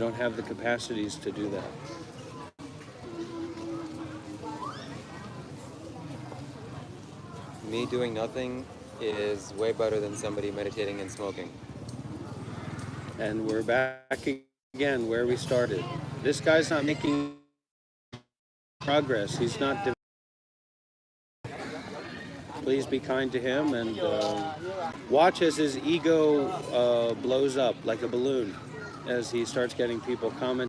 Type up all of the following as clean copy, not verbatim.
don't have the capacities to do that. Me doing nothing is way better than somebody meditating and smoking. And we're back again where we started. This guy's not making progress. He's not. Please be kind to him and watch as his ego blows up like a balloon as he starts getting people commenting.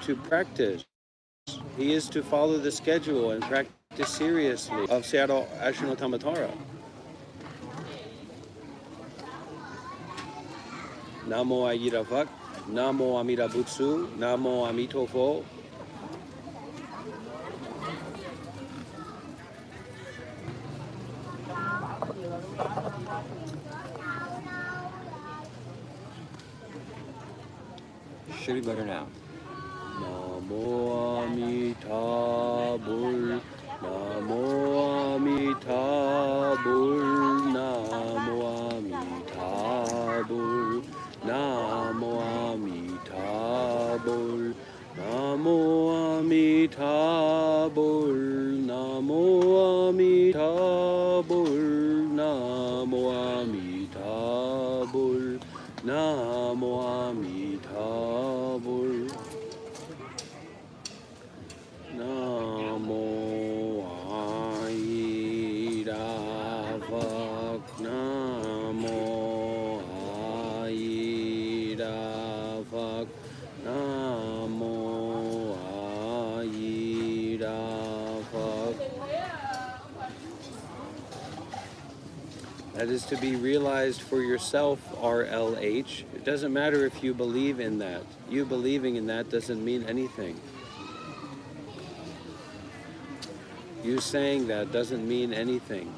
To practice. He is to follow the schedule and practice seriously of Seattle Ashino Tamatara. Namo Ayirafak, Namo Amida Butsu, Namo Amitofo. Should be better now. Namo Amitabha, Namo Amitabha, Namo Amitabha, Namo Amitabha, Namo Amitabha, Namo Amitabha, Namo Amitabha, Namo Amitabha. Namo Ayirafak, Namo Ayirafak, Namo Ayirafak. That is to be realized for yourself, RLH. It doesn't matter if you believe in that. You believing in that doesn't mean anything. You saying that doesn't mean anything.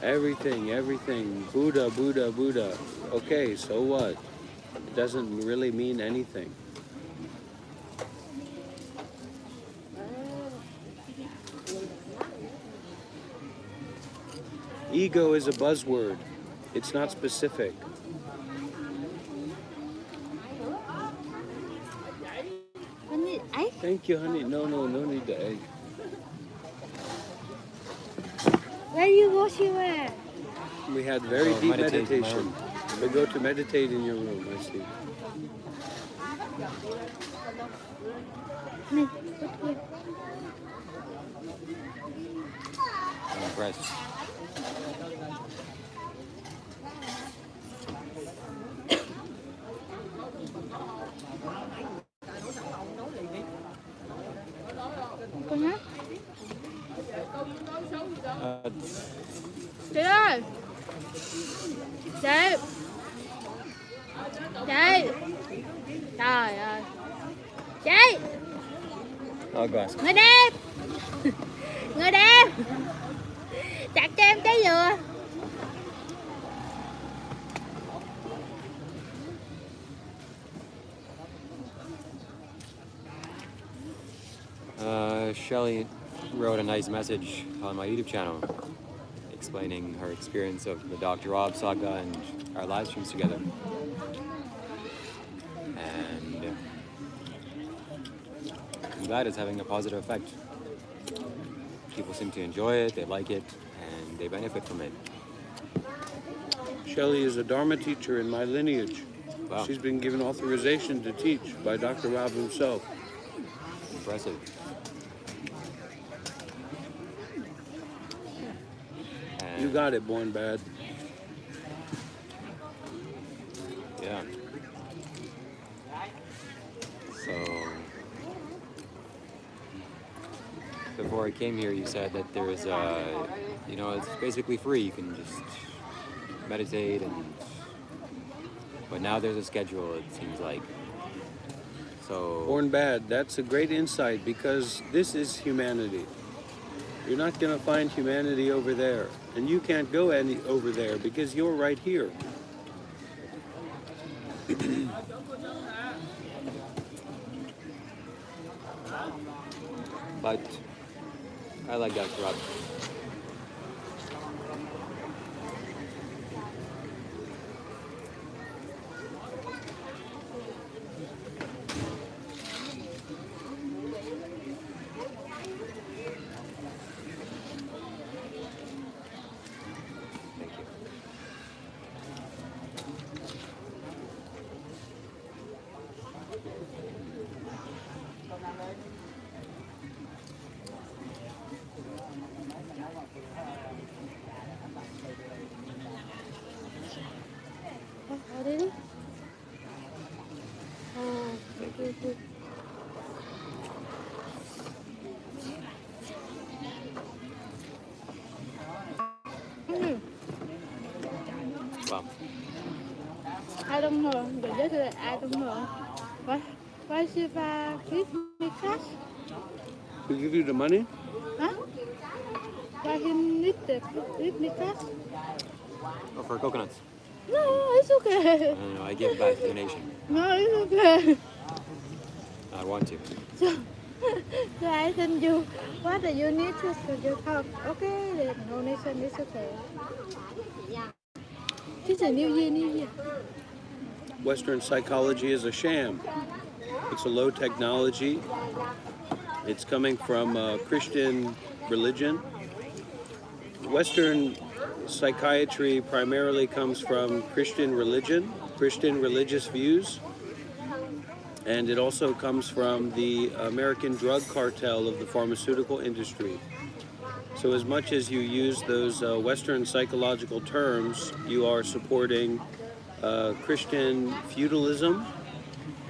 Everything. Buddha, Buddha, Buddha. Okay, so what? It doesn't really mean anything. Ego is a buzzword. It's not specific. Thank you, honey. No need the egg. Where you go, Shiva? We had very deep meditation. We go to meditate in your room, I see. I'm impressed. Chị ơi! Chị! Trời ơi! Chị! I'll go ask. Người đẹp! Người đẹp! Chặt cho em trái dừa! Shelley wrote a nice message on my YouTube channel explaining her experience of the Dr. Rob saga and our live streams together. And I'm glad it's having a positive effect. People seem to enjoy it, they like it, and they benefit from it. Shelley is a Dharma teacher in my lineage. Wow. She's been given authorization to teach by Dr. Rob himself. Impressive. You got it, Born Bad. Yeah. So, before I came here, you said that there's it's basically free. You can just meditate, but now there's a schedule, it seems like. So. Born Bad, that's a great insight because this is humanity. You're not going to find humanity over there. And you can't go over there because you're right here. But I like Dr. Rob. Wow. I don't know. But yesterday, I don't know. Why Shiva give me cash? We give you the money? Huh? Why he need to give me cash? Oh, for coconuts. No, it's okay. No, I give back donation. No, it's okay. I want to. So, so I send you what do you need to you talk. Okay, the donation is okay. It's a new year. Western psychology is a sham. It's a low technology. It's coming from Christian religion. Western psychiatry primarily comes from Christian religion, Christian religious views, and it also comes from the American drug cartel of the pharmaceutical industry. So as much as you use those Western psychological terms, you are supporting Christian feudalism,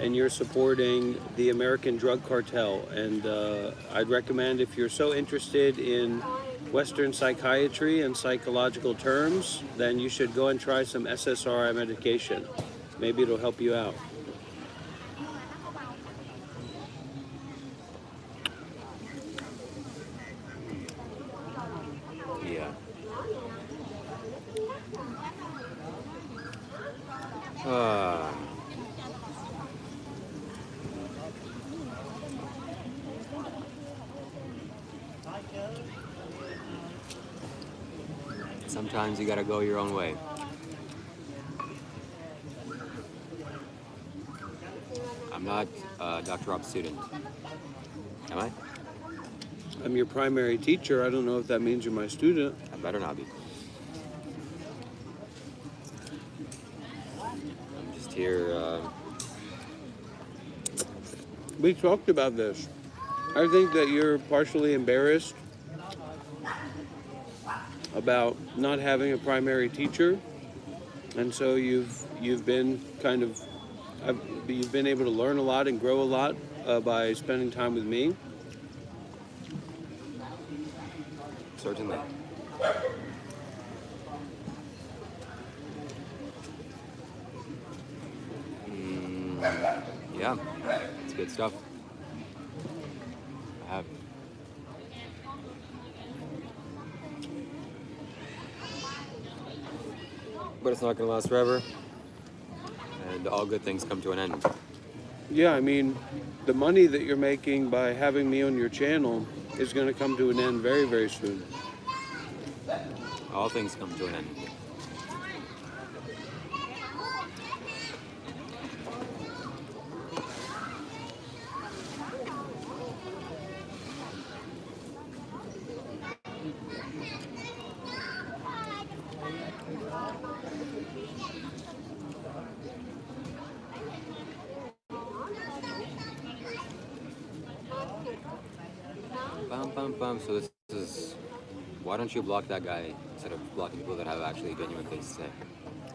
and you're supporting the American drug cartel. And I'd recommend, if you're so interested in Western psychiatry and psychological terms, then you should go and try some SSRI medication. Maybe it'll help you out. Yeah. Sometimes you gotta go your own way. I'm not a Dr. Rob's student. Am I? I'm your primary teacher. I don't know if that means you're my student. I better not be. I'm just here. We talked about this. I think that you're partially embarrassed about not having a primary teacher, and so you've been kind of you've been able to learn a lot and grow a lot by spending time with me. Certainly. Yeah, it's good stuff. I have. But it's not going to last forever, and all good things come to an end. Yeah, I mean, the money that you're making by having me on your channel is going to come to an end very, very soon. All things come to an end. So this is, why don't you block that guy instead of blocking people that have actually genuine things to say?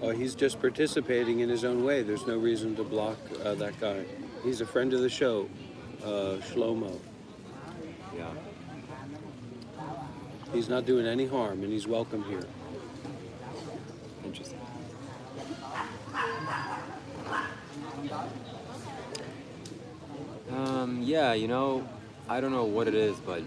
Oh, he's just participating in his own way. There's no reason to block that guy. He's a friend of the show, Shlomo. Yeah. He's not doing any harm, and he's welcome here. Interesting. Yeah, you know, I don't know what it is, but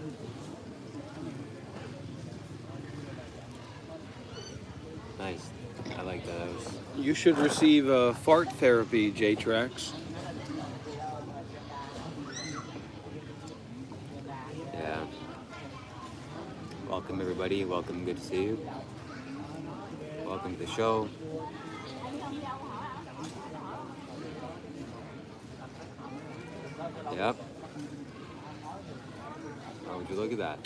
nice. I like those. You should receive fart therapy, J-Trax. Yeah. Welcome, everybody. Welcome. Good to see you. Welcome to the show. Yep. How would you look at that?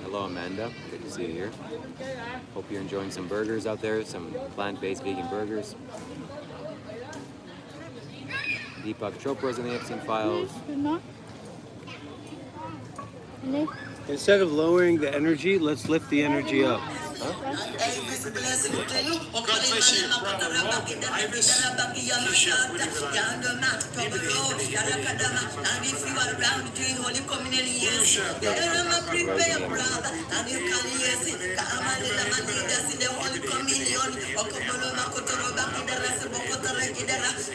Hello, Amanda. Good to see you here. Hope you're enjoying some burgers out there, some plant-based vegan burgers. Deepak Chopra's in the Epstein Files. Instead of lowering the energy, let's lift the energy up. Huh? God bless you, brother. Welcome. Ivis, Keisha, and if you are around between Holy Communion, yes, Rising prepare, energy. brother, and you can, yes, come and lead us in the Holy Communion.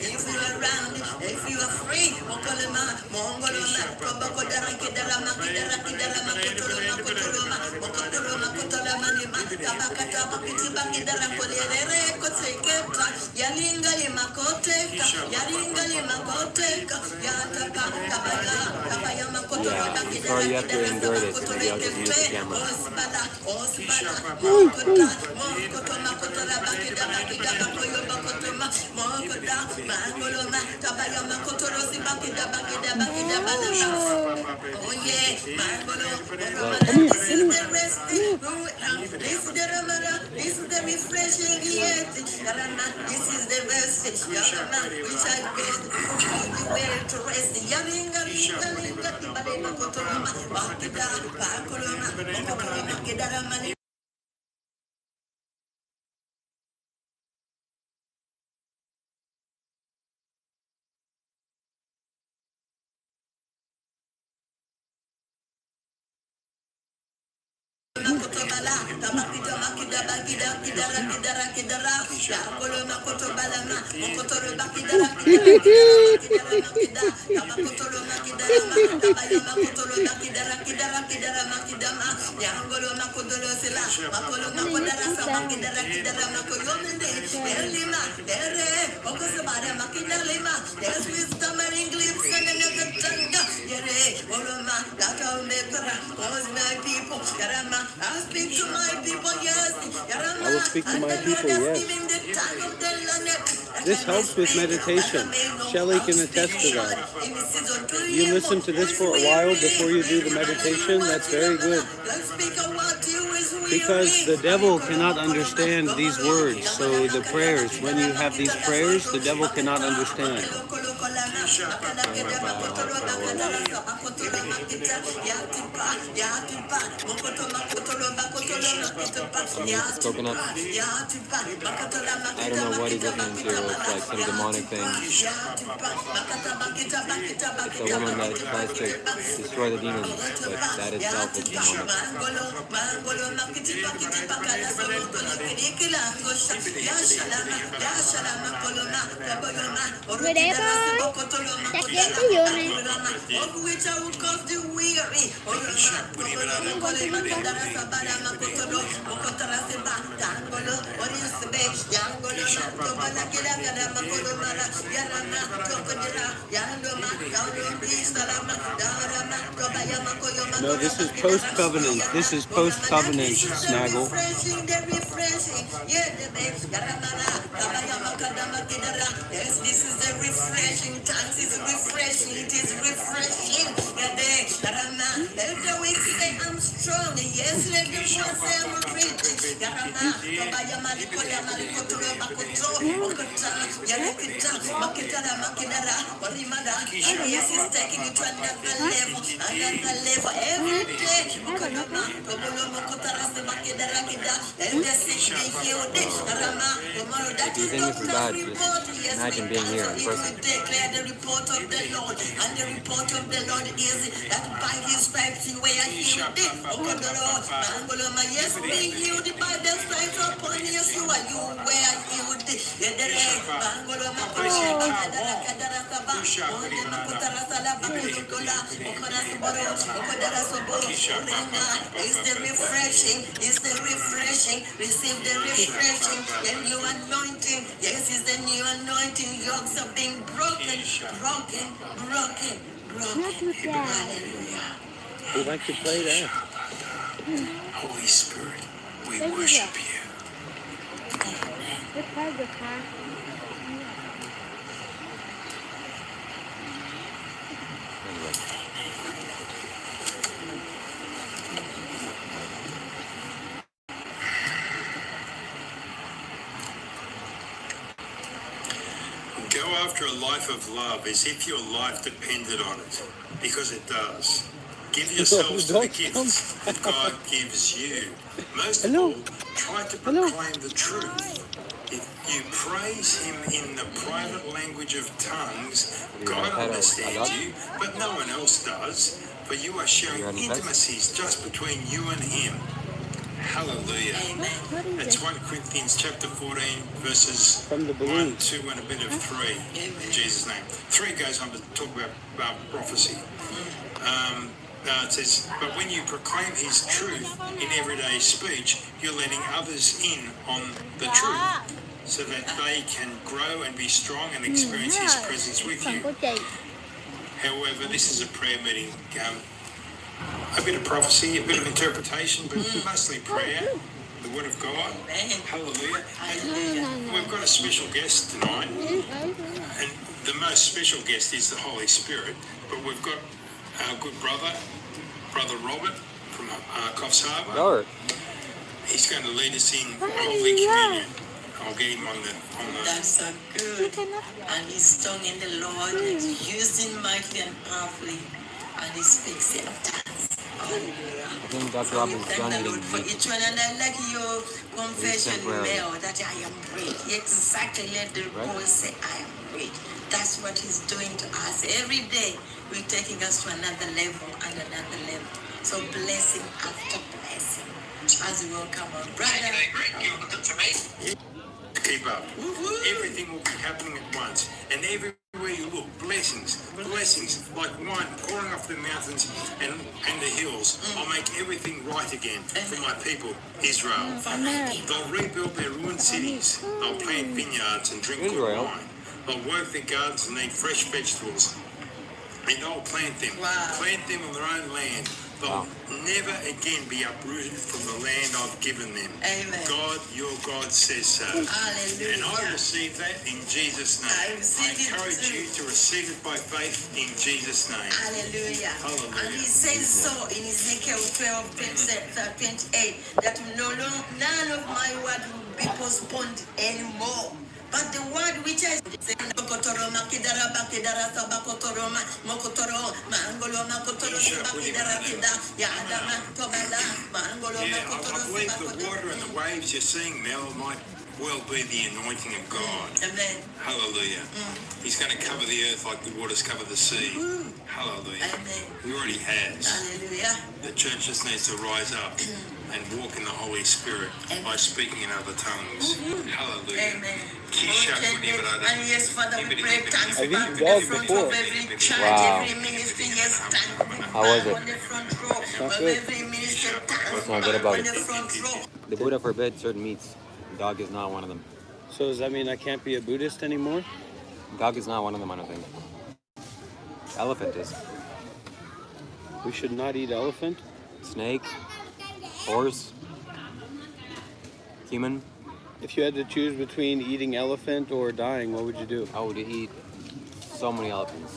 If you are around, if you are free, yalinga limakoteka yalinga limakoteka yataka kabaya kabaya makoto Yeah, I'm sorry you have to endure this. Maybe I'll just mute the camera. osbala osbala mokota mokoto makoto la bakida bakida bakoyo bakoto mokoda mangoloma kabaya makoto rosi bakida bakida bakida bakida. Oh yeah, mangolo. This is the rest. This is the ramada. This is the refreshing yet. This is the rest. Which I get where to rest. Yalinga yalinga tibale makotoloma bakida bakoloma makotoloma kidaramani. There's wisdom and English and another tongue. My people, I speak to my people, yes. I will speak to my people, yes. This helps with meditation. Shelley can attest to that. You listen to this for a while before you do the meditation, that's very good. Because the devil cannot understand these words. So the prayers, when you have these prayers, the devil cannot understand. Coconut. I don't know what he's listening to. It's like some demonic thing. It's a woman that tries to destroy the demons, but that itself is demonic. Người đẹp ơi, đặt dép cái dừa này. No, this is post-covenant. This is post-covenant, Snaggle. Yes, this is the refreshing time. It's refreshing. It is refreshing. Let the weak say I'm strong. Yes, let the one say I'm rich. Yes, it's taking it to another level. Another level. Every day. If you think this is bad, just imagine being here in person. Declare the report of the Lord, and the report of the Lord is that by His stripes you were healed. Yes, be healed by the stripes upon yes, you were healed. It's the refreshing. It's the refreshing. Receive the refreshing. The new anointing. Yes, it's the new anointing. Yokes are being broken. Broken. Hallelujah. We'd like to play that. Holy Spirit, we worship you. Rất hay được ha. Anyway. Go after a life of love as if your life depended on it, because it does. Give yourselves to the gifts that God gives you. Most of all, try to proclaim the truth. If you praise him in the private language of tongues, God understands you, but no one else does, for you are sharing intimacies just between you and him. Hallelujah. Amen. That's 1 Corinthians chapter 14, verses From the 1, balloon. 2, and a bit of 3, in Jesus' name. 3 goes on to talk about prophecy. It says, but when you proclaim his truth in everyday speech, you're letting others in on the truth so that they can grow and be strong and experience his presence with Phần you. của chị. However, this is a prayer meeting. A bit of prophecy, a bit of interpretation, but mostly prayer, the word of God. Amen. Hallelujah. And we've got a special guest tonight, and the most special guest is the Holy Spirit, but we've got our good brother Robert from Coffs Harbour. Robert. He's going to lead us in Holy Communion. I'll get him on the That's so good. And he's strong in the Lord, and he's using mightily and powerfully, and he speaks in tongues. Hallelujah. I think Dr. Rob is Thank done the eating Lord for meat. each one, and I like your confession, temporary. Mel, that I am great. He exactly let the Right. voice say, I am great. That's what he's doing to us. Every day, we're taking us to another level and another level. So blessing after blessing. As we welcome our brother. keep up. Everything will be happening at once, and everywhere you look, blessings, like wine pouring off the mountains and the hills. I'll make everything right again for my people, Israel. They'll rebuild their ruined cities. They'll plant vineyards and drink good wine. They'll work their gardens and eat fresh vegetables. And I'll plant them on their own land. They'll never again be uprooted from the land I've given them. Amen. God, your God says so. Hallelujah. And I receive that in Jesus' name. I receive it encourage too. you to receive it by faith in Jesus' name. Hallelujah. Hallelujah. And he says so in Ezekiel 12:28 that none of my word will be postponed anymore. But the word which I said, Mokotoroma, Kidara, Bakidara, Sabakotoroma, Mokotoro, Mangoloma, Kotoro, Bakidara, Yadama, Tobala, Mangoloma, Yeah, I Kotoro, believe the water and the waves you're seeing, Mel, might well be the anointing of God. Amen. Hallelujah. He's going to cover the earth like the waters cover the sea. Hallelujah. Amen. He already has. Hallelujah. The church just needs to rise up and walk in the Holy Spirit by speaking in other tongues. Hallelujah. Amen. And yes, Father, we pray thanks I've back eaten to the dog front before. of every church, Wow. every ministry, yes, thank How was it? on the front row Not of good. every ministry, thanks What's not good about on the it? front row. The Buddha forbid certain meats. Dog is not one of them. So does that mean I can't be a Buddhist anymore? Dog is not one of them, I don't think. Elephant is. We should not eat elephant? Snake, horse, human. If you had to choose between eating elephant or dying, what would you do? I would eat so many elephants.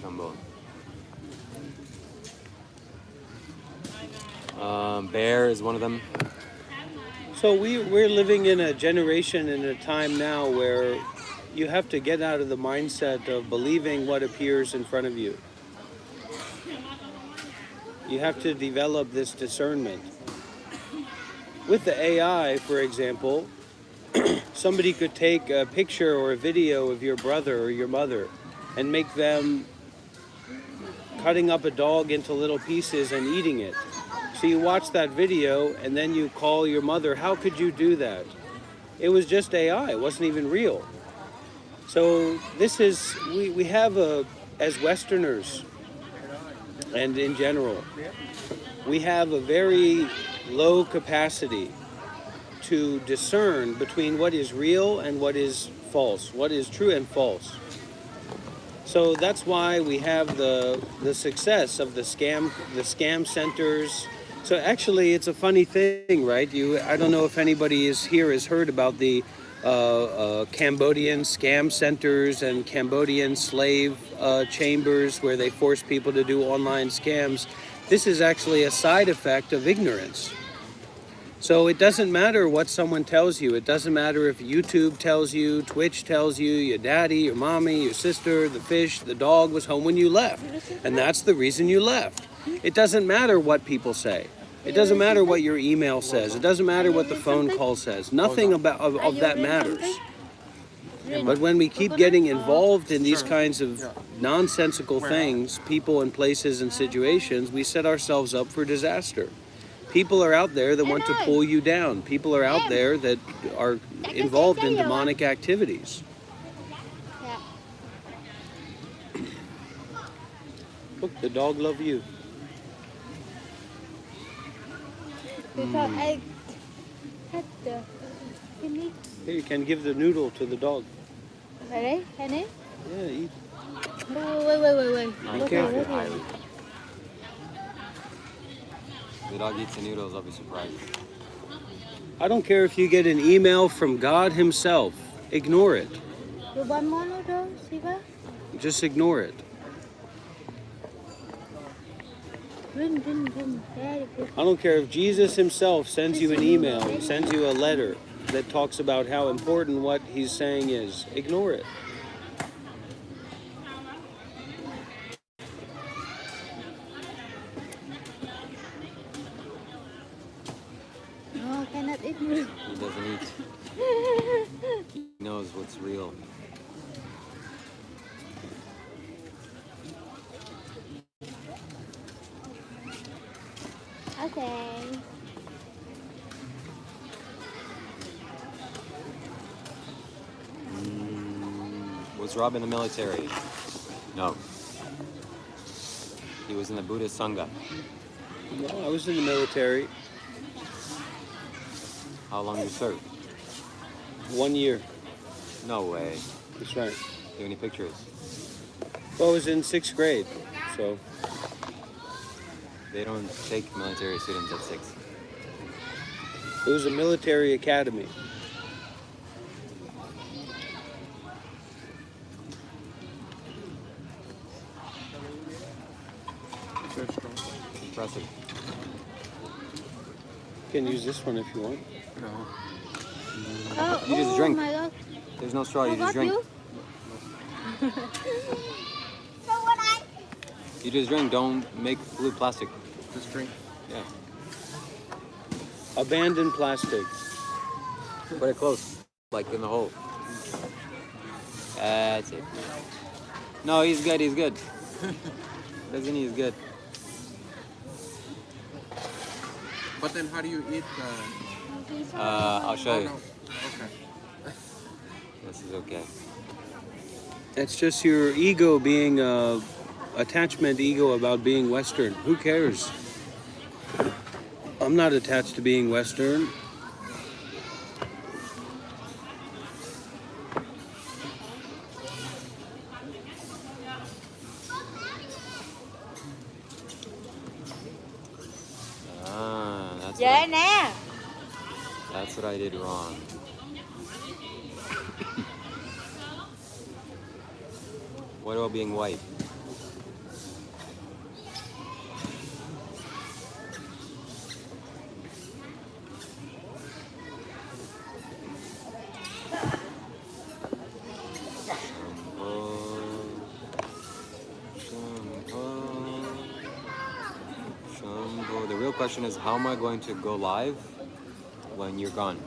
Shambho. Bear is one of them. So we're living in a generation and a time now where you have to get out of the mindset of believing what appears in front of you. You have to develop this discernment. With the AI, for example, somebody could take a picture or a video of your brother or your mother and make them cutting up a dog into little pieces and eating it. So you watch that video and then you call your mother, how could you do that? It was just AI, it wasn't even real. So this is, we have as Westerners and in general, we have a very low capacity to discern between what is real and what is false, what is true and false. So that's why we have the success of the scam centers. So actually, it's a funny thing, right? I don't know if anybody has heard about the Cambodian scam centers and Cambodian slave chambers where they force people to do online scams. This is actually a side effect of ignorance. So it doesn't matter what someone tells you. It doesn't matter if YouTube tells you, Twitch tells you, your daddy, your mommy, your sister, the fish, the dog was home when you left. And that's the reason you left. It doesn't matter what people say. It doesn't matter what your email says. It doesn't matter what the phone call says. Nothing of that matters. But when we keep getting involved in these kinds of nonsensical things, people and places and situations, we set ourselves up for disaster. People are out there that want to pull you down. People are out there that are involved in demonic activities. Look, the dog loves you. Here, you can give the noodle to the dog. Yeah, eat. Wait. Be careful. Highly. The dog eats the noodles, I'll be surprised. I don't care if you get an email from God himself. Ignore it. You want more noodles, Shiva? Just ignore it. Very good. I don't care if Jesus himself sends you an email, sends you a letter that talks about how important what he's saying is. Ignore it. No, cannot eat noodles. He doesn't eat. He knows what's real. Okay. Was Rob in the military? No. He was in the Buddhist Sangha. No, I was in the military How long did you serve? 1 year. No way. That's right. Do you have any pictures? Well, I was in 6th grade, so They don't take military students at 6. it was a military academy. Impressive. You can use this one if you want. Oh, You just drink. my God. There's no straw, you just Forgot drink. you? You just drink, don't make blue plastic. Just drink. Yeah. Abandon plastic. Put it close, like in the hole. That's it. No, he's good, he's good. Doesn't he? He's good. But then how do you eat the... I'll show you. no. Okay. This is okay. It's just your ego being attachment ego about being Western. Who cares? I'm not attached to being Western. That's what I did wrong. What about being white? Shambho. The real question is, how am I going to go live when you're gone?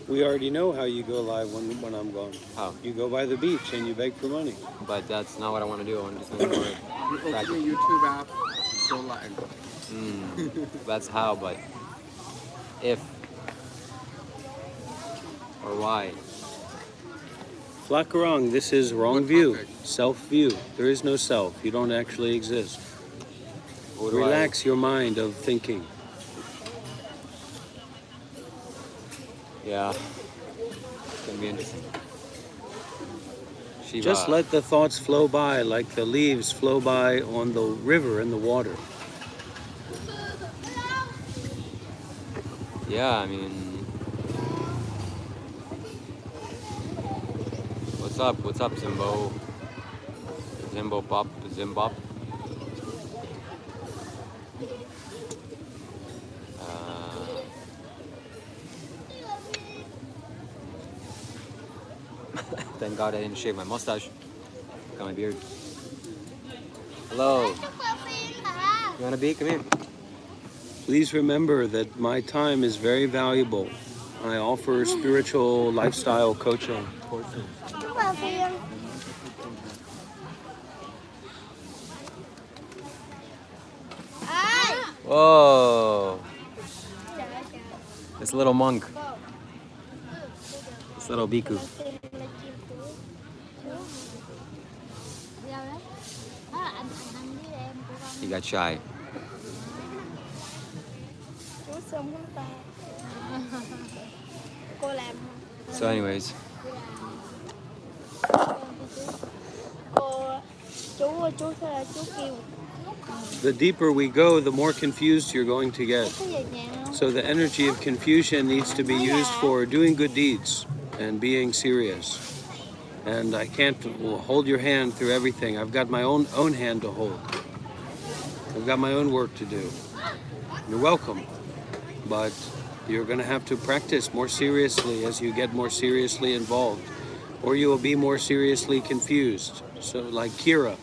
We already know how you go live when I'm gone. How? You go by the beach and you beg for money. But that's not what I want to do. I want to do something more You open practical. your YouTube app, go live. That's how, but if or why? Flakarong, this is wrong What view. topic? Self-view. There is no self. You don't actually exist. Who do Relax your mind of thinking. Yeah. It's gonna be interesting. Shiva. Just let the thoughts flow by like the leaves flow by on the river in the water. Yeah, I mean, what's up? What's up, Zimbo? Zimbo Pop, Zimbop. Thank God I didn't shave my mustache. Got my beard. Hello. You want a beat? Come here. Please remember that my time is very valuable. I offer spiritual lifestyle coaching. Whoa. This little monk. This little bhikkhu. He got shy. So anyways, The deeper we go, the more confused you're going to get. So the energy of confusion needs to be used for doing good deeds and being serious. And I can't hold your hand through everything. I've got my own hand to hold. I've got my own work to do. You're welcome. But you're going to have to practice more seriously as you get more seriously involved. Or you will be more seriously confused. So like Kira,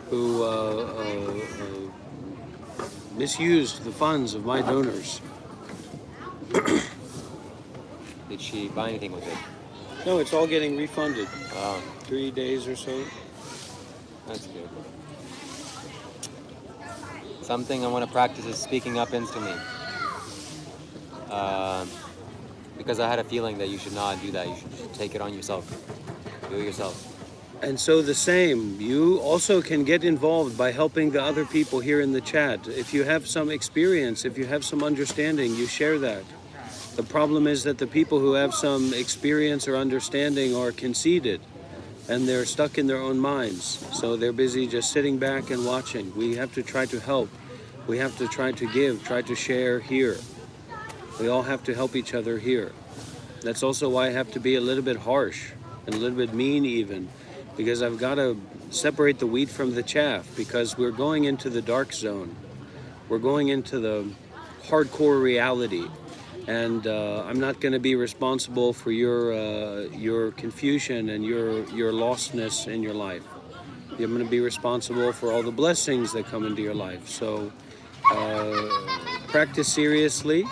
who misused the funds of my donors. did she buy anything with it? No, it's all getting refunded. Wow, 3 days or so. that's good. Something I want to practice is speaking up instantly. Because I had a feeling that you should not do that. You should take it on yourself. Do it yourself. And so the same, you also can get involved by helping the other people here in the chat. If you have some experience, if you have some understanding, you share that. The problem is that the people who have some experience or understanding are conceited and they're stuck in their own minds. So they're busy just sitting back and watching. We have to try to help. We have to try to give, try to share here. We all have to help each other here. That's also why I have to be a little bit harsh and a little bit mean even, because I've got to separate the wheat from the chaff, because we're going into the dark zone. We're going into the hardcore reality. And I'm not going to be responsible for your confusion and your lostness in your life. I'm going to be responsible for all the blessings that come into your life. So practice seriously,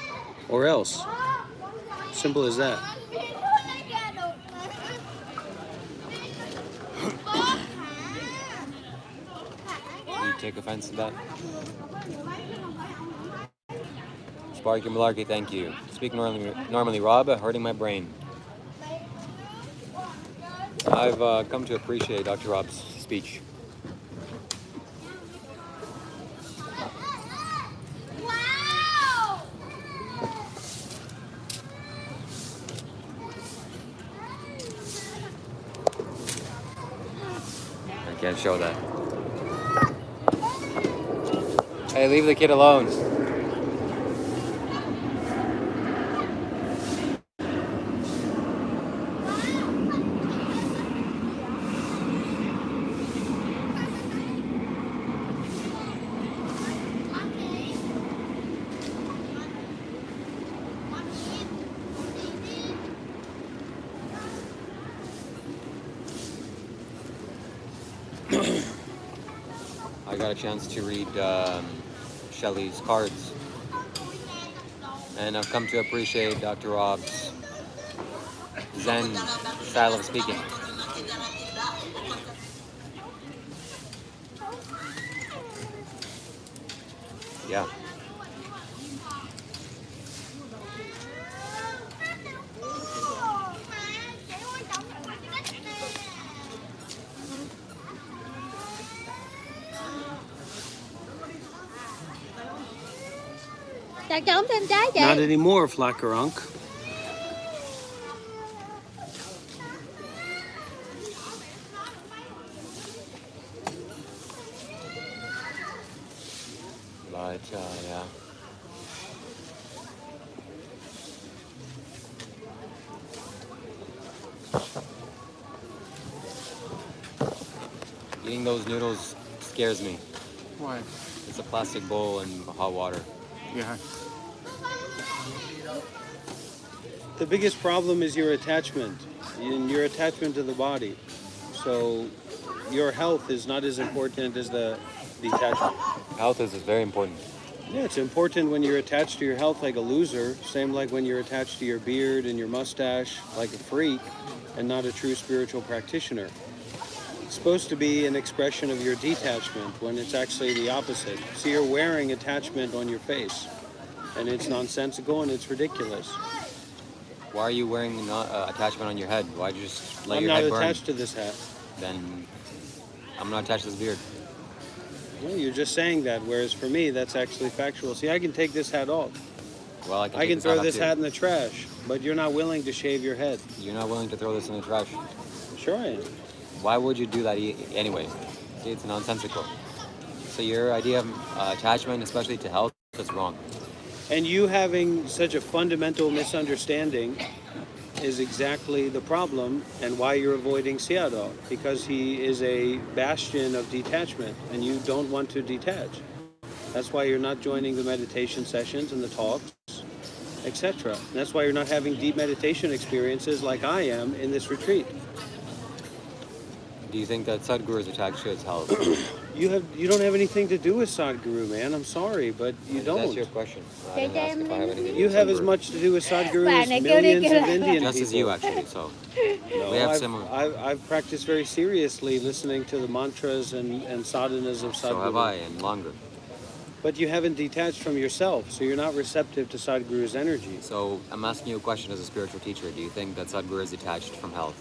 or else. Simple as that. You take offense to that? Sparky Malarkey, thank you. Speak normally, Rob, hurting my brain. I've come to appreciate Dr. Rob's speech. I can't show that. Hey, leave the kid alone. I got a chance to read Shelley's cards, and I've come to appreciate Dr. Rob's Zen style of speaking. Yeah. Chặt cho ống thêm trái chị. Not anymore, Flackerunk. But, yeah. Eating those noodles scares me. Why? It's a plastic bowl and hot water. Yeah. The biggest problem is your attachment. in your attachment to the body. So your health is not as important as the detachment. Health is very important. Yeah, it's important when you're attached to your health like a loser, same like when you're attached to your beard and your mustache like a freak and not a true spiritual practitioner. It's supposed to be an expression of your detachment when it's actually the opposite. So you're wearing attachment on your face, and it's nonsensical and it's ridiculous. Why are you wearing attachment on your head? Why'd you just let I'm your not head burn? attached to this hat. Then I'm not attached to this beard. Well, you're just saying that, whereas for me, that's actually factual. See, I can take this hat off. Well, I I can throw this hat in the trash, but you're not willing to shave your head. You're not willing to throw this in the trash. Sure I am. Why would you do that anyway? See, it's nonsensical. So your idea of attachment, especially to health, is wrong. And you having such a fundamental misunderstanding is exactly the problem and why you're avoiding Sayadaw, because he is a bastion of detachment and you don't want to detach. That's why you're not joining the meditation sessions and the talks, etc. That's why you're not having deep meditation experiences like I am in this retreat. Do you think that Sadhguru is attached to his health? You don't have anything to do with Sadhguru, man. I'm sorry, but you don't. That's your question. I didn't ask if I have anything to do You with have as Sadhguru. much to do with Sadhguru as millions of Indian Just people. as you, actually. So No, we have I've, similar. I've practiced very seriously listening to the mantras and sadhanas of Sadhguru. So have I, and longer. But you haven't detached from yourself, so you're not receptive to Sadhguru's energy. So I'm asking you a question as a spiritual teacher. Do you think that Sadhguru is detached from health?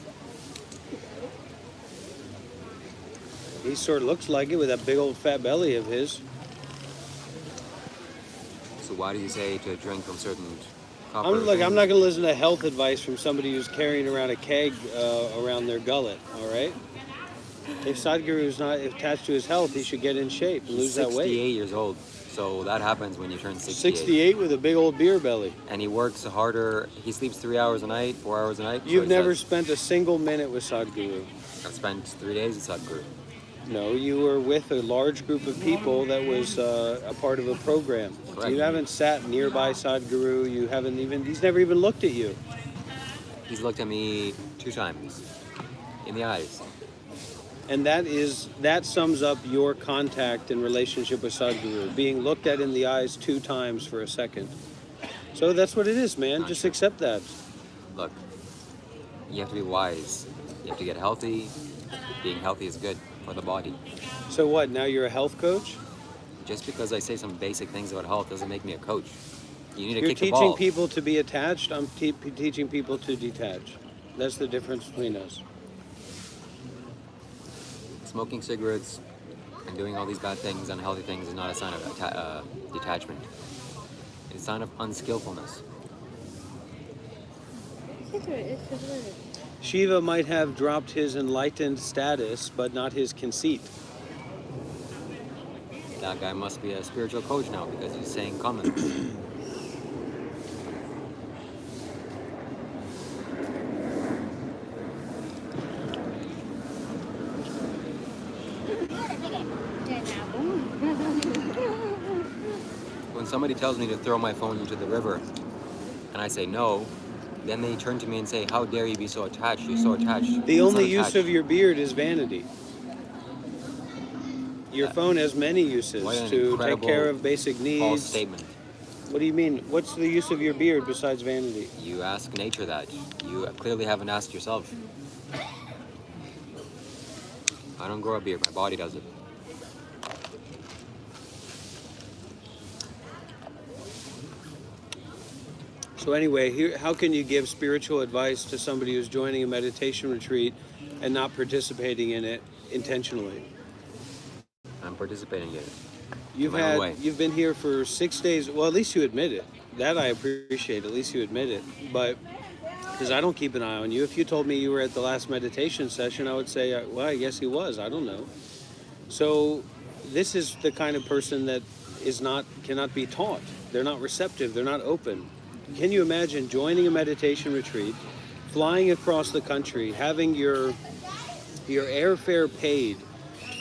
He sort of looks like it with that big old fat belly of his. So why do you say to drink from certain copper I'm not things? going to listen to health advice from somebody who's carrying around a keg around their gullet, all right? If Sadhguru is not attached to his health, he should get in shape and lose that 68 weight. years old. So that happens when you turn 68. 68 with a big old beer belly. And he works harder. He sleeps 3 hours a night, 4 hours a night. You've So never that's- spent a single minute with Sadhguru. I've spent 3 days with Sadhguru. No, you were with a large group of people that was a part of a program. Correct. You haven't sat nearby Sadhguru. You haven't even, he's never even looked at you. He's looked at me 2 times in the eyes. And that sums up your contact and relationship with Sadhguru, being looked at in the eyes 2 times for a second. So that's what it is, man. Not Just true. accept that. Look, you have to be wise. You have to get healthy. Being healthy is good for the body. So what, now you're a health coach? Just because I say some basic things about health doesn't make me a coach. You need to You're kick the teaching ball. people to be attached. I'm teaching people to detach. That's the difference between us. Smoking cigarettes and doing all these bad things, unhealthy things, is not a sign of detachment. It's a sign of unskillfulness. Shiva might have dropped his enlightened status, but not his conceit. That guy must be a spiritual coach now because he's saying comments. When somebody tells me to throw my phone into the river and I say no, then they turn to me and say, how dare you be so attached? You're so attached. The It's only not use attached. of your beard is vanity. Your phone has many uses What an to take incredible care of basic False needs. statement. What do you mean? What's the use of your beard besides vanity? You ask nature that. You clearly haven't asked yourself. I don't grow a beard. My body does it. So anyway, here, how can you give spiritual advice to somebody who's joining a meditation retreat and not participating in it intentionally? I'm participating in it. You've My own way. you've been here for 6 days. Well, at least you admit it. That I appreciate. At least you admit it. But because I don't keep an eye on you. If you told me you were at the last meditation session, I would say, well, I guess he was. I don't know. So this is the kind of person that cannot be taught. They're not receptive. They're not open. Can you imagine joining a meditation retreat, flying across the country, having your airfare paid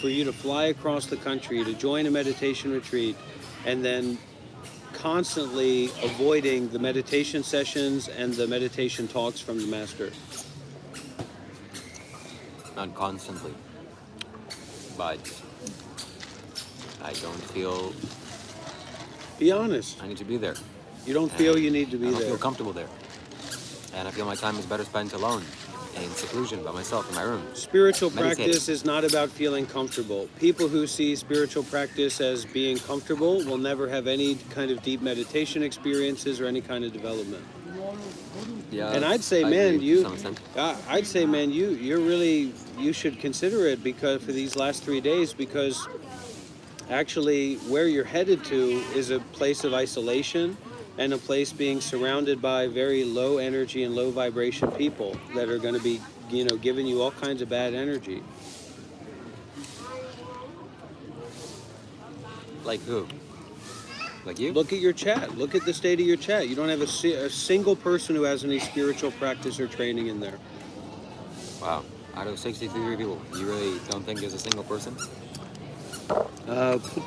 for you to fly across the country to join a meditation retreat, and then constantly avoiding the meditation sessions and the meditation talks from the master? not constantly, but I don't feel Be honest. I need to be there. You don't feel And you need to be I don't there. feel comfortable there. And I feel my time is better spent alone, in seclusion, by myself in my room. Spiritual Meditating. practice is not about feeling comfortable. People who see spiritual practice as being comfortable will never have any kind of deep meditation experiences or any kind of development. Yeah, And I'd say, I man, agree to some extent. you should consider it because for these last 3 days, because actually where you're headed to is a place of isolation and a place being surrounded by very low energy and low vibration people that are going to be, giving you all kinds of bad energy. Like who? Like you? Look at your chat. Look at the state of your chat. You don't have a single person who has any spiritual practice or training in there. Wow. Out of 63 people, you really don't think there's a single person?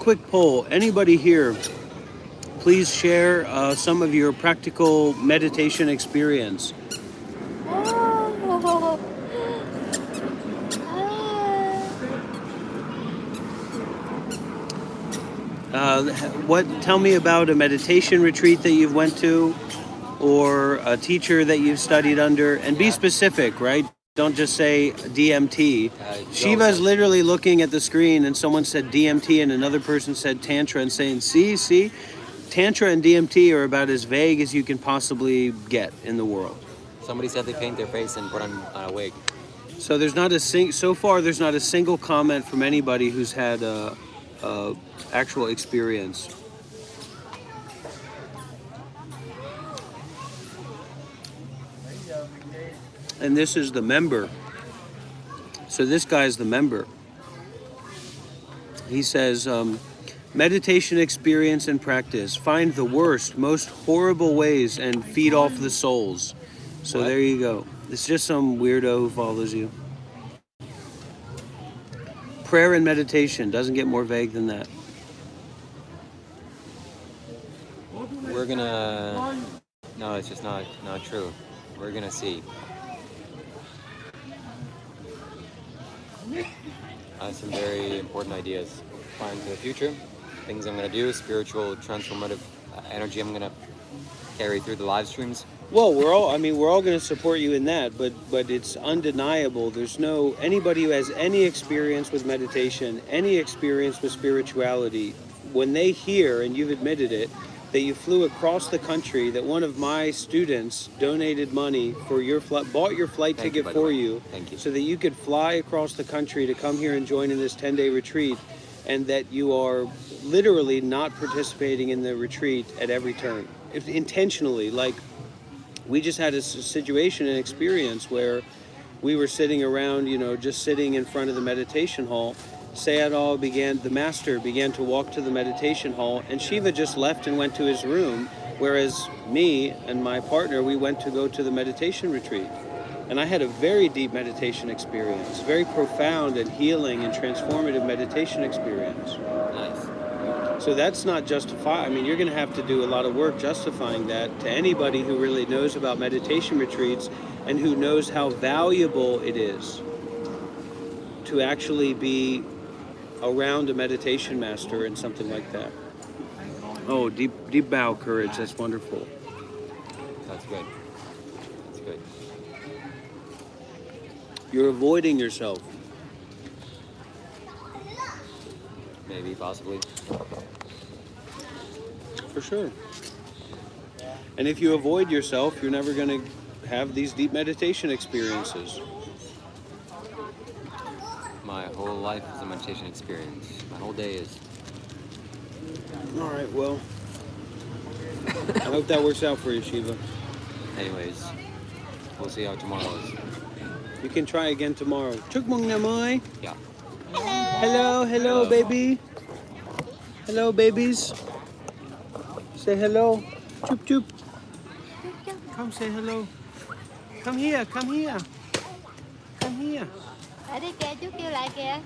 Quick poll. Anybody here, please share some of your practical meditation experience. Oh. Tell me about a meditation retreat that you've went to or a teacher that you've studied under, and be specific, right? Don't just say DMT. Shiva's literally looking at the screen and someone said DMT and another person said Tantra and saying, see, Tantra and DMT are about as vague as you can possibly get in the world. Somebody said they paint their face and put on a wig. So there's not so far there's not a single comment from anybody who's had actual experience. And this is the member. So this guy's the member. He says, meditation experience and practice. Find the worst, most horrible ways and feed off the souls. So there you go. It's just some weirdo who follows you. Prayer and meditation doesn't get more vague than that. We're gonna... No, it's just not true. We're gonna see. I have some very important ideas planned for the future. Things I'm gonna do, spiritual, transformative energy I'm gonna carry through the live streams. Well, we're all going to support you in that, but it's undeniable. There's anybody who has any experience with meditation, any experience with spirituality, when they hear, and you've admitted it, that you flew across the country, that one of my students donated money for your bought your flight ticket for you, so that you could fly across the country to come here and join in this 10-day retreat, and that you are literally not participating in the retreat at every turn, intentionally. Like, we just had a situation and experience where we were sitting around, just sitting in front of the meditation hall. Sayadaw the master began to walk to the meditation hall, and Shiva just left and went to his room, whereas me and my partner, we went to go to the meditation retreat. And I had a very deep meditation experience, very profound and healing and transformative meditation experience. Nice. So that's not justified. You're going to have to do a lot of work justifying that to anybody who really knows about meditation retreats and who knows how valuable it is to actually be around a meditation master and something like that. Oh, deep bow, courage. That's wonderful. That's good. That's good. You're avoiding yourself. Maybe, possibly. For sure. And if you avoid yourself, you're never going to have these deep meditation experiences. My whole life is a meditation experience. My whole day is. All right, well, I hope that works out for you, Shiva. Anyways, we'll see how tomorrow is. You can try again tomorrow. Chukmung namoy. Yeah. Hello, baby. Hello, babies. Say hello. Chup, chup. Come say hello. Come here. Come here. Ở đây kìa, chú kêu lại kìa.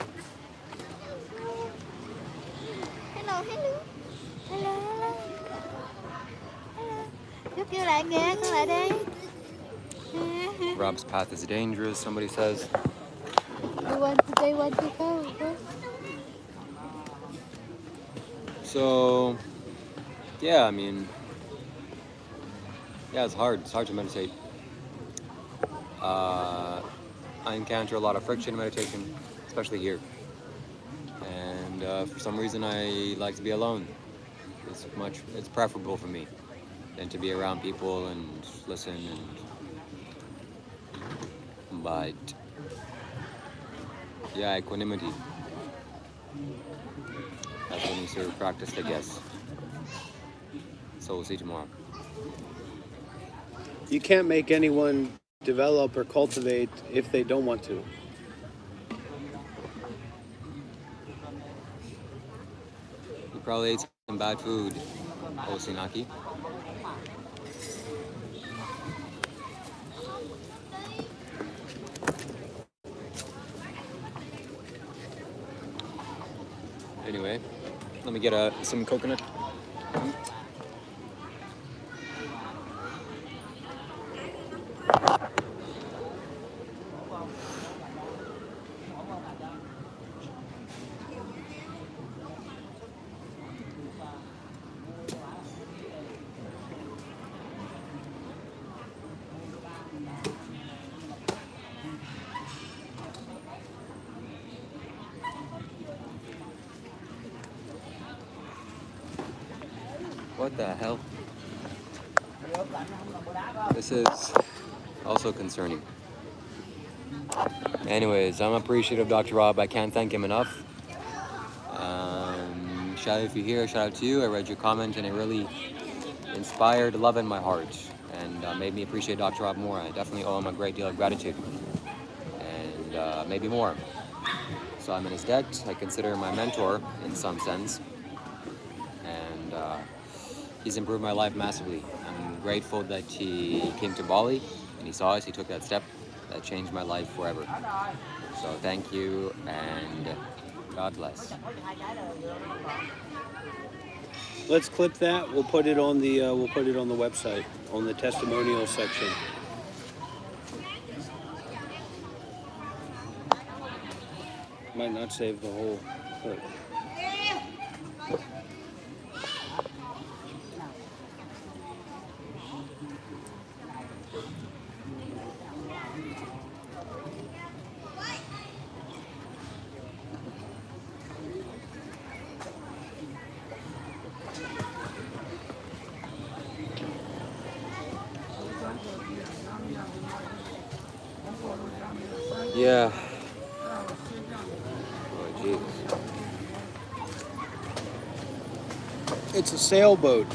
Hello. Chú kêu lại kìa, con lại đây. Rob's path is dangerous, somebody says. They want to go. So, yeah, I mean, yeah, it's hard. It's hard to meditate. I encounter a lot of friction in meditation, especially here. And for some reason, I like to be alone. It's preferable for me than to be around people and listen. But yeah, equanimity. That's what needs to be practiced, I guess. So we'll see tomorrow. You can't make anyone develop or cultivate if they don't want to. You probably ate some bad food, Osinaki. Anyway, let me get some coconut. What the hell? This is also concerning. Anyways, I'm appreciative of Dr. Rob. I can't thank him enough. Shout out if you're here. Shout out to you. I read your comment and it really inspired love in my heart and made me appreciate Dr. Rob more. I definitely owe him a great deal of gratitude and maybe more. So I'm in his debt. I consider him my mentor in some sense. And he's improved my life massively. I'm grateful that he came to Bali and he saw us. He took that step that changed my life forever. So thank you and God bless. Let's clip that. We'll put it on the website, on the testimonial section. Might not save the whole clip. Yeah. Oh, jeez. It's a sailboat.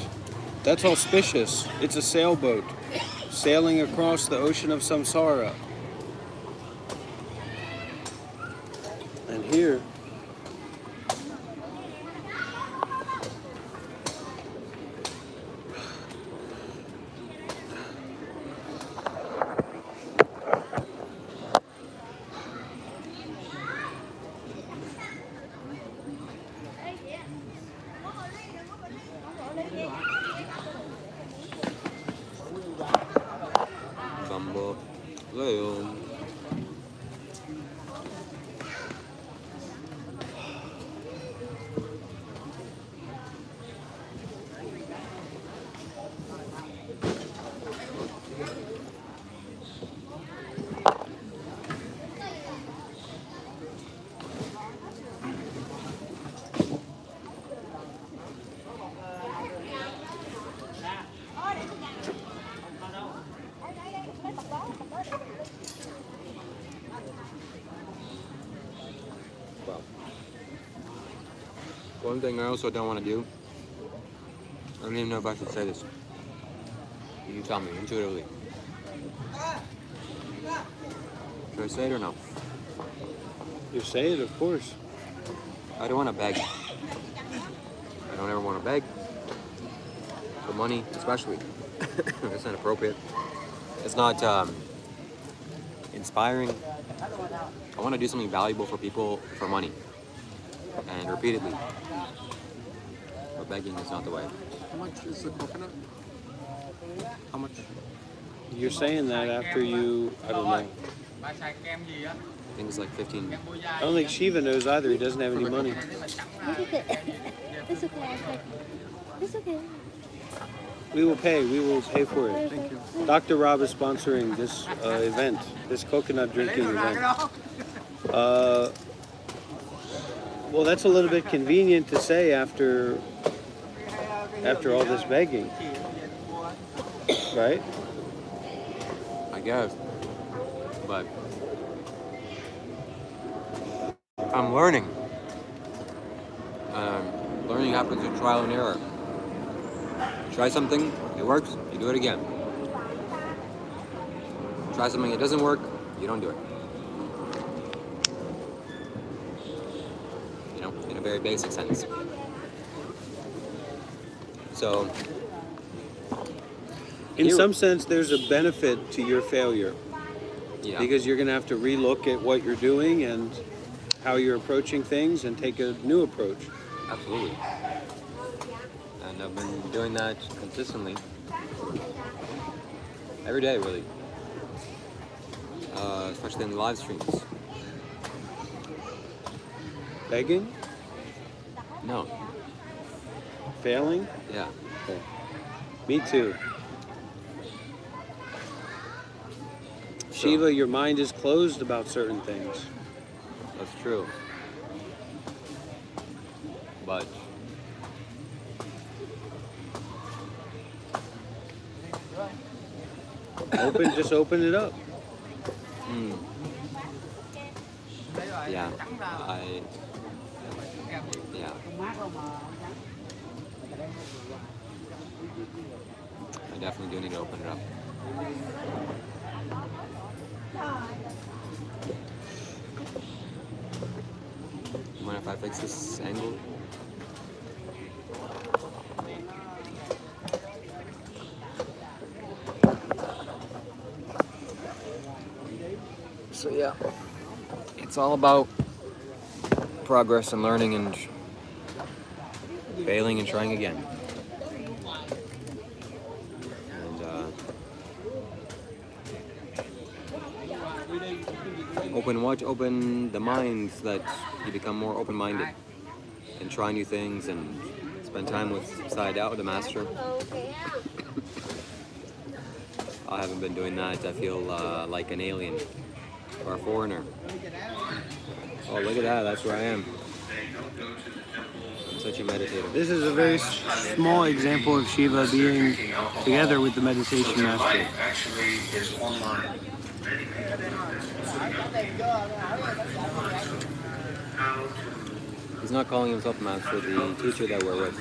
That's auspicious. It's a sailboat sailing across the ocean of samsara. And here, Shambho. Leon. Well, one thing I also don't want to do, I don't even know if I should say this. You tell me intuitively. Should I say it or no? you say it, of course. I don't want to beg. I don't ever want to beg. For money, especially. It's not appropriate. It's not inspiring. I want to do something valuable for people for money. And repeatedly. But begging is not the way. How much is the coconut? How much? You're saying that after you, I don't know. think it's like 15. I don't think Shiva knows either. He doesn't have any money. Look at it. It's okay. I said, it's okay. We will pay. We will pay for it. Thank you. Dr. Rob is sponsoring this event, this coconut drinking event. Well, that's a little bit convenient to say after all this begging, right? I guess. But I'm learning. Learning happens through trial and error. You try something, it works, you do it again. Try something, it doesn't work, you don't do it. You know, in a very basic sense. So, In some sense, there's a benefit to your failure yeah. because you're going to have to relook at what you're doing and how you're approaching things and take a new approach. Absolutely. And I've been doing that consistently. Every day, really. Especially in the live streams. Begging? No. Failing? Yeah. Okay. Me too. Shiva, your mind is closed about certain things. That's true. But just open it up. yeah, I definitely do need to open it up. You mind if I fix this angle? So yeah, it's all about progress and learning and failing and trying again. And open the mind so that you become more open-minded and try new things and spend time with Sayadaw, the master. I haven't been doing that. I feel like an alien or a foreigner. Oh, look at that. That's where I am. I'm such a meditator. This is a very small example of Shiva being together with the meditation master. Actually is online. He's not calling himself a master, the teacher that we're with.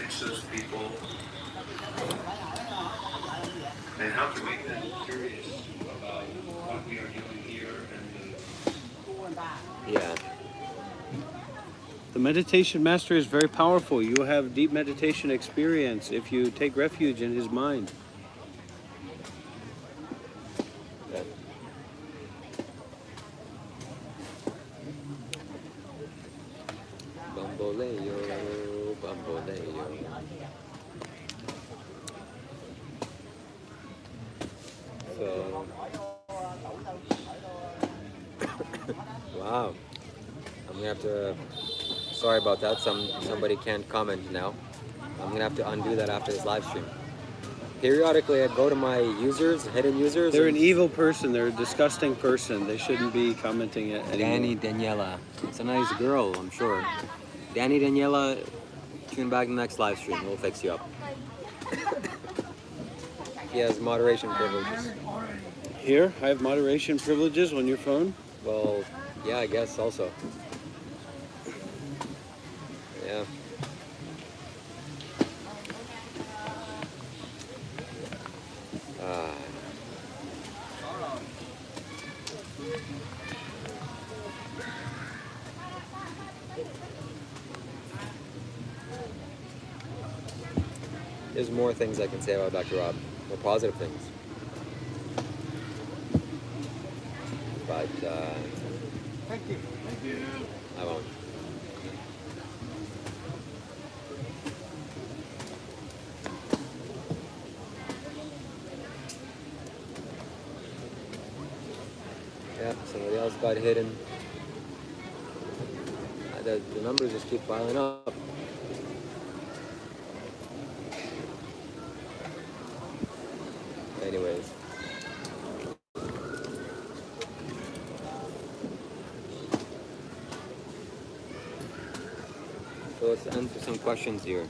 And how to make them curious about what we are doing here and Yeah. The meditation master is very powerful. You will have deep meditation experience if you take refuge in his mind. Bamboleo, bamboleo. So, wow. I'm gonna have to. Sorry about that. Somebody can't comment now. I'm gonna have to undo that after this live stream. Periodically, I go to my users, hidden users. They're an evil person. They're a disgusting person. They shouldn't be commenting it anymore. Danny Daniela. It's a nice girl, I'm sure. Danny Daniela, tune back in the next live stream. We'll fix you up. He has moderation privileges. Here, I have moderation privileges on your phone. Well, yeah, I guess also. Yeah. There's more things I can say about Dr. Rob, more positive things. But I won't. Yeah, somebody else got hidden. the numbers just keep piling up. Anyways. So let's answer some questions here.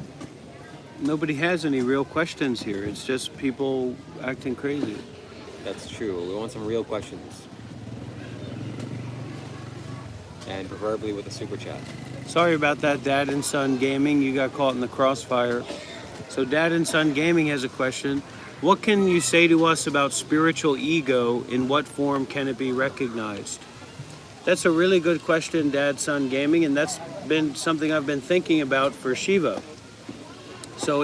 Nobody has any real questions here. It's just people acting crazy. That's true. We want some real questions. And preferably with a super chat. Sorry about that, Dad and Son Gaming. You got caught in the crossfire. So Dad and Son Gaming has a question. What can you say to us about spiritual ego? In what form can it be recognized? That's a really good question, Dad, Son Gaming, and that's been something I've been thinking about for Shiva. So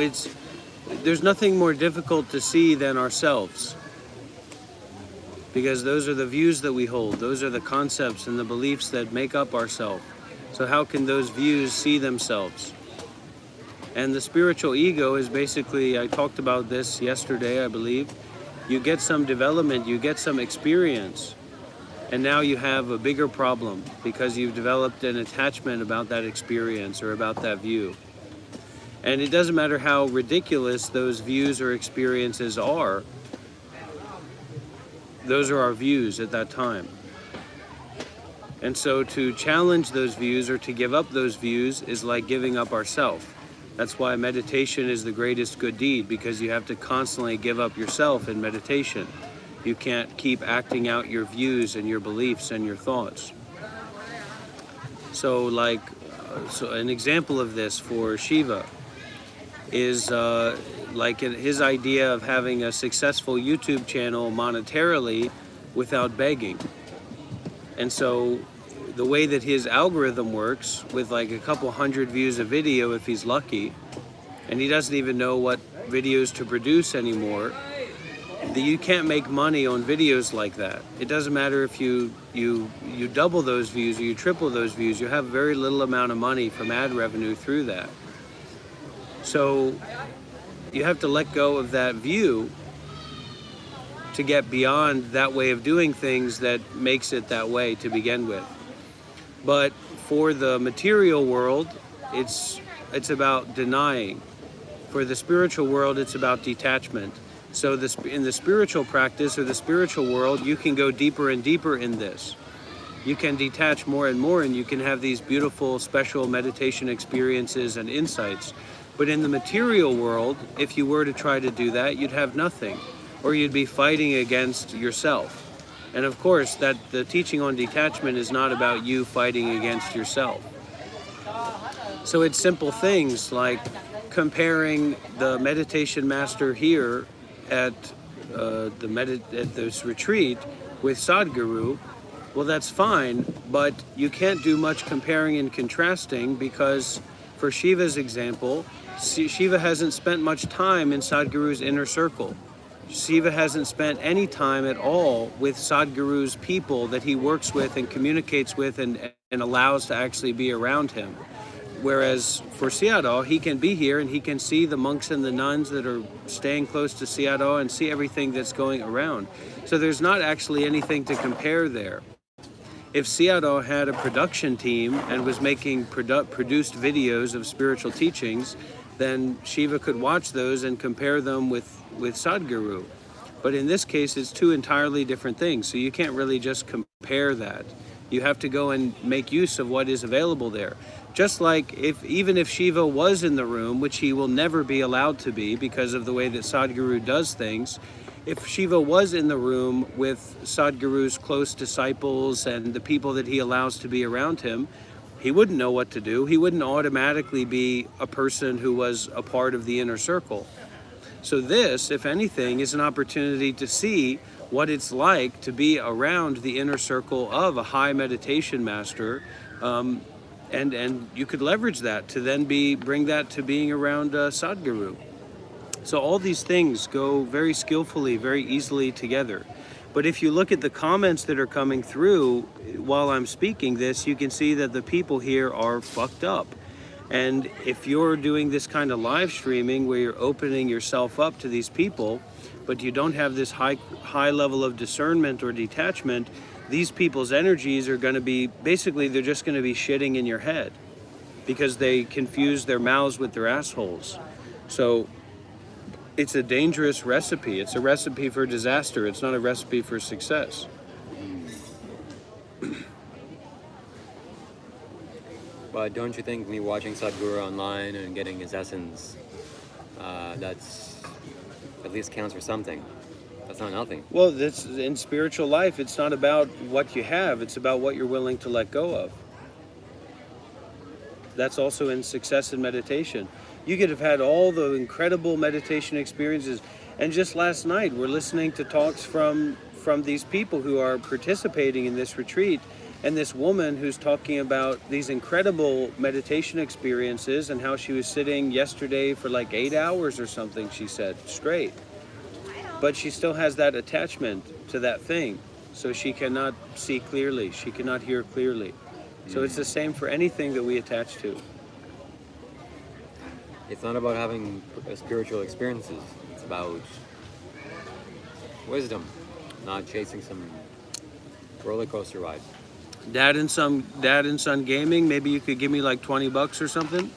there's nothing more difficult to see than ourselves, because those are the views that we hold. Those are the concepts and the beliefs that make up ourselves. So how can those views see themselves? And the spiritual ego is basically, I talked about this yesterday, I believe. You get some development, you get some experience, and now you have a bigger problem because you've developed an attachment about that experience or about that view. And it doesn't matter how ridiculous those views or experiences are, those are our views at that time. And so to challenge those views or to give up those views is like giving up ourself. That's why meditation is the greatest good deed, because you have to constantly give up yourself in meditation. You can't keep acting out your views and your beliefs and your thoughts. So so an example of this for Shiva is like his idea of having a successful YouTube channel monetarily without begging. And so the way that his algorithm works, with like a couple hundred views a video if he's lucky, and he doesn't even know what videos to produce anymore, you can't make money on videos like that. It doesn't matter if you double those views or you triple those views, you have very little amount of money from ad revenue through that. So you have to let go of that view to get beyond that way of doing things that makes it that way to begin with. But for the material world, it's about denying. For the spiritual world, it's about detachment. So in the spiritual practice or the spiritual world, you can go deeper and deeper in this. You can detach more and more, and you can have these beautiful, special meditation experiences and insights. But in the material world, if you were to try to do that, you'd have nothing, or you'd be fighting against yourself. And of course, that the teaching on detachment is not about you fighting against yourself. So it's simple things like comparing the meditation master here at this retreat with Sadhguru. Well, that's fine, but you can't do much comparing and contrasting, because for Shiva's example, Shiva hasn't spent much time in Sadhguru's inner circle. Shiva hasn't spent any time at all with Sadhguru's people that he works with and communicates with and allows to actually be around him. Whereas for Sayadaw, he can be here and he can see the monks and the nuns that are staying close to Sayadaw and see everything that's going around. So there's not actually anything to compare there. If Sayadaw had a production team and was making produced videos of spiritual teachings, then Shiva could watch those and compare them with Sadhguru. But in this case, it's two entirely different things, so you can't really just compare that. You have to go and make use of what is available there. Just like even if Shiva was in the room, which he will never be allowed to be because of the way that Sadhguru does things, if Shiva was in the room with Sadhguru's close disciples and the people that he allows to be around him, he wouldn't know what to do. He wouldn't automatically be a person who was a part of the inner circle. So this, if anything, is an opportunity to see what it's like to be around the inner circle of a high meditation master, and you could leverage that to then bring that to being around Sadhguru. So all these things go very skillfully, very easily together. But if you look at the comments that are coming through while I'm speaking this, you can see that the people here are fucked up. And if you're doing this kind of live streaming where you're opening yourself up to these people, but you don't have this high level of discernment or detachment, these people's energies are going to be, basically, they're just going to be shitting in your head. because they confuse their mouths with their assholes. So it's a dangerous recipe. It's a recipe for disaster. It's not a recipe for success. But don't you think me watching Sadhguru online and getting his essence, that's at least counts for something? That's not nothing. Well, this in spiritual life, it's not about what you have, it's about what you're willing to let go of. That's also in success in meditation. You could have had all the incredible meditation experiences, and just last night we're listening to talks from these people who are participating in this retreat, and this woman who's talking about these incredible meditation experiences and how she was sitting yesterday for like 8 hours or something, she said, straight. But she still has that attachment to that thing, so she cannot see clearly, she cannot hear clearly. So it's the same for anything that we attach to. It's not about having spiritual experiences. It's about wisdom, not chasing some roller coaster ride. Dad and son gaming, maybe you could give me like $20 or something?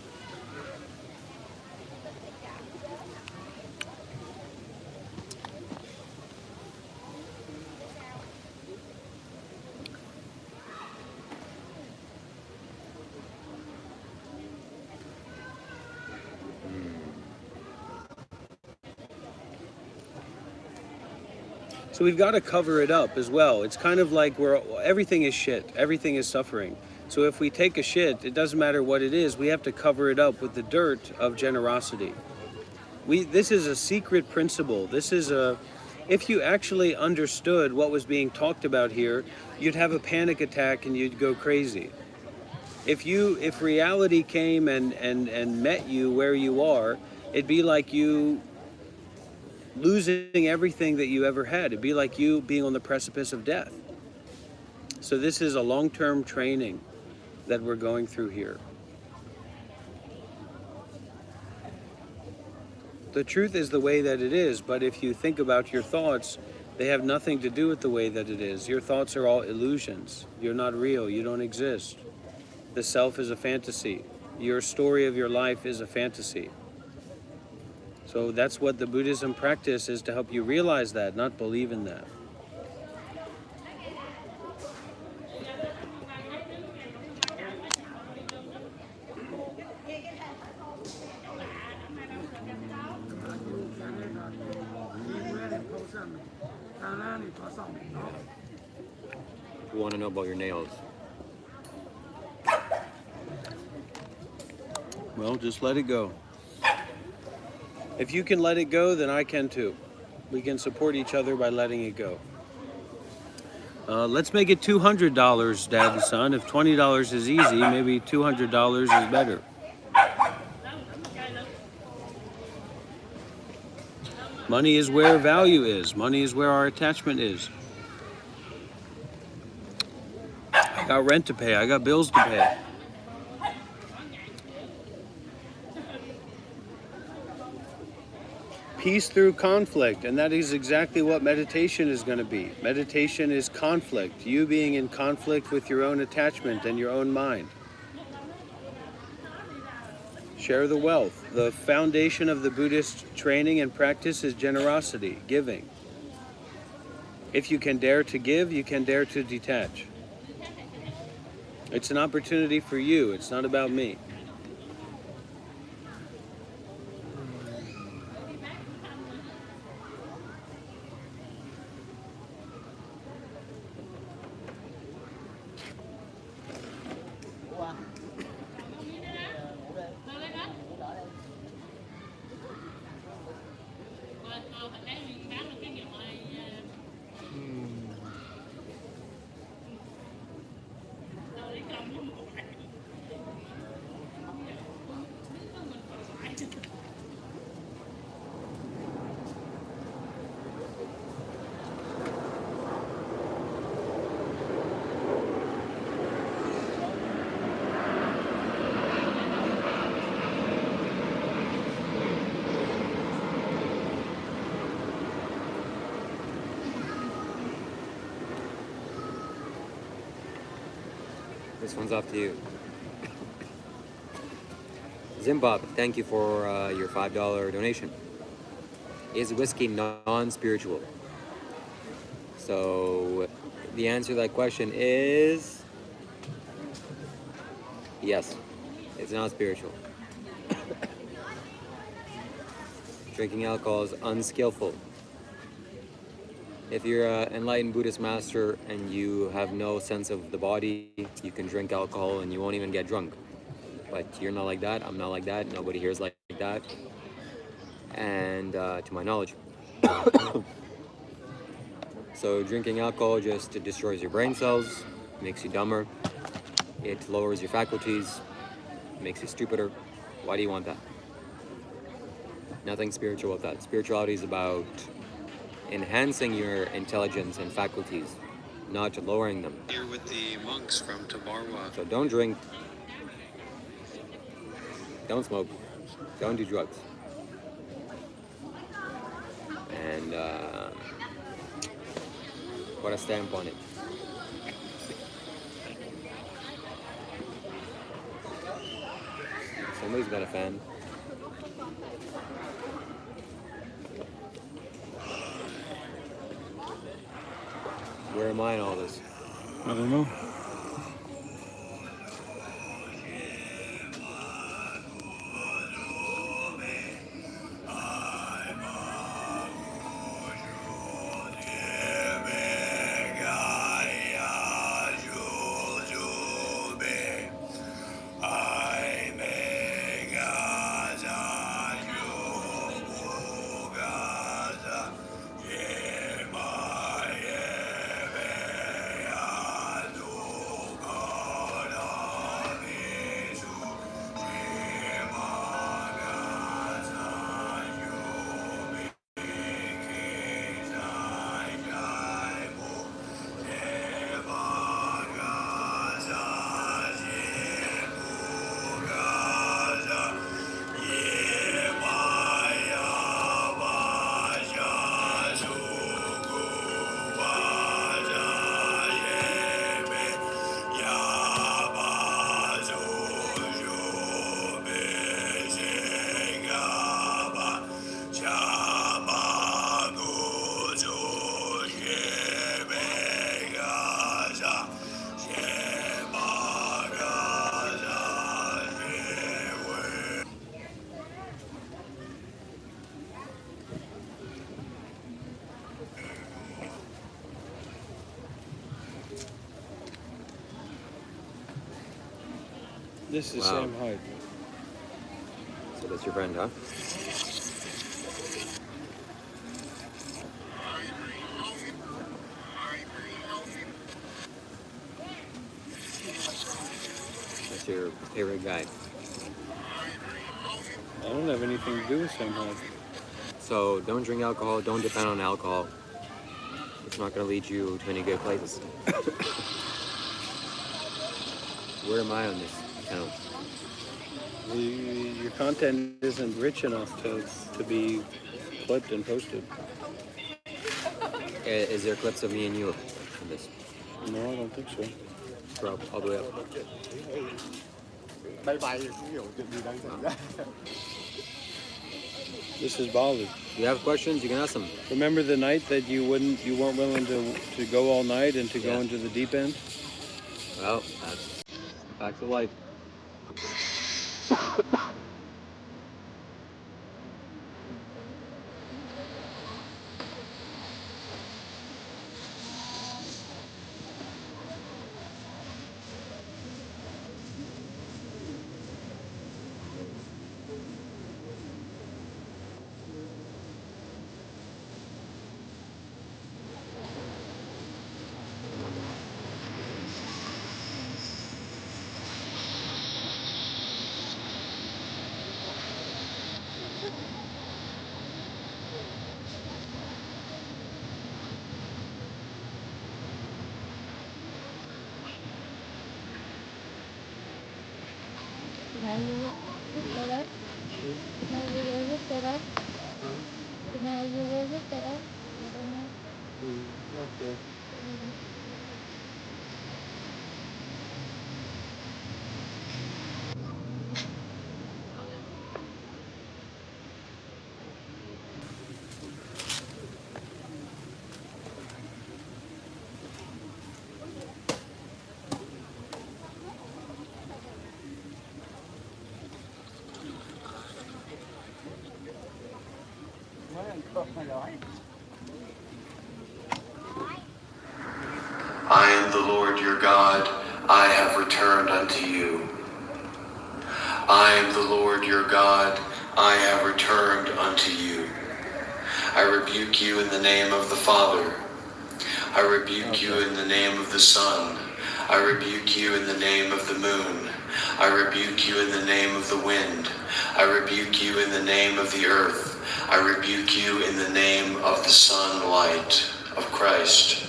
So we've got to cover it up as well. It's kind of like everything is shit. Everything is suffering. So if we take a shit, it doesn't matter what it is, we have to cover it up with the dirt of generosity. This is a secret principle. If you actually understood what was being talked about here, you'd have a panic attack and you'd go crazy. If reality came and met you where you are, it'd be like you losing everything that you ever had. It'd be like you being on the precipice of death. So this is a long-term training that we're going through here. The truth is the way that it is, but if you think about your thoughts, they have nothing to do with the way that it is. Your thoughts are all illusions. You're not real. You don't exist. The self is a fantasy. Your story of your life is a fantasy. So that's what the Buddhism practice is, to help you realize that, not believe in that. We want to know about your nails. Well, just let it go. If you can let it go, then I can too. We can support each other by letting it go. Let's make it $200, Dad and Son. If $20 is easy, maybe $200 is better. Money is where value is. Money is where our attachment is. I got rent to pay. I got bills to pay. Peace through conflict, and that is exactly what meditation is going to be. Meditation is conflict, you being in conflict with your own attachment and your own mind. Share the wealth. The foundation of the Buddhist training and practice is generosity, giving. If you can dare to give, you can dare to detach. It's an opportunity for you. It's not about me. This one's up to you. Zimbabwe, thank you for your $5 donation. Is whiskey non-spiritual? So the answer to that question is yes. It's not spiritual. Drinking alcohol is unskillful. If you're an enlightened Buddhist master and you have no sense of the body, you can drink alcohol and you won't even get drunk. But you're not like that, I'm not like that, nobody here is like that. And to my knowledge. So drinking alcohol just destroys your brain cells, makes you dumber, it lowers your faculties, makes you stupider. Why do you want that? Nothing spiritual with that. Spirituality is about enhancing your intelligence and faculties, not lowering them. Here with the monks from Tabarwa. So don't drink, don't smoke, don't do drugs. And put a stamp on it. Somebody's got a fan. Where am I in all this? I don't know. This is Wow. Sam Hyde. So that's your friend, huh? That's your favorite guy. I don't have anything to do with Sam Hyde. So don't drink alcohol, don't depend on alcohol. It's not going to lead you to any good places. Where am I on this account? Your content isn't rich enough to be clipped and posted. Is there clips of me and you in this? No, I don't think so. Scroll all the way up. This is Bali. If you have questions, you can ask them. Remember the night that you weren't willing to go all night and to go Yeah. into the deep end? Well, that's facts of life. Can I use it today? Can I use it today? Can I use it today? I don't know. Okay. I am the Lord your God, I have returned unto you. I am the Lord your God, I have returned unto you. I rebuke you in the name of the Father. I rebuke you in the name of the Son. I rebuke you in the name of the moon. I rebuke you in the name of the wind. I rebuke you in the name of the earth. I rebuke you in the name of the sunlight of Christ.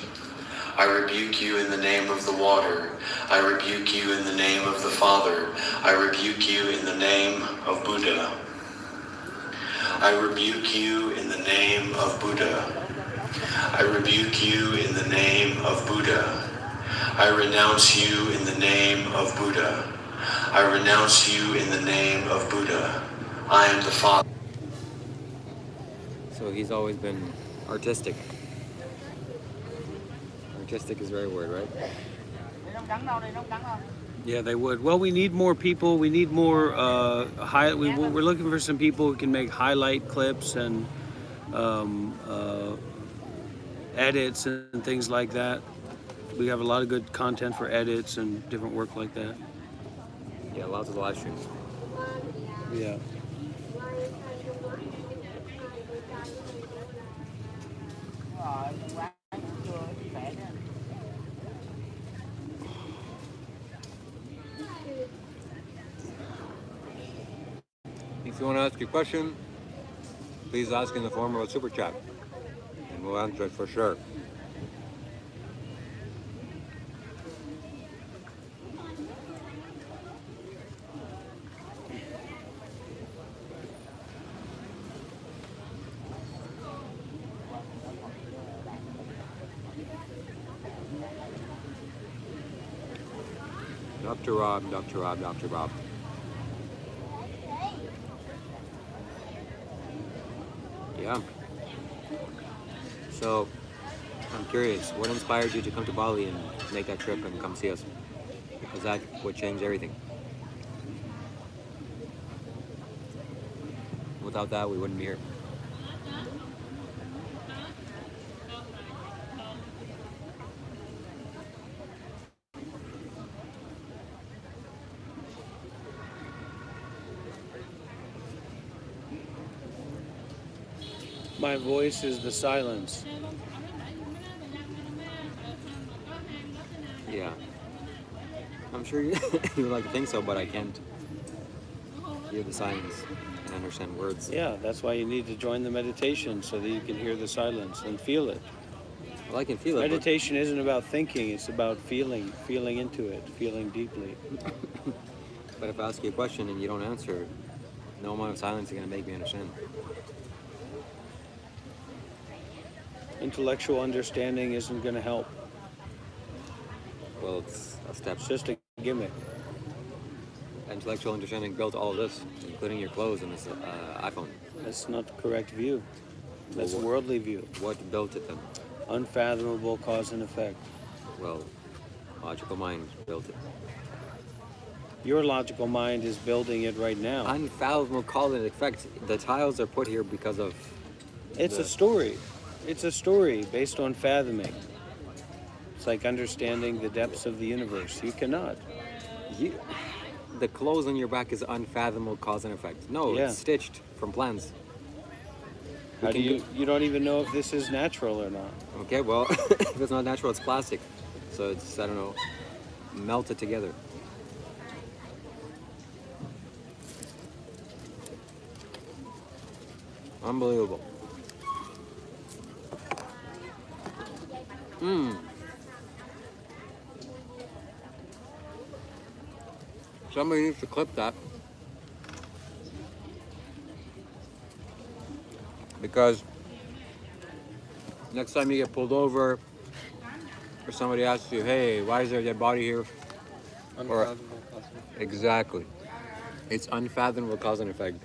I rebuke you in the name of the water. I rebuke you in the name of the Father. I rebuke you in the name of Buddha. I rebuke you in the name of Buddha. I rebuke you in the name of Buddha. I renounce you in the name of Buddha. I renounce you in the name of Buddha. I am the Father. So he's always been artistic. Artistic is the right word, right? Yeah, they would. Well, we need more people. We need more we're looking for some people who can make highlight clips and edits and things like that. We have a lot of good content for edits and different work like that. Yeah, lots of live streams. Yeah. If you want to ask a question, please ask in the form of a super chat, and we'll answer it for sure. Dr. Rob, Dr. Rob, Dr. Rob. Yeah. So, I'm curious, what inspired you to come to Bali and make that trip and come see us? Because that would change everything. Without that, we wouldn't be here. My voice is the silence. Yeah. I'm sure you, you would like to think so, but I can't hear the silence and understand words. Yeah, that's why you need to join the meditation so that you can hear the silence and feel it. Well, I can feel it. Meditation isn't about thinking, it's about feeling into it, feeling deeply. But if I ask you a question and you don't answer, no amount of silence is going to make me understand. Intellectual understanding isn't going to help. Well, it's a step. It's just a gimmick. Intellectual understanding built all of this, including your clothes and this iPhone. That's not the correct view. That's Well, a worldly view. What built it then? Unfathomable cause and effect. Well, logical mind built it. Your logical mind is building it right now. Unfathomable cause and effect. The tiles are put here because of... It's a story. It's a story based on fathoming. It's like understanding the depths of the universe. You cannot. The clothes on your back is unfathomable cause and effect. No, Yeah. It's stitched from plans. How do you don't even know if this is natural or not. Okay, well, if it's not natural, it's plastic. So it's, I don't know, melted together. Unbelievable. Somebody needs to clip that. Because next time you get pulled over or somebody asks you, hey, why is there a dead body here? Or, exactly. It's unfathomable cause and effect.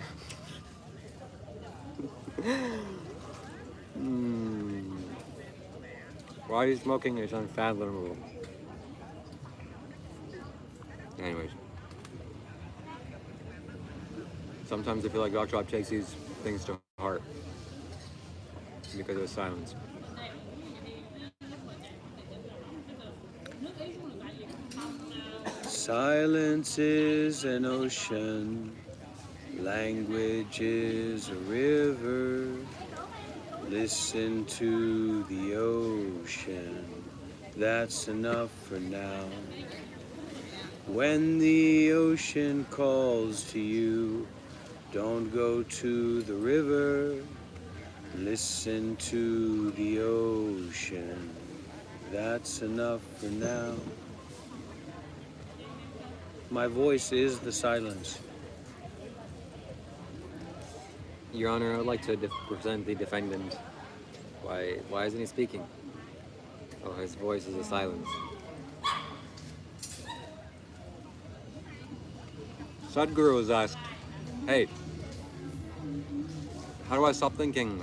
Why are you smoking? It's unfathomable. Anyways. Sometimes I feel like Dr. Rob takes these things to heart. because it was silence. Silence is an ocean, language is a river. Listen to the ocean, that's enough for now. When the ocean calls to you, don't go to the river. Listen to the ocean, that's enough for now. My voice is the silence. Your Honor, I would like to present the defendant. Why isn't he speaking? Oh, his voice is a silence. Sadhguru was asked, hey, how do I stop thinking?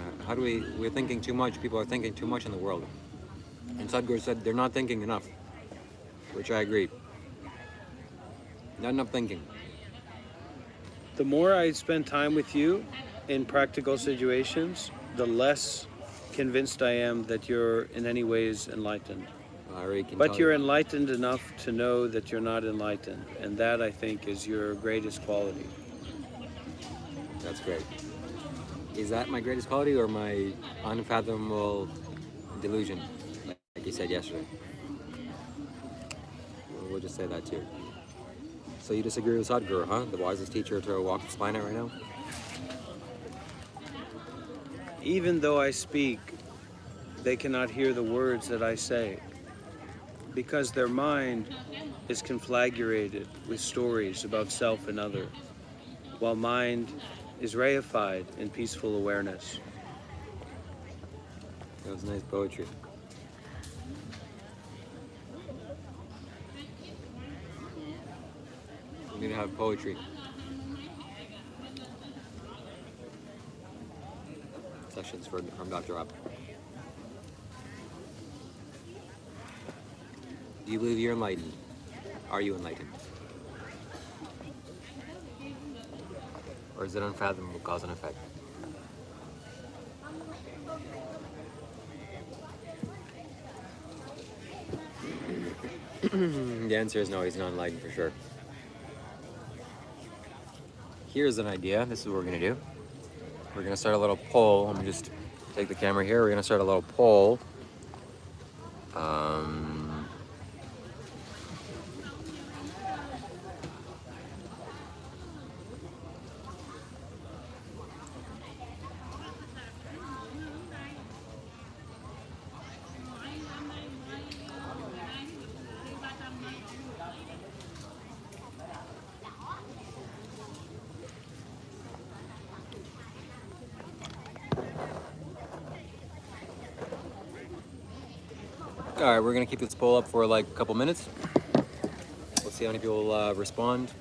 We're thinking too much, people are thinking too much in the world. And Sadhguru said, they're not thinking enough, which I agree. Not enough thinking. The more I spend time with you in practical situations, the less convinced I am that you're in any ways enlightened. I already can But tell you're you. enlightened enough to know that you're not enlightened. And that, I think, is your greatest quality. That's great. Is that my greatest quality or my unfathomable delusion, like you said yesterday? We'll just say that too. So you disagree with Sadhguru, huh? The wisest teacher to walk this planet right now? Even though I speak, they cannot hear the words that I say, because their mind is conflagrated with stories about self and other, while mind is reified in peaceful awareness. That was nice poetry. We need to have poetry. Sessions from Dr. Rob. Do you believe you're enlightened? Are you enlightened? Or is it unfathomable cause and effect? The answer is no, he's not enlightened for sure. Here's an idea. This is what we're going to do. We're going to start a little poll. Let me just take the camera here. We're going to start a little poll. All right, we're gonna keep this poll up for like a couple minutes. We'll see how many people respond.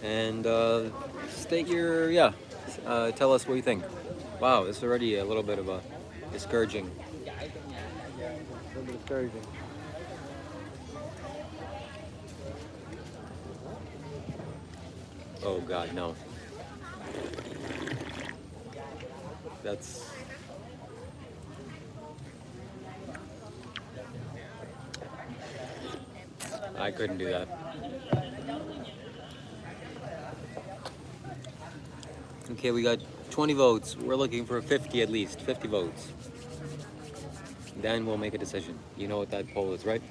And state your, tell us what you think. Wow, this is already a little bit of a discouraging. A little bit discouraging. Oh God, no. That's... I couldn't do that. Okay, we got 20 votes. We're looking for 50 at least, 50 votes. Then we'll make a decision. You know what that poll is, right?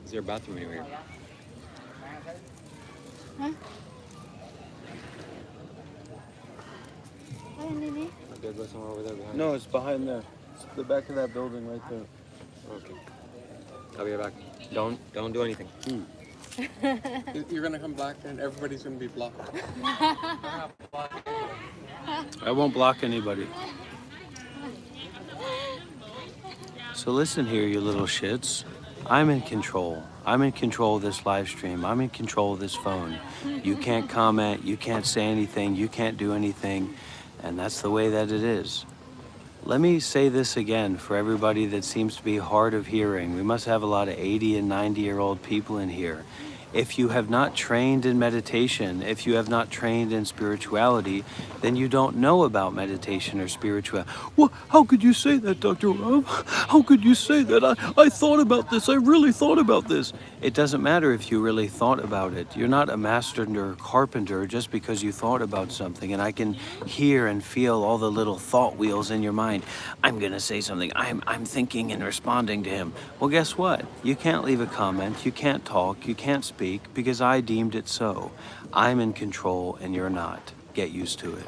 Is there a bathroom anywhere? Huh? Ini. Okay, go somewhere over there behind. No, it's behind there. It's the back of that building right there. Okay. I'll be right back. Don't do anything. You're gonna come back and everybody's gonna be blocked. I won't block anybody. So listen here, you little shits. I'm in control. I'm in control of this live stream. I'm in control of this phone. You can't comment. You can't say anything. You can't do anything. And that's the way that it is. Let me say this again for everybody that seems to be hard of hearing. We must have a lot of 80 and 90-year-old people in here. If you have not trained in meditation, if you have not trained in spirituality, then you don't know about meditation or spirituality. Well, how could you say that, Dr. Rob? How could you say that? I thought about this. I really thought about this. It doesn't matter if you really thought about it. You're not a master carpenter just because you thought about something. And I can hear and feel all the little thought wheels in your mind. I'm going to say something. I'm thinking and responding to him. Well, guess what? You can't leave a comment. You can't talk. You can't speak because I deemed it so. I'm in control and you're not. Get used to it.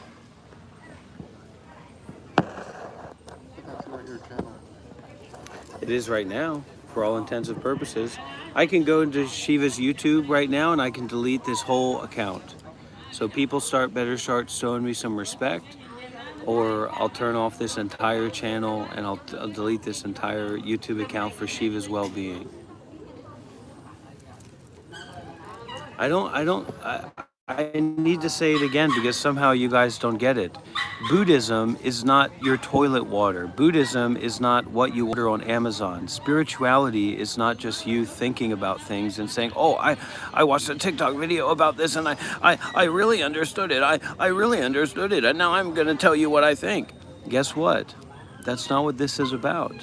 That's not your channel. It is right now, for all intents and purposes. I can go into Shiva's YouTube right now and I can delete this whole account. So people better start showing me some respect, or I'll turn off this entire channel and I'll delete this entire YouTube account for Shiva's well-being. I need to say it again because somehow you guys don't get it. Buddhism is not your toilet water. Buddhism is not what you order on Amazon. Spirituality is not just you thinking about things and saying, oh, I watched a TikTok video about this and I really understood it. I really understood it. And now I'm going to tell you what I think. Guess what? That's not what this is about.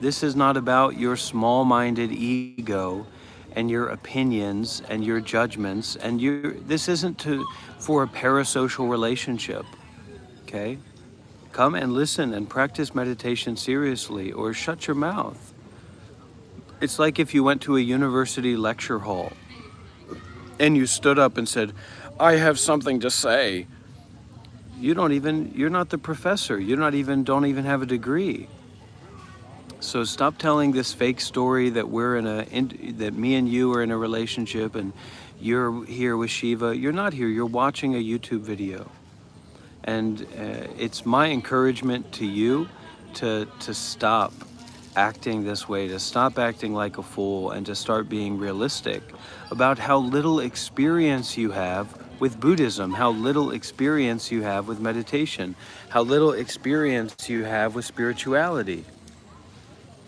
This is not about your small-minded ego and your opinions and your judgments, and this isn't for a parasocial relationship, okay? Come and listen and practice meditation seriously, or shut your mouth. It's like if you went to a university lecture hall and you stood up and said, I have something to say. You're not the professor. Don't even have a degree. So stop telling this fake story that that me and you are in a relationship and you're here with Shiva. You're not here. You're watching a YouTube video. And it's my encouragement to you to stop acting this way, to stop acting like a fool, and to start being realistic about how little experience you have with Buddhism, how little experience you have with meditation, how little experience you have with spirituality.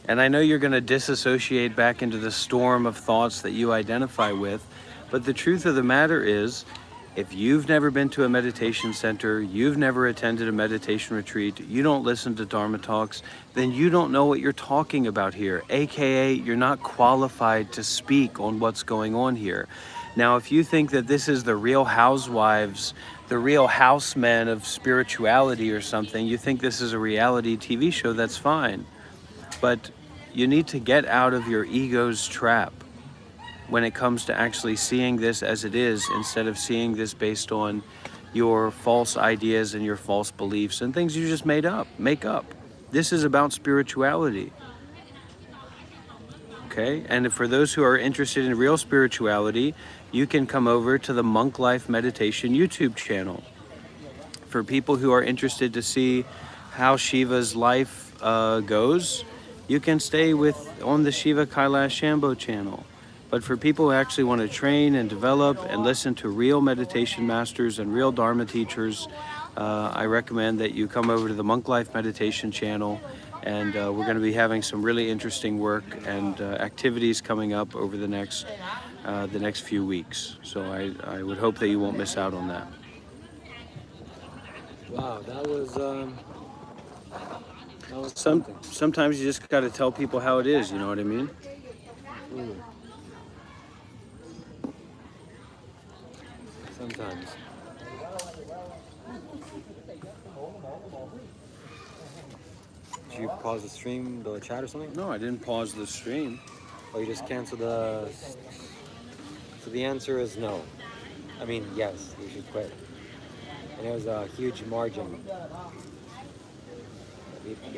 And I know you're going to disassociate back into the storm of thoughts that you identify with, but the truth of the matter is, if you've never been to a meditation center, you've never attended a meditation retreat, you don't listen to Dharma talks, then you don't know what you're talking about here, aka you're not qualified to speak on what's going on here. Now, if you think that this is the Real Housewives, the Real Housemen of spirituality or something, you think this is a reality TV show, that's fine. But you need to get out of your ego's trap when it comes to actually seeing this as it is, instead of seeing this based on your false ideas and your false beliefs and things you just make up. This is about spirituality. Okay? And for those who are interested in real spirituality, you can come over to the Monk Life Meditation YouTube channel. For people who are interested to see how Shiva's life goes, you can stay on the Shiva Kailash Shambho channel. But for people who actually want to train and develop and listen to real meditation masters and real Dharma teachers, I recommend that you come over to the Monk Life Meditation channel, and we're going to be having some really interesting work and activities coming up over the next few weeks. So I would hope that you won't miss out on that. Wow, that was Sometimes you just got to tell people how it is, you know what I mean? Sometimes. Did you pause the stream, the chat or something? No, I didn't pause the stream. Or you just canceled the... So the answer is no. I mean, yes, you should quit. And it was a huge margin.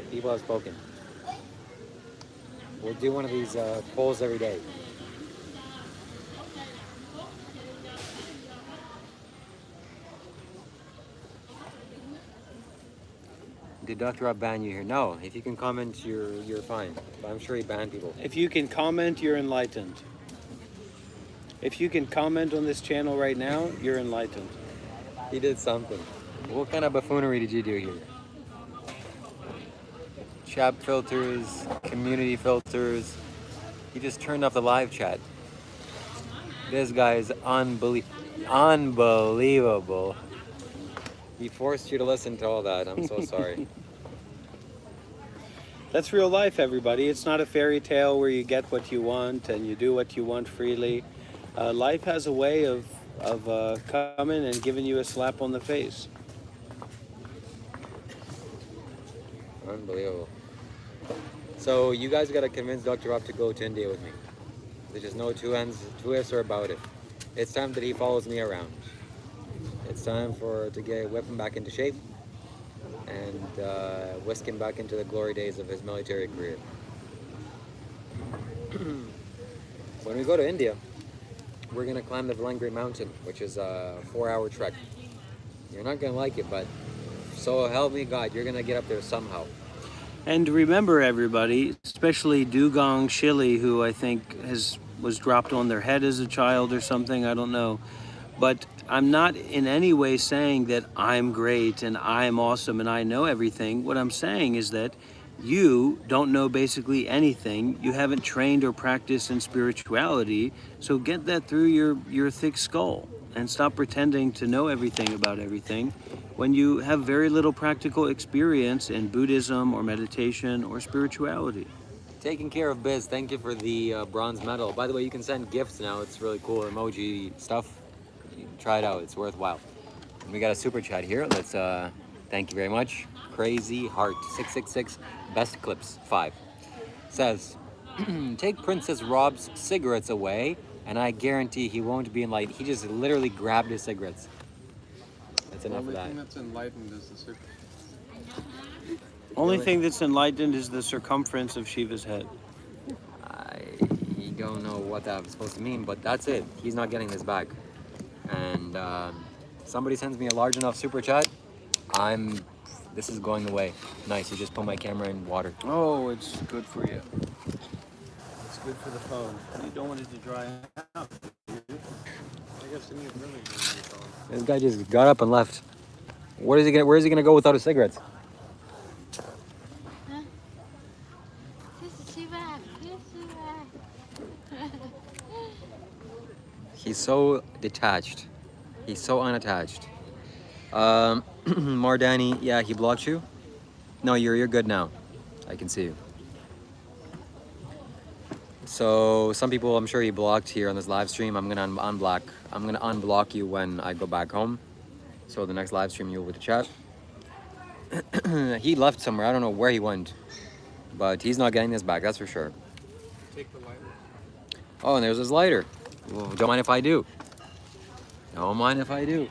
People have spoken. We'll do one of these polls every day. Did Dr. Rob ban you here? No. If you can comment, you're fine. But I'm sure he banned people. If you can comment, you're enlightened. If you can comment on this channel right now, you're enlightened. He did something. What kind of buffoonery did you do here? chat filters, community filters. He just turned off the live chat. This guy is unbelievable. He forced you to listen to all that. I'm so sorry. That's real life, everybody. It's not a fairy tale where you get what you want and you do what you want freely. Life has a way of coming and giving you a slap on the face. Unbelievable. So you guys gotta convince Dr. Rob to go to India with me. There's just no two ifs or about it. It's time that he follows me around. It's time to whip him back into shape and whisk him back into the glory days of his military career. When we go to India, we're gonna climb the Valangri mountain, which is a 4-hour trek. You're not gonna like it, but so help me God, you're gonna get up there somehow. And remember, everybody, especially Dugong Shili, who I think was dropped on their head as a child or something, I don't know. But I'm not in any way saying that I'm great and I'm awesome and I know everything. What I'm saying is that you don't know basically anything. You haven't trained or practiced in spirituality. So get that through your thick skull and stop pretending to know everything about everything when you have very little practical experience in Buddhism or meditation or spirituality. Taking care of biz, thank you for the bronze medal. By the way, you can send gifts now. It's really cool emoji stuff. You can try it out, it's worthwhile. And we got a super chat here. Let's thank you very much. Crazy Heart 666 Best Clips 5 says, take Princess Rob's cigarettes away and I guarantee he won't be enlightened. He just literally grabbed his cigarettes. That's enough of that. Only thing that's enlightened is the circle. Only thing that's enlightened is the circumference of Shiva's head. I don't know what that was supposed to mean, but that's it. He's not getting this back. And somebody sends me a large enough super chat, this is going away. Nice, you just put my camera in water. Oh, it's good for you. It's good for the phone. You don't want it to dry out. I guess you need really good phone. This guy just got up and left. Where is he gonna go without his cigarettes? Huh? This is Shiva. He's so detached. He's so unattached. Mardani, yeah, he blocked you? No, you're good now. I can see you. So some people I'm sure he blocked here on this live stream. I'm gonna unblock you when I go back home. So the next live stream you'll be able to chat. He left somewhere. I don't know where he went. But he's not getting this back, that's for sure. Take the lighter. Oh, and there's his lighter. Well, don't mind if I do. Don't mind if I do.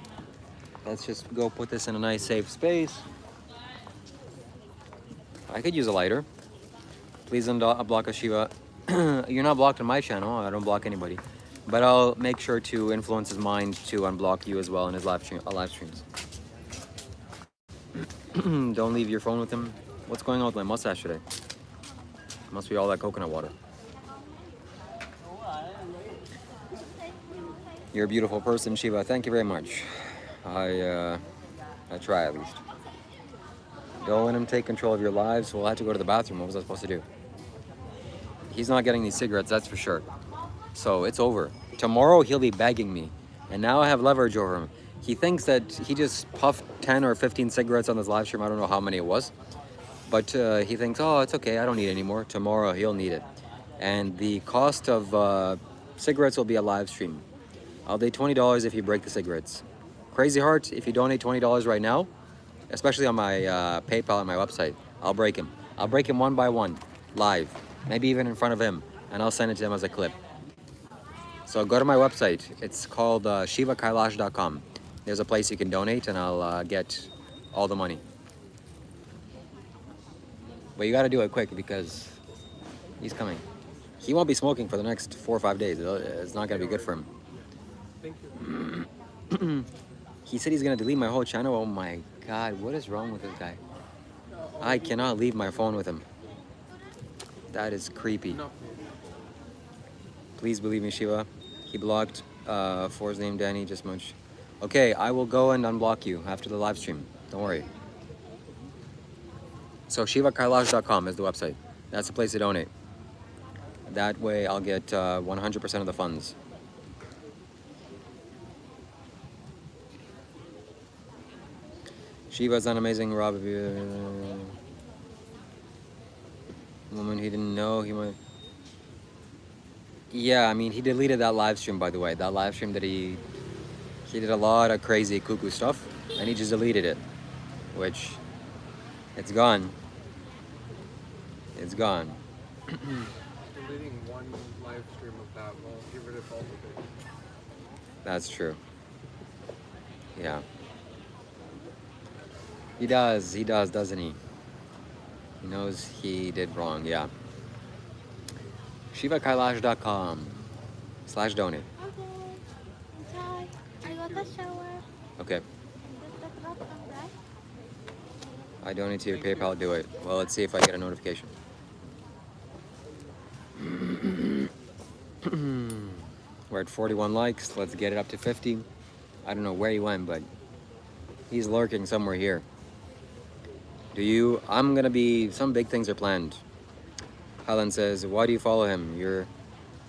Let's just go put this in a nice safe space. I could use a lighter. Please unblock a Shiva. You're not blocked on my channel. I don't block anybody. But I'll make sure to influence his mind to unblock you as well in his live streams. Don't leave your phone with him. What's going on with my mustache today? Must be all that coconut water. You're a beautiful person, Shiva. Thank you very much. I try at least. Don't let him take control of your lives. We'll have to go to the bathroom. What was I supposed to do? He's not getting these cigarettes, that's for sure. So it's over. Tomorrow he'll be begging me. And now I have leverage over him. He thinks that he just puffed 10 or 15 cigarettes on this live stream. I don't know how many it was. But he thinks, oh, it's okay. I don't need it anymore. Tomorrow he'll need it. And the cost of cigarettes will be a live stream. I'll pay $20 if you break the cigarettes. Crazy Heart, if you donate $20 right now, especially on my PayPal and my website, I'll break him. I'll break him one by one, live, maybe even in front of him, and I'll send it to him as a clip. So go to my website. It's called shivakailash.com. There's a place you can donate, and I'll get all the money. But you got to do it quick because he's coming. He won't be smoking for the next 4 or 5 days. It's not going to be good for him. Thank you. He said he's gonna delete my whole channel. Oh my God, what is wrong with this guy? I cannot leave my phone with him. That is creepy. No. Please believe me, Shiva. He blocked for his name, Danny, just much. Okay, I will go and unblock you after the live stream. Don't worry. So ShivaKailash.com is the website. That's the place to donate. That way I'll get 100% of the funds. Shiva's an amazing Rob. Woman he didn't know he went. Yeah, I mean he deleted that live stream, by the way. That live stream that he did a lot of crazy cuckoo stuff, and he just deleted it, which it's gone. It's gone. Deleting one live stream of that will get rid of all of it. That's true. Yeah. He does, doesn't he? He knows he did wrong, yeah. ShivaKailash.com/donate. Okay. Inside. I got the shower. Okay. Just the clock come back. I donate to your PayPal, do it. Well, let's see if I get a notification. We're at 41 likes. Let's get it up to 50. I don't know where he went, but he's lurking somewhere here. I'm gonna be, some big things are planned. Helen says, why do you follow him?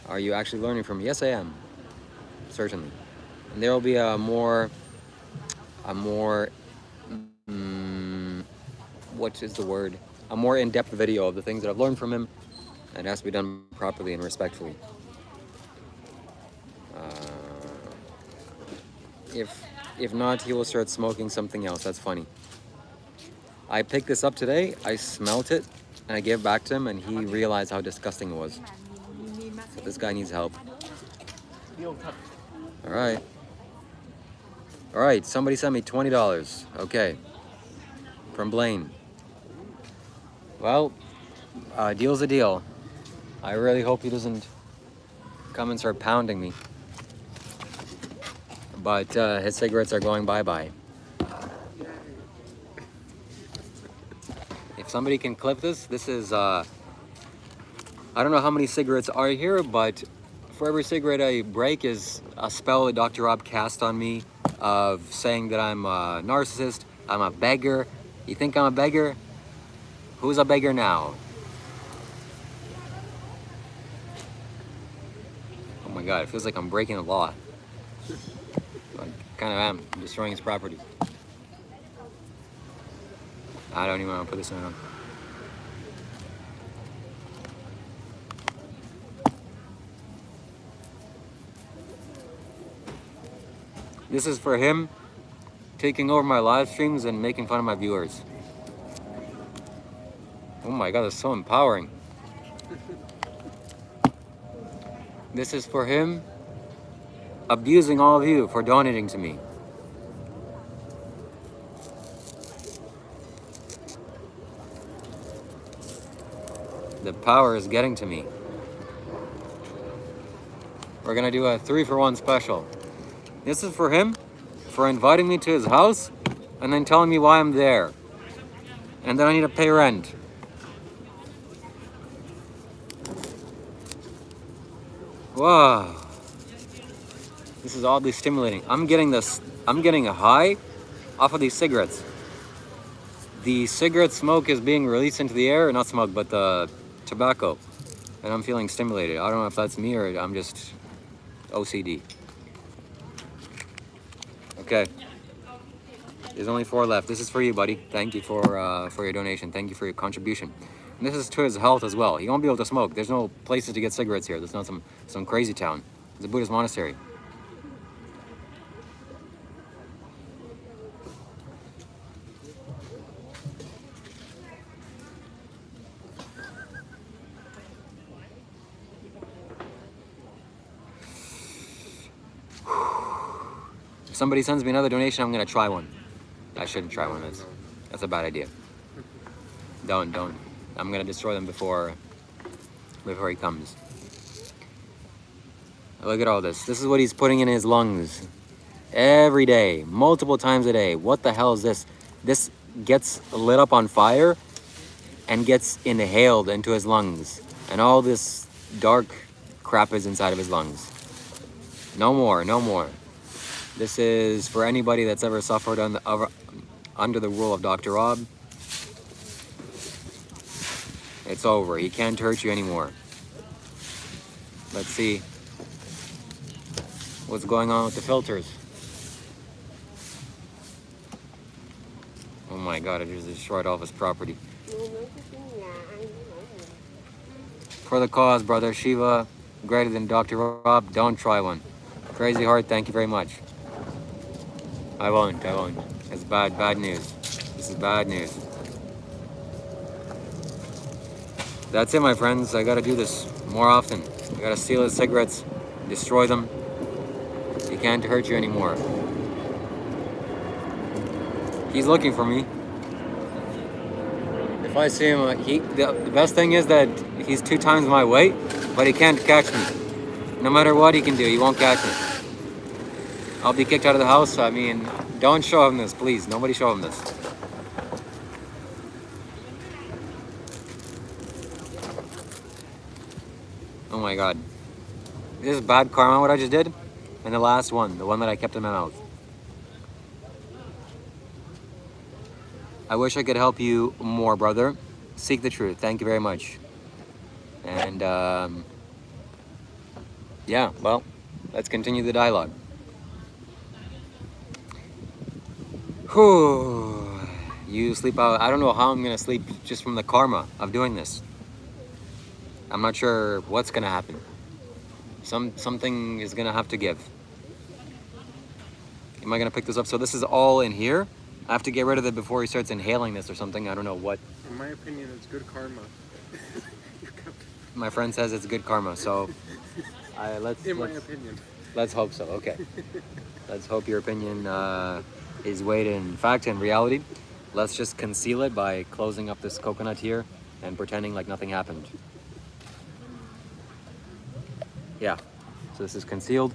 Are you actually learning from him? Yes, I am. Certainly. And there will be a more, what is the word? A more in-depth video of the things that I've learned from him. And it has to be done properly and respectfully. If not, he will start smoking something else. That's funny. I picked this up today, I smelt it, and I gave it back to him, and he realized how disgusting it was. So this guy needs help. Alright. Alright, somebody sent me $20. Okay. From Blaine. Well, deal's a deal. I really hope he doesn't come and start pounding me. But his cigarettes are going bye-bye. If somebody can clip this, this is, I don't know how many cigarettes are here, but for every cigarette I break is a spell that Dr. Rob cast on me of saying that I'm a narcissist, I'm a beggar. You think I'm a beggar? Who's a beggar now? Oh my God, it feels like I'm breaking the law. I kind of am. I'm destroying his property. I don't even want to put this on. This is for him taking over my live streams and making fun of my viewers. Oh my God, that's so empowering. This is for him abusing all of you for donating to me. The power is getting to me. We're gonna do a 3-for-1 special. This is for him, for inviting me to his house and then telling me why I'm there. And then I need to pay rent. Wow. This is oddly stimulating. I'm getting a high off of these cigarettes. The cigarette smoke is being released into the air, not smoke, but the tobacco. And I'm feeling stimulated. I don't know if that's me or I'm just OCD. Okay. There's only 4 left. This is for you, buddy. Thank you for your donation. Thank you for your contribution. And this is to his health as well. He won't be able to smoke. There's no places to get cigarettes here. There's not some crazy town. It's a Buddhist monastery. If somebody sends me another donation, I'm gonna try one. I shouldn't try one. That's a bad idea. Don't. I'm gonna destroy them before he comes. Look at all this. This is what he's putting in his lungs every day, multiple times a day. What the hell is this? This gets lit up on fire and gets inhaled into his lungs, and all this dark crap is inside of his lungs. No more. This is for anybody that's ever suffered under the rule of Dr. Rob. It's over. He can't hurt you anymore. Let's see what's going on with the filters. Oh my god, I just destroyed all of his property. For the cause, brother. Shiva, greater than Dr. Rob. Don't try one. Crazy Heart, thank you very much. I won't. It's bad news. This is bad news. That's it, my friends. I gotta do this more often. I gotta steal his cigarettes, destroy them. He can't hurt you anymore. He's looking for me. If I see him, the best thing is that he's 2 times my weight, but he can't catch me. No matter what he can do, he won't catch me. I'll be kicked out of the house. I mean, don't show him this, please. Nobody show him this. Oh my god. This is bad karma, what I just did. And the last one, the one that I kept in my mouth. I wish I could help you more, brother. Seek the truth. Thank you very much. And, yeah, well, let's continue the dialogue. Whew. You sleep out. I don't know how I'm going to sleep just from the karma of doing this. I'm not sure what's going to happen. Something is going to have to give. Am I going to pick this up? So this is all in here. I have to get rid of it before he starts inhaling this or something. I don't know what. In my opinion, it's good karma. My friend says it's good karma. So let's hope so. Okay. Let's hope your opinion is weighed in fact and reality. Let's just conceal it by closing up this coconut here and pretending like nothing happened. Yeah. So this is concealed.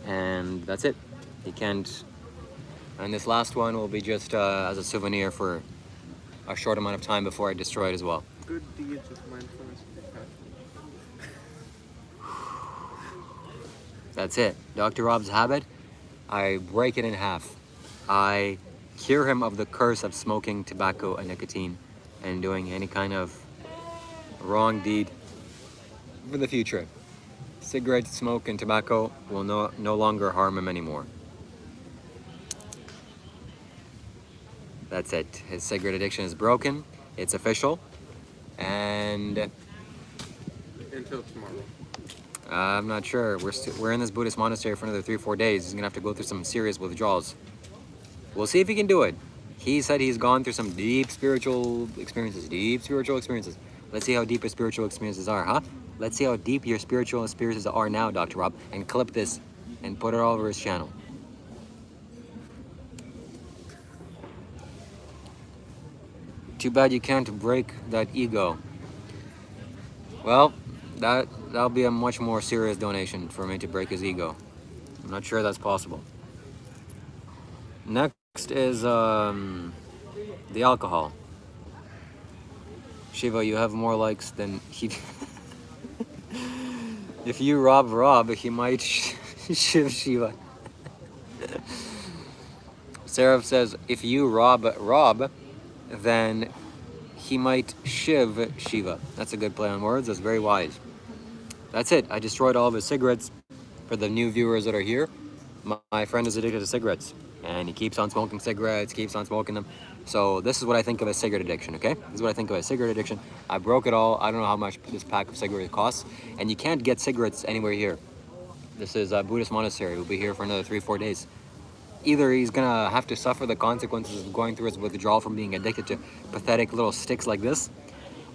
And that's it. He can't. And this last one will be just as a souvenir for a short amount of time before I destroy it as well. Good deeds of mindfulness and compassion. That's it. Dr. Rob's habit, I break it in half. I cure him of the curse of smoking tobacco and nicotine and doing any kind of wrong deed for the future. Cigarette smoke and tobacco will no longer harm him anymore. That's it. His cigarette addiction is broken. It's official. And until tomorrow. I'm not sure. We're in this Buddhist monastery for another 3-4 days. He's gonna have to go through some serious withdrawals. We'll see if he can do it. He said he's gone through some deep spiritual experiences. Let's see how deep his spiritual experiences are, huh? Let's see how deep your spiritual experiences are now, Dr. Rob, and clip this and put it all over his channel. Too bad you can't break that ego. Well, that'll be a much more serious donation for me to break his ego. I'm not sure that's possible. Next is the alcohol. Shiva, you have more likes than he. If you rob, he might shiv Shiva. Seraph says, if you rob, then he might shiv Shiva. That's a good play on words. That's very wise. That's it. I destroyed all of his cigarettes. For the new viewers that are here, my friend is addicted to cigarettes. And he keeps on smoking cigarettes, keeps on smoking them. So this is what I think of as cigarette addiction, okay? This is what I think of as cigarette addiction. I broke it all. I don't know how much this pack of cigarettes costs. And you can't get cigarettes anywhere here. This is a Buddhist monastery. We'll be here for another 3-4 days. Either he's gonna have to suffer the consequences of going through his withdrawal from being addicted to pathetic little sticks like this,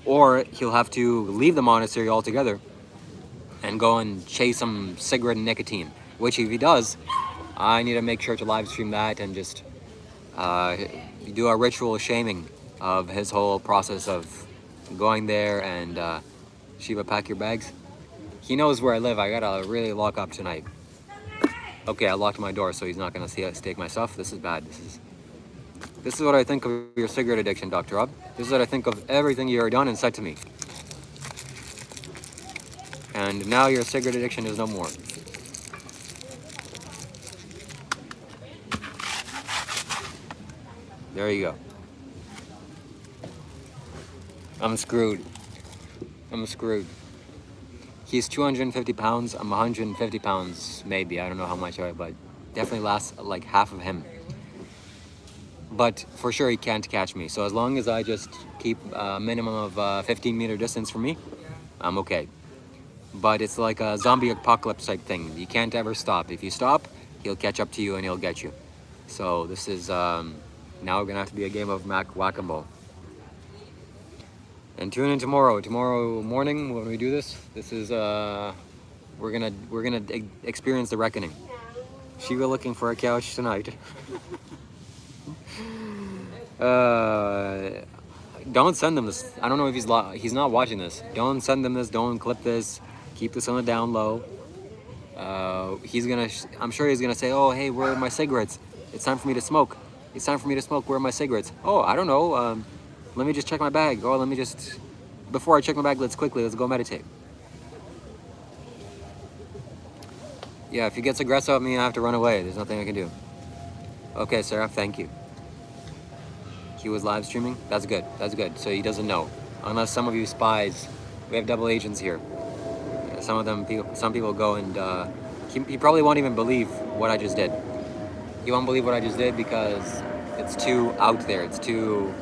or he'll have to leave the monastery altogether and go and chase some cigarette and nicotine, which if he does, I need to make sure to live stream that and just do a ritual shaming of his whole process of going there and Shiva, pack your bags. He knows where I live. I gotta really lock up tonight. Okay, I locked my door, so he's not gonna see us take my stuff. This is bad. This is what I think of your cigarette addiction, Dr. Rob. This is what I think of everything you ever done and said to me. And now your cigarette addiction is no more. There you go. I'm screwed. I'm screwed. He's 250 pounds. I'm 150 pounds, maybe. I don't know how much I weigh, but definitely lasts like half of him. But for sure, he can't catch me. So as long as I just keep a minimum of 15-meter distance from me, I'm okay. But it's like a zombie apocalypse type thing. You can't ever stop. If you stop, he'll catch up to you and he'll get you. So this is now gonna have to be a game of whack-a-mole. And tune in tomorrow morning when we do this. This is we're gonna experience the reckoning. Shiva looking for a couch tonight. Don't send them this. I don't know if he's not watching this. Don't send them this. Don't clip this. Keep this on the down low. I'm sure he's gonna say, "Oh, hey, where are my cigarettes? It's time for me to smoke. It's time for me to smoke. Where are my cigarettes? Oh, I don't know. Let me just check my bag. Oh, before I check my bag, let's go meditate." Yeah, if he gets aggressive at me, I have to run away. There's nothing I can do. Okay, Sarah, thank you. He was live streaming. That's good. That's good. So he doesn't know. Unless some of you spies, we have double agents here. Some people go and he probably won't even believe what I just did. He won't believe what I just did because it's too out there. It's too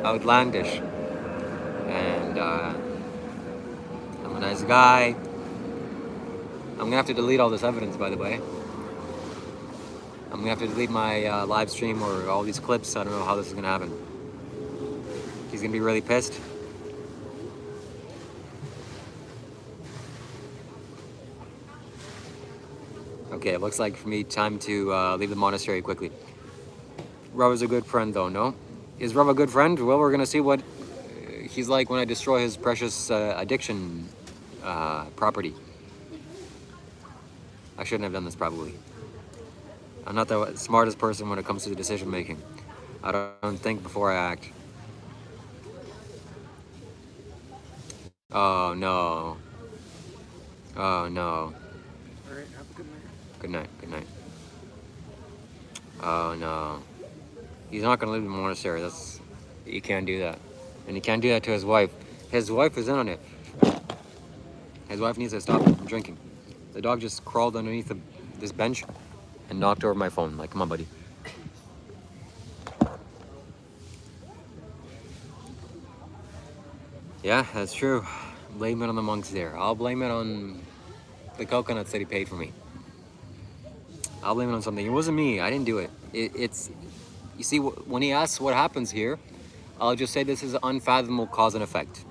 outlandish. And I'm a nice guy. I'm gonna have to delete all this evidence, by the way. I'm gonna have to delete my live stream or all these clips. I don't know how this is gonna happen. He's gonna be really pissed. Okay, it looks like for me time to leave the monastery quickly. Rav is a good friend though, no? Is Rav a good friend? Well, we're gonna see what he's like when I destroy his precious addiction property. I shouldn't have done this probably. I'm not the smartest person when it comes to decision making. I don't think before I act. Oh no. Oh no. All right, have a good night. Good night, good night. Oh no. He's not gonna leave the monastery. You can't do that. And he can't do that to his wife. His wife is in on it. His wife needs to stop him from drinking. The dog just crawled underneath this bench and knocked over my phone. Like, come on, buddy. Yeah, that's true. Blame it on the monks there. I'll blame it on the coconuts that he paid for me. I'll blame it on something. It wasn't me. I didn't do it. It's you see, when he asks what happens here, I'll just say this is an unfathomable cause and effect.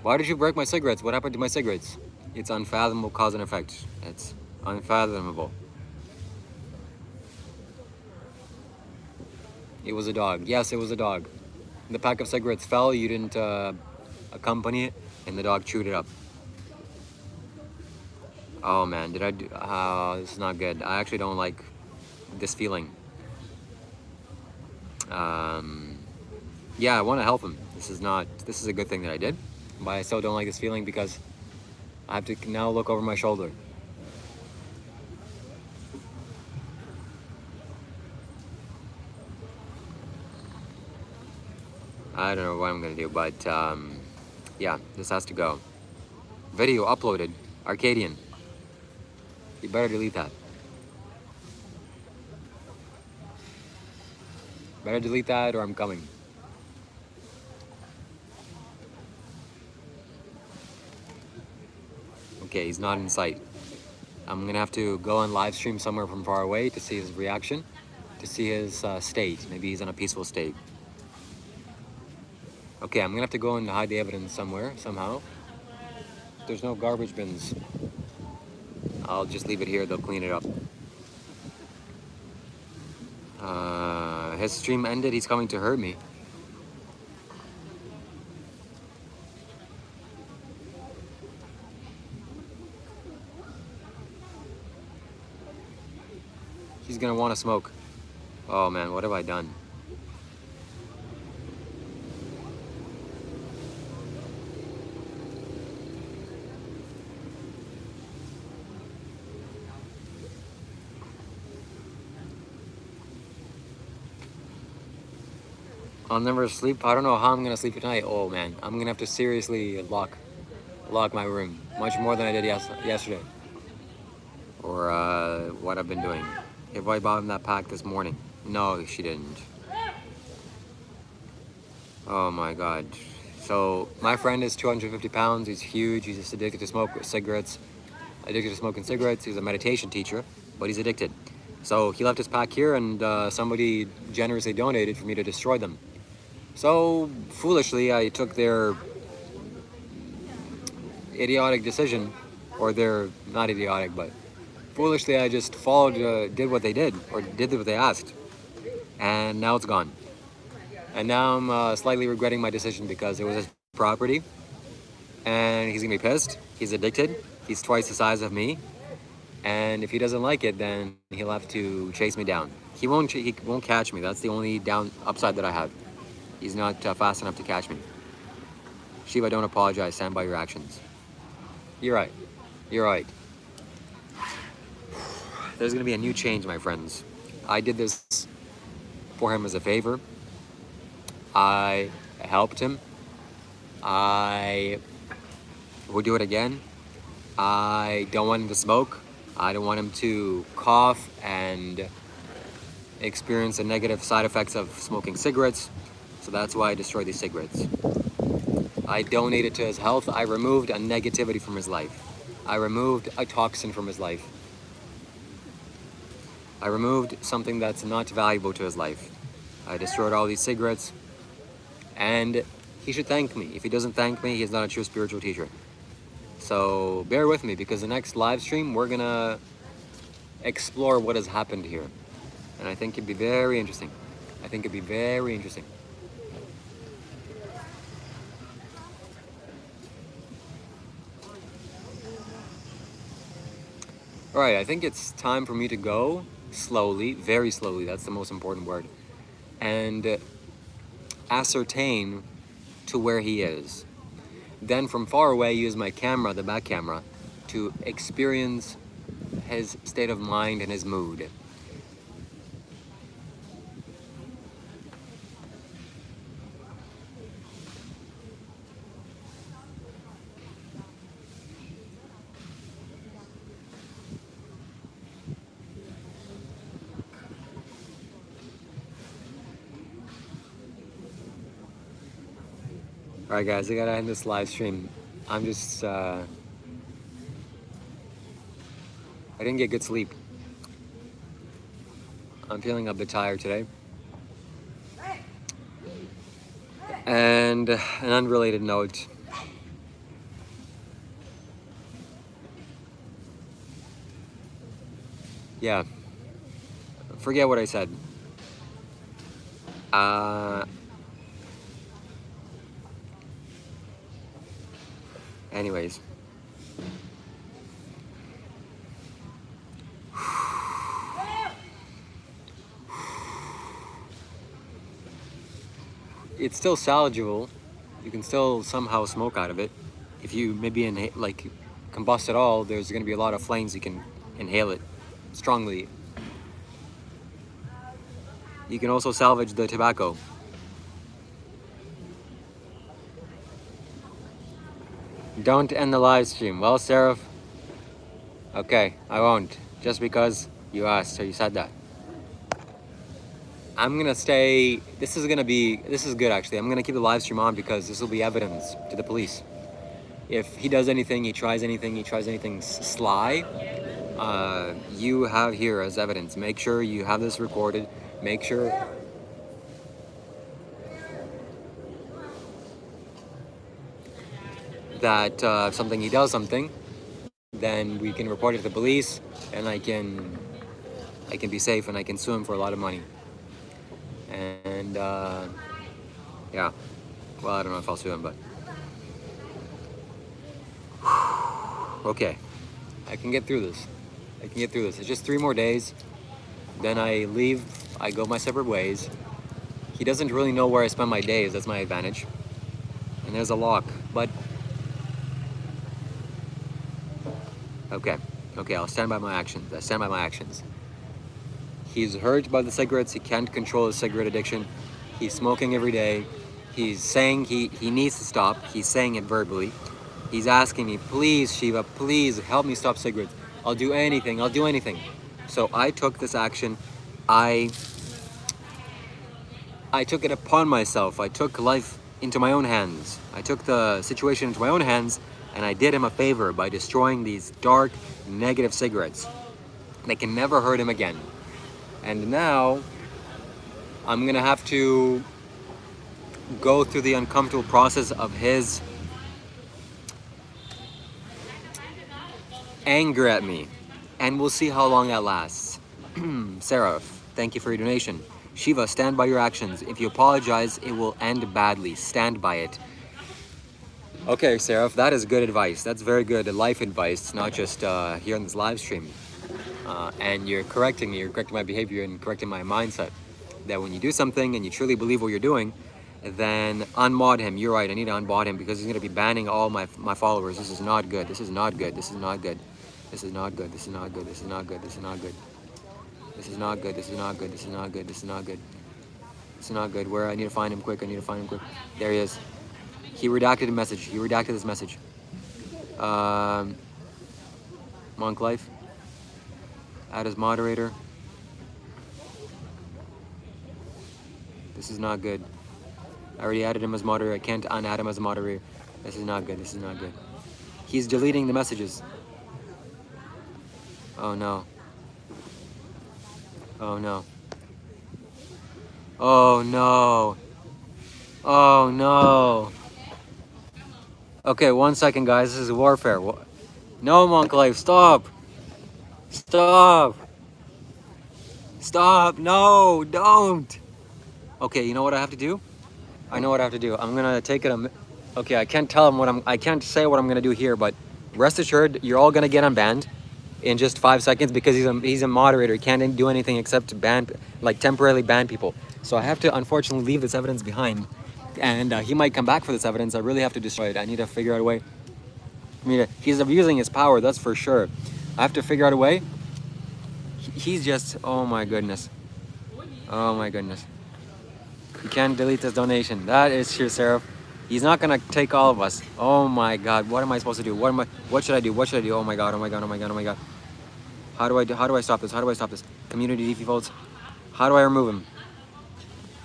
Why did you break my cigarettes? What happened to my cigarettes? It's unfathomable cause and effect. It's unfathomable. It was a dog. Yes, it was a dog. The pack of cigarettes fell. You didn't accompany it, and the dog chewed it up. Oh man, did I do? This is not good. I actually don't like this feeling. Yeah, I want to help him. This is a good thing that I did, but I still don't like this feeling because I have to now look over my shoulder. I don't know what I'm gonna do, but yeah, this has to go. Video uploaded, Arcadian. You better delete that. Better delete that or I'm coming. Okay, he's not in sight. I'm gonna have to go on live stream somewhere from far away to see his reaction, to see his state. Maybe he's in a peaceful state. Okay, I'm gonna have to go and hide the evidence somewhere, somehow. There's no garbage bins. I'll just leave it here, they'll clean it up. His stream ended, he's coming to hurt me. He's gonna want to smoke. Oh man, what have I done? I'll never sleep. I don't know how I'm gonna sleep tonight. Oh man, I'm gonna have to seriously lock my room much more than I did yesterday. Or what I've been doing. If I bought him that pack this morning. No, she didn't. Oh my god. So my friend is 250 pounds. He's huge. He's just addicted to smoking cigarettes. He's a meditation teacher, but he's addicted. So he left his pack here, and somebody generously donated for me to destroy them. So foolishly, I took their idiotic decision, or they're not idiotic, but foolishly I just followed, did what they did, or did what they asked, and now it's gone. And now I'm slightly regretting my decision because it was his property, and he's gonna be pissed. He's addicted. He's twice the size of me, and if he doesn't like it, then he'll have to chase me down. He won't catch me. That's the only upside that I have. He's not fast enough to catch me. Shiva, don't apologize. Stand by your actions. You're right. You're right. There's gonna be a new change, my friends. I did this for him as a favor. I helped him. I would do it again. I don't want him to smoke. I don't want him to cough and experience the negative side effects of smoking cigarettes. So that's why I destroyed these cigarettes. I donated to his health. I removed a negativity from his life. I removed a toxin from his life. I removed something that's not valuable to his life. I destroyed all these cigarettes, and he should thank me. If he doesn't thank me, he's not a true spiritual teacher. So bear with me, because the next live stream, we're gonna explore what has happened here. And I think it'd be very interesting. All right, I think it's time for me to go slowly, very slowly, that's the most important word, and ascertain to where he is. Then from far away, use my camera, the back camera, to experience his state of mind and his mood. Alright guys, I gotta end this live stream. I'm just, I didn't get good sleep. I'm feeling a bit tired today. And an unrelated note. Yeah. Forget what I said. Anyways. It's still salvageable. You can still somehow smoke out of it. If you maybe combust it all, there's going to be a lot of flames. You can inhale it strongly. You can also salvage the tobacco. Don't end the live stream. Well, Seraph, okay, I won't. Just because you asked or you said that. I'm gonna stay. This is good actually. I'm gonna keep the live stream on because this will be evidence to the police. If he does anything, he tries anything sly, you have here as evidence. Make sure you have this recorded. Make sure that if he does something, then we can report it to the police, and I can be safe, and I can sue him for a lot of money. And yeah, well, I don't know if I'll sue him, but okay, I can get through this. It's just 3 more days, then I leave. I go my separate ways. He doesn't really know where I spend my days. That's my advantage. And there's a lock, but okay, I'll stand by my actions. He's hurt by the cigarettes. He can't control his cigarette addiction. He's smoking every day. He's saying he needs to stop. He's saying it verbally. He's asking me, please, Shiva, please help me stop cigarettes. I'll do anything. I'll do anything. So I took this action. I took it upon myself. I took life into my own hands. I took the situation into my own hands, and I did him a favor by destroying these dark, negative cigarettes. They can never hurt him again. And now I'm gonna have to go through the uncomfortable process of his anger at me, and we'll see how long that lasts. Sarah, thank you for your donation. Shiva, stand by your actions. If you apologize, it will end badly. Stand by it. Okay, Sarah, that is good advice. That's very good life advice, not just here on this live stream. And you're correcting me. You're correcting my behavior and correcting my mindset. That when you do something and you truly believe what you're doing, then unmod him. You're right, I need to unmod him because he's going to be banning all my followers. This is not good. This is not good. This is not good. This is not good. This is not good. This is not good. This is not good. This is not good. This is not good. This is not good. This is not good. This is not good. Where I need to find him quick. I need to find him quick. There he is. He redacted a message. He redacted this message. Monk Life. Add as moderator. This is not good. I already added him as moderator. I can't unadd him as a moderator. This is not good. This is not good. He's deleting the messages. Oh no. Oh no. Oh no. Oh no. Okay, 1 second, guys. This is warfare. No, Monk Life, stop. Stop. Stop. No, don't. Okay, you know what I have to do? I know what I have to do. I'm gonna take it. Okay, I can't tell him I can't say what I'm gonna do here, but rest assured, you're all gonna get unbanned in just 5 seconds because he's a moderator. He can't do anything except ban, like temporarily ban people. So I have to unfortunately leave this evidence behind, and he might come back for this evidence. I really have to destroy it. I need to figure out a way. He's abusing his power, that's for sure. I have to figure out a way. He's just, oh my goodness. Oh my goodness. You can't delete this donation. That is true, Sarah. He's not gonna take all of us. Oh my God, what am I supposed to do? What should I do? What should I do? Oh my God, oh my God, oh my God, oh my God. How do I stop this? How do I stop this? Community defaults. How do I remove him?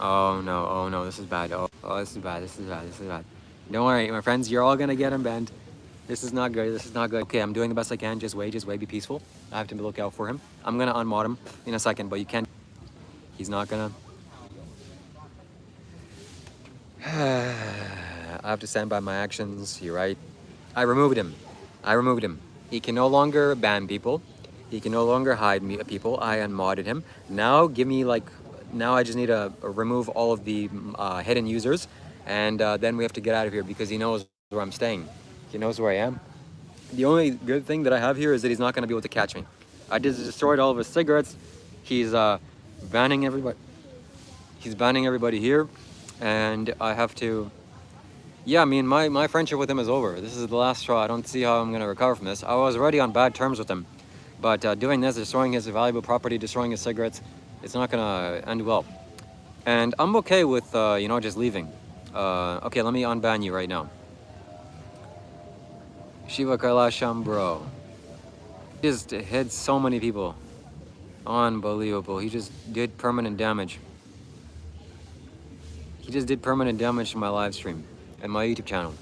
Oh no, this is bad. Oh, this is bad, this is bad, this is bad. Don't worry, my friends, you're all gonna get unbanned. This is not good, this is not good. Okay, I'm doing the best I can. Just wait, be peaceful. I have to look out for him. I'm gonna unmod him in a second, but you can't. He's not gonna. I have to stand by my actions. You're right. I removed him. He can no longer ban people. He can no longer hide people. I unmodded him. Now give me now I just need to remove all of the hidden users, and then we have to get out of here because he knows where I'm staying. He knows where I am. The only good thing that I have here is that he's not going to be able to catch me. I just destroyed all of his cigarettes. He's banning everybody. He's banning everybody here. And I have to, yeah, I mean, my friendship with him is over. This is the last straw. I don't see how I'm going to recover from this. I was already on bad terms with him. But doing this, destroying his valuable property, destroying his cigarettes, it's not going to end well. And I'm okay with, just leaving. Okay, let me unban you right now. Shiva, Kailash, Shambho. He just hit so many people. Unbelievable. He just did permanent damage. He just did permanent damage to my live stream and my YouTube channel.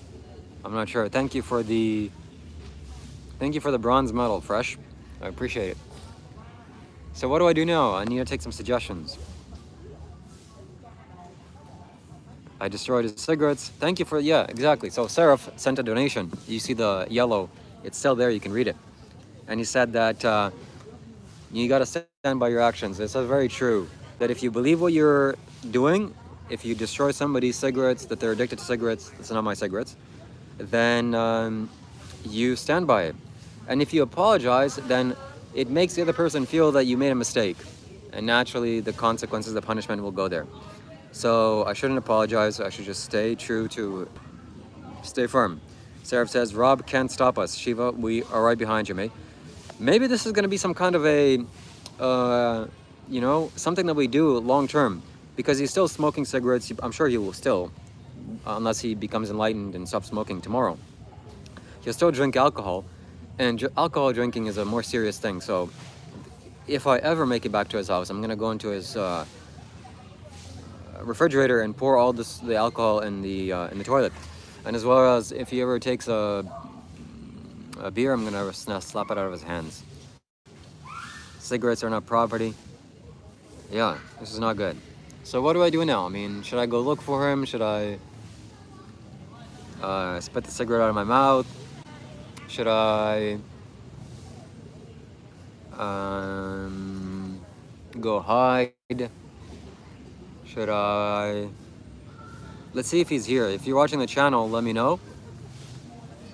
I'm not sure. Thank you for the bronze medal, Fresh. I appreciate it. So what do I do now? I need to take some suggestions. I destroyed his cigarettes. Thank you for, yeah, exactly. So Seraph sent a donation. You see the yellow, it's still there, you can read it. And he said that you gotta stand by your actions. It's very true. That if you believe what you're doing, if you destroy somebody's cigarettes, that they're addicted to cigarettes, that's not my cigarettes, then you stand by it. And if you apologize, then it makes the other person feel that you made a mistake. And naturally, the consequences, the punishment will go there. So I shouldn't apologize. I should just stay firm. Seraph says, Rob can't stop us. Shiva, we are right behind you, mate. Maybe this is going to be some kind of a, something that we do long term. because he's still smoking cigarettes. I'm sure he will still, unless he becomes enlightened and stops smoking tomorrow. He'll still drink alcohol, and alcohol drinking is a more serious thing. So if I ever make it back to his house, I'm gonna go into his refrigerator and pour all the alcohol in the toilet. And as well as if he ever takes a beer, I'm gonna slap it out of his hands. Cigarettes are not property. Yeah, this is not good. So what do I do now? I mean, should I go look for him? Should I spit the cigarette out of my mouth? Should I go hide? Should I... Let's see if he's here. If you're watching the channel, let me know.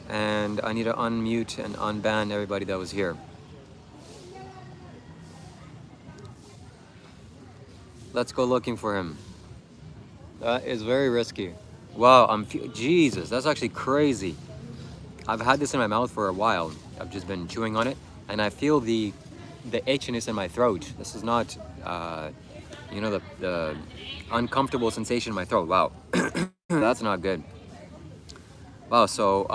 And I need to unmute and unban everybody that was here. Let's go looking for him. That is very risky. Wow, Jesus, that's actually crazy. I've had this in my mouth for a while. I've just been chewing on it, and I feel the itchiness in my throat. This is not, you know, the uncomfortable sensation in my throat. Wow, that's not good. Wow, so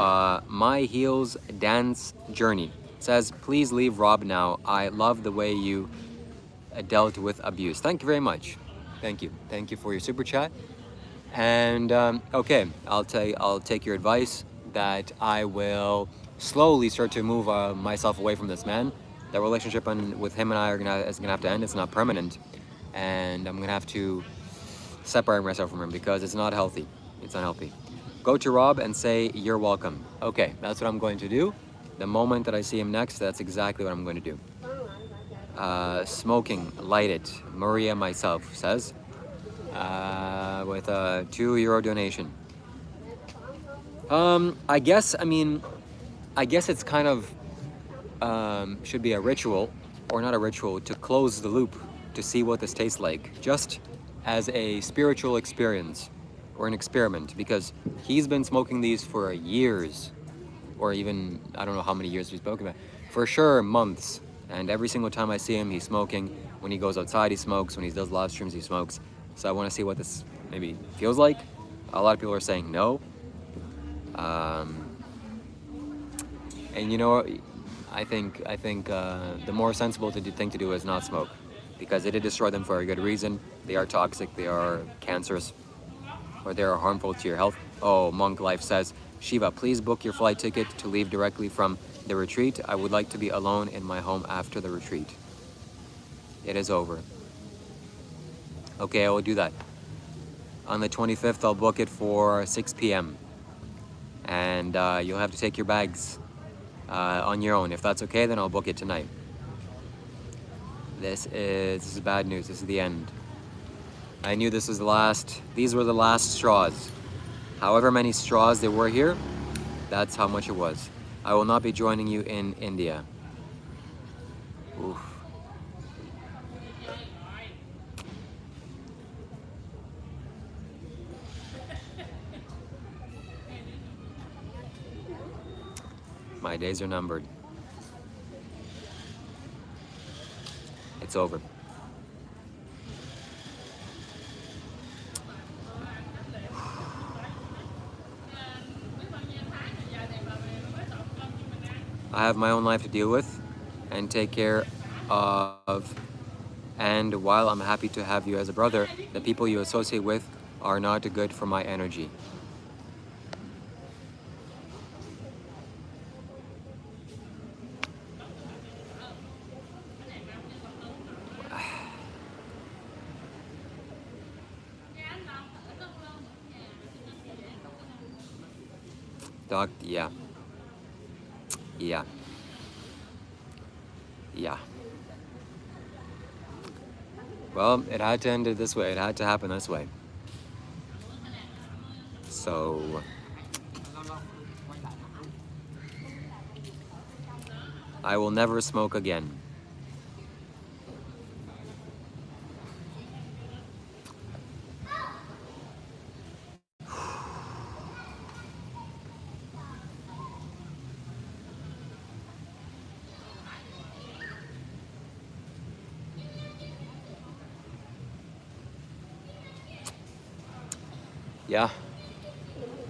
My Heels Dance Journey says, please leave Rob now. I love the way you dealt with abuse. Thank you very much. Thank you for your super chat. And okay, I'll take your advice that I will slowly start to move myself away from this man. The relationship with him and I is gonna have to end. It's not permanent, and I'm gonna have to separate myself from him because it's not healthy. It's unhealthy. Go to Rob and say you're welcome. Okay, that's what I'm going to do. The moment that I see him next, that's exactly what I'm going to do. Smoking, light it. Maria myself says, with a €2 donation. I guess it's kind of should be a ritual, or not a ritual, to close the loop to see what this tastes like, just as a spiritual experience or an experiment, because he's been smoking these for years, or even I don't know how many years we spoke about, for sure months. And every single time I see him, he's smoking. When he goes outside, he smokes. When he does live streams, he smokes. So I want to see what this maybe feels like. A lot of people are saying no. And you know, I think the more sensible thing to do is not smoke, because it did destroy them for a good reason. They are toxic. They are cancerous, or they are harmful to your health. Oh, Monk Life says, Shiva, please book your flight ticket to leave directly from the retreat. I would like to be alone in my home after the retreat. It is over. Okay, I will do that. On the 25th, I'll book it for 6 p.m. And you'll have to take your bags on your own. If that's okay, then I'll book it tonight. This is bad news. This is the end. I knew this was the last. These were the last straws. However many straws there were here, that's how much it was. I will not be joining you in India. Oof. My days are numbered. It's over. I have my own life to deal with and take care of. And while I'm happy to have you as a brother, the people you associate with are not good for my energy. Doc, yeah. Well, it had to end it this way. It had to happen this way. So I will never smoke again.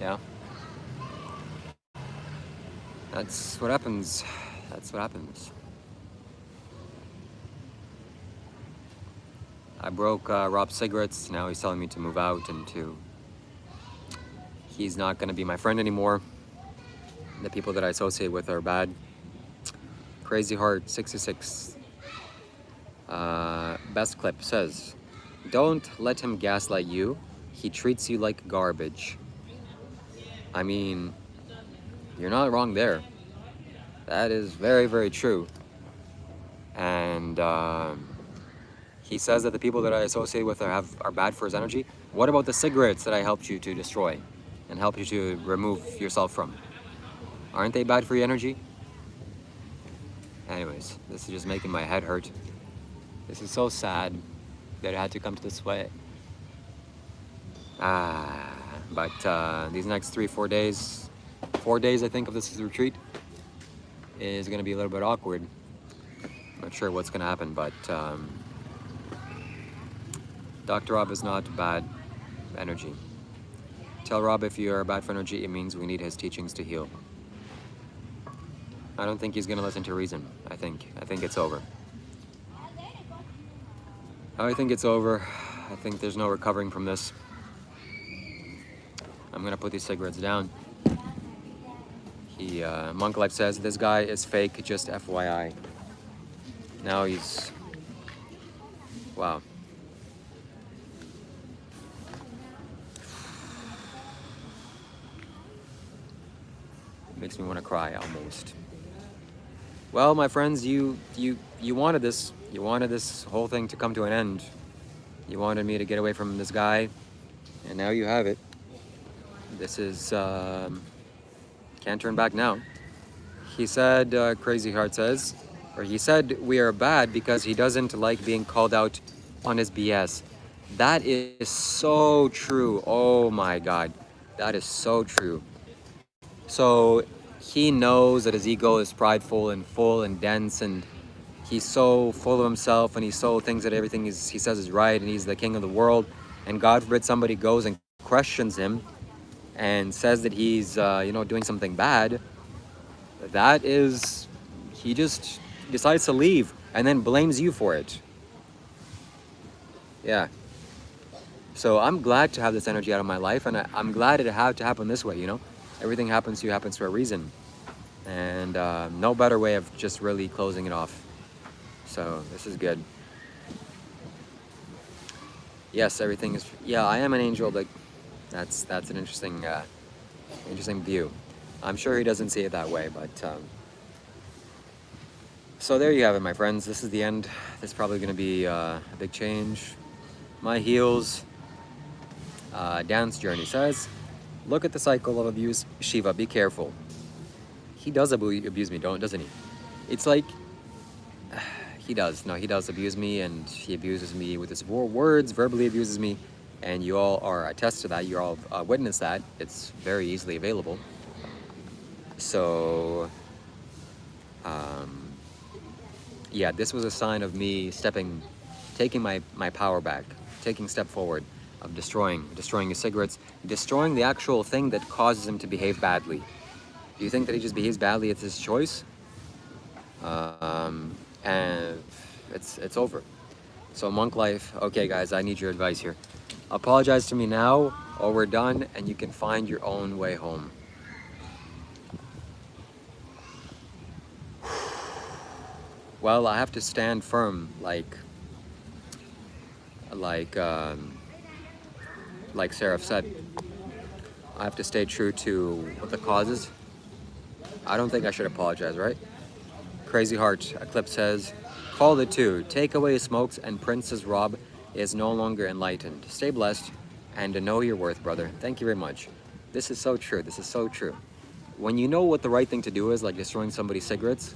yeah. That's what happens. That's what happens. I broke Rob's cigarettes. Now he's telling me to move out and he's not going to be my friend anymore. The people that I associate with are bad. Crazy Heart 66. Best clip says, don't let him gaslight you. He treats you like garbage. I mean, you're not wrong there. That is very, very true. And he says that the people that I associate with are bad for his energy. What about the cigarettes that I helped you to destroy and helped you to remove yourself from? Aren't they bad for your energy? Anyways, this is just making my head hurt. This is so sad that it had to come to this way. But these next 4 days I think of this retreat is going to be a little bit awkward. I'm not sure what's going to happen, but Dr. Rob is not bad energy. Tell Rob if you are bad for energy, it means we need his teachings to heal. I don't think he's going to listen to reason. I think it's over. I think it's over. I think there's no recovering from this. I'm going to put these cigarettes down. Monk Life says, this guy is fake, just FYI. Now he's... Wow. Makes me want to cry almost. Well, my friends, you wanted this. You wanted this whole thing to come to an end. You wanted me to get away from this guy, and now you have it. This is can't turn back now. He said, Crazy Heart says, or he said we are bad because he doesn't like being called out on his BS. That is so true. Oh my God, that is so true. So he knows that his ego is prideful and full and dense, and he's so full of himself, and he so thinks that everything he says is right, and he's the king of the world. And God forbid somebody goes and questions him and says that he's doing something bad. That is, he just decides to leave and then blames you for it. Yeah. So I'm glad to have this energy out of my life, and I'm glad it had to happen this way, you know. Everything happens to you happens for a reason. And no better way of just really closing it off. So this is good. Yes, everything is, yeah, I am an angel, but that's an interesting view. I'm sure he doesn't see it that way, but so there you have it, my friends. This is the end. This is probably going to be a big change. My heels. Dance Journey says, look at the cycle of abuse. Shiva, be careful. He does abuse me, doesn't he? It's like, he does abuse me, and he abuses me with his words, verbally abuses me, and you all are attest to that. You all witness that. It's very easily available. So, yeah, this was a sign of me taking my power back, taking a step forward of destroying his cigarettes, destroying the actual thing that causes him to behave badly. Do you think that he just behaves badly? It's his choice? And it's over. So Monk Life, okay guys, I need your advice here. Apologize to me now, or we're done, and you can find your own way home. Well, I have to stand firm, like Seraph said. I have to stay true to what the cause is. I don't think I should apologize, right? Crazy Heart Eclipse says, call it too. Take away smokes and Princess Rob is no longer enlightened. Stay blessed and to know your worth, brother. Thank you very much. This is so true. This is so true. When you know what the right thing to do is, like destroying somebody's cigarettes,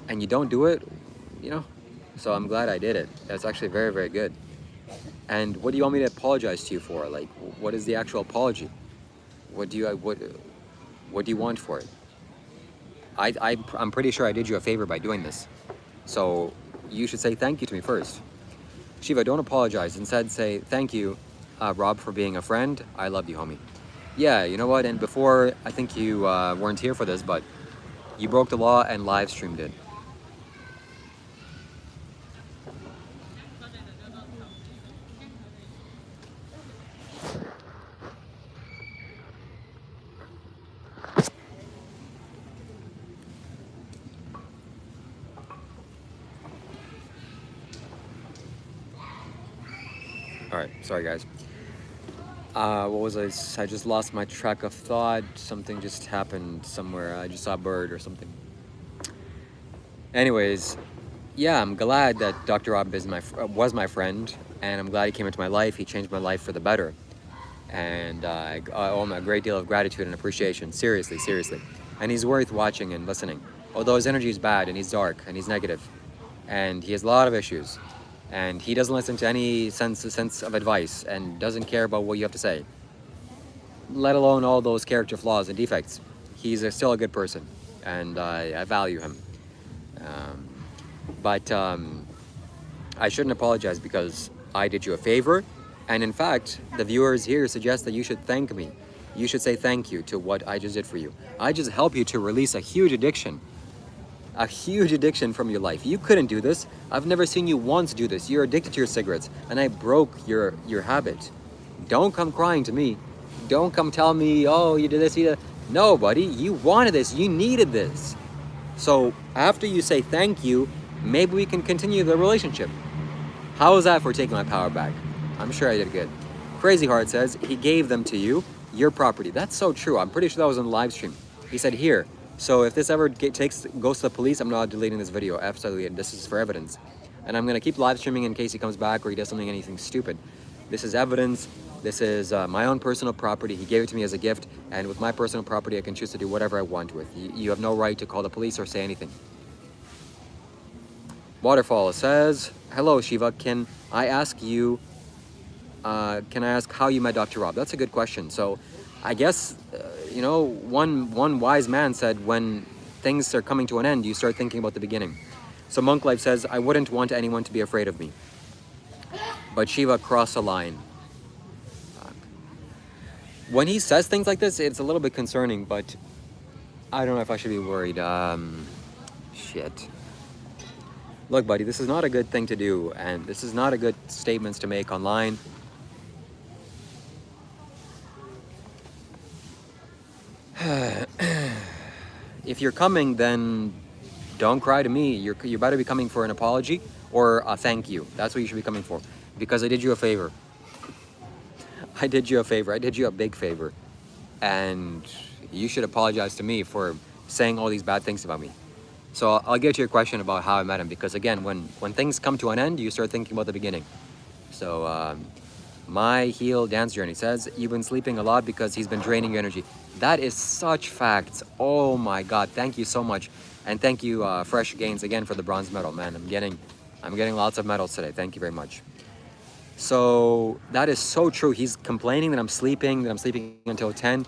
and you don't do it, you know, so I'm glad I did it. That's actually very, very good. And what do you want me to apologize to you for? Like, what is the actual apology? What do you want for it? I'm pretty sure I did you a favor by doing this. So you should say thank you to me first. Shiva, don't apologize. Instead say thank you. Rob, for being a friend. I love you, homie. Yeah, you know what? And before, I think you weren't here for this, but you broke the law and live streamed it. All right, sorry guys. What was I just lost my track of thought. Something just happened somewhere. I just saw a bird or something. Anyways, yeah, I'm glad that Dr. Rob is was my friend, and I'm glad he came into my life. He changed my life for the better, and I owe him a great deal of gratitude and appreciation. Seriously, seriously. And he's worth watching and listening. Although his energy is bad, and he's dark, and he's negative, and he has a lot of issues. And he doesn't listen to any sense of advice and doesn't care about what you have to say, let alone all those character flaws and defects. He's still a good person, and I value him. But I shouldn't apologize because I did you a favor. And in fact, the viewers here suggest that you should thank me. You should say thank you to what I just did for you. I just helped you to release a huge addiction from your life. You couldn't do this. I've never seen you once do this. You're addicted to your cigarettes, and I broke your habit. Don't come crying to me. Don't come tell me, oh, you did this, you did that. No, buddy, you wanted this. You needed this. So after you say thank you, maybe we can continue the relationship. How is that for taking my power back? I'm sure I did good. Crazy Heart says he gave them to you, your property. That's so true. I'm pretty sure that was on the live stream. He said, here. So if this ever goes to the police, I'm not deleting this video. Absolutely, and this is for evidence. And I'm gonna keep live streaming in case he comes back or he does anything stupid. This is evidence. This is my own personal property. He gave it to me as a gift, and with my personal property, I can choose to do whatever I want with. You have no right to call the police or say anything. Waterfall says, hello Shiva, can I ask how you met Dr. Rob? That's a good question. So I guess, you know, one wise man said, when things are coming to an end, you start thinking about the beginning. So Monk Life says, I wouldn't want anyone to be afraid of me. But Shiva crossed a line. When he says things like this, it's a little bit concerning, but I don't know if I should be worried. Shit. Look, buddy, this is not a good thing to do, and this is not a good statements to make online. If you're coming, then don't cry to me. You better be coming for an apology or a thank you. That's what you should be coming for, because I did you a favor. I did you a favor. I did you a big favor, and you should apologize to me for saying all these bad things about me. So I'll get to your question about how I met him, because again, when things come to an end, you start thinking about the beginning. So my heel dance journey says, you've been sleeping a lot because he's been draining your energy. That is such facts. Oh my God, thank you so much. And thank you, Fresh Gains, again for the bronze medal, man. I'm getting lots of medals today. Thank you very much. So that is so true. He's complaining that I'm sleeping until 10,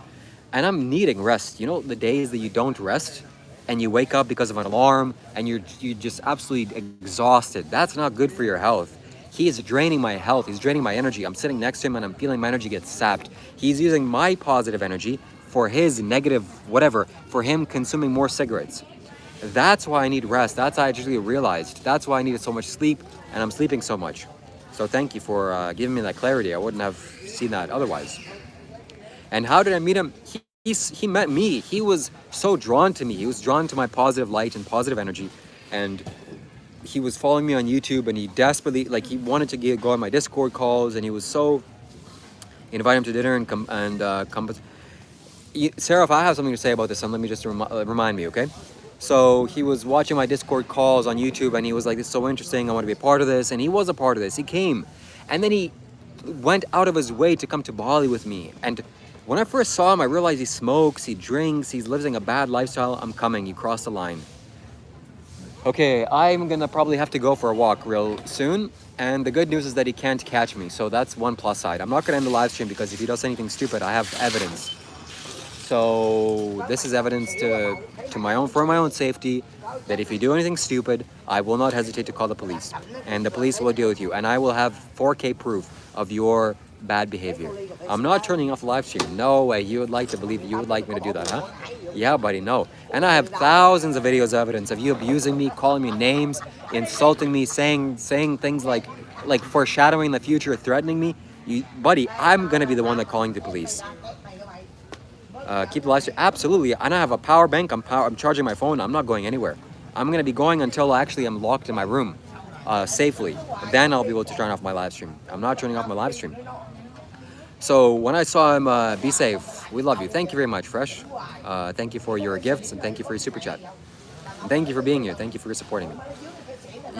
and I'm needing rest. You know, the days that you don't rest and you wake up because of an alarm and you're just absolutely exhausted. That's not good for your health. He is draining my health. He's draining my energy. I'm sitting next to him and I'm feeling my energy get sapped. He's using my positive energy for his negative whatever, for him consuming more cigarettes. That's why I need rest. That's why I actually realized. That's why I needed so much sleep, and I'm sleeping so much. So thank you for giving me that clarity. I wouldn't have seen that otherwise. And how did I meet him? He met me. He was so drawn to me. He was drawn to my positive light and positive energy. And he was following me on YouTube, and he desperately, like, he wanted to go on my Discord calls, and he was so, invite him to dinner and come. Sarah, if I have something to say about this, let me just remind me, okay? So he was watching my Discord calls on YouTube, and he was like, this is so interesting, I want to be a part of this. And he was a part of this. He came, and then he went out of his way to come to Bali with me. And when I first saw him, I realized he smokes, he drinks, he's living a bad lifestyle. I'm coming. You crossed the line. Okay, I'm gonna probably have to go for a walk real soon. And the good news is that he can't catch me. So that's one plus side. I'm not gonna end the live stream, because if he does anything stupid, I have evidence. So this is evidence for my own safety, that if you do anything stupid, I will not hesitate to call the police, and the police will deal with you, and I will have 4K proof of your bad behavior. I'm not turning off the live stream. No way. You would like to believe you would like me to do that, huh? Yeah, buddy, no. And I have thousands of videos of evidence of you abusing me, calling me names, insulting me, saying things like foreshadowing the future, threatening me. Buddy, I'm gonna be the one that calling the police. Keep the live stream. Absolutely. And I have a power bank. I'm charging my phone. I'm not going anywhere. I'm gonna be going until actually I'm locked in my room safely. Then I'll be able to turn off my live stream. I'm not turning off my live stream. So when I saw him, be safe. We love you. Thank you very much, Fresh. Thank you for your gifts and thank you for your super chat. And thank you for being here. Thank you for supporting me.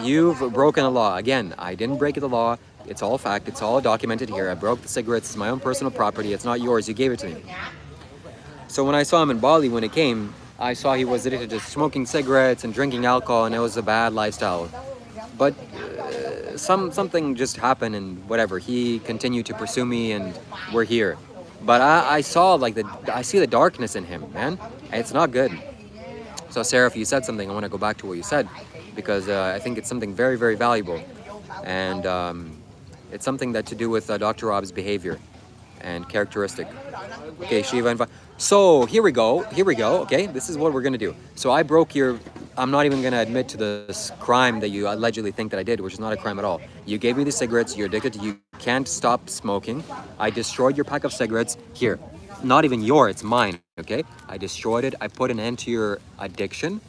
You've broken the law. Again, I didn't break the law. It's all fact. It's all documented here. I broke the cigarettes. It's my own personal property. It's not yours. You gave it to me. So when I saw him in Bali when it came, I saw he was addicted to smoking cigarettes and drinking alcohol, and it was a bad lifestyle. But something just happened, and whatever. He continued to pursue me, and we're here. But I saw I see the darkness in him, man. It's not good. So Sarah, if you said something, I want to go back to what you said, because I think it's something very, very valuable, and it's something that to do with Dr. Rob's behavior and characteristic. Okay, Shiva. So here we go. Okay, this is what we're gonna do. So I broke your. I'm not even gonna admit to this crime that you allegedly think that I did, which is not a crime at all. You gave me the cigarettes. You're addicted. You can't stop smoking. I destroyed your pack of cigarettes. Here, not even your. It's mine. Okay. I destroyed it. I put an end to your addiction,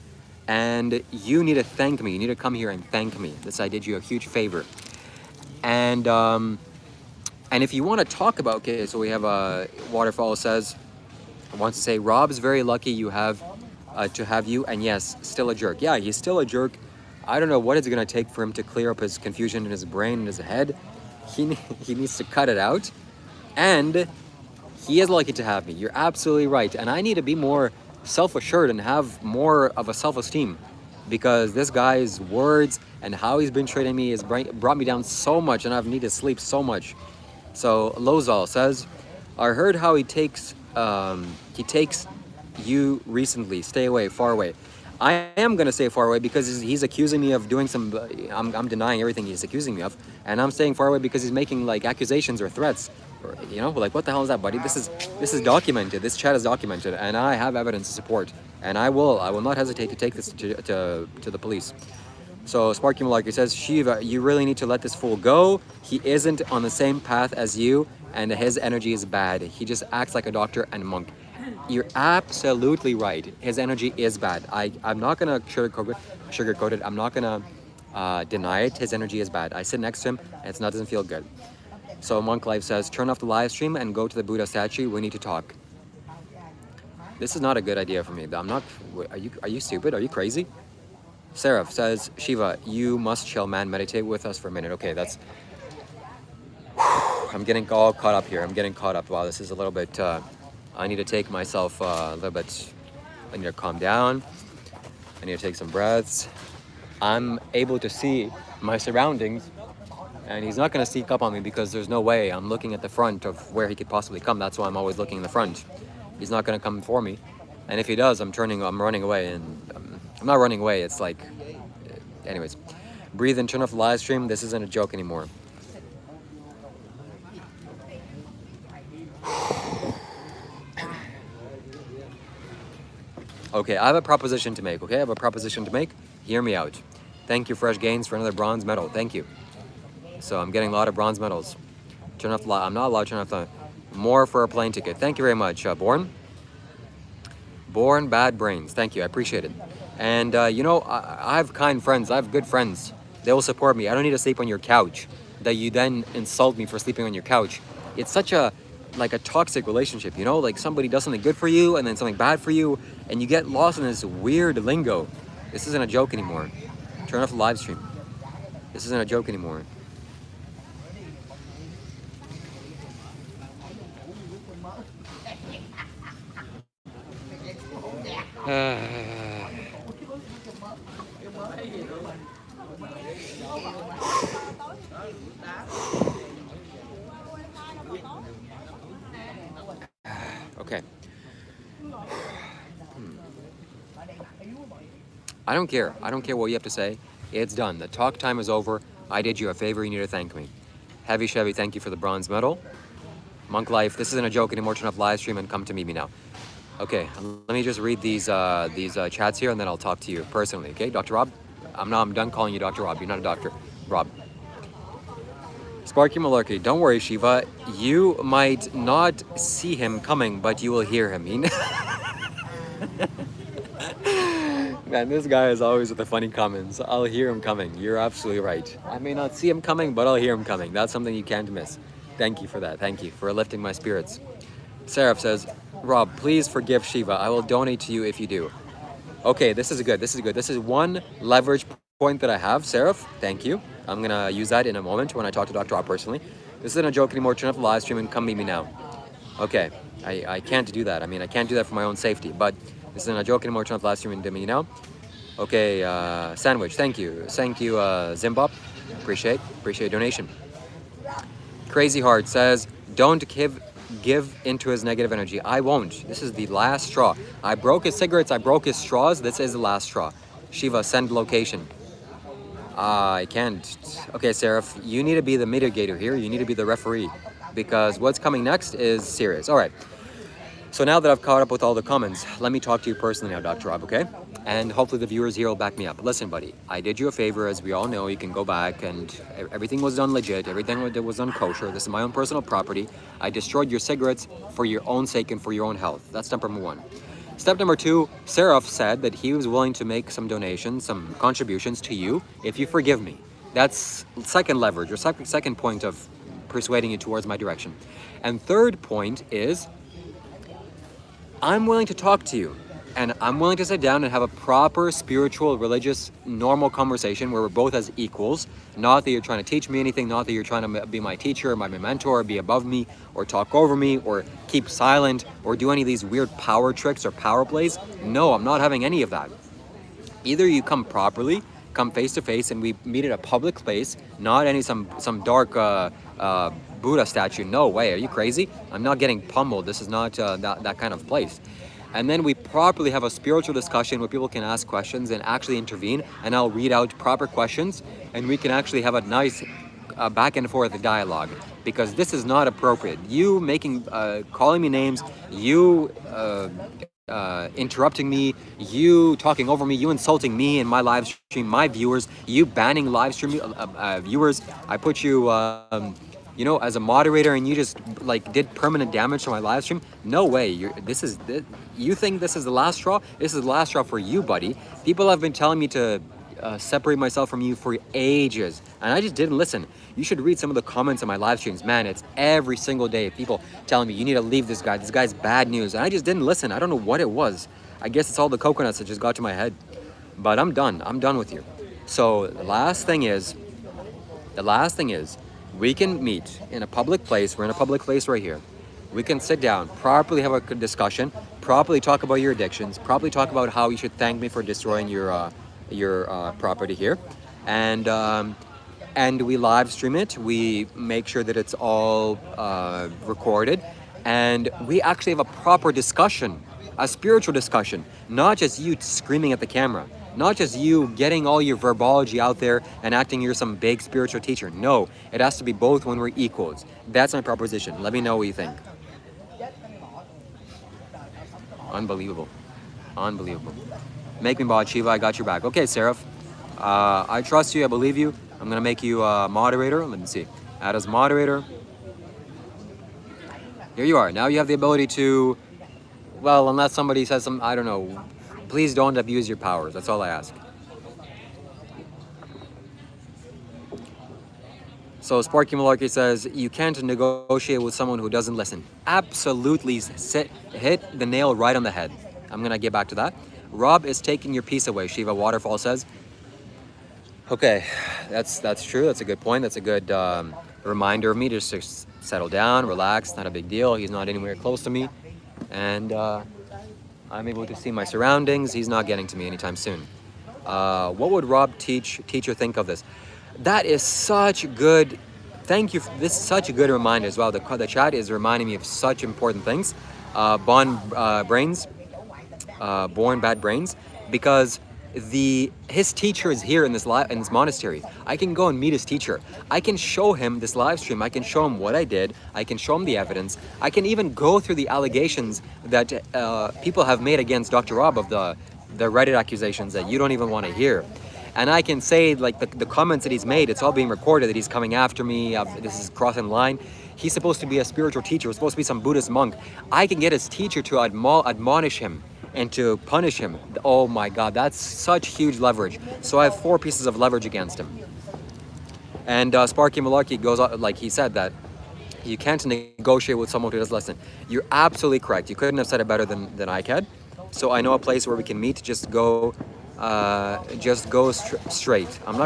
and you need to thank me. You need to come here and thank me. I did you a huge favor. And if you want to talk about, okay, so we have a Waterfall says, wants to say, Rob's very lucky you have to have you, and yes, still a jerk. Yeah, he's still a jerk. I don't know what it's going to take for him to clear up his confusion in his brain and his head. He needs to cut it out, and he is lucky to have me. You're absolutely right, and I need to be more self-assured and have more of a self-esteem, because this guy's words and how he's been treating me has brought me down so much, and I've needed sleep so much. So Lozal says, I heard how he takes you recently. Stay away, far away. I am going to stay far away because he's accusing me of doing some, I'm denying everything he's accusing me of. And I'm staying far away because he's making like accusations or threats. Or, you know, like what the hell is that, buddy? This is documented. This chat is documented, and I have evidence to support. And I will not hesitate to take this to the police. So Sparky Malarkey says, Shiva, you really need to let this fool go. He isn't on the same path as you, and his energy is bad. He just acts like a doctor and monk. You're absolutely right. His energy is bad. I'm not gonna sugarcoat it. I'm not gonna deny it. His energy is bad. I sit next to him, and it doesn't feel good. So Monk Life says, turn off the live stream and go to the Buddha statue. We need to talk. This is not a good idea for me. I'm not. Are you stupid? Are you crazy? Seraph says, Shiva, you must chill, man. Meditate with us for a minute. Okay, that's... I'm getting all caught up here. I'm getting caught up. Wow, this is a little bit... I need to take myself a little bit... I need to calm down. I need to take some breaths. I'm able to see my surroundings, and he's not going to sneak up on me because there's no way. I'm looking at the front of where he could possibly come. That's why I'm always looking in the front. He's not going to come for me. And if he does, I'm running away, and... I'm not running away, it's like, anyways. Breathe and turn off the live stream. This isn't a joke anymore. Okay, I have a proposition to make, okay? I have a proposition to make. Hear me out. Thank you, Fresh Gains, for another bronze medal. Thank you. So I'm getting a lot of bronze medals. Turn off the live. I'm not allowed to turn off the... More for a plane ticket. Thank you very much, Born. Born Bad Brains. Thank you, I appreciate it. And, you know, I have kind friends. I have good friends. They will support me. I don't need to sleep on your couch. That you then insult me for sleeping on your couch. It's such a toxic relationship, you know? Like somebody does something good for you and then something bad for you, and you get lost in this weird lingo. This isn't a joke anymore. Turn off the live stream. This isn't a joke anymore. Okay. I don't care. I don't care what you have to say. It's done. The talk time is over. I did you a favor. You need to thank me. Heavy Chevy, thank you for the bronze medal. Monk Life, this isn't a joke anymore. Turn off live stream and come to meet me now. Okay, let me just read these chats here, and then I'll talk to you personally. Okay, Dr. Rob. I'm done calling you Dr. Rob. You're not a doctor, Rob. Sparky Malarkey, don't worry, Shiva. You might not see him coming, but you will hear him. Man, this guy is always with the funny comments. I'll hear him coming. You're absolutely right. I may not see him coming, but I'll hear him coming. That's something you can't miss. Thank you for that. Thank you for lifting my spirits. Seraph says, Rob, please forgive Shiva. I will donate to you if you do. Okay, this is good. This is good. This is one leverage point that I have, Seraph. Thank you. I'm going to use that in a moment when I talk to Dr. Rob personally. This isn't a joke anymore. Turn off the live stream and come meet me now. Okay, I can't do that. I mean, I can't do that for my own safety, but this isn't a joke anymore. Turn off the live stream and meet me now. Okay, Sandwich, thank you. Thank you, Zimbab. Appreciate donation. Crazy Heart says, don't give into his negative energy. I won't. This is the last straw. I broke his cigarettes. I broke his straws. This is the last straw. Shiva, send location. I can't. Okay, Seraph, you need to be the mitigator here. You need to be the referee because what's coming next is serious. All right. So now that I've caught up with all the comments, let me talk to you personally now, Dr. Rob, okay? And hopefully the viewers here will back me up. Listen, buddy, I did you a favor. As we all know, you can go back and everything was done legit. Everything was done kosher. This is my own personal property. I destroyed your cigarettes for your own sake and for your own health. That's step number one. Step number two, Seraph said that he was willing to make some donations, some contributions to you if you forgive me. That's second leverage or second point of persuading you towards my direction. And third point is I'm willing to talk to you and I'm willing to sit down and have a proper spiritual, religious, normal conversation where we're both as equals. Not that you're trying to teach me anything, not that you're trying to be my teacher or my mentor or be above me or talk over me or keep silent or do any of these weird power tricks or power plays. No, I'm not having any of that. Either you come properly, come face to face and we meet at a public place, not any some dark Buddha statue. No way, are you crazy? I'm not getting pummeled. This is not that kind of place. And then we properly have a spiritual discussion where people can ask questions and actually intervene, and I'll read out proper questions and we can actually have a nice back and forth dialogue, because this is not appropriate. You calling me names, you interrupting me, you talking over me, you insulting me in my live stream, my viewers, you banning live stream viewers. I put you as a moderator and you just did permanent damage to my live stream. No way. You think this is the last straw? This is the last straw for you, buddy. People have been telling me to separate myself from you for ages and I just didn't listen. You should read some of the comments on my live streams. Man, it's every single day people telling me you need to leave this guy. This guy's bad news. And I just didn't listen. I don't know what it was. I guess it's all the coconuts that just got to my head. But I'm done. I'm done with you. So the last thing is we can meet in a public place. We're in a public place right here. We can sit down, properly have a discussion, properly talk about your addictions, properly talk about how you should thank me for destroying your property here, and we live stream it. We make sure that it's all recorded, and we actually have a proper discussion, a spiritual discussion, not just you screaming at the camera. Not just you getting all your verbology out there and acting you're some big spiritual teacher. No, it has to be both when we're equals. That's my proposition. Let me know what you think. Unbelievable. Unbelievable. Make me bod, Shiva. I got your back. Okay, Seraph. I trust you. I believe you. I'm going to make you a moderator. Let me see. Add as moderator. Here you are. Now you have the ability to, well, unless somebody says some, I don't know, please don't abuse your powers. That's all I ask. So Sparky Malarkey says, you can't negotiate with someone who doesn't listen. Absolutely hit the nail right on the head. I'm going to get back to that. Rob is taking your peace away, Shiva Waterfall says. Okay, that's true. That's a good point. That's a good reminder of me to just settle down, relax. Not a big deal. He's not anywhere close to me. And I'm able to see my surroundings. He's not getting to me anytime soon. What would Rob teacher think of this? That is such good. Thank you. This is such a good reminder as well. The chat is reminding me of such important things. Born bad brains, because his teacher is here in this monastery. I can go and meet his teacher. I can show him this live stream. I can show him what I did. I can show him the evidence. I can even go through the allegations that people have made against Dr. Rob of the Reddit accusations that you don't even want to hear. And I can say, like, the comments that he's made, it's all being recorded, that he's coming after me, this is crossing the line. He's supposed to be a spiritual teacher. He's supposed to be some Buddhist monk. I can get his teacher to admonish him and to punish him. Oh my God, that's such huge leverage. So I have 4 pieces of leverage against him. And Sparky Malarkey goes on, like he said, that you can't negotiate with someone who doesn't listen. You're absolutely correct. You couldn't have said it better than I can. So I know a place where we can meet. Just go straight. I'm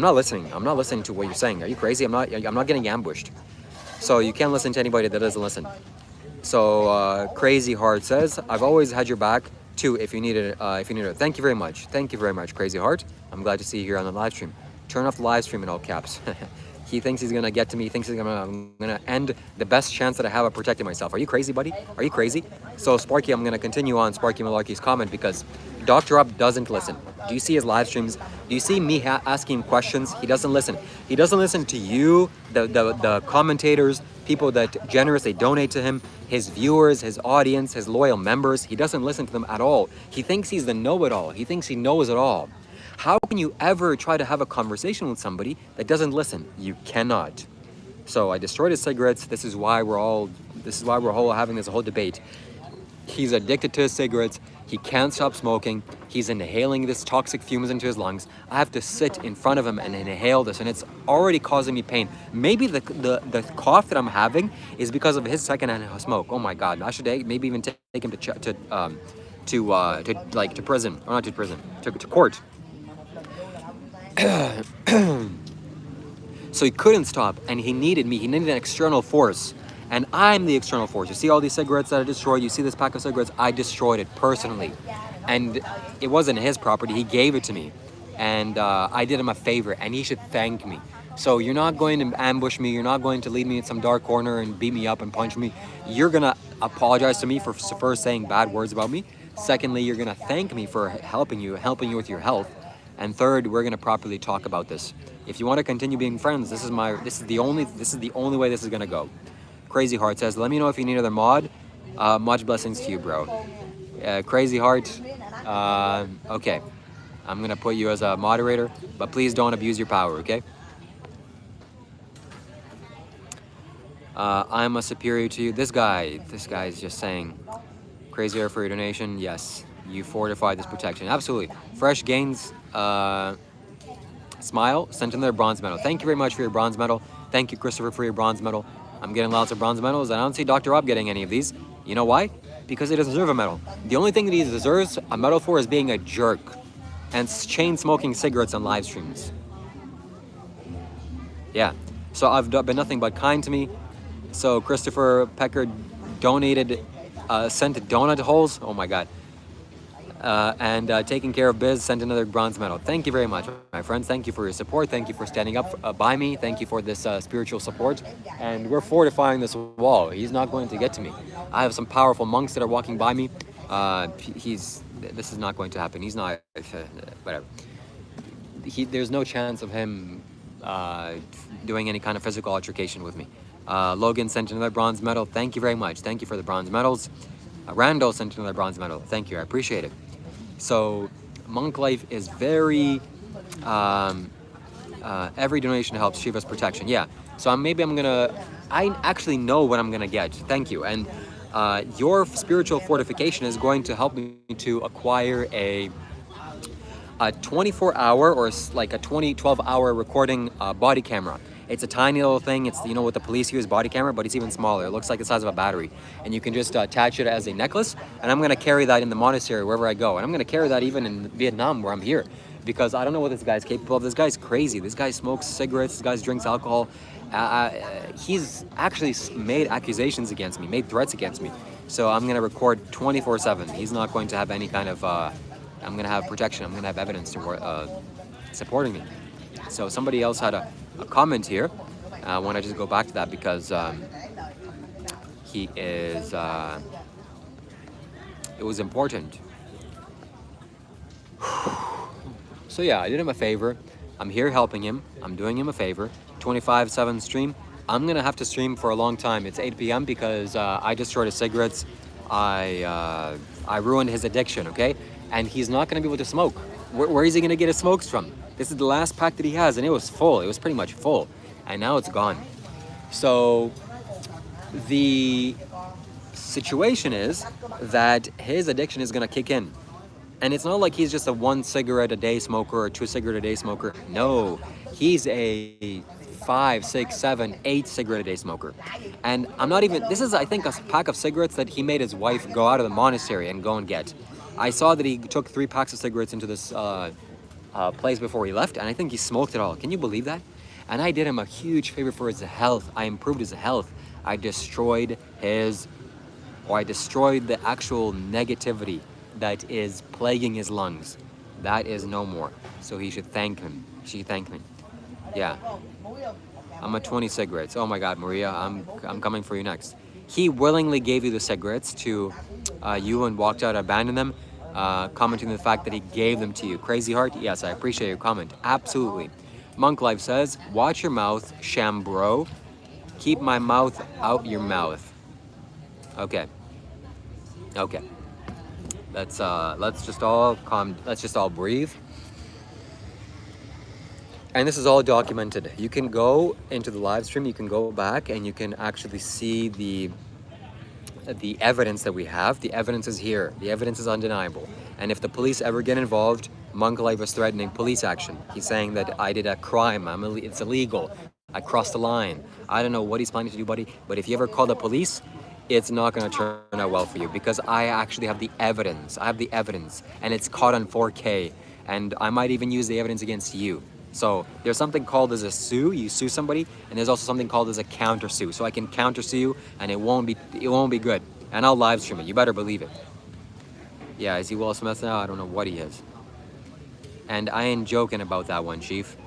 not listening. I'm not listening to what you're saying. Are you crazy? I'm not getting ambushed. So you can't listen to anybody that doesn't listen. So Crazy Heart says, I've always had your back too if you need it. Thank you very much. Thank you very much, Crazy Heart. I'm glad to see you here on the live stream. Turn off the live stream in all caps. He thinks he's gonna get to me. He thinks I'm gonna end the best chance that I have of protecting myself. Are you crazy, buddy? Are you crazy? So Sparky, I'm gonna continue on Sparky Malarkey's comment because Dr. Rob doesn't listen. Do you see his live streams? Do you see me asking him questions? He doesn't listen. He doesn't listen to you, the commentators, people that generously donate to him, his viewers, his audience, his loyal members. He doesn't listen to them at all. He thinks he's the know-it-all. He thinks he knows it all. How can you ever try to have a conversation with somebody that doesn't listen? You cannot. So I destroyed his cigarettes. This is why we're all having this whole debate. He's addicted to his cigarettes. He can't stop smoking. He's inhaling this toxic fumes into his lungs. I have to sit in front of him and inhale this, and it's already causing me pain. Maybe the cough that I'm having is because of his secondhand smoke. Oh my God! I should maybe even take him to prison, or not to prison, to court. So he couldn't stop, and he needed me. He needed an external force. And I'm the external force. You see all these cigarettes that I destroyed? You see this pack of cigarettes? I destroyed it personally. And it wasn't his property. He gave it to me. And I did him a favor, and he should thank me. So you're not going to ambush me. You're not going to lead me in some dark corner and beat me up and punch me. You're going to apologize to me for first saying bad words about me. Secondly, you're going to thank me for helping you with your health. And third, we're going to properly talk about this. If you want to continue being friends, this is the only way this is going to go. Crazy Heart says, let me know if you need another mod. Much blessings to you, bro. Crazy Heart, okay. I'm gonna put you as a moderator, but please don't abuse your power, okay? I'm a superior to you. This guy is just saying, Crazy Heart for your donation. Yes, you fortified this protection. Absolutely. Fresh Gains, Smile, sent another bronze medal. Thank you very much for your bronze medal. Thank you, Christopher, for your bronze medal. I'm getting lots of bronze medals. I don't see Dr. Rob getting any of these. You know why? Because he doesn't deserve a medal. The only thing that he deserves a medal for is being a jerk and chain smoking cigarettes on live streams. Yeah. So I've been nothing but kind to me. So Christopher Pecker donated, sent donut holes. Oh my God. And taking care of biz, sent another bronze medal. Thank you very much, my friends. Thank you for your support. Thank you for standing up by me. Thank you for this spiritual support. And we're fortifying this wall. He's not going to get to me. I have some powerful monks that are walking by me. This is not going to happen. He's not, whatever. There's no chance of him doing any kind of physical altercation with me. Logan sent another bronze medal. Thank you very much. Thank you for the bronze medals. Randall sent another bronze medal. Thank you. I appreciate it. So monk life is very, every donation helps Shiva's protection. Yeah. So I actually know what I'm gonna get. Thank you. And your spiritual fortification is going to help me to acquire a 24-hour or like a 12-hour recording body camera. It's a tiny little thing. It's, you know, what the police use, body camera, but it's even smaller. It looks like the size of a battery. And you can just attach it as a necklace. And I'm going to carry that in the monastery wherever I go. And I'm going to carry that even in Vietnam where I'm here. Because I don't know what this guy's capable of. This guy's crazy. This guy smokes cigarettes. This guy drinks alcohol. He's actually made accusations against me, made threats against me. So I'm going to record 24/7. He's not going to have any kind of, I'm going to have protection. I'm going to have evidence to supporting me. So somebody else had a comment here. I want to just go back to that because he is, it was important. So yeah, I did him a favor. I'm here helping him. I'm doing him a favor. 25/7 stream. I'm gonna have to stream for a long time. It's 8 p.m. because I destroyed his cigarettes. I ruined his addiction, okay? And he's not gonna be able to smoke. Where is he gonna get his smokes from? This is the last pack that he has, and it was full. It was pretty much full, and now it's gone. So the situation is that his addiction is gonna kick in. And it's not like he's just a 1 cigarette a day smoker or 2 cigarette a day smoker. No, he's a 5, 6, 7, 8 cigarette a day smoker. And I'm not even, this is I think a pack of cigarettes that he made his wife go out of the monastery and go and get. I saw that he took 3 packs of cigarettes into this place before he left, and I think he smoked it all. Can you believe that? And I did him a huge favor for his health. I improved his health. I destroyed the actual negativity that is plaguing his lungs. That is no more. So he should thank him. She thanked me. Yeah. I'm at 20 cigarettes. Oh my God, Maria, I'm coming for you next. He willingly gave you the cigarettes to you and walked out, abandoned them, commenting on the fact that he gave them to you. Crazy heart? Yes, I appreciate your comment. Absolutely. Monk Life says, watch your mouth, Shambho. Keep my mouth out your mouth. Okay. Okay. Let's just all breathe. And this is all documented. You can go into the live stream, you can go back and you can actually see the evidence that we have. The evidence is here. The evidence is undeniable. And if the police ever get involved, Monk Life is threatening police action. He's saying that I did a crime. It's illegal. I crossed the line. I don't know what he's planning to do, buddy. But if you ever call the police, it's not going to turn out well for you because I actually have the evidence. I have the evidence and it's caught on 4K and I might even use the evidence against you. So there's something called as a sue. You sue somebody, and there's also something called as a counter sue. So I can counter sue you and it won't be good. And I'll live stream it. You better believe it. Yeah, is he Will Smith now? I don't know what he is. And I ain't joking about that one, Chief.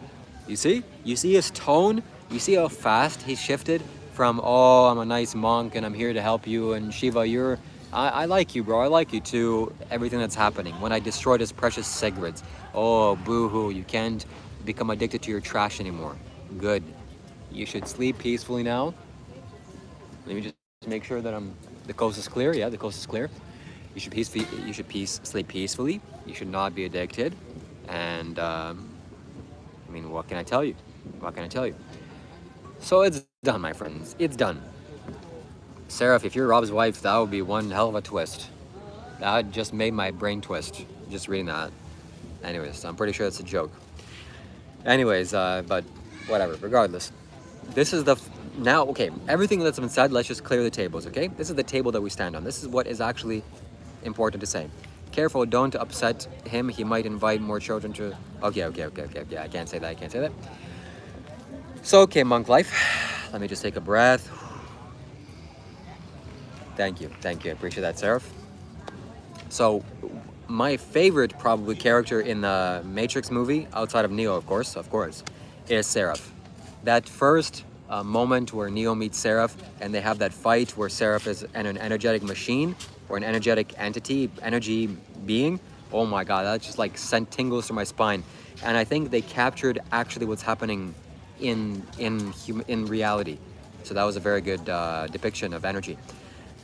You see? You see his tone? You see how fast he shifted? From, oh, I'm a nice monk and I'm here to help you, and Shiva, I like you, bro, I like you, to everything that's happening. When I destroyed his precious cigarettes, oh, boo-hoo, you can't become addicted to your trash anymore. Good. You should sleep peacefully now. Let me just make sure that the coast is clear. Yeah, the coast is clear. You should sleep peacefully. You should not be addicted. And, I mean, what can I tell you? What can I tell you? So it's done, my friends. It's done. Seraph, if you're Rob's wife, that would be one hell of a twist. That just made my brain twist, just reading that. Anyways, I'm pretty sure it's a joke. Anyways, but whatever, regardless. This is now, okay, everything that's been said, let's just clear the tables, okay? This is the table that we stand on. This is what is actually important to say. Careful, don't upset him. He might invite more children to... Okay. Yeah, I can't say that. So, okay, Monk Life, let me just take a breath. Thank you. I appreciate that, Seraph. So, my favorite probably character in the Matrix movie, outside of Neo, of course, is Seraph. That first moment where Neo meets Seraph and they have that fight where Seraph is an energetic machine or an energetic entity, energy being. Oh my God, that just like sent tingles through my spine. And I think they captured actually what's happening in reality. So that was a very good depiction of energy.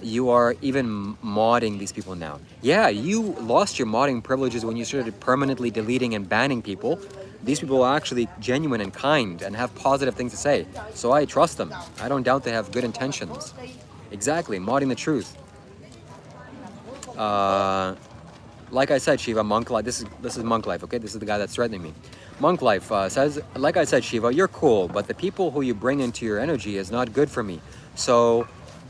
You are even modding these people now. Yeah, you lost your modding privileges when you started permanently deleting and banning people. These people are actually genuine and kind and have positive things to say. So I trust them. I don't doubt they have good intentions. Exactly, modding the truth. Like I said, Shiva, Monk Life, this is Monk Life, okay? This is the guy that's threatening me. Monk Life says, like I said, Shiva, you're cool, but the people who you bring into your energy is not good for me. So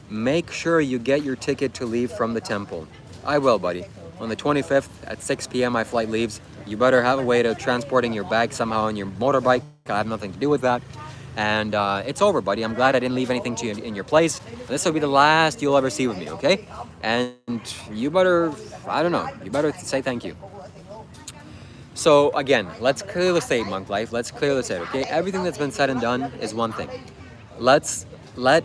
make sure you get your ticket to leave from the temple. I will, buddy. On the 25th at 6 p.m. my flight leaves. You better have a way to transporting your bag somehow on your motorbike. I have nothing to do with that. And it's over, buddy. I'm glad I didn't leave anything to you in your place. This will be the last you'll ever see with me, okay? And you better, I don't know, you better say thank you. So again, let's clear the state, Monk Life. Let's clear the state, okay? Everything that's been said and done is one thing. Let's come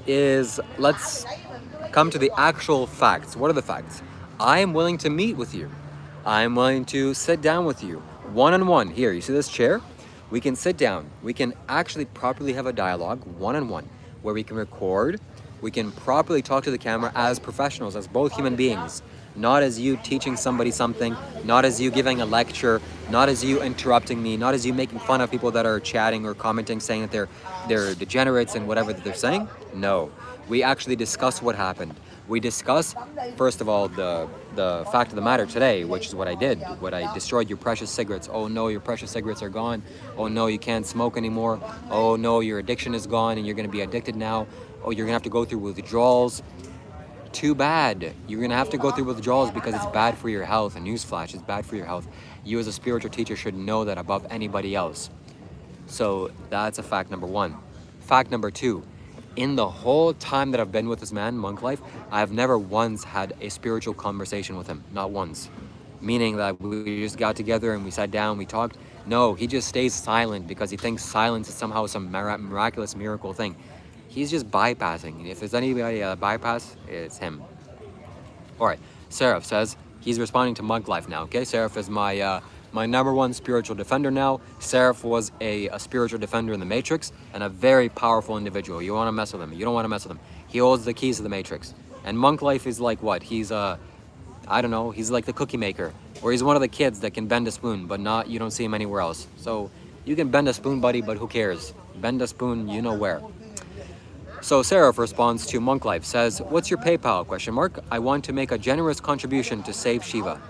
to the actual facts. What are the facts? I am willing to meet with you. I'm willing to sit down with you one-on-one. Here, you see this chair? We can sit down. We can actually properly have a dialogue one-on-one where we can record. We can properly talk to the camera as professionals, as both human beings. Not as you teaching somebody something, not as you giving a lecture, not as you interrupting me, not as you making fun of people that are chatting or commenting, saying that they're degenerates and whatever that they're saying. No, we actually discuss what happened. We discuss, first of all, the fact of the matter today, which is what I did. What I destroyed your precious cigarettes. Oh no, your precious cigarettes are gone. Oh no, you can't smoke anymore. Oh no, your addiction is gone and you're going to be addicted now. Oh, you're going to have to go through withdrawals. Too bad. You're gonna have to go through withdrawals because it's bad for your health. A newsflash, it's bad for your health. You as a spiritual teacher should know that above anybody else. So that's a fact number one. Fact number two, in the whole time that I've been with this man, Monk Life, I've never once had a spiritual conversation with him. Not once. Meaning that we just got together and we sat down, we talked. No, he just stays silent because he thinks silence is somehow some miraculous miracle thing. He's just bypassing. If there's anybody bypass, it's him. All right, Seraph says he's responding to Monk Life now. Okay, Seraph is my number one spiritual defender now. Seraph was a spiritual defender in the Matrix and a very powerful individual. You want to mess with him. You don't want to mess with him. He holds the keys to the Matrix. And Monk Life is like what? He's I don't know. He's like the cookie maker, or he's one of the kids that can bend a spoon, but not you don't see him anywhere else. So you can bend a spoon, buddy, but who cares? Bend a spoon, you know where. So Seraph responds to Monk Life, says, what's your PayPal, question mark? I want to make a generous contribution to save Shiva.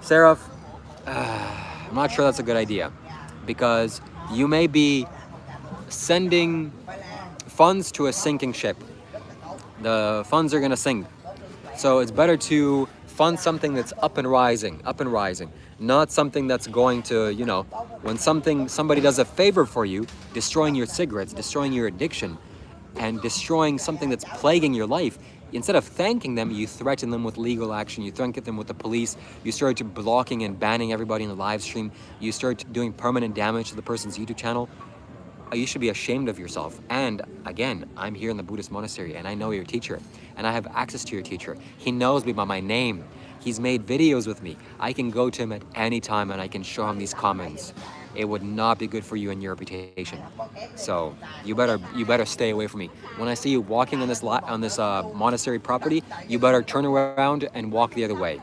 Seraph, I'm not sure that's a good idea because you may be sending funds to a sinking ship. The funds are going to sink. So it's better to fund something that's up and rising, not something that's going to, you know, when somebody does a favor for you, destroying your cigarettes, destroying your addiction, and destroying something that's plaguing your life, instead of thanking them, you threaten them with legal action, you threaten them with the police, you start blocking and banning everybody in the live stream, you start doing permanent damage to the person's YouTube channel. You should be ashamed of yourself. And again, I'm here in the Buddhist monastery and I know your teacher and I have access to your teacher. He knows me by my name. He's made videos with me. I can go to him at any time and I can show him these comments. It would not be good for you and your reputation. So you better stay away from me. When I see you walking on this monastery property, you better turn around and walk the other way.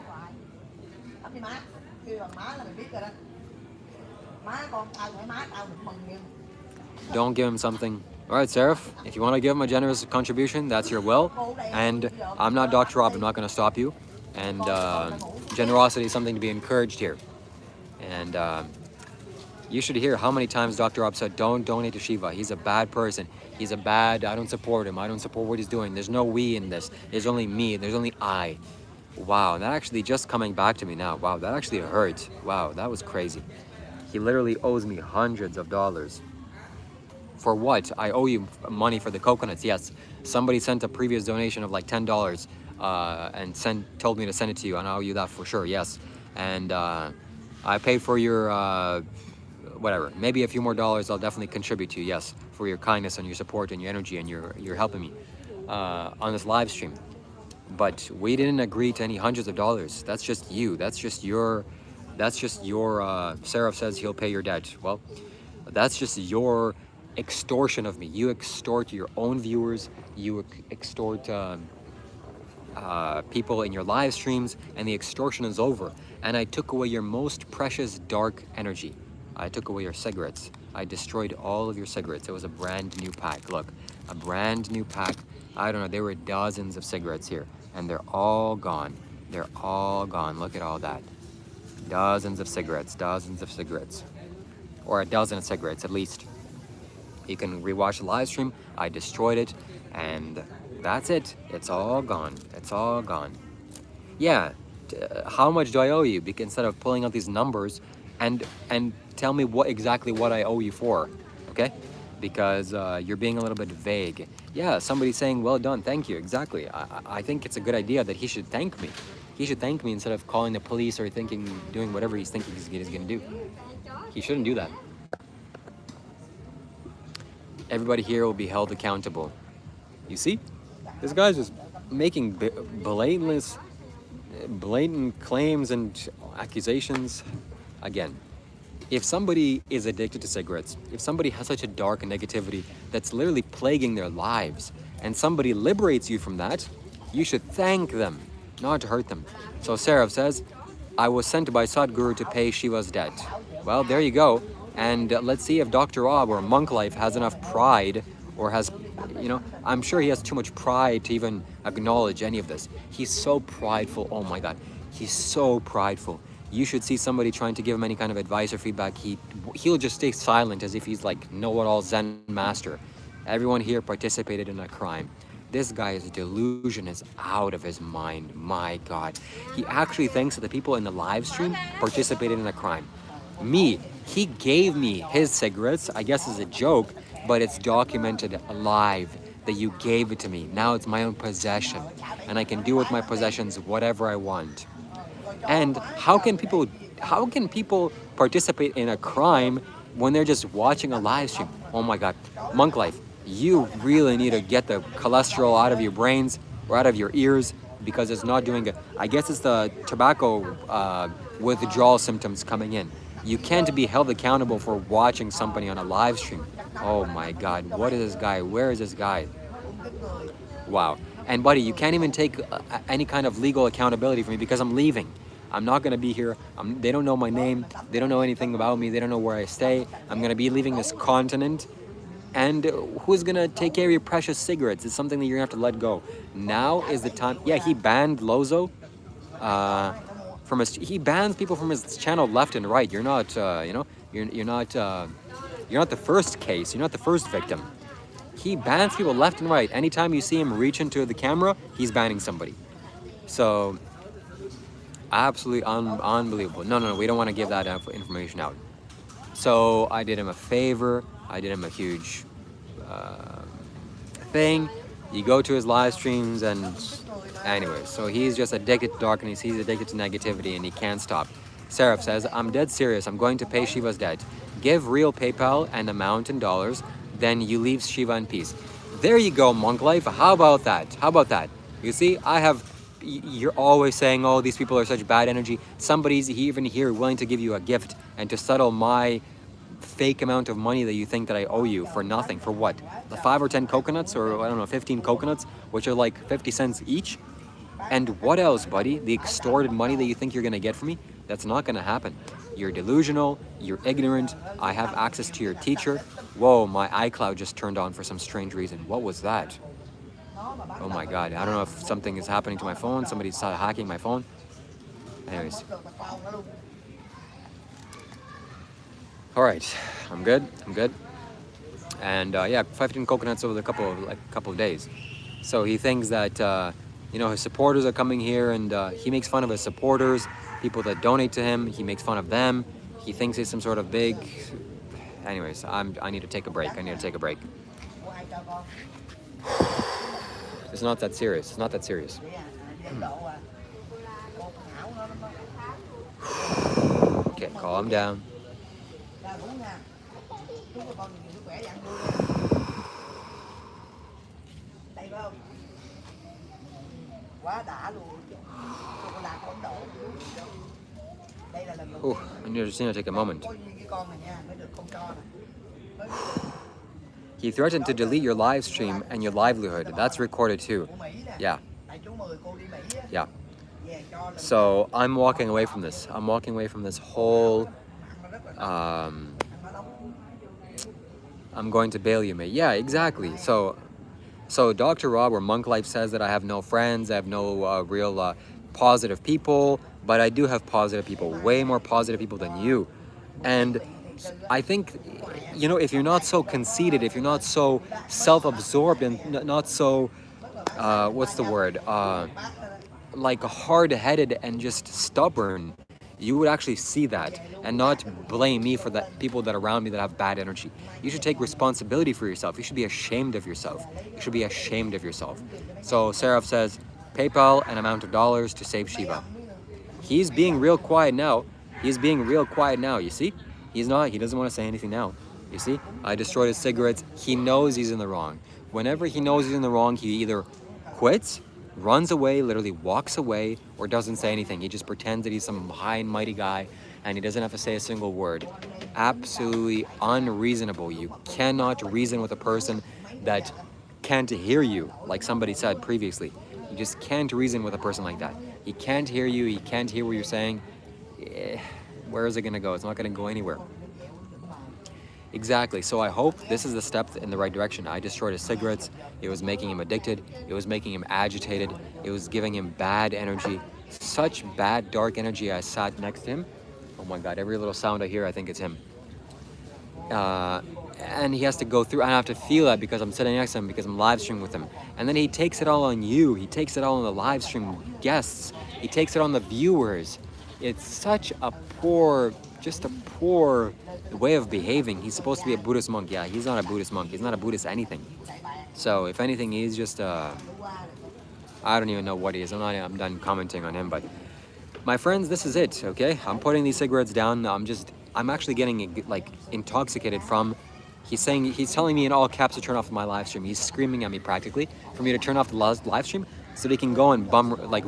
Don't give him something. All right, Seraph, if you want to give him a generous contribution, that's your will. And I'm not Dr. Rob, I'm not going to stop you. And generosity is something to be encouraged here. And you should hear how many times Dr. Rob said, don't donate to Shiva. He's a bad person. He's a bad, I don't support him. I don't support what he's doing. There's no we in this. There's only me. There's only I. Wow, that actually just coming back to me now. Wow, that actually hurts. Wow, that was crazy. He literally owes me hundreds of dollars. For what? I owe you money for the coconuts. Yes, somebody sent a previous donation of like $10 and told me to send it to you, and I owe you that for sure. Yes, and I paid for your whatever. Maybe a few more dollars I'll definitely contribute to you. Yes, for your kindness and your support and your energy and you're helping me on this live stream. But we didn't agree to any hundreds of dollars. That's just you. That's just your. Seraph says he'll pay your debt. Well, that's just your extortion of me. You extort your own viewers. You extort people in your live streams, and the extortion is over. And I took away your most precious dark energy. I took away your cigarettes. I destroyed all of your cigarettes. It was a brand new pack. Look, a brand new pack. I don't know, there were dozens of cigarettes here, and they're all gone. They're all gone. Look at all that. Dozens of cigarettes, or a dozen of cigarettes at least. You can rewatch the live stream. I destroyed it, and that's it. It's all gone. It's all gone. Yeah, how much do I owe you? Because instead of pulling out these numbers and tell me exactly what I owe you for, okay? Because you're being a little bit vague. Yeah, somebody's saying, well done, thank you, exactly. I think it's a good idea that he should thank me. He should thank me instead of calling the police or doing whatever he's thinking he's going to do. He shouldn't do that. Everybody here will be held accountable. You see? This guy's just making blameless, blatant claims and accusations. Again, if somebody is addicted to cigarettes, if somebody has such a dark negativity that's literally plaguing their lives, and somebody liberates you from that, you should thank them, not to hurt them. So Sarah says, I was sent by Sadhguru to pay Shiva's debt. Well, there you go. And let's see if Dr. Rob or Monk Life has enough pride, or has, I'm sure he has too much pride to even acknowledge any of this. He's so prideful. Oh my God. He's so prideful. You should see somebody trying to give him any kind of advice or feedback. He'll just stay silent as if he's like know-it-all Zen master. Everyone here participated in a crime. This guy's delusion is out of his mind. My God. He actually thinks that the people in the live stream participated in a crime. He gave me his cigarettes, I guess as a joke, but it's documented live that you gave it to me. Now it's my own possession, and I can do with my possessions whatever I want. And how can people participate in a crime when they're just watching a live stream? Oh my God. Monk Life, you really need to get the cholesterol out of your brains or out of your ears, because it's not doing good. I guess it's the tobacco withdrawal symptoms coming in. You can't be held accountable for watching somebody on a live stream. Oh my God, what is this guy? Where is this guy? Wow. And buddy, you can't even take any kind of legal accountability for me because I'm leaving. I'm not gonna be here. They don't know my name. They don't know anything about me. They don't know where I stay. I'm gonna be leaving this continent. And who's gonna take care of your precious cigarettes? It's something that you're gonna have to let go. Now is the time. Yeah, he banned Lozo from his. He bans people from his channel left and right. You're not, you're not the first case. You're not the first victim. He bans people left and right. Anytime you see him reach into the camera, he's banning somebody. So, absolutely unbelievable. No, we don't want to give that information out. So I did him a favor. I did him a huge thing. You go to his live streams, and anyway, so he's just addicted to darkness. He's addicted to negativity, and he can't stop. Seraph says, I'm dead serious. I'm going to pay Shiva's debt. Give real PayPal and amount in dollars. Then you leave Shiva in peace. There you go, Monk Life. How about that? How about that? You see, you're always saying, oh, these people are such bad energy. Somebody's even here willing to give you a gift and to settle my fake amount of money that you think that I owe you for nothing. For what? The 5 or 10 coconuts, or I don't know, 15 coconuts, which are like 50 cents each? And what else, buddy? The extorted money that you think you're gonna get from me? That's not gonna happen. You're delusional, you're ignorant. I have access to your teacher. Whoa, my iCloud just turned on for some strange reason. What was that? Oh my God, I don't know if something is happening to my phone. Somebody started hacking my phone. Anyways. All right, I'm good. And yeah, 15 coconuts over the couple of days. So he thinks that, his supporters are coming here, and he makes fun of his supporters, people that donate to him. He makes fun of them. He thinks he's some sort of big... Anyways, I need to take a break. It's not that serious. Okay, calm down. Oh, I just need to take a moment. He threatened to delete your live stream and your livelihood. That's recorded too. Yeah. So I'm walking away from this. I'm walking away from this whole... I'm going to bail you, mate. Yeah, exactly. So Dr. Rob or Monk Life says that I have no friends. I have no real positive people. But I do have positive people, way more positive people than you. And I think, if you're not so conceited, if you're not so self-absorbed and not so, like hard-headed and just stubborn, you would actually see that and not blame me for the people that are around me that have bad energy. You should take responsibility for yourself. You should be ashamed of yourself. So Seraph says, PayPal an amount of dollars to save Shiva. He's being real quiet now. You see? He doesn't want to say anything now. You see? I destroyed his cigarettes. He knows he's in the wrong. Whenever he knows he's in the wrong, he either quits runs away, literally walks away, or doesn't say anything. He just pretends that he's some high and mighty guy, and he doesn't have to say a single word. Absolutely unreasonable. You cannot reason with a person that can't hear you, like somebody said previously. You just can't reason with a person like that. He can't hear you, he can't hear what you're saying. Where is it gonna go? It's not gonna go anywhere. Exactly. So I hope this is the step in the right direction. I destroyed his cigarettes. It was making him addicted. It was making him agitated. It was giving him bad energy. Such bad, dark energy. I sat next to him. Oh my God, every little sound I hear, I think it's him. And he has to go through, I have to feel that because I'm sitting next to him, because I'm live streaming with him. And then he takes it all on you. He takes it all on the live stream guests. He takes it on the viewers. It's such a poor, just a poor way of behaving. He's supposed to be a Buddhist monk. Yeah, he's not a Buddhist monk. He's not a Buddhist anything. So if anything, he's just, I don't even know what he is. I'm done commenting on him, but my friends, this is it, okay? I'm putting these cigarettes down. I'm actually getting like intoxicated from, he's telling me in all caps to turn off my live stream. He's screaming at me practically for me to turn off the live stream so that he can go and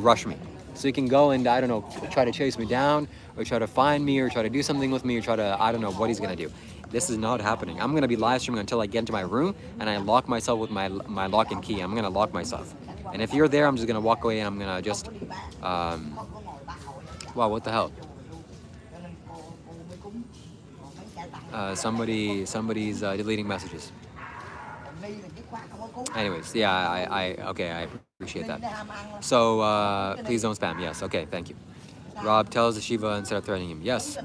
rush me. So he can go and, I don't know, try to chase me down, or try to find me, or try to do something with me, or try to, I don't know what he's gonna do. This is not happening. I'm gonna be live streaming until I get into my room and I lock myself with my lock and key. I'm gonna lock myself. And if you're there, I'm just gonna walk away and I'm gonna just, wow, what the hell? Somebody's deleting messages. Anyways, yeah, okay, I appreciate that. So, please don't spam. Yes, okay, thank you. Rob tells the Shiva instead of threatening him. Yes.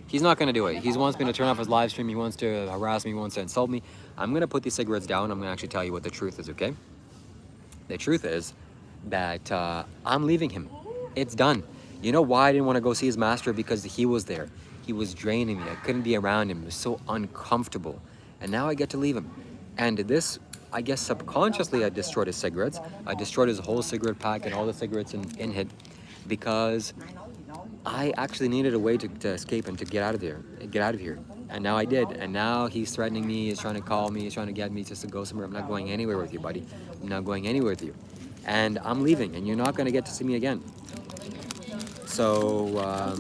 He's not going to do it. He wants me to turn off his live stream. He wants to harass me. He wants to insult me. I'm going to put these cigarettes down. I'm going to actually tell you what the truth is, okay? The truth is that I'm leaving him. It's done. You know why I didn't want to go see his master? Because he was there. He was draining me. I couldn't be around him. It was so uncomfortable. And now I get to leave him. And this, I guess subconsciously, I destroyed his cigarettes. I destroyed his whole cigarette pack and all the cigarettes in it because I actually needed a way to escape and to get out of here. And now I did. And now he's threatening me. He's trying to call me. He's trying to get me just to go somewhere. I'm not going anywhere with you, buddy. I'm not going anywhere with you. And I'm leaving. And you're not going to get to see me again. So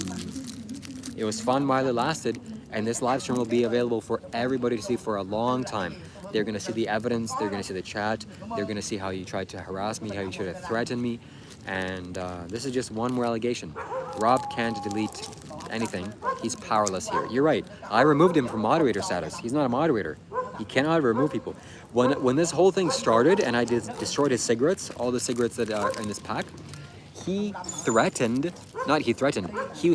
it was fun while it lasted. And this live stream will be available for everybody to see for a long time. They're going to see the evidence. They're going to see the chat. They're going to see how you tried to harass me, how you tried to threaten me. And this is just one more allegation. Rob can't delete anything. He's powerless here. You're right. I removed him from moderator status. He's not a moderator. He cannot remove people. When this whole thing started and I destroyed his cigarettes, all the cigarettes that are in this pack, he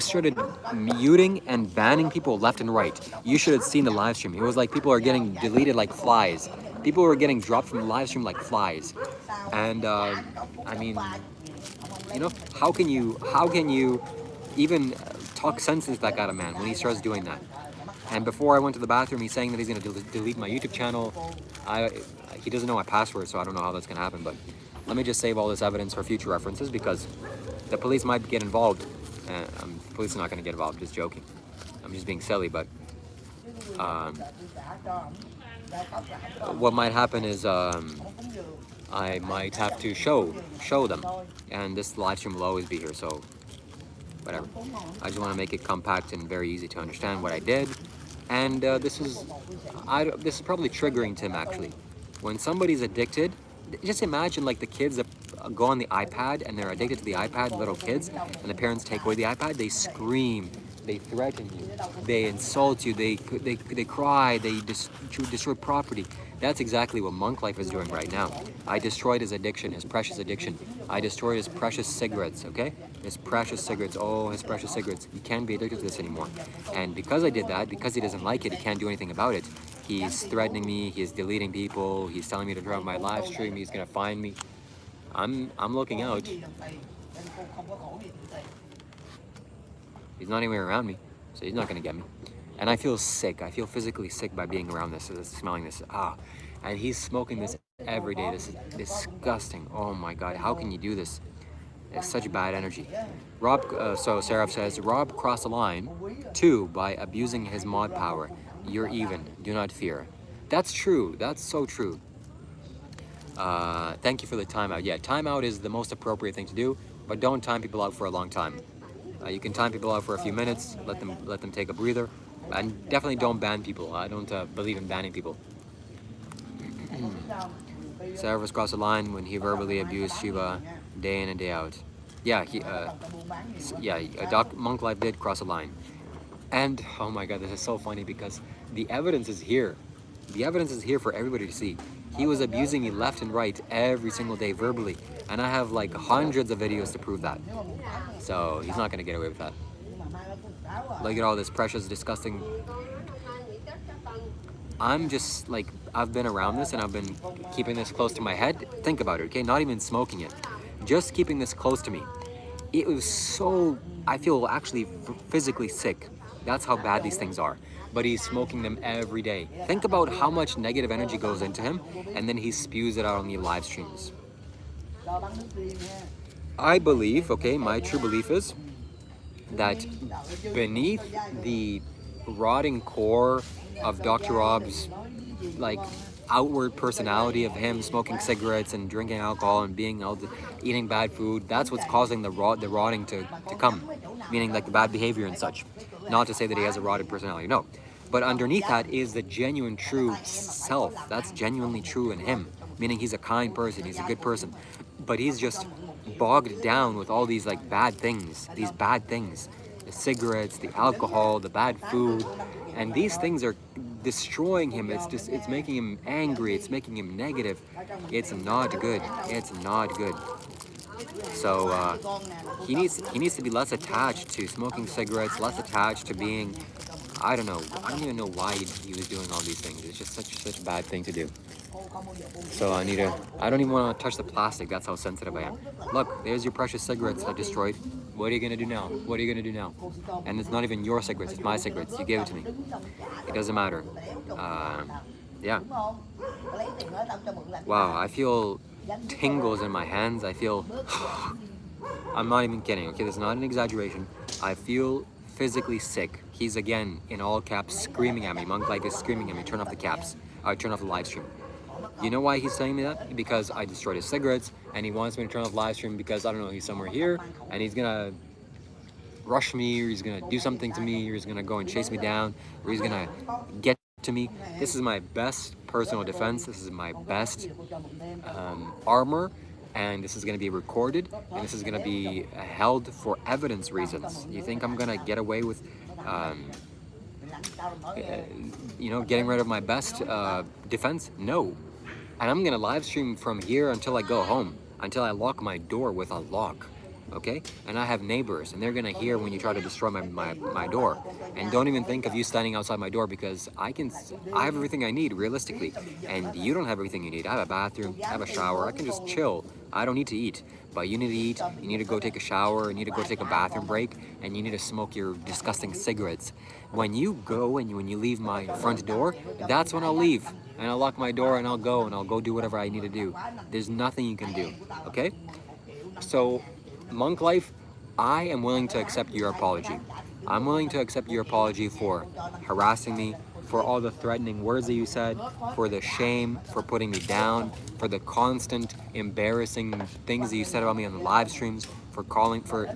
started muting and banning people left and right. You should have seen the live stream. It was like people are getting deleted like flies. People were getting dropped from the live stream like flies. And I mean, you know, how can you even talk sense into that kind of man when he starts doing that? And before I went to the bathroom, he's saying that he's going to delete my YouTube channel. He doesn't know my password, so I don't know how that's going to happen. But let me just save all this evidence for future references because the police might get involved. The police are not going to get involved. Just joking. I'm just being silly. But what might happen is I might have to show them, and this live stream will always be here. So whatever. I just want to make it compact and very easy to understand what I did. And this is probably triggering to him actually. When somebody's addicted, just imagine like the kids that go on the iPad and they're addicted to the iPad, little kids, and the parents take away the iPad, they scream, they threaten you, they insult you, they cry, they destroy property. That's exactly what Monk Life is doing right now. I destroyed his addiction, his precious addiction. I destroyed his precious cigarettes, okay? His precious cigarettes, oh, his precious cigarettes. He can't be addicted to this anymore. And because I did that, because he doesn't like it, he can't do anything about it. He's threatening me, he's deleting people, he's telling me to turn off my live stream, he's gonna find me. I'm looking out. He's not anywhere around me, so he's not gonna get me. And I feel sick. I feel physically sick by being around this, smelling this. And he's smoking this every day. This is disgusting. Oh my God, how can you do this? It's such bad energy. Rob, so Seraph says, Rob crossed the line too by abusing his mod power. You're even. Do not fear. That's true. That's so true. Thank you for the timeout. Yeah, timeout is the most appropriate thing to do, but don't time people out for a long time. You can time people out for a few minutes, let them take a breather, and definitely don't ban people. I don't believe in banning people. Cyrus crossed the line when he verbally abused Shiva day in and day out. Yeah, Monk Life did cross a line. And, oh my god, this is so funny because the evidence is here. The evidence is here for everybody to see. He was abusing me left and right every single day verbally. And I have like hundreds of videos to prove that. So he's not gonna get away with that. Look at all this precious, disgusting. I'm just like, I've been around this and I've been keeping this close to my head. Think about it, okay? Not even smoking it. Just keeping this close to me. It was so, I feel actually physically sick. That's how bad these things are. But he's smoking them every day. Think about how much negative energy goes into him and then he spews it out on the live streams. I believe, okay, my true belief is that beneath the rotting core of Dr. Rob's like outward personality of him smoking cigarettes and drinking alcohol and eating bad food, that's what's causing the rotting to come, meaning like the bad behavior and such. Not to say that he has a rotted personality, no. But underneath that is the genuine true self. That's genuinely true in him, meaning he's a kind person, he's a good person. But he's just bogged down with all these like bad things, the cigarettes, the alcohol, the bad food, and these things are destroying him. It's making him angry, it's making him negative. It's not good. It's not good. So he needs to be less attached to smoking cigarettes, less attached to being, I don't even know why he was doing all these things. It's just such a bad thing to do. So I don't even want to touch the plastic. That's how sensitive I am. Look, there's your precious cigarettes I destroyed. What are you gonna do now? What are you gonna do now? And it's not even your cigarettes, it's my cigarettes. You gave it to me. It doesn't matter. Yeah. Wow, I feel tingles in my hands. I feel, I'm not even kidding, okay? This is not an exaggeration. I feel physically sick. He's again, in all caps, screaming at me. Monk Life is screaming at me, turn off the caps. Turn off the live stream. You know why he's telling me that? Because I destroyed his cigarettes, and he wants me to turn off the live stream because, I don't know, he's somewhere here, and he's gonna rush me, or he's gonna do something to me, or he's gonna go and chase me down, or he's gonna get to me. This is my best personal defense. This is my best armor, and this is gonna be recorded, and this is gonna be held for evidence reasons. You think I'm gonna get away with getting rid of my best defense? No. And I'm gonna live stream from here until I go home, until I lock my door with a lock, okay? And I have neighbors, and they're gonna hear when you try to destroy my door. And don't even think of you standing outside my door, because I have everything I need, realistically. And you don't have everything you need. I have a bathroom, I have a shower, I can just chill. I don't need to eat. But you need to eat, you need to go take a shower, you need to go take a bathroom break, and you need to smoke your disgusting cigarettes. When you go and when you leave my front door, that's when I'll leave. And I'll lock my door and I'll go do whatever I need to do. There's nothing you can do, okay? So, Monk Life, I am willing to accept your apology. I'm willing to accept your apology for harassing me, for all the threatening words that you said, for the shame, for putting me down, for the constant embarrassing things that you said about me on the live streams, for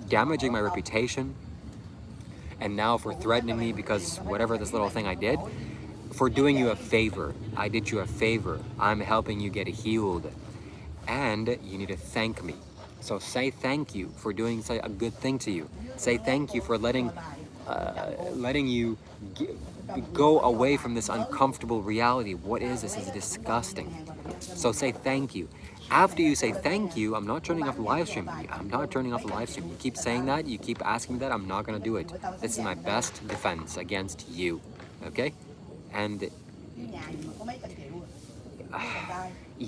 damaging my reputation, and now for threatening me because whatever this little thing I did, for doing you a favor. I did you a favor. I'm helping you get healed, and you need to thank me. So say thank you for doing a good thing to you. Say thank you for letting you go away from this uncomfortable reality. What is this? It's disgusting. So say thank you. After you say thank you, I'm not turning off the live stream. I'm not turning off the live stream. You keep saying that, you keep asking me that, I'm not gonna do it. This is my best defense against you, okay? And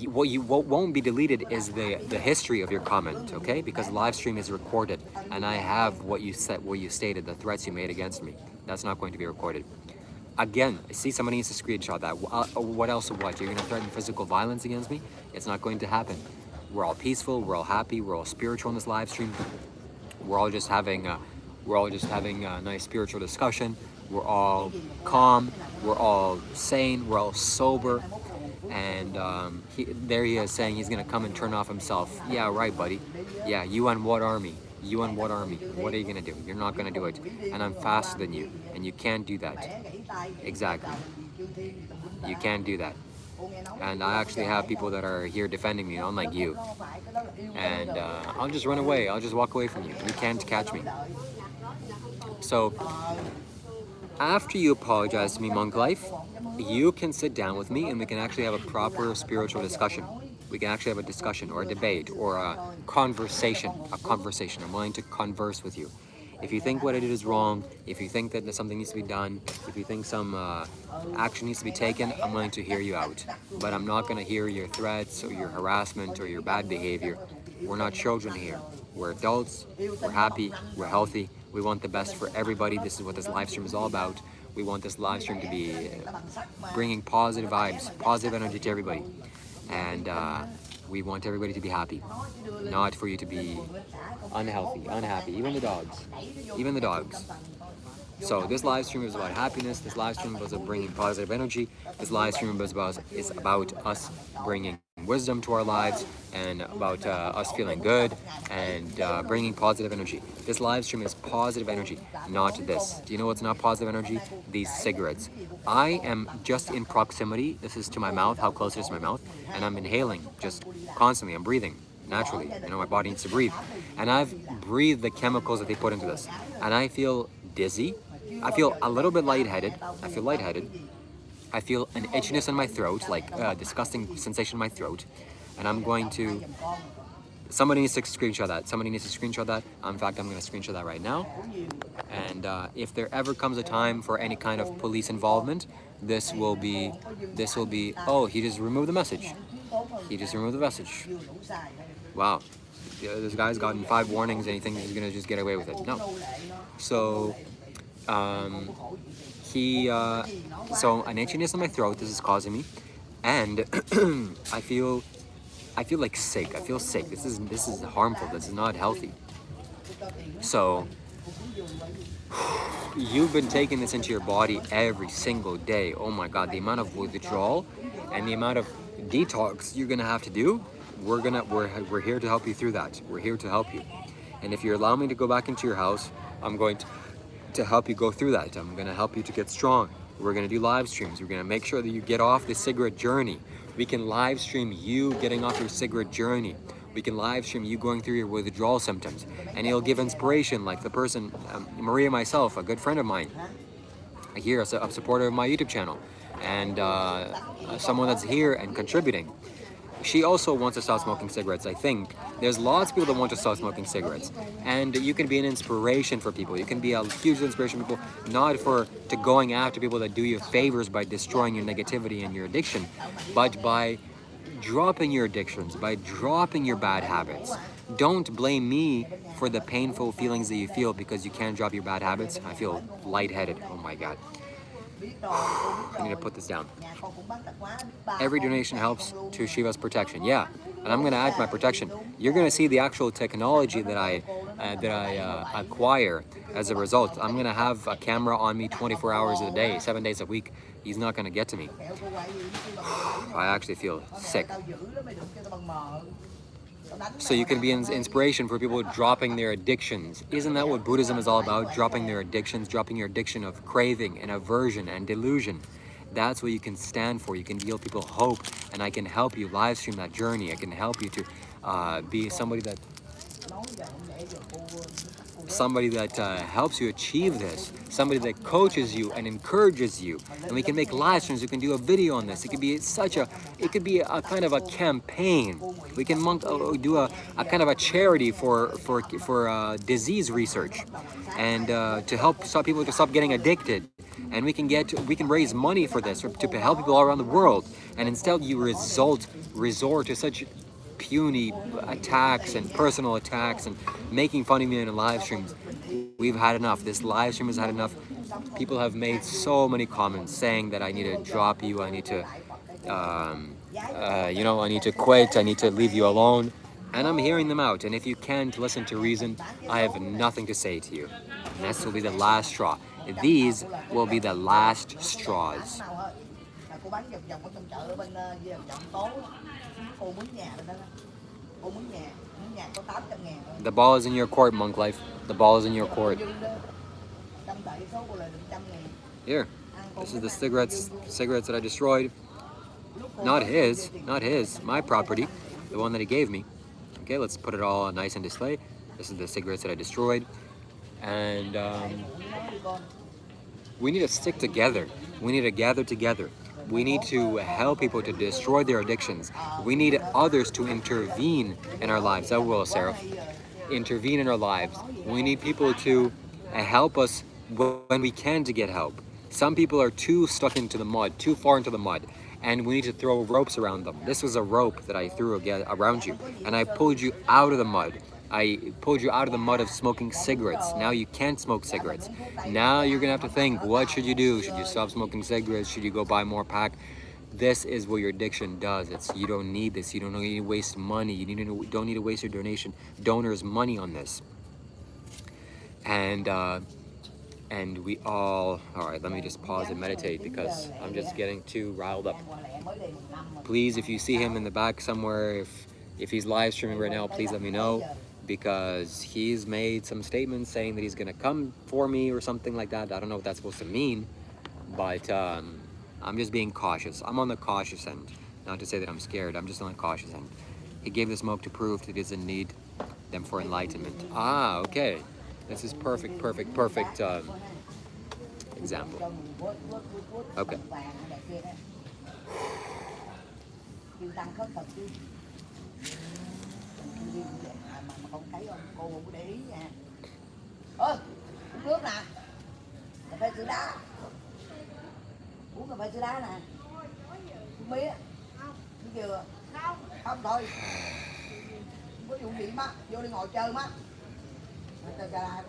what won't be deleted is the history of your comment, okay? Because the live stream is recorded, and I have what you said, what you stated, the threats you made against me. That's not going to be recorded. Again, see, somebody needs to screenshot that. What else? What? You're gonna threaten physical violence against me? It's not going to happen. We're all peaceful. We're all happy. We're all spiritual in this live stream. We're all just having a nice spiritual discussion. We're all calm. We're all sane. We're all sober. And there he is saying he's gonna come and turn off himself. Yeah, right, buddy. Yeah, you and what army? You and what army? What are you gonna do? You're not gonna do it. And I'm faster than you, and you can't do that. Exactly. You can't do that. And I actually have people that are here defending me, unlike you. And I'll just run away. I'll just walk away from you. You can't catch me. So, after you apologize to me, Monk Life, you can sit down with me and we can actually have a proper spiritual discussion. We can actually have a discussion or a debate or a conversation. I'm willing to converse with you. If you think what I did is wrong, if you think that something needs to be done, if you think some action needs to be taken, I'm willing to hear you out. But I'm not going to hear your threats or your harassment or your bad behavior. We're not children here. We're adults, we're happy, we're healthy. We want the best for everybody. This is what this live stream is all about. We want this live stream to be bringing positive vibes, positive energy to everybody. And we want everybody to be happy, not for you to be unhappy, even the dogs. So this live stream is about happiness. This live stream was about bringing positive energy. This live stream is about us bringing wisdom to our lives and about us feeling good and bringing positive energy. This live stream is positive energy, not this. Do you know what's not positive energy? These cigarettes. I am just in proximity. This is to my mouth, how close it is to my mouth, and I'm inhaling just constantly. I'm breathing naturally. You know, my body needs to breathe. And I've breathed the chemicals that they put into this. And I feel dizzy. I feel a little bit lightheaded. I feel lightheaded. I feel an itchiness in my throat, like a disgusting sensation in my throat. And I'm going to... Somebody needs to screenshot that. In fact, I'm going to screenshot that right now. And if there ever comes a time for any kind of police involvement, this will be... Oh, he just removed the message. Wow. This guy's gotten 5 warnings and he thinks he's going to just get away with it. No. So... So an itchiness in my throat, this is causing me, and I feel like sick. I feel sick. This is harmful. This is not healthy. So you've been taking this into your body every single day. Oh my God, the amount of withdrawal and the amount of detox you're gonna have to do. We're here to help you through that. We're here to help you. And if you allow me to go back into your house, I'm going to help you go through that. I'm going to help you to get strong. We're going to do live streams. We're going to make sure that you get off the cigarette journey. We can live stream you getting off your cigarette journey. We can live stream you going through your withdrawal symptoms. And it'll give inspiration, like the person, Maria, myself, a good friend of mine, here, a supporter of my YouTube channel, and someone that's here and contributing. She also wants to stop smoking cigarettes, I think. There's lots of people that want to stop smoking cigarettes. And you can be an inspiration for people. You can be a huge inspiration for people, not to going after people that do you favors by destroying your negativity and your addiction, but by dropping your addictions, by dropping your bad habits. Don't blame me for the painful feelings that you feel because you can't drop your bad habits. I feel lightheaded. Oh my God. I need to put this down. Every donation helps to Shiva's protection. Yeah, and I'm going to add my protection. You're going to see the actual technology that I acquire as a result. I'm going to have a camera on me 24 hours a day, 7 days a week. He's not going to get to me. I actually feel sick. So you can be an inspiration for people dropping their addictions. Isn't that what Buddhism is all about? Dropping their addictions, dropping your addiction of craving and aversion and delusion. That's what you can stand for. You can give people hope, and I can help you live stream that journey. I can help you to be somebody that helps you achieve this, somebody that coaches you and encourages you. And we can make live streams. We can do a video on this. It could be a kind of a campaign. We can do a kind of a charity for disease research, and to help people to stop getting addicted. And we can raise money for this, to help people all around the world. And instead you resort to such puny attacks and personal attacks and making fun of me in live streams. We've had enough. This live stream has had enough. People have made so many comments saying that I need to drop you, I need to I need to quit, I need to leave you alone. And I'm hearing them out. And if you can't listen to reason, I have nothing to say to you. And this will be the last straw. These will be the last straws. cô bán vòng vòng ở trong chợ bên vòng vòng Tố. Cô mướn nhà bên đó. Cô mướn nhà có 800.000 thôi. The ball is in your court, Monk Life. The ball is in your court. Trăm tệ số cô lời được 100.000. Here, this is the cigarettes that I destroyed. Not his, my property, the one that he gave me. Okay, let's put it all nice on display. This is the cigarettes that I destroyed. And we need to stick together. We need to gather together. We need to help people to destroy their addictions. We need others to intervene in our lives. That will, Sarah. Intervene in our lives. We need people to help us when we can to get help. Some people are too stuck into the mud, too far into the mud, and we need to throw ropes around them. This was a rope that I threw around you, and I pulled you out of the mud. I pulled you out of the mud of smoking cigarettes. Now you can't smoke cigarettes. Now you're gonna have to think, what should you do? Should you stop smoking cigarettes? Should you go buy more pack? This is what your addiction does. It's you don't need this. You don't need to waste money. You don't need to waste your donors' money on this. And we all right, let me just pause and meditate because I'm just getting too riled up. Please, if you see him in the back somewhere, if he's live streaming right now, please let me know, because he's made some statements saying that he's gonna come for me or something like that. I don't know what that's supposed to mean, but I'm just being cautious. I'm on the cautious end. Not to say that I'm scared, I'm just on the cautious end. He gave the smoke to prove that he doesn't need them for enlightenment. Ah, okay. This is perfect example. Okay. Không thấy không? Cô không có để ý nha. Uống nước nè. Cà phê sữa đá. Uống cà phê sữa đá nè. Uống mía. Uống dừa. Không thôi. Có vụ gì má, vô đi ngồi chơi má.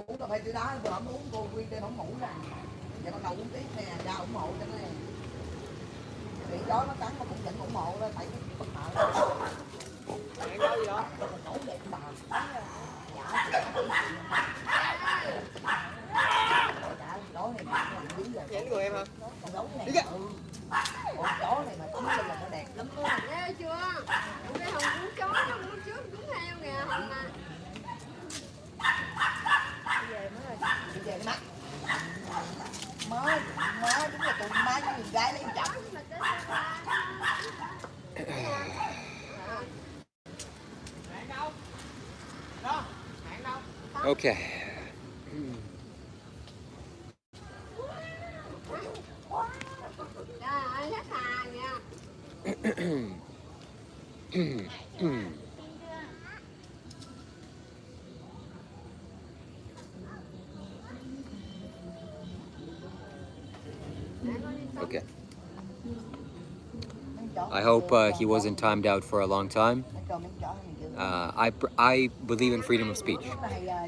Uống cà phê sữa đá, vừa không uống cô Quyên đêm không ngủ nè. Giờ bắt đầu uống tiếp nè, ra ủng hộ cho nó nè. Bị chó nó cắn mà cũng vẫn ủng hộ đó, tại cái bất ngờ đó. Mẹ có gì đó? Nổ đẹp bà. Dạ người em hả? Đi kìa. Chó này mà chó này là nó đẹp lắm. Nghe chưa? Cái hồng cuốn chó nó muốn trước cuốn theo kìa hồng mà. Về mới rồi. Đi về cái mắt. Mới đúng là tụi má với người gái lấy chậm. Okay. Okay. I hope he wasn't timed out for a long time. I believe in freedom of speech,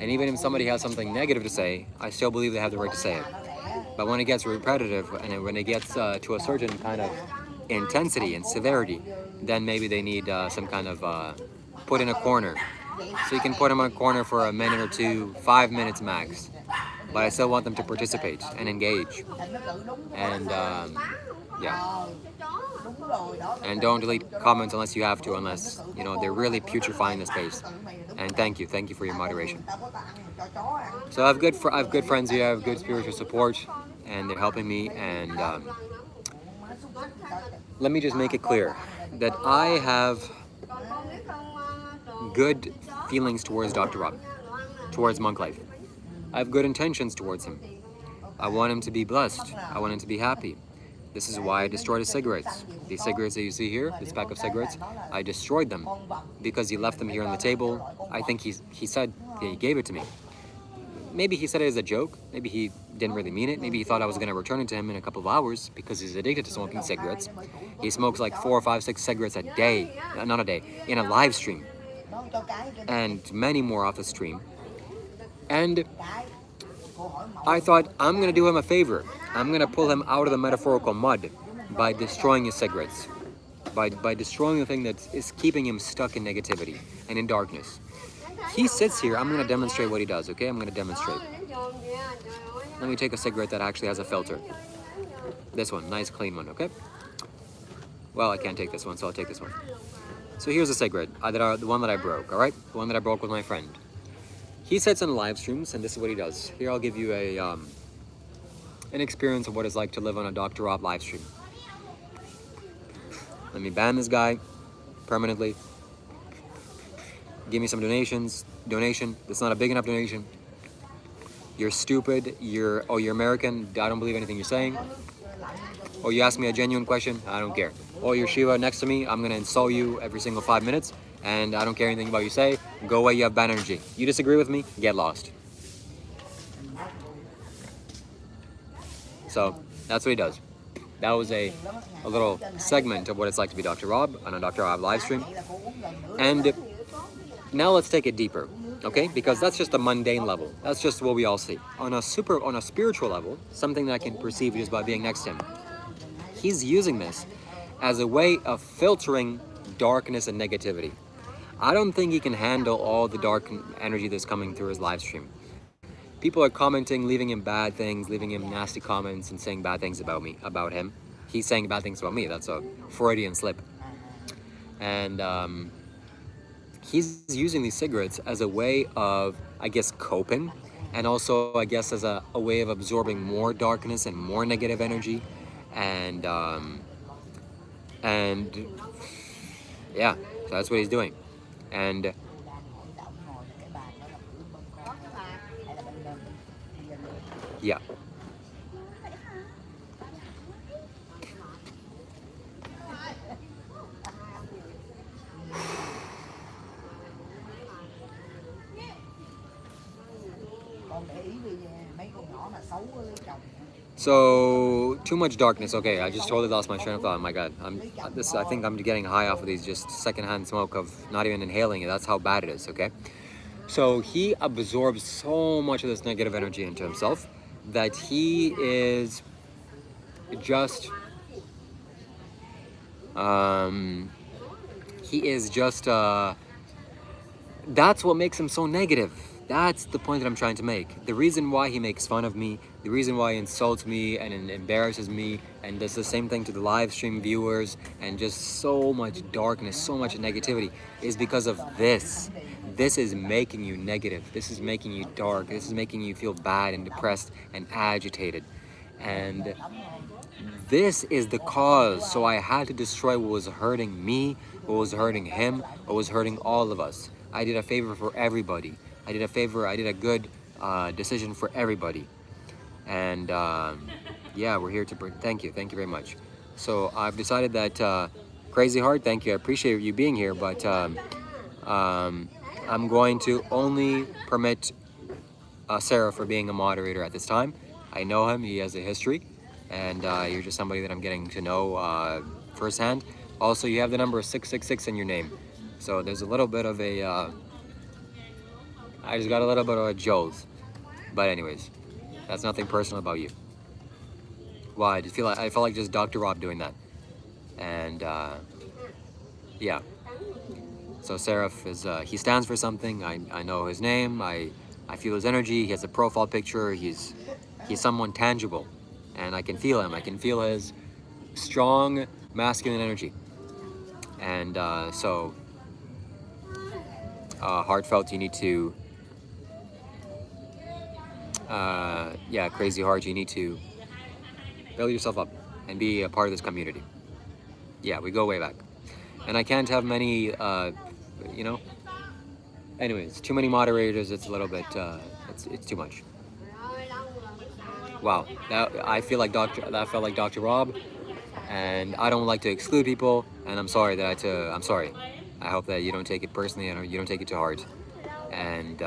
and even if somebody has something negative to say, I still believe they have the right to say it. But when it gets repetitive and when it gets to a certain kind of intensity and severity, then maybe they need some kind of put in a corner. So you can put them in a corner for a minute or two, 5 minutes max. But I still want them to participate and engage. And yeah. And don't delete comments unless you have to, unless, you know, they're really putrefying the space. And thank you for your moderation. So I have good friends here, I have good spiritual support, and they're helping me. And let me just make it clear that I have good feelings towards Dr. Rob, towards Monk Life. I have good intentions towards him. I want him to be blessed. I want him to be happy. This is why I destroyed his cigarettes. These cigarettes that you see here, this pack of cigarettes, I destroyed them because he left them here on the table. I think he said that he gave it to me. Maybe he said it as a joke. Maybe he didn't really mean it. Maybe he thought I was going to return it to him in a couple of hours because he's addicted to smoking cigarettes. He smokes like 4, 5, 6 cigarettes a day. Not a day, in a live stream. And many more off the stream. And I thought, I'm going to do him a favor. I'm going to pull him out of the metaphorical mud by destroying his cigarettes. By destroying the thing that is keeping him stuck in negativity and in darkness. He sits here. I'm going to demonstrate what he does, okay? I'm going to demonstrate. Let me take a cigarette that actually has a filter. This one, nice clean one, okay? Well, I can't take this one, so I'll take this one. So here's a cigarette, the one that I broke, all right? The one that I broke with my friend. He sits in live streams, and this is what he does. Here, I'll give you an experience of what it's like to live on a Dr. Rob live stream. Let me ban this guy permanently. Give me some donation. That's not a big enough donation. You're stupid. You're American. I don't believe anything you're saying. Or you ask me a genuine question. I don't care. Or you're Shiva next to me. I'm gonna insult you every single 5 minutes, and I don't care anything about you say. Go away. You have bad energy. You disagree with me? Get lost. So that's what he does. That was a little segment of what it's like to be Dr. Rob on a Dr. Rob live stream. And now let's take it deeper, okay? Because that's just a mundane level. That's just what we all see. On a spiritual level, something that I can perceive just by being next to him. He's using this as a way of filtering darkness and negativity. I don't think he can handle all the dark energy that's coming through his live stream. People are commenting, leaving him bad things, leaving him nasty comments and saying bad things about him. He's saying bad things about me. That's a Freudian slip. And he's using these cigarettes as a way of, I guess, coping, and also, I guess, as a way of absorbing more darkness and more negative energy. And yeah, so that's what he's doing. And yeah. So too much darkness. Okay, I just totally lost my train of thought. Oh my God, I think I'm getting high off of these just secondhand smoke of not even inhaling it. That's how bad it is. Okay, so he absorbs so much of this negative energy into himself that he is just that's what makes him so negative. That's the point that I'm trying to make. The reason why he makes fun of me, the reason why he insults me and embarrasses me and does the same thing to the live stream viewers and just so much darkness, so much negativity is because of this. This is making you negative. This is making you dark. This is making you feel bad and depressed and agitated. And this is the cause. So I had to destroy what was hurting me, what was hurting him, what was hurting all of us. I did a favor for everybody. I did a good decision for everybody. And yeah, we're here to bring, thank you very much. So I've decided that, Crazy Heart, thank you, I appreciate you being here, but I'm going to only permit Sarah for being a moderator at this time. I know him, he has a history, and you're just somebody that I'm getting to know firsthand. Also, you have the number 666 in your name. So there's a little bit of a, I just got a little bit of a jolt. But anyways, that's nothing personal about you. Why? I felt like just Dr. Rob doing that. And yeah. So Seraph is, he stands for something. I know his name. I feel his energy. He has a profile picture. He's someone tangible. And I can feel him. I can feel his strong masculine energy. And so, heartfelt, you need to, yeah, Crazy Heart, you need to build yourself up and be a part of this community. Yeah, we go way back. And I can't have many, you know, anyways, too many moderators, it's a little bit, it's too much. Wow, I feel like that felt like Dr. Rob, and I don't like to exclude people, and I'm sorry that I'm sorry. I hope that you don't take it personally and you don't take it to heart. And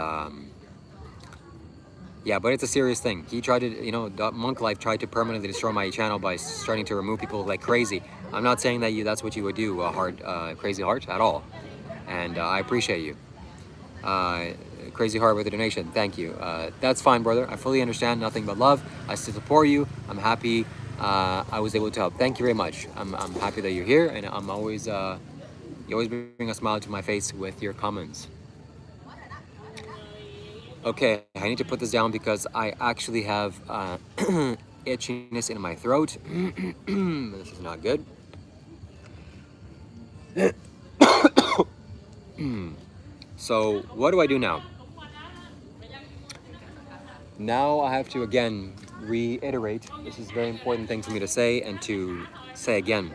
yeah, but it's a serious thing. He tried to, you know, Monk Life tried to permanently destroy my channel by starting to remove people like crazy. I'm not saying that that's what you would do, Crazy Heart, at all. And I appreciate you. Crazy Heart with a donation, thank you. That's fine, brother. I fully understand, nothing but love. I still support you. I'm happy I was able to help. Thank you very much. I'm happy that you're here, and I'm always, you always bring a smile to my face with your comments. Okay, I need to put this down because I actually have itchiness in my throat. This is not good. So what do I do now? Now I have to again reiterate, this is a very important thing for me to say and to say again.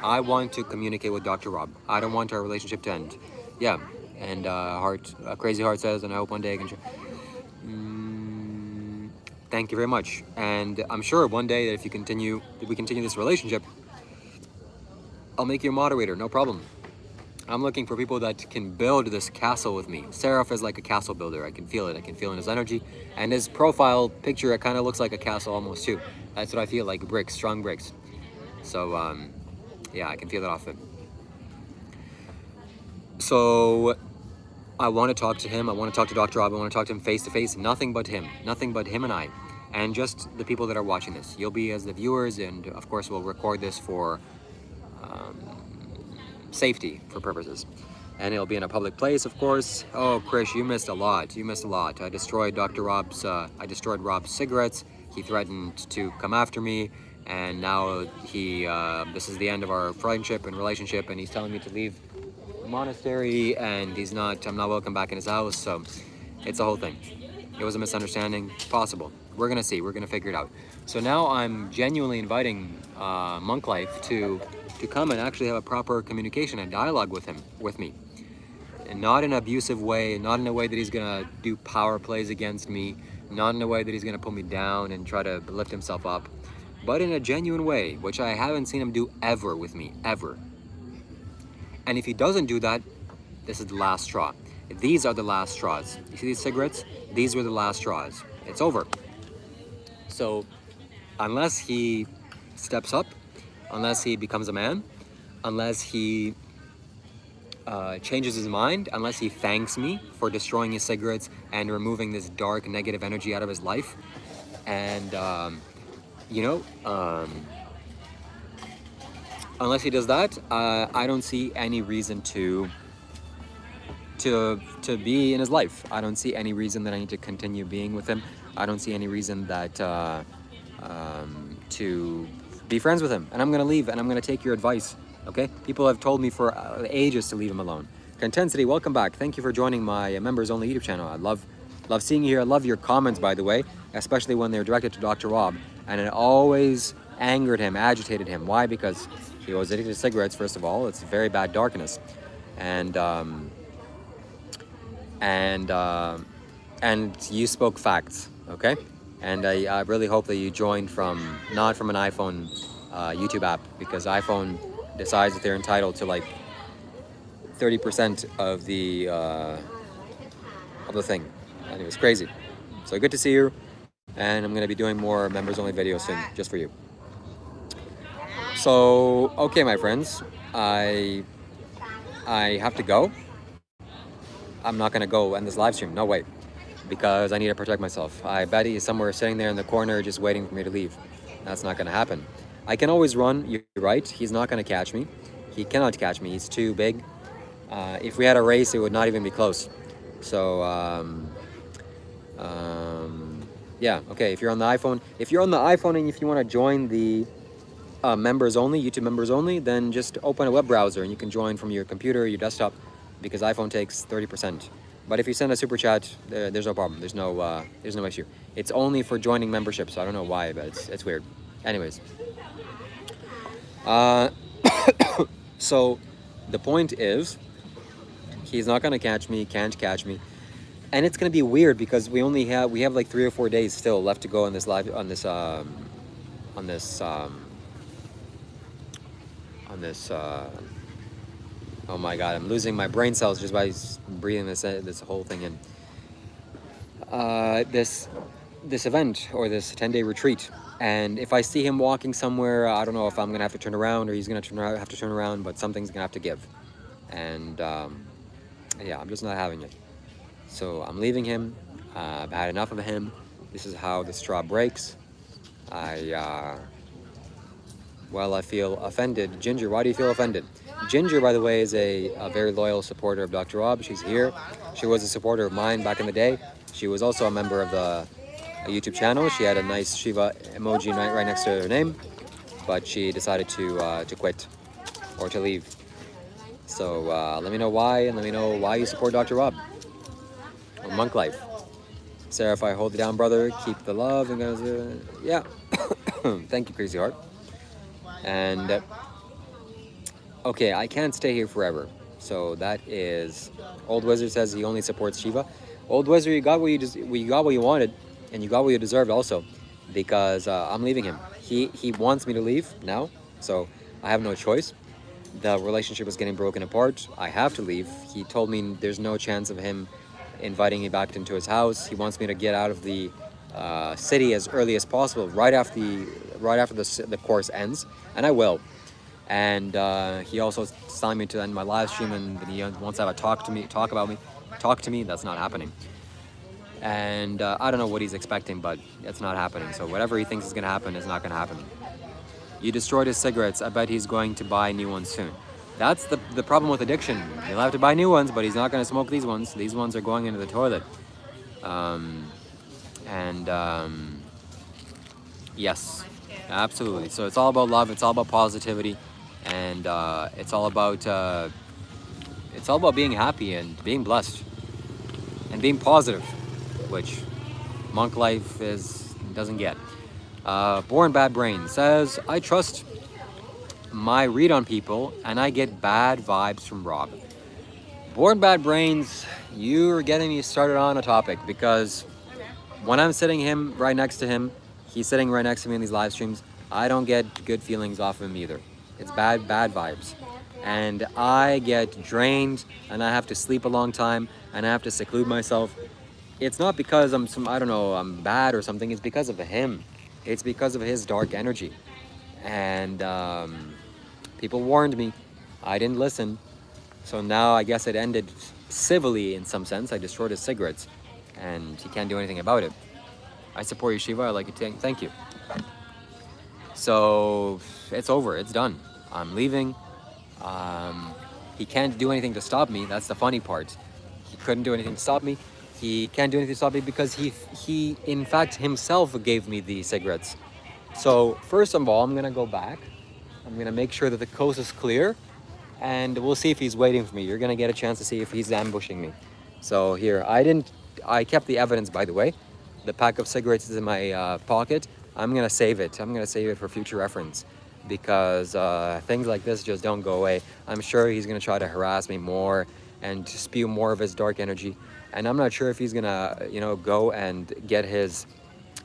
I want to communicate with Dr. Rob. I don't want our relationship to end. Yeah, and Crazy Heart says, and I hope one day I can... Thank you very much. And I'm sure one day that if we continue this relationship, I'll make you a moderator, no problem. I'm looking for people that can build this castle with me. Seraph is like a castle builder. I can feel it. I can feel in his energy. And his profile picture, it kind of looks like a castle almost too. That's what I feel, like bricks, strong bricks. So, yeah, I can feel it off him. So, I want to talk to him. I want to talk to Dr. Rob. I want to talk to him face to face. Nothing but him. Nothing but him and I. And just the people that are watching this. You'll be as the viewers, and of course we'll record this for safety for purposes. And it'll be in a public place, of course. Oh, Krish, you missed a lot. You missed a lot. I destroyed Rob's cigarettes. He threatened to come after me. And now this is the end of our friendship and relationship, and he's telling me to leave the monastery, and I'm not welcome back in his house, so it's a whole thing. It was a misunderstanding, possible. We're gonna see, we're gonna figure it out. So now I'm genuinely inviting Monk Life to come and actually have a proper communication and dialogue with me. And not in an abusive way, not in a way that he's gonna do power plays against me, not in a way that he's gonna pull me down and try to lift himself up, but in a genuine way, which I haven't seen him do ever with me, ever. And if he doesn't do that, this is the last straw. These are the last straws. You see these cigarettes? These were the last straws. It's over. So, unless he steps up, unless he becomes a man, unless he changes his mind, unless he thanks me for destroying his cigarettes and removing this dark, negative energy out of his life, and unless he does that, I don't see any reason to be in his life. I don't see any reason that I need to continue being with him. I don't see any reason that to be friends with him. And I'm gonna leave, and I'm gonna take your advice. Okay? People have told me for ages to leave him alone. Contensity, welcome back. Thank you for joining my members only YouTube channel. I love seeing you here. I love your comments, by the way, especially when they're directed to Dr. Rob. And it always angered him, agitated him. Why? Because he was addicted to cigarettes, first of all. It's very bad darkness. And you spoke facts, okay? And I really hope that you joined not from an iPhone YouTube app, because iPhone decides that they're entitled to like 30% of the thing. And it was crazy. So good to see you. And I'm going to be doing more members only videos soon, just for you. So, okay, my friends, I have to go. I'm not going to go end this live stream, no way, because I need to protect myself. I bet he's somewhere sitting there in the corner just waiting for me to leave. That's not going to happen. I can always run, you're right. He's not going to catch me. He cannot catch me. He's too big. If we had a race, it would not even be close. So, yeah, okay, if you're on the iPhone and if you want to join the members only, YouTube members only, then just open a web browser and you can join from your computer or your desktop, because iPhone takes 30%. But if you send a super chat, there's no problem. There's no issue. It's only for joining memberships. So I don't know why, but it's weird. Anyways. So the point is, he's not gonna catch me, can't catch me. And it's gonna be weird because we have like 3 or 4 days still left to go on this live, oh my god, I'm losing my brain cells just by breathing this whole thing in. This event, or this 10-day retreat. And if I see him walking somewhere, I don't know if I'm gonna have to turn around or he's gonna have to turn around, but something's gonna have to give. And yeah, I'm just not having it. So I'm leaving him. I've had enough of him. This is how the straw breaks. I feel offended. Ginger, why do you feel offended? Ginger, by the way, is a very loyal supporter of Dr. Rob. She's here. She was a supporter of mine back in the day. She was also a member of the YouTube channel. She had a nice Shiva emoji right next to her name, but she decided to quit or to leave. So let me know why, and let me know why you support Dr. Rob or Monk Life. Sarah, if I hold it down, brother, keep the love. And goes, yeah. Thank you, Crazy Heart. And okay, I can't stay here forever. So that is, Old Wizard says he only supports Shiva. Old Wizard, you got what you got what you wanted, and you got what you deserved also, because I'm leaving him. He wants me to leave now, so I have no choice. The relationship is getting broken apart. I have to leave. He told me there's no chance of him inviting me back into his house. He wants me to get out of the city as early as possible, right after the course ends, and I will. And he also is telling me to end my live stream, and he wants to have a talk to me. That's not happening. And I don't know what he's expecting, but it's not happening. So whatever he thinks is going to happen is not going to happen. You destroyed his cigarettes. I bet he's going to buy new ones soon. That's the problem with addiction. He'll have to buy new ones, but he's not going to smoke these ones. These ones are going into the toilet. Yes, absolutely. So it's all about love. It's all about positivity, and it's all about being happy and being blessed and being positive, which Monk Life doesn't get. Born Bad Brain says, I trust my read on people and I get bad vibes from Rob. Born Bad Brains, you're getting me started on a topic, because when I'm sitting him right next to him, he's sitting right next to me in these live streams, I don't get good feelings off of him either. It's bad vibes. And I get drained, and I have to sleep a long time, and I have to seclude myself. It's not because I'm bad or something. It's because of him. It's because of his dark energy. And people warned me. I didn't listen. So now I guess it ended civilly in some sense. I destroyed his cigarettes, and he can't do anything about it. I support you, Shiva. I like it. Thank you. So it's over. It's done. I'm leaving. He can't do anything to stop me. That's the funny part. He couldn't do anything to stop me. He can't do anything to stop me because he in fact himself gave me the cigarettes. So first of all, I'm gonna go back. I'm gonna make sure that the coast is clear, and we'll see if he's waiting for me. You're gonna get a chance to see if he's ambushing me. So here, I kept the evidence, by the way. The pack of cigarettes is in my pocket. I'm gonna save it. I'm gonna save it for future reference, because things like this just don't go away. I'm sure he's gonna try to harass me more and spew more of his dark energy. And I'm not sure if he's gonna, go and get his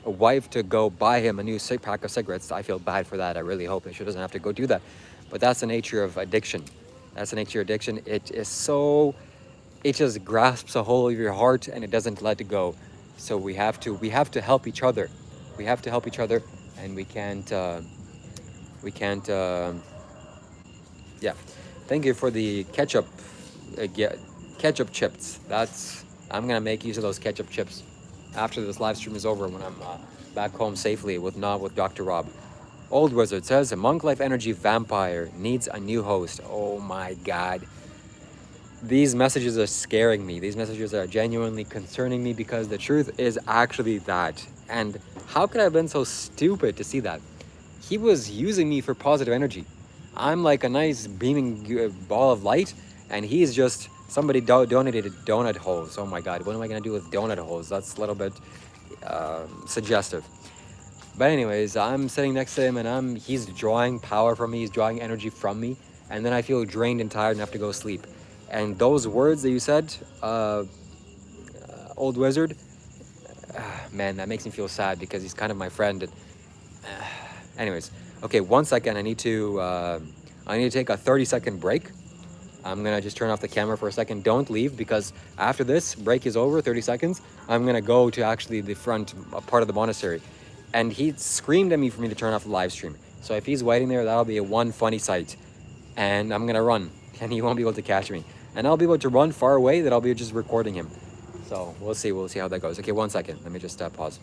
wife to go buy him a new pack of cigarettes. I feel bad for that. I really hope that she doesn't have to go do that. But that's the nature of addiction. That's the nature of addiction. It just grasps a hold of your heart and it doesn't let it go. So we have to help each other. We have to help each other, and we can't. Yeah. Thank you for the ketchup. Ketchup chips. I'm gonna make use of those ketchup chips after this live stream is over, when I'm back home safely with Dr. Rob. Old Wizard says, a Monk Life Energy vampire needs a new host. Oh my God. These messages are scaring me. These messages are genuinely concerning me, because the truth is actually that. And how could I have been so stupid to see that? He was using me for positive energy. I'm like a nice beaming ball of light, and he's just somebody donated donut holes. Oh my God, what am I gonna do with donut holes? That's a little bit suggestive. But anyways, I'm sitting next to him, and he's drawing power from me. He's drawing energy from me, and then I feel drained and tired and have to go sleep. And those words that you said, Old Wizard, man, that makes me feel sad, because he's kind of my friend. And, anyways, okay, 1 second. I need to take a 30-second break. I'm gonna just turn off the camera for a second. Don't leave, because after this break is over, 30 seconds, I'm gonna go to actually the front part of the monastery. And he screamed at me for me to turn off the live stream. So if he's waiting there, that'll be one funny sight. And I'm gonna run, and he won't be able to catch me. And I'll be able to run far away, that I'll be just recording him. So we'll see how that goes. Okay, 1 second. Let me just pause.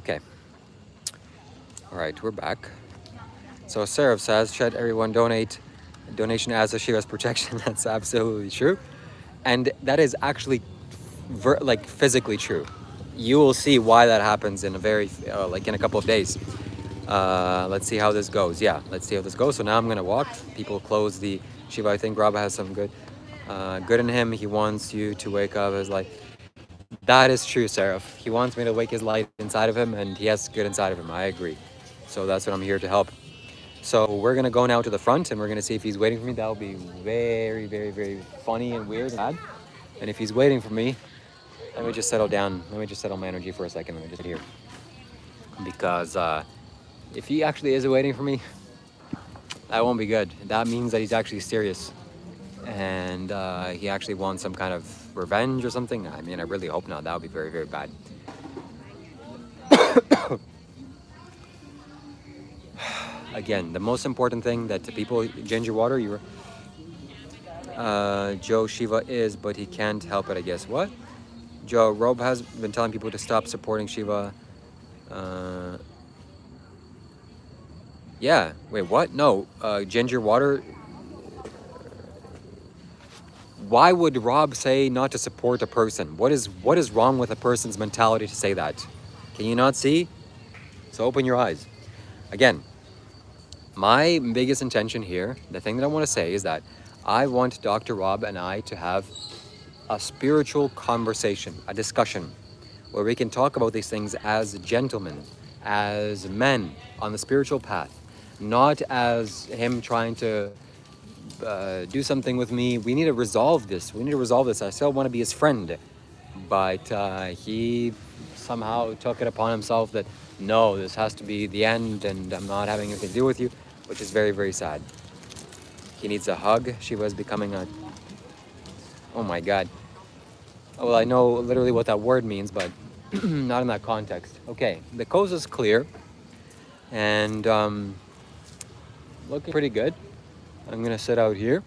Okay. All right, we're back. So Sarah says, should everyone donate? Donation as a Shiva's protection. That's absolutely true. And that is actually like physically true. You will see why that happens in a very, like in a couple of days. Let's see how this goes. Yeah, let's see how this goes. So now I'm gonna walk. People close the Shiva. I think Rob has some good in him. He wants you to wake up as like, that is true, Seraph. He wants me to wake his light inside of him, and he has good inside of him. I agree. So that's what I'm here to help. So we're gonna go now to the front, and we're gonna see if he's waiting for me. That'll be very, very, very funny and weird and bad. And if he's waiting for me, let me just settle down. Let me just settle my energy for a second. Let me just sit here. Because if he actually is waiting for me, that won't be good. That means that he's actually serious. And he actually wants some kind of revenge or something. I mean, I really hope not. That would be very, very bad. Again, the most important thing that the people, ginger water, Joe Shiva is, but he can't help it, I guess. What? Joe, Rob has been telling people to stop supporting Shiva. Yeah, wait, what? No, ginger water. Why would Rob say not to support a person? What is wrong with a person's mentality to say that? Can you not see? So open your eyes. Again, my biggest intention here, the thing that I want to say is that I want Dr. Rob and I to have a spiritual conversation, a discussion, where we can talk about these things as gentlemen, as men on the spiritual path, not as him trying to do something with me. We need to resolve this. I still want to be his friend. But he somehow took it upon himself that, no, this has to be the end and I'm not having anything to do with you, which is very, very sad. He needs a hug. She was becoming a... Oh my God. Well, I know literally what that word means, but not in that context. Okay, the coast is clear and looking pretty good. I'm gonna sit out here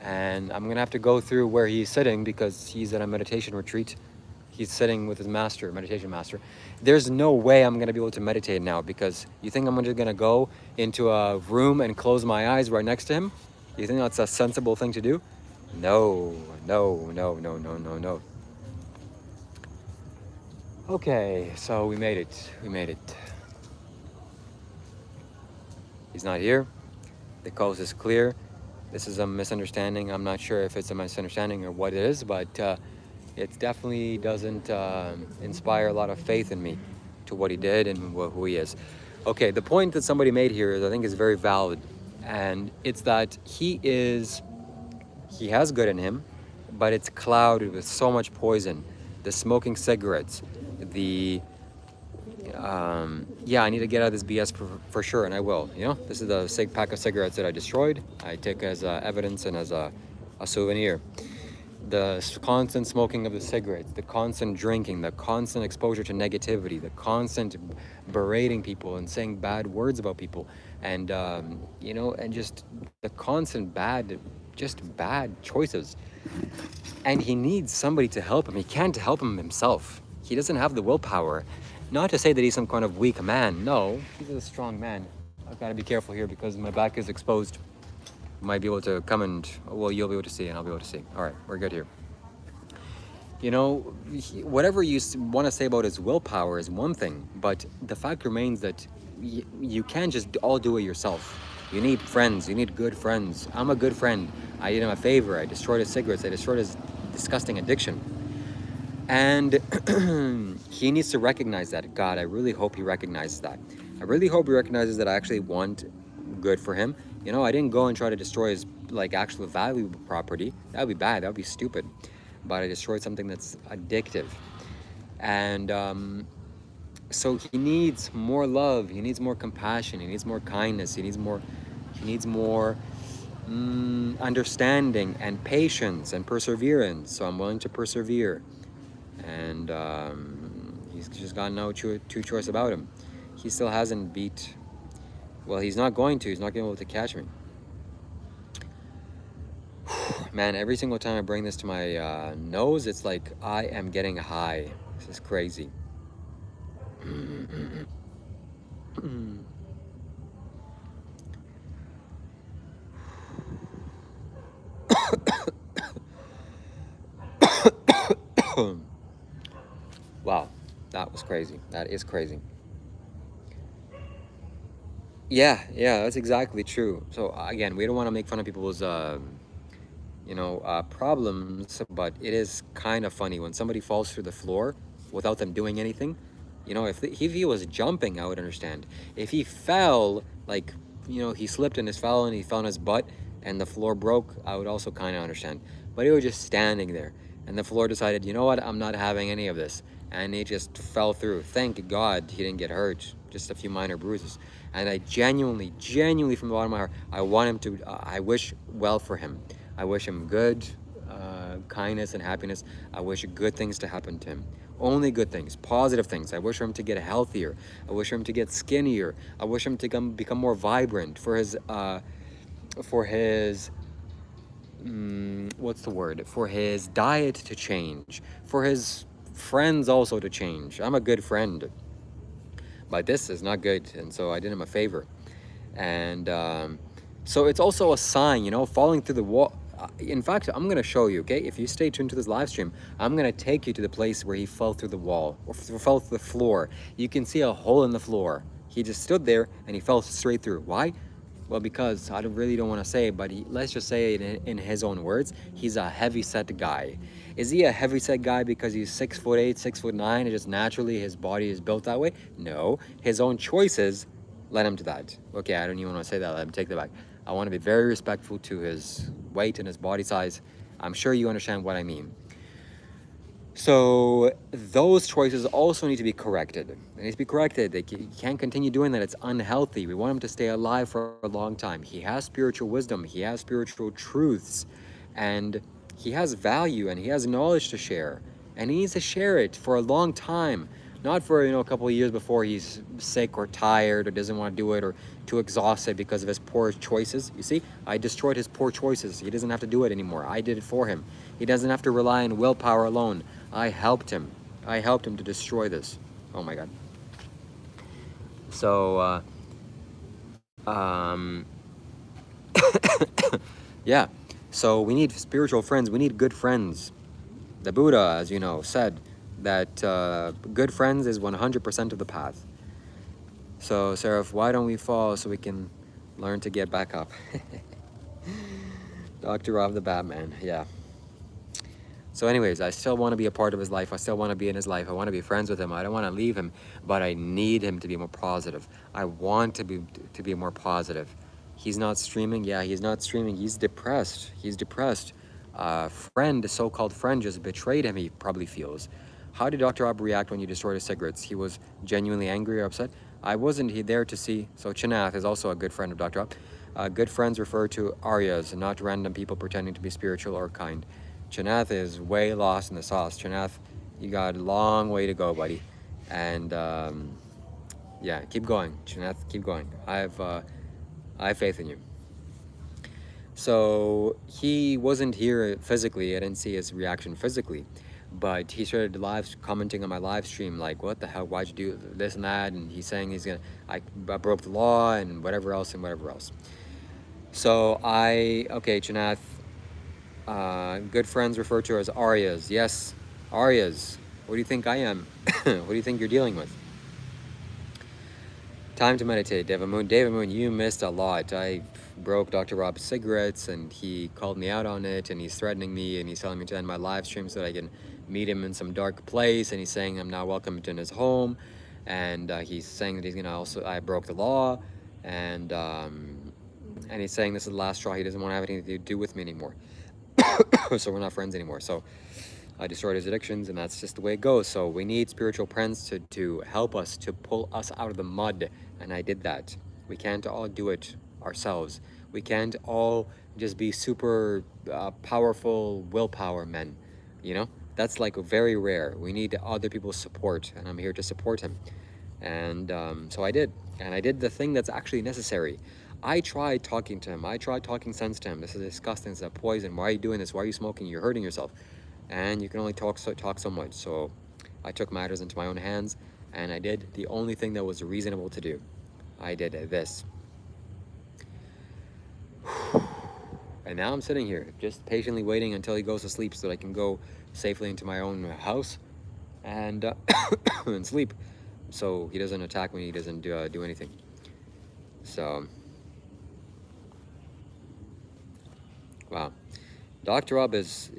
and I'm gonna have to go through where he's sitting because he's at a meditation retreat. He's sitting with his master, meditation master. There's no way I'm gonna be able to meditate now because you think I'm just gonna go into a room and close my eyes right next to him? You think that's a sensible thing to do? No. Okay, so we made it. He's not here. The coast is clear. This is a misunderstanding. I'm not sure if it's a misunderstanding or what it is, but it definitely doesn't inspire a lot of faith in me to what he did and who he is. Okay, the point that somebody made here is, I think, is very valid, and it's that he has good in him, but it's clouded with so much poison. The smoking cigarettes, yeah, I need to get out of this BS for sure, and I will. You know, this is the pack of cigarettes that I destroyed. I take as evidence and as a souvenir. The constant smoking of the cigarettes, the constant drinking, the constant exposure to negativity, the constant berating people and saying bad words about people, and you know, and just the constant bad choices. And he needs somebody to help him. He can't help him himself. He doesn't have the willpower. Not to say that he's some kind of weak man. No, he's a strong man. I've got to be careful here because my back is exposed. Might be able to come and, well, you'll be able to see and I'll be able to see. All right, we're good here. You know, whatever you want to say about his willpower is one thing, but the fact remains that you can't just all do it yourself. You need friends. You need good friends. I'm a good friend. I did him a favor. I destroyed his cigarettes. I destroyed his disgusting addiction. And he needs to recognize that. God, I really hope he recognizes that. I really hope he recognizes that I actually want good for him. You know, I didn't go and try to destroy his, like, actual valuable property. That would be bad. That would be stupid. But I destroyed something that's addictive. And so he needs more love. He needs more compassion. He needs more kindness. He needs more understanding and patience and perseverance. So I'm willing to persevere. And he's just got no true choice about him. He still hasn't beat... Well, he's not going to. He's not going to be able to catch me. Man, every single time I bring this to my nose, it's like I am getting high. This is crazy. Wow, that was crazy. That is crazy. Yeah, yeah, that's exactly true. So again, we don't want to make fun of people's, problems, but it is kind of funny when somebody falls through the floor without them doing anything. If he was jumping, I would understand. If he fell, like, he slipped and fell and he fell on his butt and the floor broke, I would also kind of understand. But he was just standing there and the floor decided, you know what, I'm not having any of this. And he just fell through. Thank God he didn't get hurt, just a few minor bruises. And I genuinely from the bottom of my heart, I want him to, I wish well for him. I wish him good kindness and happiness. I wish good things to happen to him. Only good things, positive things. I wish for him to get healthier. I wish for him to get skinnier. I wish him to become more vibrant. For his what's the word? For his diet to change. For his friends also to change. I'm a good friend, but this is not good, and so I did him a favor. And so it's also a sign, falling through the wall. In fact, I'm going to show you, okay? If you stay tuned to this live stream, I'm going to take you to the place where he fell through the wall, or fell through the floor. You can see a hole in the floor. He just stood there, and he fell straight through. Why? Well, because I really don't want to say, but let's just say it in his own words, he's a heavy-set guy. Is he a heavy-set guy because he's 6'8", 6'9", and just naturally his body is built that way? No. His own choices led him to that. Okay, I don't even want to say that. Let him take that back. I want to be very respectful to his weight and his body size. I'm sure you understand what I mean. So those choices also need to be corrected. They need to be corrected. You can't continue doing that. It's unhealthy. We want him to stay alive for a long time. He has spiritual wisdom. He has spiritual truths. And he has value and he has knowledge to share. And he needs to share it for a long time. Not for, a couple of years before he's sick or tired or doesn't want to do it or too exhausted because of his poor choices. You see, I destroyed his poor choices. He doesn't have to do it anymore. I did it for him. He doesn't have to rely on willpower alone. I helped him. I helped him to destroy this. Oh my God. So, yeah. So we need spiritual friends. We need good friends. The Buddha, as you know, said that good friends is 100% of the path. So, Seraph, why don't we fall so we can learn to get back up? Dr. Rob the Batman, yeah. So anyways, I still want to be a part of his life. I still want to be in his life. I want to be friends with him. I don't want to leave him, but I need him to be more positive. I want to be more positive. He's not streaming. Yeah, he's not streaming. He's depressed. He's depressed. Friend, so-called friend, just betrayed him, he probably feels. How did Dr. Rob react when you destroyed his cigarettes? He was genuinely angry or upset? I wasn't there to see. So Chinath is also a good friend of Dr. Rob. Good friends refer to Aryas, not random people pretending to be spiritual or kind. Chinath is way lost in the sauce. Chinath, you got a long way to go, buddy. And yeah, keep going. Chinath, keep going. I have faith in you. So he wasn't here physically. I didn't see his reaction physically. But he started commenting on my live stream, like, what the hell, why'd you do this and that? And he's saying I broke the law and whatever else and whatever else. So okay, Chanath, good friends refer to as Aryas. Yes, Aryas. What do you think I am? What do you think you're dealing with? Time to meditate, David Moon. David Moon, you missed a lot. I broke Dr. Rob's cigarettes and he called me out on it and he's threatening me and he's telling me to end my live stream so that I can meet him in some dark place, and he's saying I'm not welcome in his home, and he's saying that he's gonna I broke the law, and he's saying this is the last straw. He doesn't want to have anything to do with me anymore. So we're not friends anymore. So I destroyed his addictions, and that's just the way it goes. So we need spiritual friends to help us, to pull us out of the mud, and I did that. We can't all do it ourselves. We can't all just be super powerful willpower men, That's like very rare. We need other people's support, and I'm here to support him. And so I did. And I did the thing that's actually necessary. I tried talking to him. I tried talking sense to him. This is disgusting. It's a poison. Why are you doing this? Why are you smoking? You're hurting yourself. And you can only talk so much. So I took matters into my own hands, And I did the only thing that was reasonable to do. I did this. And now I'm sitting here, just patiently waiting until he goes to sleep so that I can go safely into my own house and, and sleep. So he doesn't attack me, he doesn't do anything. So, wow. Dr. Rob is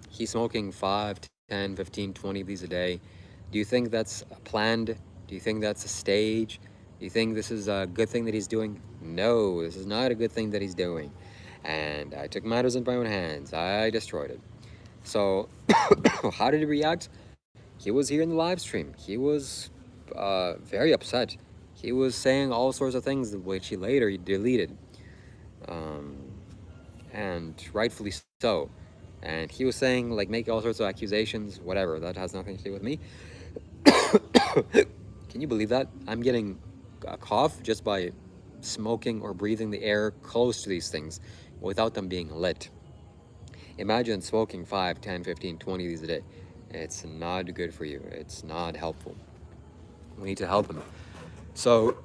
he's smoking 5, 10, 15, 20 of these a day. Do you think that's planned? Do you think that's a stage? Do you think this is a good thing that he's doing? No, this is not a good thing that he's doing. And I took matters into my own hands. I destroyed it. So, how did he react? He was here in the live stream. He was very upset. He was saying all sorts of things, which he later deleted. And rightfully so. And he was saying, like, making all sorts of accusations, whatever. That has nothing to do with me. Can you believe that? I'm getting a cough just by smoking or breathing the air close to these things without them being lit. Imagine smoking 5, 10, 15, 20 of these a day. It's not good for you. It's not helpful. We need to help him. So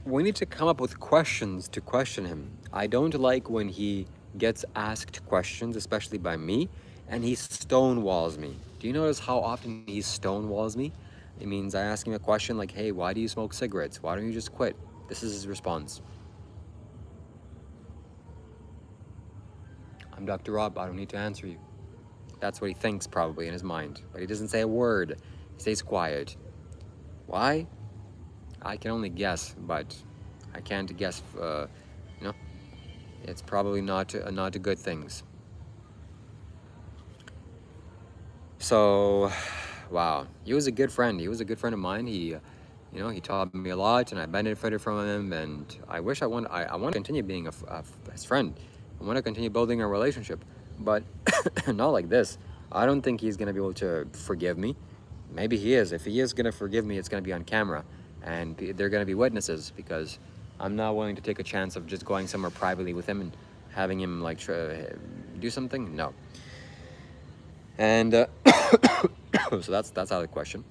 we need to come up with questions to question him. I don't like when he gets asked questions, especially by me, and he stonewalls me. Do you notice how often he stonewalls me? It means I ask him a question like, hey, why do you smoke cigarettes? Why don't you just quit? This is his response. I'm Dr. Rob, I don't need to answer you. That's what he thinks probably in his mind, but he doesn't say a word. He stays quiet. Why? I can only guess, but I can't guess, it's probably not a good things. So, wow, he was a good friend. He was a good friend of mine. He, he taught me a lot, and I benefited from him. And I wish I want to continue being his friend. I want to continue building a relationship, but not like this. I don't think he's gonna be able to forgive me. Maybe he is. If he is gonna forgive me, it's gonna be on camera, and they're gonna be witnesses, because I'm not willing to take a chance of just going somewhere privately with him and having him like do something. No. And so that's out of the question.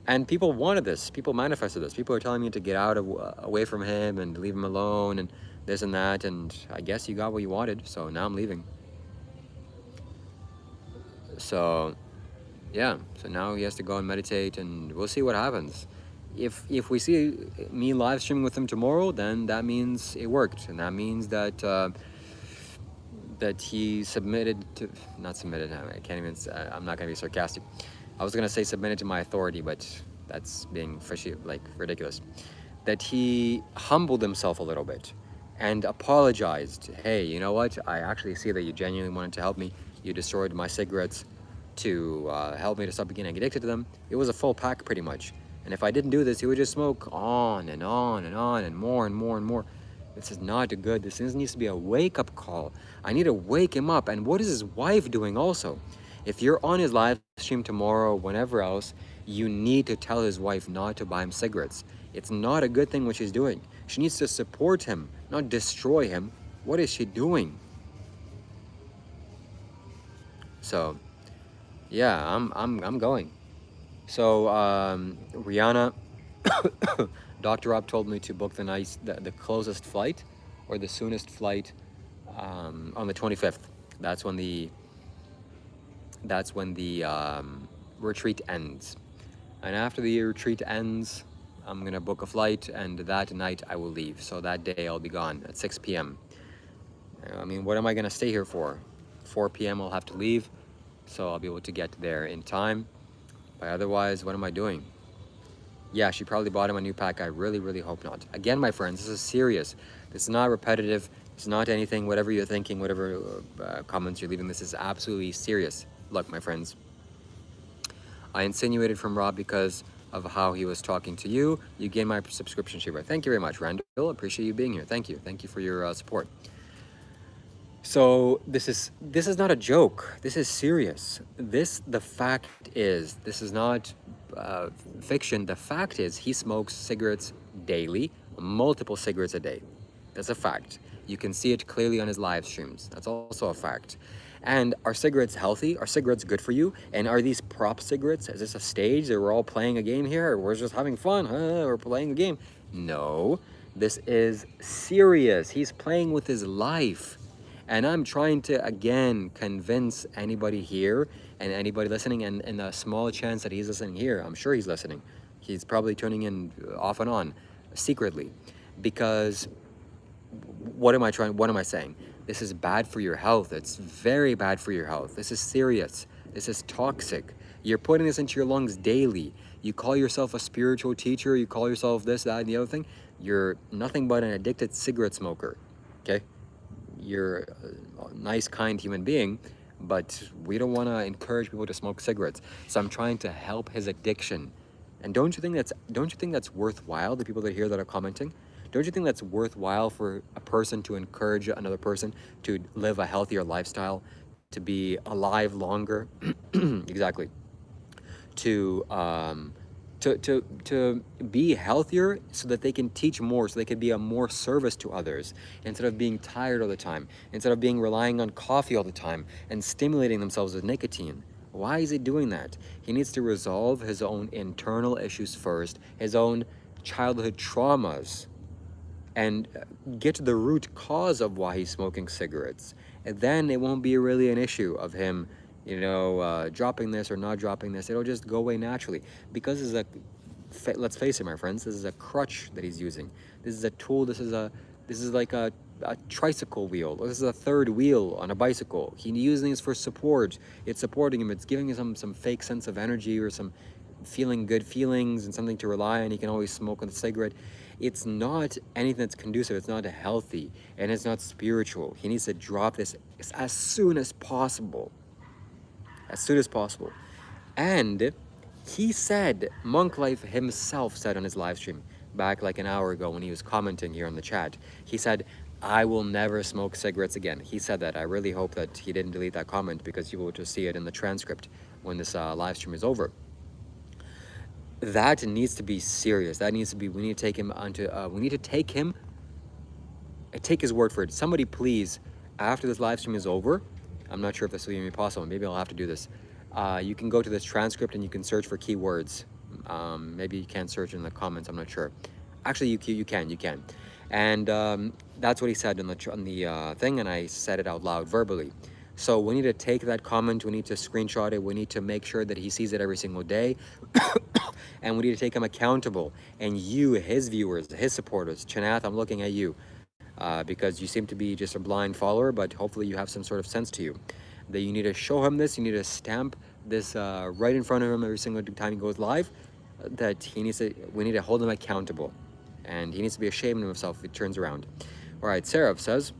And people wanted this. People manifested this. People are telling me to get out away from him and leave him alone and this and that. And I guess you got what you wanted. So now I'm leaving. So yeah. So now he has to go and meditate, and we'll see what happens. If we see me live streaming with him tomorrow, then that means it worked, and that means that that he not submitted. I can't even. I'm not gonna be sarcastic. I was gonna say submitted to my authority, but that's being fishy, like ridiculous. That he humbled himself a little bit and apologized. Hey, you know what? I actually see that you genuinely wanted to help me. You destroyed my cigarettes to help me to stop getting addicted to them. It was a full pack pretty much. And if I didn't do this, he would just smoke on and on and on and more and more and more. This is not good. This needs to be a wake-up call. I need to wake him up. And what is his wife doing also? If you're on his live stream tomorrow, whenever else, you need to tell his wife not to buy him cigarettes. It's not a good thing what she's doing. She needs to support him, not destroy him. What is she doing? So, yeah, I'm going. So, Rihanna, Dr. Rob told me to book the closest flight, or the soonest flight, on the 25th. That's when the retreat ends. And after the retreat ends, I'm gonna book a flight, and that night I will leave. So that day I'll be gone at 6 p.m. I mean, what am I gonna stay here for? 4 p.m. I'll have to leave, so I'll be able to get there in time. But otherwise, what am I doing? Yeah, she probably bought him a new pack. I really, really hope not. Again, my friends, this is serious. This is not repetitive. It's not anything, whatever you're thinking, whatever comments you're leaving. This is absolutely serious. Look, my friends, I insinuated from Rob because of how he was talking to you. You gained my subscription, Shiva. Thank you very much, Randall. Appreciate you being here. Thank you. Thank you for your support. So this is not a joke. This is serious. The fact is, this is not fiction. The fact is, he smokes cigarettes daily, multiple cigarettes a day. That's a fact. You can see it clearly on his live streams. That's also a fact. And are cigarettes healthy? Are cigarettes good for you? And are these prop cigarettes? Is this a stage that we're all playing a game here? Or we're just having fun, huh? We're playing a game. No, this is serious. He's playing with his life. And I'm trying to, again, convince anybody here and anybody listening, and the small chance that he's listening here, I'm sure he's listening. He's probably tuning in off and on secretly, because what am I saying? This is bad for your health. It's very bad for your health. This is serious. This is toxic. You're putting this into your lungs daily. You call yourself a spiritual teacher, you call yourself this, that, and the other thing. You're nothing but an addicted cigarette smoker, okay? You're a nice, kind human being, but we don't want to encourage people to smoke cigarettes. So I'm trying to help his addiction. And don't you think that's worthwhile, the people that hear that are commenting? Don't you think that's worthwhile for a person to encourage another person to live a healthier lifestyle, to be alive longer? Exactly. To be healthier so that they can teach more, so they can be a more service to others, instead of being tired all the time, instead of being relying on coffee all the time and stimulating themselves with nicotine. Why is he doing that? He needs to resolve his own internal issues first, his own childhood traumas, and get to the root cause of why he's smoking cigarettes. And then it won't be really an issue of him, dropping this or not dropping this. It'll just go away naturally. Because this is let's face it, my friends, this is a crutch that he's using. This is a tool. This is like a tricycle wheel. This is a third wheel on a bicycle. He's using this for support. It's supporting him. It's giving him some fake sense of energy or some feeling good feelings and something to rely on. He can always smoke on the cigarette. It's not anything that's conducive. It's not healthy, and it's not spiritual. He needs to drop this as soon as possible. As soon as possible. And he said, Monk Life himself said on his live stream back like an hour ago when he was commenting here on the chat, he said, I will never smoke cigarettes again. He said that. I really hope that he didn't delete that comment, because you will just see it in the transcript when this live stream is over. That needs to be serious. That needs to be, we need to take him onto, take his word for it. Somebody please, after this live stream is over, I'm not sure if this will even be possible. Maybe I'll have to do this. You can go to this transcript and you can search for keywords. Maybe you can't search in the comments. I'm not sure. Actually, you can. And that's what he said on the thing, and I said it out loud verbally. So we need to take that comment. We need to screenshot it. We need to make sure that he sees it every single day. And we need to take him accountable. And you, his viewers, his supporters, Chanath, I'm looking at you. Because you seem to be just a blind follower, but hopefully you have some sort of sense to you. That you need to show him this, you need to stamp this right in front of him every single time he goes live, that we need to hold him accountable. And he needs to be ashamed of himself if he turns around. All right, Seraph says,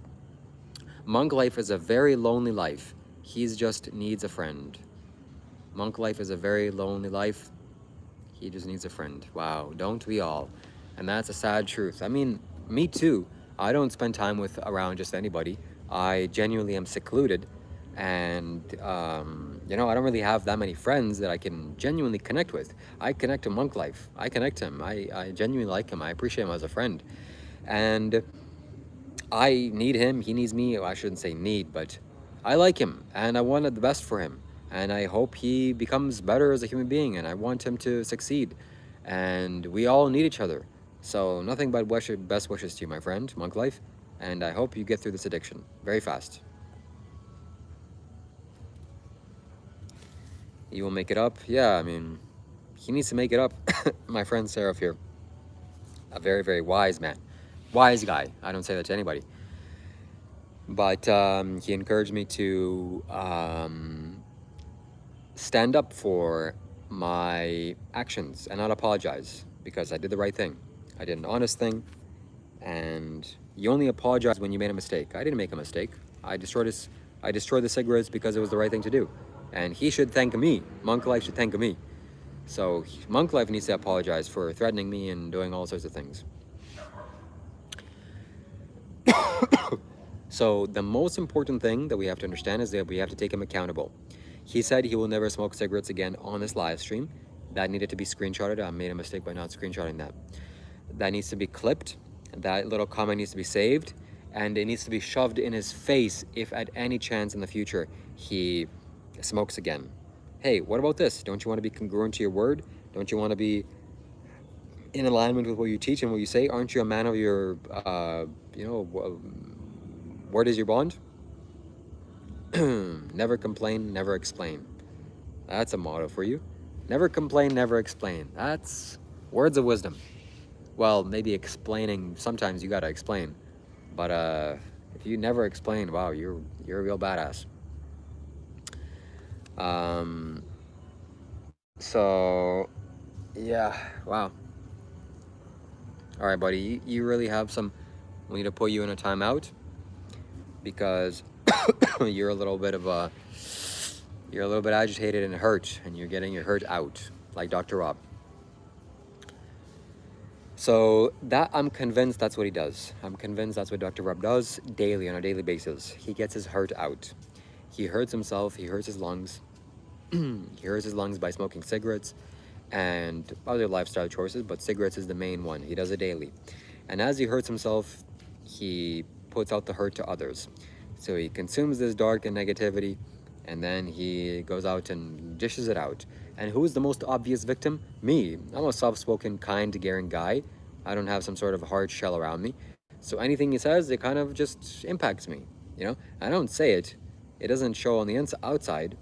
Monk life is a very lonely life. He just needs a friend. Monk life is a very lonely life. He just needs a friend. Wow, don't we all? And that's a sad truth. I mean, me too. I don't spend time around just anybody. I genuinely am secluded, and I don't really have that many friends that I can genuinely connect with. I connect to Monk Life. I connect to him. I genuinely like him. I appreciate him as a friend, and I need him. He needs me. Well, I shouldn't say need, but I like him, and I wanted the best for him, and I hope he becomes better as a human being, and I want him to succeed, and we all need each other. So nothing but best wishes to you, my friend, Monk Life, and I hope you get through this addiction very fast. You will make it up? Yeah, I mean, he needs to make it up. My friend Seraph here, a very, very wise man. Wise guy. I don't say that to anybody. But he encouraged me to stand up for my actions and not apologize, because I did the right thing. I did an honest thing, and you only apologize when you made a mistake. I didn't make a mistake. I destroyed the cigarettes because it was the right thing to do. And he should thank me. Monk Life should thank me. So Monk Life needs to apologize for threatening me and doing all sorts of things. So the most important thing that we have to understand is that we have to take him accountable. He said he will never smoke cigarettes again on this live stream. That needed to be screenshotted. I made a mistake by not screenshotting that. That needs to be clipped. That little comment needs to be saved. and it needs to be shoved in his face if at any chance in the future he smokes again. Hey, what about this? Don't you want to be congruent to your word? Don't you want to be in alignment with what you teach and what you say? Aren't you a man of your, word is your bond? Never complain, never explain. That's a motto for you. Never complain, never explain. That's words of wisdom. Well, maybe explaining, sometimes you gotta explain. But if you never explain, wow, you're a real badass. So, yeah, wow. All right, buddy, you really have some, we need to put you in a timeout because you're a little bit agitated and hurt, and you're getting your hurt out, like Dr. Rob. So that, I'm convinced that's what he does. I'm convinced that's what Dr. Rob does daily, on a daily basis. He gets his hurt out. He hurts himself, he hurts his lungs. He hurts his lungs by smoking cigarettes and other lifestyle choices, but cigarettes is the main one. He does it daily. And as he hurts himself, he puts out the hurt to others. So he consumes this dark and negativity, and then he goes out and dishes it out. And who is the most obvious victim? Me. I'm a soft-spoken, kind, caring guy. I don't have some sort of hard shell around me. So anything he says, it kind of just impacts me. You know, I don't say it. It doesn't show on the outside.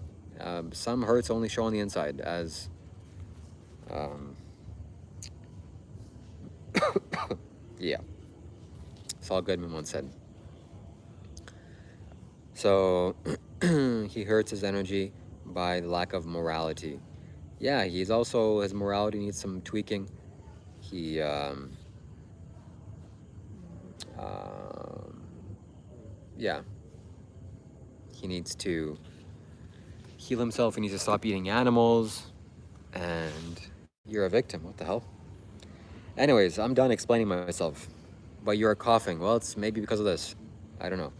Some hurts only show on the inside, as yeah, Saul Goodman once said. So he hurts his energy by the lack of morality. Yeah, he's also, his morality needs some tweaking. He yeah, he needs to heal himself. He needs to stop eating animals. And you're a victim. What the hell? Anyways, I'm done explaining myself. But you're coughing. Well, it's maybe because of this. I don't know.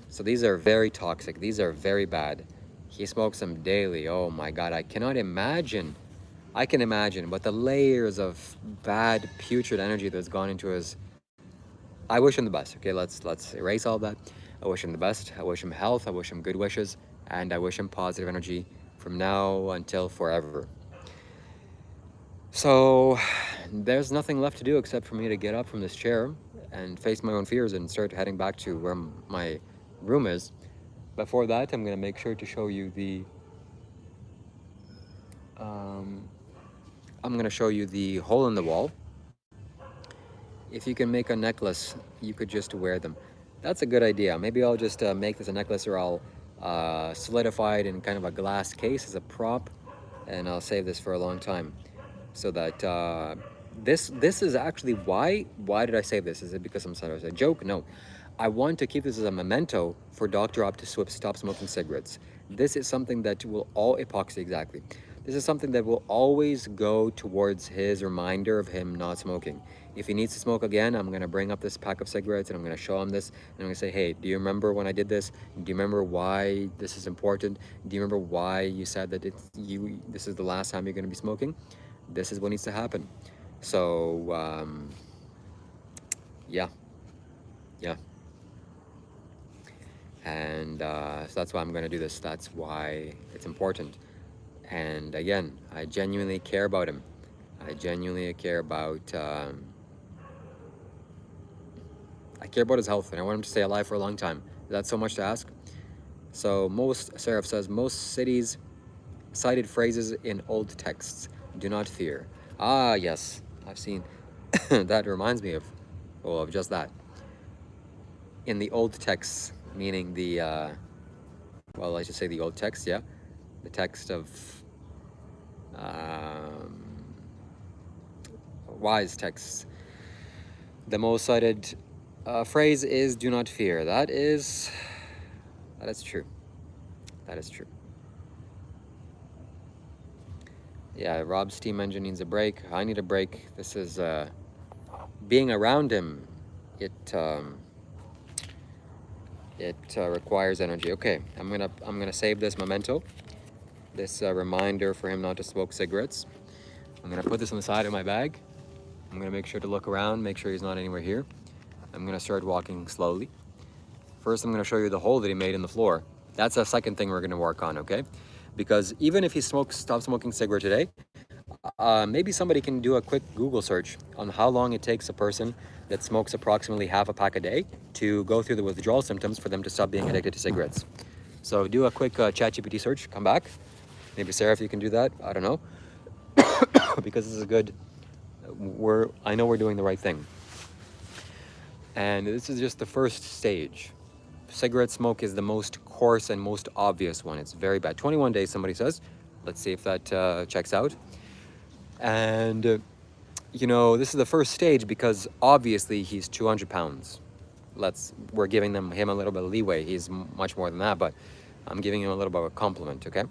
So these are very toxic. These are very bad. He smokes them daily. Oh my God, I cannot imagine. I can imagine, but the layers of bad, putrid energy that's gone into his. I wish him the best. Okay, let's erase all that. I wish him the best. I wish him health. I wish him good wishes, and I wish him positive energy from now until forever. So there's nothing left to do except for me to get up from this chair and face my own fears and start heading back to where my room is. Before that, I'm going to make sure to show you the hole in the wall. If you can make a necklace, you could just wear them. That's a good idea. Maybe I'll just make this a necklace, or I'll solidify it in kind of a glass case as a prop, and I'll save this for a long time. So that this is actually why did I save this? Is it because I'm sort of a joke? No, I want to keep this as a memento for Dr. Rob to stop smoking cigarettes. This is something that will epoxy, exactly. This is something that will always go towards his reminder of him not smoking. If he needs to smoke again, I'm going to bring up this pack of cigarettes and I'm going to show him this, and I'm going to say, hey, do you remember when I did this? Do you remember why this is important? Do you remember why you said that this is the last time you're going to be smoking? This is what needs to happen. So yeah, and so that's why I'm going to do this. That's why it's important. And again, I genuinely care about him. I genuinely care about his health, and I want him to stay alive for a long time. That's so much to ask. So Seraph says, most cities cited phrases in old texts. Do not fear. Ah, yes, I've seen. That reminds me of just that. In the old texts, meaning the, well, I should say the old text, yeah. The text of wise texts. The most cited phrase is "do not fear." That is true. That is true. Yeah, Rob's steam engine needs a break. I need a break. This is being around him. It requires energy. Okay, I'm gonna save this memento, this reminder for him not to smoke cigarettes. I'm gonna put this on the side of my bag. I'm gonna make sure to look around, make sure he's not anywhere here. I'm gonna start walking slowly. First, I'm going to show you the hole that he made in the floor. That's the second thing we're going to work on, okay? Because even if he stopped smoking cigarette today, maybe somebody can do a quick Google search on how long it takes a person that smokes approximately half a pack a day to go through the withdrawal symptoms for them to stop being addicted to cigarettes. So do a quick ChatGPT search, come back. Maybe Sarah, if you can do that, I don't know. Because this is good. I know we're doing the right thing. And this is just the first stage. Cigarette smoke is the most coarse and most obvious one. It's very bad. 21 days, somebody says. Let's see if that checks out. And, you know, this is the first stage because obviously he's 200 pounds. We're giving him a little bit of leeway. He's much more than that, but I'm giving him a little bit of a compliment, okay?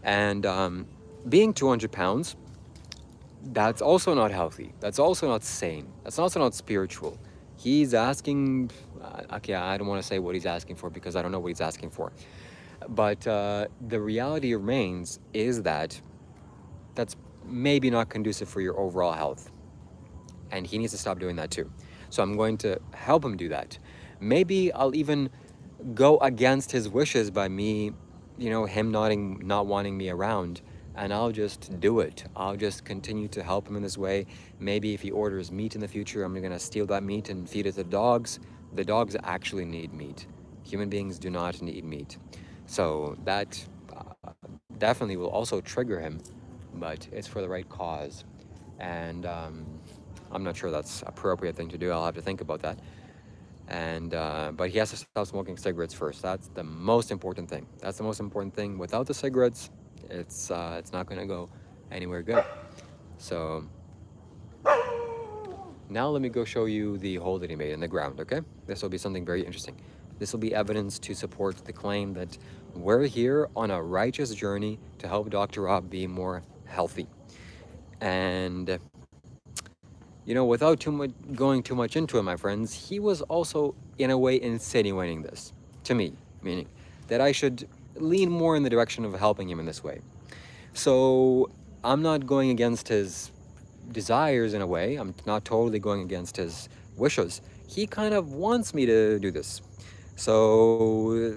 And being 200 pounds, that's also not healthy. That's also not sane. That's also not spiritual. He's asking, okay, I don't want to say what he's asking for because I don't know what he's asking for. But the reality remains is that that's maybe not conducive for your overall health. And he needs to stop doing that too. So I'm going to help him do that. Maybe I'll even go against his wishes by me, you know, him not wanting me around. And I'll just do it. I'll just continue to help him in this way. Maybe if he orders meat in the future, I'm going to steal that meat and feed it to the dogs. The dogs actually need meat. Human beings do not need meat. So that definitely will also trigger him, but it's for the right cause. And I'm not sure that's appropriate thing to do. I'll have to think about that. And but he has to stop smoking cigarettes first. That's the most important thing. That's the most important thing. Without the cigarettes, it's not going to go anywhere good. So now let me go show you the hole that he made in the ground, okay? This will be something very interesting. This will be evidence to support the claim that we're here on a righteous journey to help Dr. Rob be more healthy. And you know, without going too much into it, my friends, he was also in a way insinuating this to me, meaning that I should lean more in the direction of helping him in this way. So I'm not going against his desires in a way. I'm not totally going against his wishes. He kind of wants me to do this. So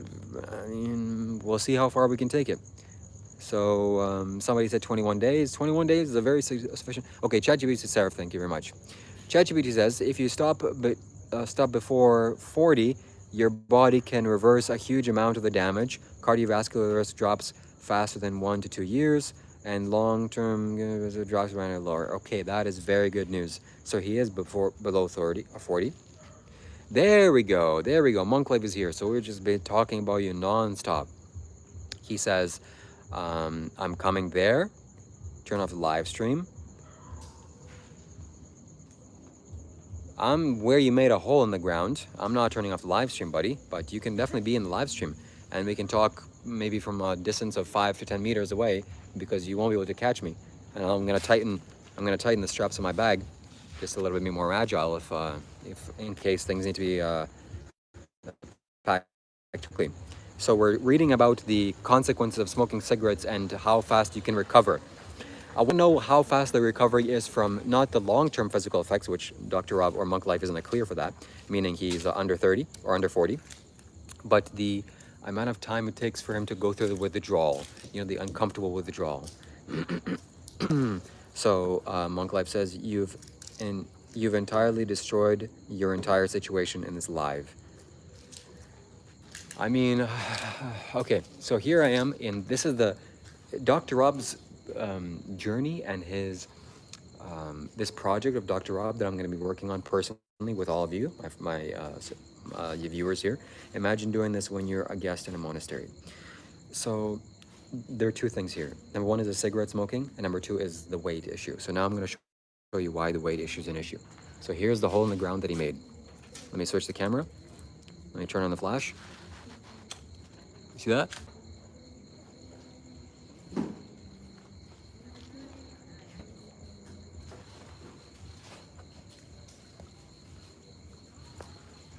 I mean, we'll see how far we can take it. So somebody said 21 days. 21 days is a very sufficient. Okay, ChatGPT says, Sarah, thank you very much. ChatGPT says, if you stop before 40, your body can reverse a huge amount of the damage. Cardiovascular risk drops faster than 1 to 2 years, and long-term drops around lower. Okay, that is very good news. So he is below 30 or 40. There we go. There we go. Monk Life is here. So we've just been talking about you non-stop. He says, I'm coming there. Turn off the live stream. I'm where you made a hole in the ground. I'm not turning off the live stream, buddy, but you can definitely be in the live stream, and we can talk maybe from a distance of 5 to 10 meters away, because you won't be able to catch me. And I'm gonna tighten the straps of my bag just a little bit more agile if in case things need to be packed clean. So we're reading about the consequences of smoking cigarettes and how fast you can recover. I want to know how fast the recovery is from not the long-term physical effects, which Dr. Rob or Monk Life isn't clear for that, meaning he's under 30 or under 40, but the amount of time it takes for him to go through the withdrawal, you know, the uncomfortable withdrawal. So Monk Life says, you've entirely destroyed your entire situation in this live. I mean, okay, so here I am this is the Dr. Rob's journey and his this project of Dr. Rob that I'm going to be working on personally with all of you, my viewers here. Imagine doing this when you're a guest in a monastery. So there are two things here. Number one is the cigarette smoking, and number two is the weight issue. So now I'm going to show you why the weight issue is an issue. So here's the hole in the ground that he made. Let me switch the camera. Let me turn on the flash. See that?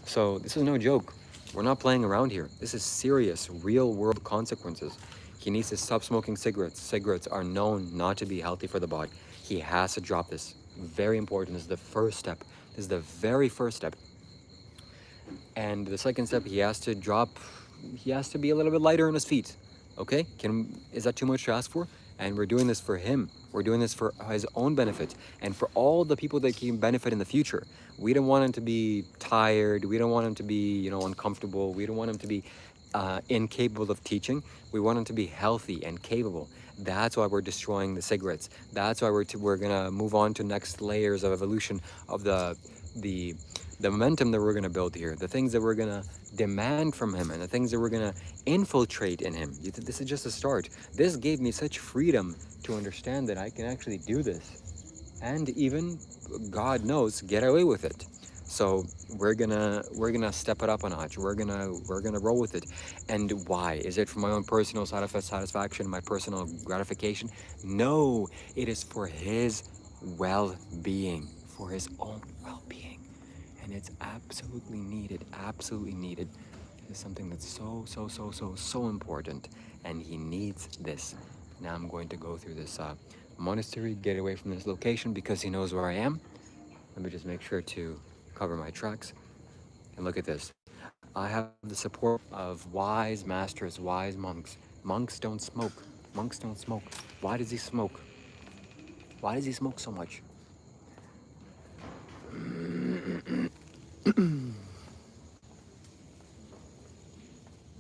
So this is no joke. We're not playing around here. This is serious, real world consequences. He needs to stop smoking cigarettes. Cigarettes are known not to be healthy for the body. He has to drop this. Very important. This is the first step. This is the very first step. And the second step, he has to be a little bit lighter on his feet. Okay, is that too much to ask for? And we're doing this for him. We're doing this for his own benefit and for all the people that can benefit in the future. We don't want him to be tired. We don't want him to be, uncomfortable. We don't want him to be incapable of teaching. We want him to be healthy and capable. That's why we're destroying the cigarettes. That's why we're gonna move on to next layers of evolution of the momentum that we're gonna build here, the things that we're gonna demand from him, and the things that we're gonna infiltrate in him. This is just a start. This gave me such freedom to understand that I can actually do this, and even, God knows, get away with it. So we're gonna step it up a notch. We're gonna roll with it. And why? Is it for my own personal satisfaction, my personal gratification? No, it is for his well-being, for his own well-being. And it's absolutely needed, absolutely needed. It is something that's so important, and he needs this. Now I'm going to go through this monastery, get away from this location because he knows where I am. Let me just make sure to cover my tracks. And look at this. I have the support of wise masters, wise monks. Monks don't smoke. Monks don't smoke. Why does he smoke? Why does he smoke so much?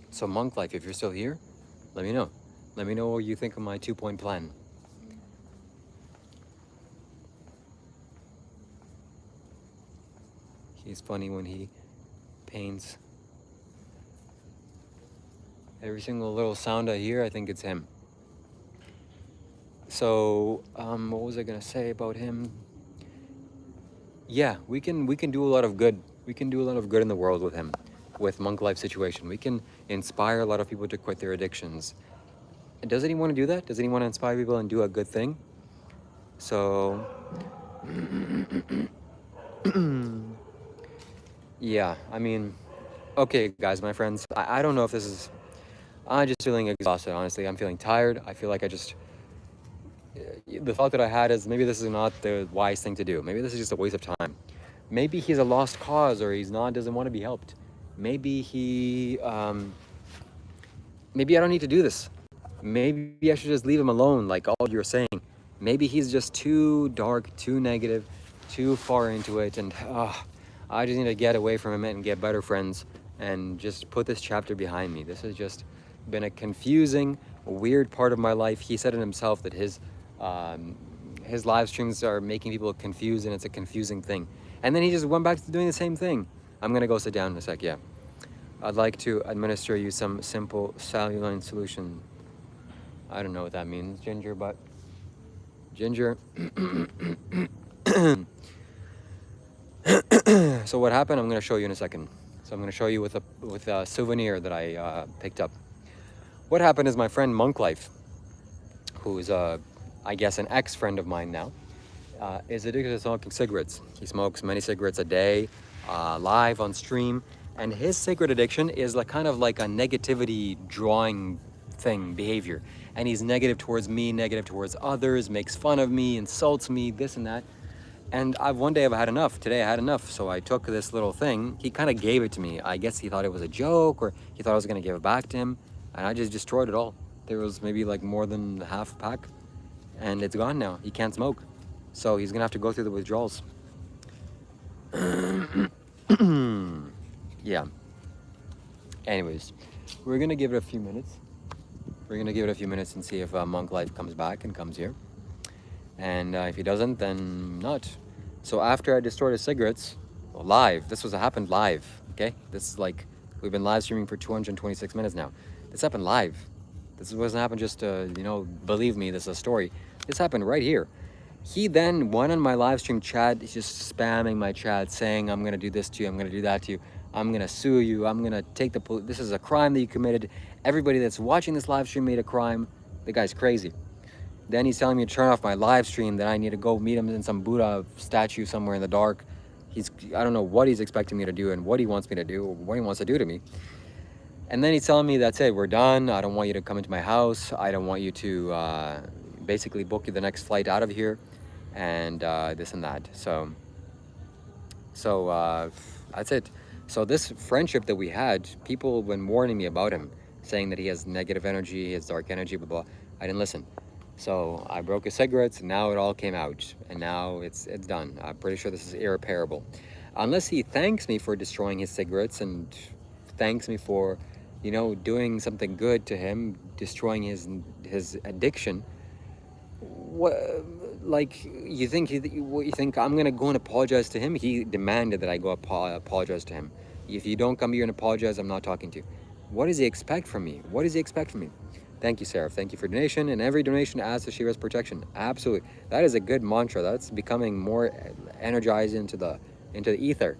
So monk life, if you're still here, let me know. Let me know what you think of my 2-point plan. He's funny when he paints. Every single little sound I hear, I think it's him. So, what was I gonna say about him? Yeah, we can do a lot of good. We can do a lot of good in the world with him, with monk life situation. We can inspire a lot of people to quit their addictions. And doesn't he want to do that? Doesn't he want to inspire people and do a good thing? So, yeah, I mean, okay, guys, my friends, I don't know if this is, I'm just feeling exhausted, honestly. I'm feeling tired. I feel like the thought that I had is maybe this is not the wise thing to do. Maybe this is just a waste of time. Maybe he's a lost cause, or doesn't want to be helped. Maybe maybe I don't need to do this. Maybe I should just leave him alone, like all you're saying. Maybe he's just too dark, too negative, too far into it, and I just need to get away from him and get better friends and just put this chapter behind me. This has just been a confusing, weird part of my life. He said it himself that his live streams are making people confused, and it's a confusing thing. And then he just went back to doing the same thing. I'm gonna go sit down in a sec, yeah. I'd like to administer you some simple saline solution. I don't know what that means, ginger, but ginger. So what happened, I'm gonna show you in a second. So I'm gonna show you with a souvenir that I picked up. What happened is my friend Monk Life, who is I guess an ex-friend of mine now, is addicted to smoking cigarettes. He smokes many cigarettes a day, live on stream, and his cigarette addiction is kind of like a negativity drawing behavior. And he's negative towards me, negative towards others, makes fun of me, insults me, this and that. And one day I've had enough. Today I had enough. So I took this little thing. He kind of gave it to me. I guess he thought it was a joke, or he thought I was going to give it back to him. And I just destroyed it all. There was maybe more than half a pack. And it's gone now. He can't smoke. So he's going to have to go through the withdrawals. Yeah. Anyways, we're going to give it a few minutes. We're going to give it a few minutes and see if Monk Life comes back and comes here. And if he doesn't, then not. So after I destroyed his cigarettes, live, this happened live, okay? This is we've been live streaming for 226 minutes now. This happened live. This wasn't happened just believe me, this is a story. This happened right here. He then went on my live stream chat. He's just spamming my chat saying, I'm going to do this to you. I'm going to do that to you. I'm going to sue you. I'm going to take this is a crime that you committed. Everybody that's watching this live stream made a crime. The guy's crazy. Then he's telling me to turn off my live stream, that I need to go meet him in some Buddha statue somewhere in the dark. I don't know what he's expecting me to do and what he wants me to do, or what he wants to do to me. And then he's telling me, that's it, we're done. I don't want you to come into my house. I don't want you to basically book you the next flight out of here, and this and that. So that's it. So this friendship that we had, people have been warning me about him, saying that he has negative energy, he has dark energy, blah, blah. I didn't listen. So I broke his cigarettes, and now it all came out, and now it's done. I'm pretty sure this is irreparable. Unless he thanks me for destroying his cigarettes and thanks me for, you know, doing something good to him, destroying his addiction. What, like, you think I'm gonna go and apologize to him? He demanded that I go apologize to him. If you don't come here and apologize, I'm not talking to you. What does he expect from me? What does he expect from me? Thank you, Sarah. Thank you for donation, and every donation adds to Shiva's protection. Absolutely, that is a good mantra. That's becoming more energized into the ether.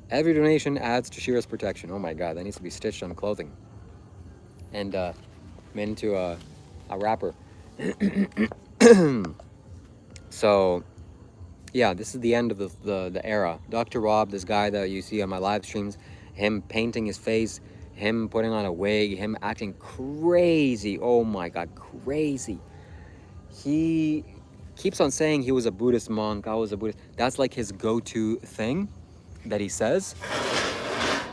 Every donation adds to Shiva's protection. Oh my God, that needs to be stitched on clothing and made into a wrapper. So yeah, this is the end of the era. Dr. Rob, this guy that you see on my live streams, him painting his face, him putting on a wig, him acting crazy. Oh my God, crazy. He keeps on saying he was a Buddhist monk. I was a Buddhist. That's like his go-to thing that he says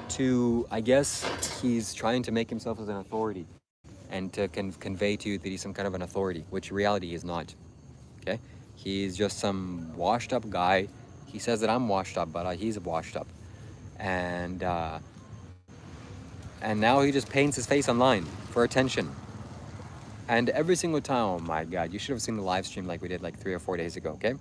to, I guess he's trying to make himself as an authority and to convey to you that he's some kind of an authority, which reality is not. Okay? He's just some washed up guy. He says that I'm washed up, but he's washed up. And now he just paints his face online for attention. And every single time, oh my God, you should have seen the live stream like we did like 3 or 4 days ago, okay?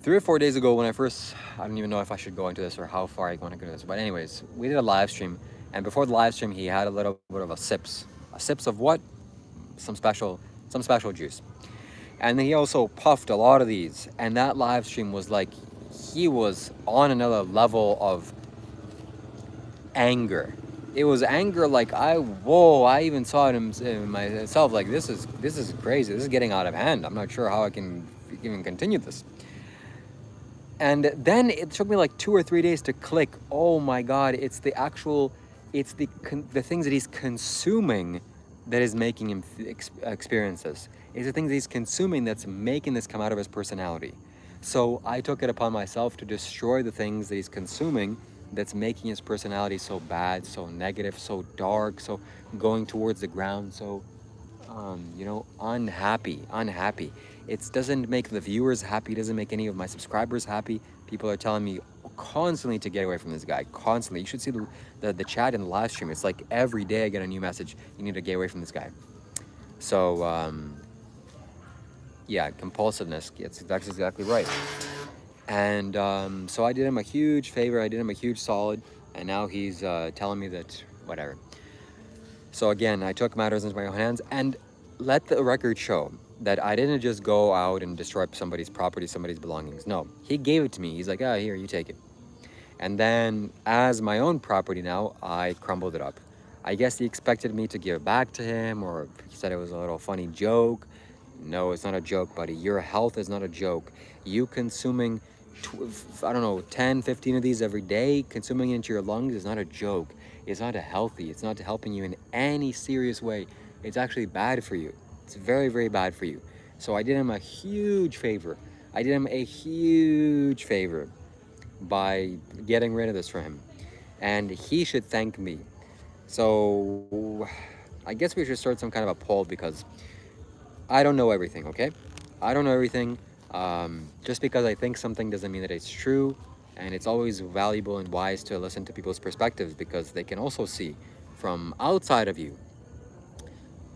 3 or 4 days ago when I don't even know if I should go into this or how far I want to go into this. But anyways, we did a live stream. And before the live stream, he had a little bit of a sips. A sips of what? Some special juice. And then he also puffed a lot of these. And that live stream was like, he was on another level of anger. It was anger like I even saw it in myself, like this is crazy. This is getting out of hand. I'm not sure how I can even continue this. And then it took me like 2 or 3 days to click. Oh my God, it's the things that he's consuming that is making him experience this. It's the things he's consuming that's making this come out of his personality. So I took it upon myself to destroy the things that he's consuming that's making his personality so bad, so negative, so dark, so going towards the ground, so unhappy. It doesn't make the viewers happy, it doesn't make any of my subscribers happy. People are telling me constantly to get away from this guy, constantly. You should see the chat in the live stream. It's like every day I get a new message, you need to get away from this guy. So yeah, compulsiveness, that's exactly right. And so I did him a huge favor, I did him a huge solid, and now he's telling me that whatever. So again, I took matters into my own hands and let the record show that I didn't just go out and destroy somebody's property, somebody's belongings. No, he gave it to me. He's like, here, you take it. And then as my own property now, I crumbled it up. I guess he expected me to give it back to him, or he said it was a little funny joke. No, it's not a joke, buddy. Your health is not a joke. You consuming 10, 15 of these every day, consuming into your lungs is not a joke. It's not healthy. It's not helping you in any serious way. It's actually bad for you. It's very, very bad for you. So I did him a huge favor. By getting rid of this for him. And he should thank me. So I guess we should start some kind of a poll, because I don't know everything, okay? I don't know everything. Just because I think something doesn't mean that it's true, and it's always valuable and wise to listen to people's perspectives, because they can also see from outside of you.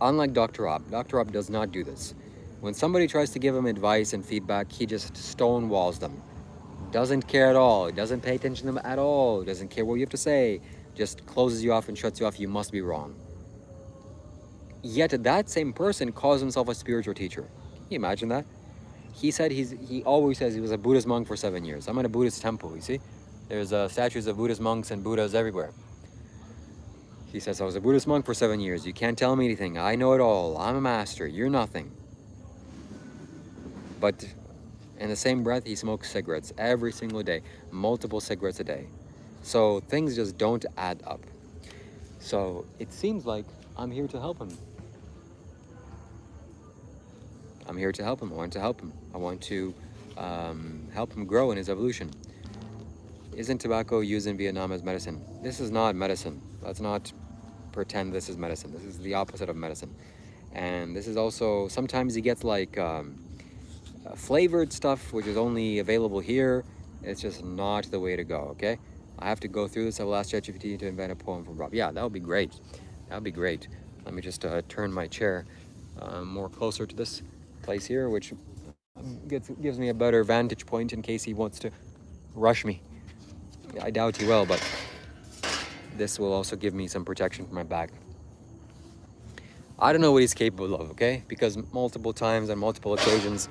Unlike Dr. Rob does not do this. When somebody tries to give him advice and feedback, he just stonewalls them. Doesn't care at all. He doesn't pay attention to them at all. Doesn't care what you have to say. Just closes you off and shuts you off. You must be wrong. Yet that same person calls himself a spiritual teacher. Can you imagine that? He said he always says he was a Buddhist monk for 7 years. I'm in a Buddhist temple, you see? There's statues of Buddhist monks and Buddhas everywhere. He says, I was a Buddhist monk for 7 years. You can't tell me anything. I know it all. I'm a master. You're nothing. But in the same breath, he smokes cigarettes every single day. Multiple cigarettes a day. So things just don't add up. So it seems like I'm here to help him. I want to help him. I want to help him grow in his evolution. Isn't tobacco used in Vietnam as medicine? This is not medicine. Let's not pretend this is medicine. This is the opposite of medicine. And this is also, sometimes he gets like flavored stuff, which is only available here. It's just not the way to go, okay? I have to go through this. I will ask ChatGPT to invent a poem from Rob. Yeah, that would be great. That would be great. Let me just turn my chair more closer to this place here, which gives me a better vantage point in case he wants to rush me. I doubt he will, but this will also give me some protection for my back. I don't know what he's capable of, okay? Because multiple times, on multiple occasions,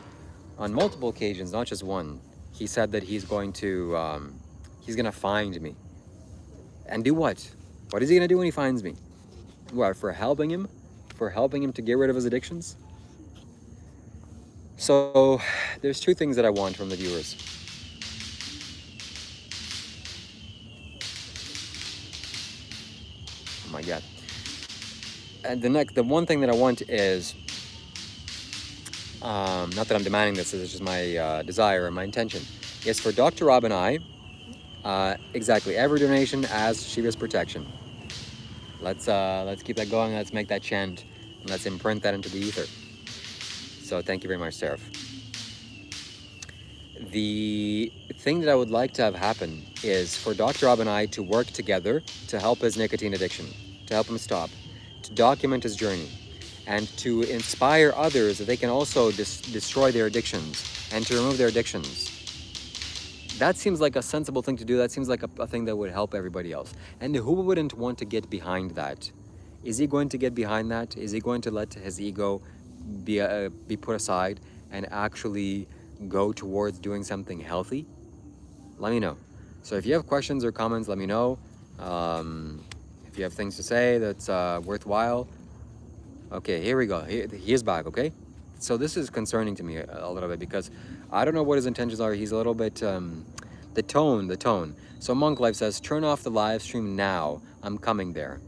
not just one, he said that he's going to find me. And do what? What is he gonna do when he finds me? What, for helping him? For helping him to get rid of his addictions? So, there's two things that I want from the viewers. Oh my God. And the one thing that I want is, not that I'm demanding this, it's just my desire and my intention, is for Dr. Rob and I, exactly, every donation as Shiva's protection. Let's keep that going. Let's make that chant, and let's imprint that into the ether. So thank you very much, Seraph. The thing that I would like to have happen is for Dr. Rob and I to work together to help his nicotine addiction, to help him stop, to document his journey, and to inspire others that they can also destroy their addictions and to remove their addictions. That seems like a sensible thing to do. That seems like a thing that would help everybody else. And who wouldn't want to get behind that? Is he going to get behind that? Is he going to let his ego be put aside and actually go towards doing something healthy? Let me know. So if you have questions or comments, let me know. If you have things to say that's worthwhile. Okay, here we go. He is back, okay? So this is concerning to me a little bit because I don't know what his intentions are. He's a little bit, the tone. So Monk Life says, turn off the live stream now. I'm coming there.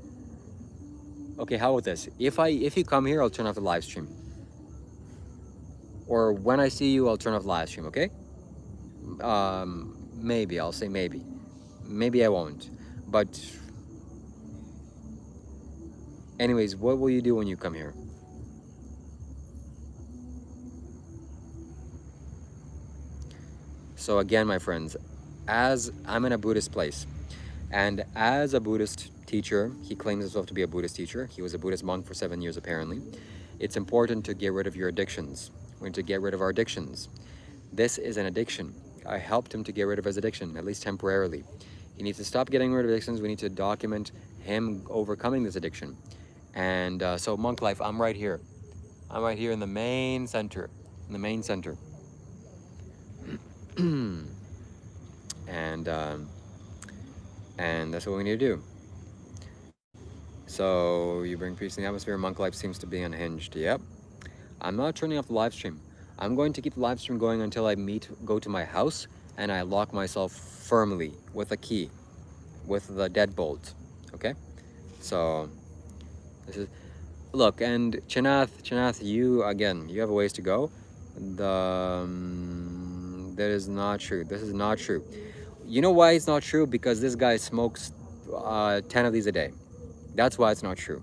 Okay, how about this? If you come here, I'll turn off the live stream. Or when I see you, I'll turn off the live stream, okay? Maybe, I'll say maybe. Maybe I won't. But anyways, what will you do when you come here? So again, my friends, as I'm in a Buddhist place, and as a Buddhist teacher, he claims himself to be a Buddhist teacher. He was a Buddhist monk for 7 years, apparently. It's important to get rid of your addictions. We need to get rid of our addictions. This is an addiction. I helped him to get rid of his addiction, at least temporarily. He needs to stop getting rid of addictions. We need to document him overcoming this addiction. And so Monk Life, I'm right here. I'm right here in the main center. And that's what we need to do. So you bring peace in the atmosphere. Monk Life seems to be unhinged. Yep. I'm not turning off the live stream. I'm going to keep the live stream going until I go to my house and I lock myself firmly with a key, with the deadbolt. Okay. So this is, look, and Chanath, you have a ways to go. That is not true. This is not true. You know why it's not true? Because this guy smokes 10 of these a day. That's why it's not true.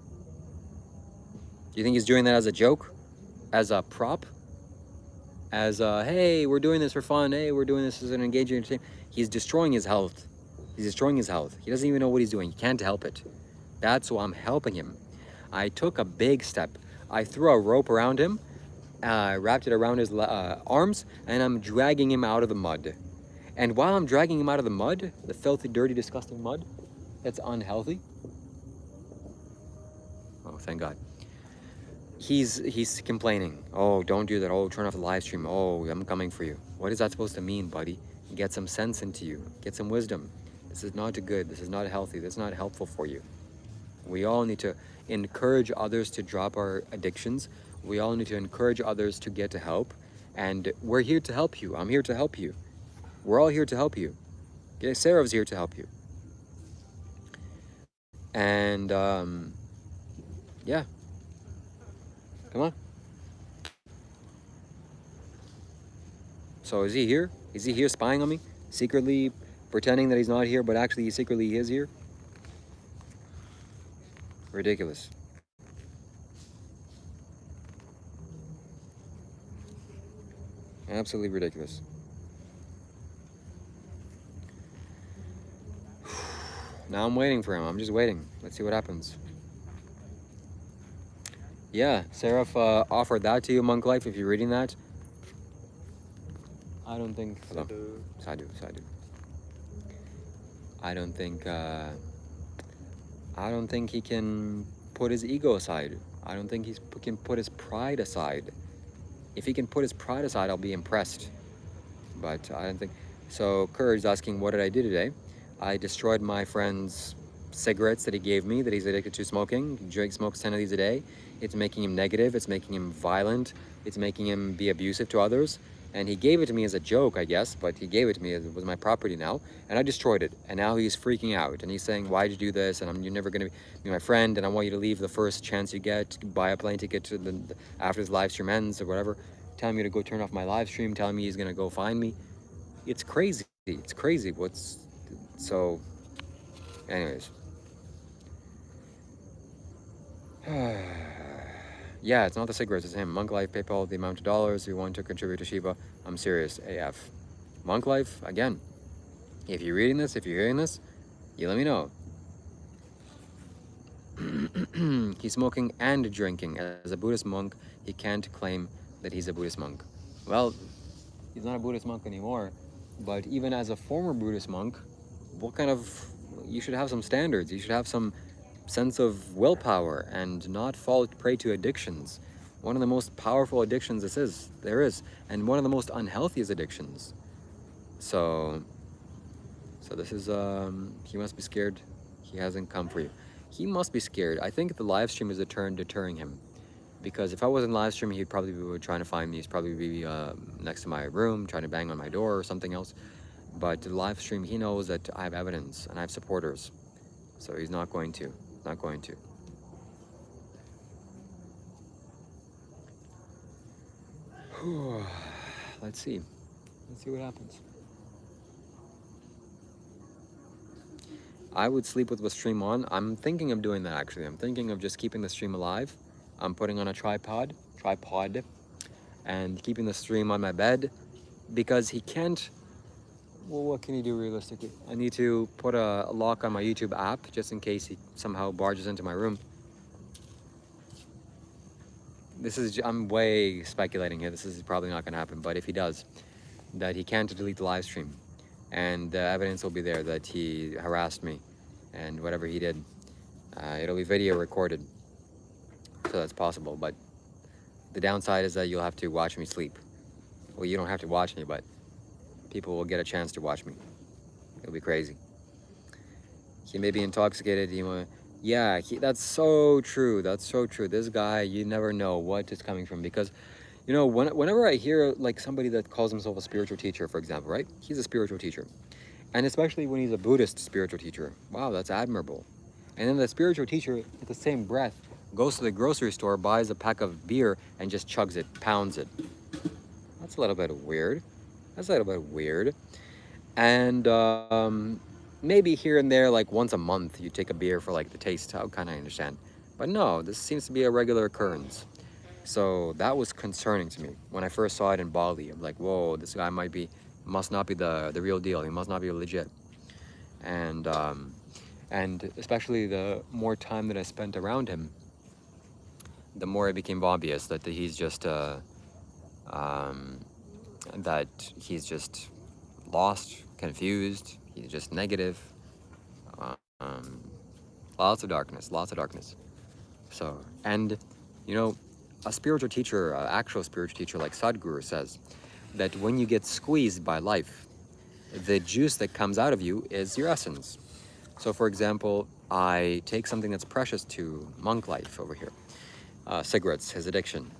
Do you think he's doing that as a joke? As a prop? As a, hey, we're doing this for fun. Hey, we're doing this as an engaging entertainment. He's destroying his health. He doesn't even know what he's doing. He can't help it. That's why I'm helping him. I took a big step. I threw a rope around him, wrapped it around his arms, and I'm dragging him out of the mud. And while I'm dragging him out of the mud, the filthy, dirty, disgusting mud, that's unhealthy. Oh, thank God. He's complaining. Oh, don't do that. Oh, turn off the live stream. Oh, I'm coming for you. What is that supposed to mean, buddy? Get some sense into you. Get some wisdom. This is not good. This is not healthy. This is not helpful for you. We all need to encourage others to drop our addictions. We all need to encourage others to get to help. And we're here to help you. I'm here to help you. We're all here to help you. Okay, Sarah's here to help you. And, yeah. Come on. So is he here? Is he here spying on me? Secretly pretending that he's not here, but actually he secretly is here. Ridiculous. Absolutely ridiculous. Now I'm waiting for him. I'm just waiting. Let's see what happens. Yeah, Seraph offered that to you, Monk Life, if you're reading that. I don't think... Hello. Sadhu. I don't think he can put his ego aside. I don't think he can put his pride aside. If he can put his pride aside, I'll be impressed. But I don't think... So Courage's asking, what did I do today? I destroyed my friend's cigarettes that he gave me, that he's addicted to smoking. He smokes 10 of these a day. It's making him negative. It's making him violent. It's making him be abusive to others. And he gave it to me as a joke, I guess, but he gave it to me. It was my property now. And I destroyed it. And now he's freaking out. And he's saying, why'd you do this? And you're never going to be my friend. And I want you to leave the first chance you get. Buy a plane ticket to after this live stream ends or whatever. Telling me to go turn off my live stream. Telling me he's going to go find me. It's crazy. It's crazy. So, anyways. Yeah, it's not the cigarettes, it's him. Monk Life, PayPal, the amount of dollars you want to contribute to Shiva. I'm serious, AF. Monk Life, again, if you're reading this, if you're hearing this, you let me know. He's smoking and drinking. As a Buddhist monk, he can't claim that he's a Buddhist monk. Well, he's not a Buddhist monk anymore, but even as a former Buddhist monk, you should have some standards. You should have some sense of willpower and not fall prey to addictions. One of the most powerful addictions there is, and one of the most unhealthiest addictions. So this is, he must be scared. He hasn't come for you. He must be scared. I think the live stream is deterring him. Because if I wasn't live streaming, he'd probably be trying to find me. He'd probably be next to my room, trying to bang on my door or something else. But the live stream, he knows that I have evidence and I have supporters. So he's not going to. Not going to. Let's see what happens. I would sleep with the stream on. I'm thinking of doing that, actually. I'm thinking of just keeping the stream alive. I'm putting on a tripod, and keeping the stream on my bed, because he can't. Well, what can he do realistically? I need to put a lock on my YouTube app just in case he somehow barges into my room. I'm way speculating here. This is probably not going to happen, but if he does, that he can't delete the live stream, and the evidence will be there that he harassed me, and whatever he did, it'll be video recorded, so that's possible. But the downside is that you'll have to watch me sleep. Well, you don't have to watch me, but people will get a chance to watch me. It'll be crazy. He may be intoxicated. That's so true. That's so true. This guy, you never know what is coming from, because, whenever I hear like somebody that calls himself a spiritual teacher, for example, right? He's a spiritual teacher, and especially when he's a Buddhist spiritual teacher. Wow, that's admirable. And then the spiritual teacher, at the same breath, goes to the grocery store, buys a pack of beer, and just chugs it, pounds it. That's a little bit weird. And maybe here and there, like once a month, you take a beer for like the taste. How kind of understand. But no, this seems to be a regular occurrence. So that was concerning to me when I first saw it in Bali. I'm like, whoa, this guy must not be the real deal. He must not be legit. And especially the more time that I spent around him, the more it became obvious that he's just lost, confused. He's just negative. Lots of darkness. So, and a spiritual teacher, actual spiritual teacher like Sadhguru says that when you get squeezed by life, the juice that comes out of you is your essence. So, for example, I take something that's precious to Monk Life over here. Cigarettes, his addiction,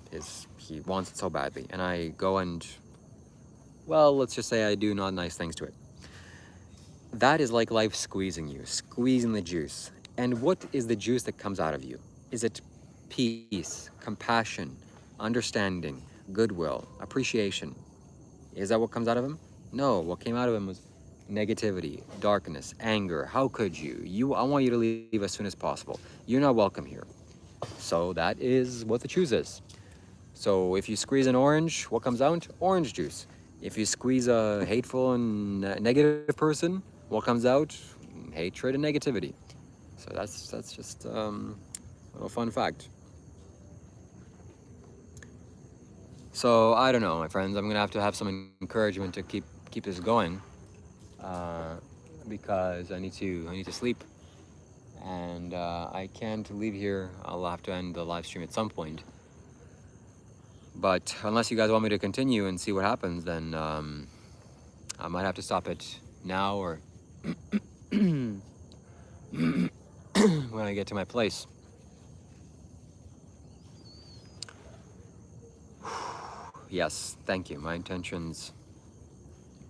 he wants it so badly. And I go and, well, let's just say I do not nice things to it. That is like life squeezing you, squeezing the juice. And what is the juice that comes out of you? Is it peace, compassion, understanding, goodwill, appreciation? Is that what comes out of him? No, what came out of him was negativity, darkness, anger. How could you? I want you to leave as soon as possible. You're not welcome here. So that is what the choose is. So if you squeeze an orange, what comes out? Orange juice. If you squeeze a hateful and negative person, what comes out? Hatred and negativity. So that's just a little fun fact. So I don't know, my friends. I'm gonna have to have some encouragement to keep this going, because I need to sleep, and I can't leave here. I'll have to end the live stream at some point. But unless you guys want me to continue and see what happens, then I might have to stop it now or when I get to my place. Yes, thank you. My intentions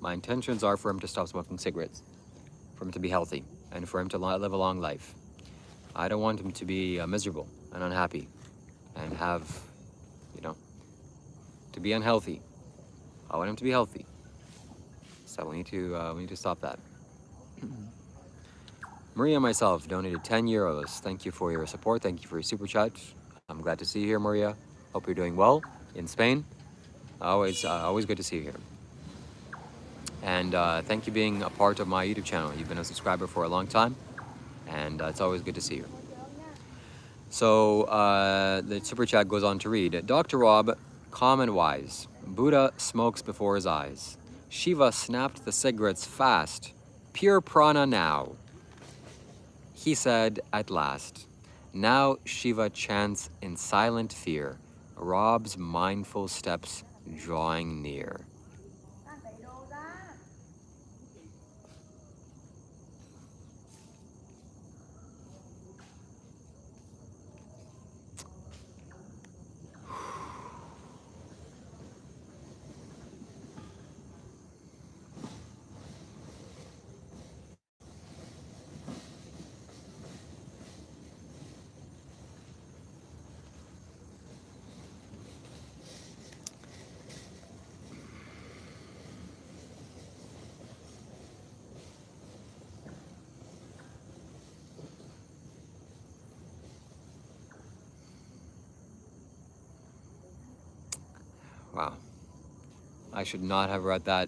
are for him to stop smoking cigarettes, for him to be healthy, and for him to live a long life. I don't want him to be miserable and unhappy and have, to be unhealthy. I want him to be healthy. So we need to stop that. Maria and myself donated 10 euros. Thank you for your support. Thank you for your super chat. I'm glad to see you here, Maria. Hope you're doing well in Spain. Always good to see you here. And thank you for being a part of my YouTube channel. You've been a subscriber for a long time, and it's always good to see you. So the super chat goes on to read, Dr. Rob, calm and wise. Buddha smokes before his eyes. Shiva snapped the cigarettes fast. Pure prana now. He said at last. Now Shiva chants in silent fear. Rob's mindful steps drawing near. Wow. I should not have read that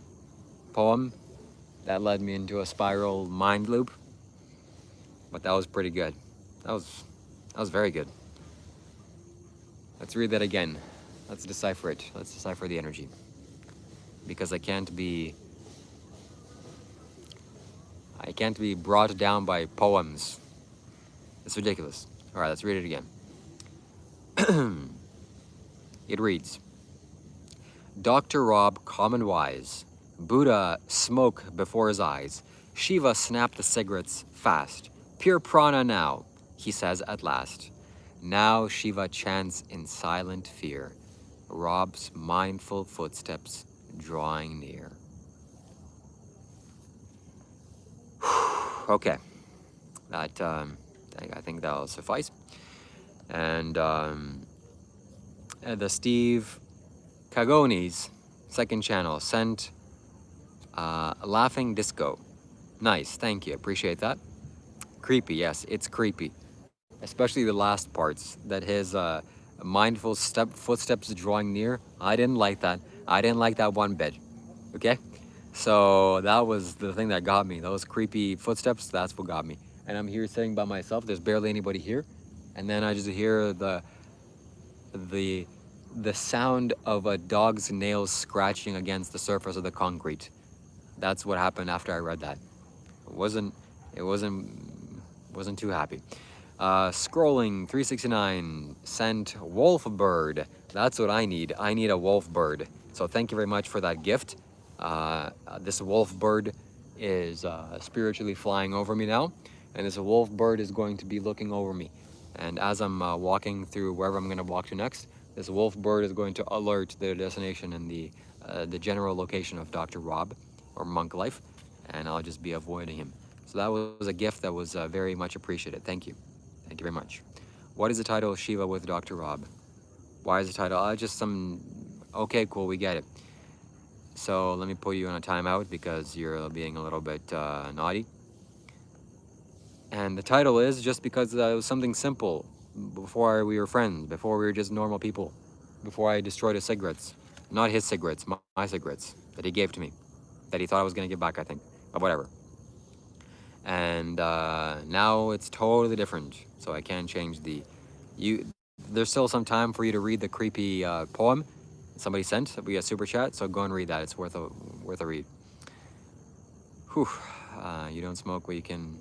poem. That led me into a spiral mind loop. But that was pretty good. That was very good. Let's read that again. Let's decipher it. Let's decipher the energy. Because I can't be brought down by poems. It's ridiculous. All right, let's read it again. It reads, Dr. Rob, calm and wise. Buddha smoke before his eyes. Shiva snapped the cigarettes fast. Pure prana now, he says at last. Now Shiva chants in silent fear. Rob's mindful footsteps drawing near. Okay, that I think that'll suffice. And the Steve Cagoni's second channel sent laughing disco. Nice, thank you, appreciate that. Creepy, yes, it's creepy, especially the last parts that his mindful footsteps drawing near. I didn't like that. I didn't like that one bit. Okay, so that was the thing that got me. Those creepy footsteps, that's what got me. And I'm here sitting by myself. There's barely anybody here, and then I just hear the sound of a dog's nails scratching against the surface of the concrete. That's what happened after I read that. It wasn't too happy. Scrolling 369 sent wolf bird. That's what I need. I need a wolf bird. So thank you very much for that gift. This wolf bird is spiritually flying over me now, and this wolf bird is going to be looking over me. And as I'm walking through wherever I'm going to walk to next, this wolf bird is going to alert the destination and the general location of Dr. Rob, or Monk Life, and I'll just be avoiding him. So that was a gift that was very much appreciated. Thank you. Thank you very much. What is the title of Shiva with Dr. Rob? Why is the title? Just some... Okay, cool, we get it. So let me put you on a timeout because you're being a little bit naughty. And the title is just because it was something simple before we were friends, before we were just normal people, before I destroyed his cigarettes. Not his cigarettes, my cigarettes that he gave to me, that he thought I was going to give back, I think, but whatever. And now it's totally different, so I can't change the... There's still some time for you to read the creepy poem somebody sent via super chat, so go and read that. It's worth a read. Whew. You don't smoke, but you can...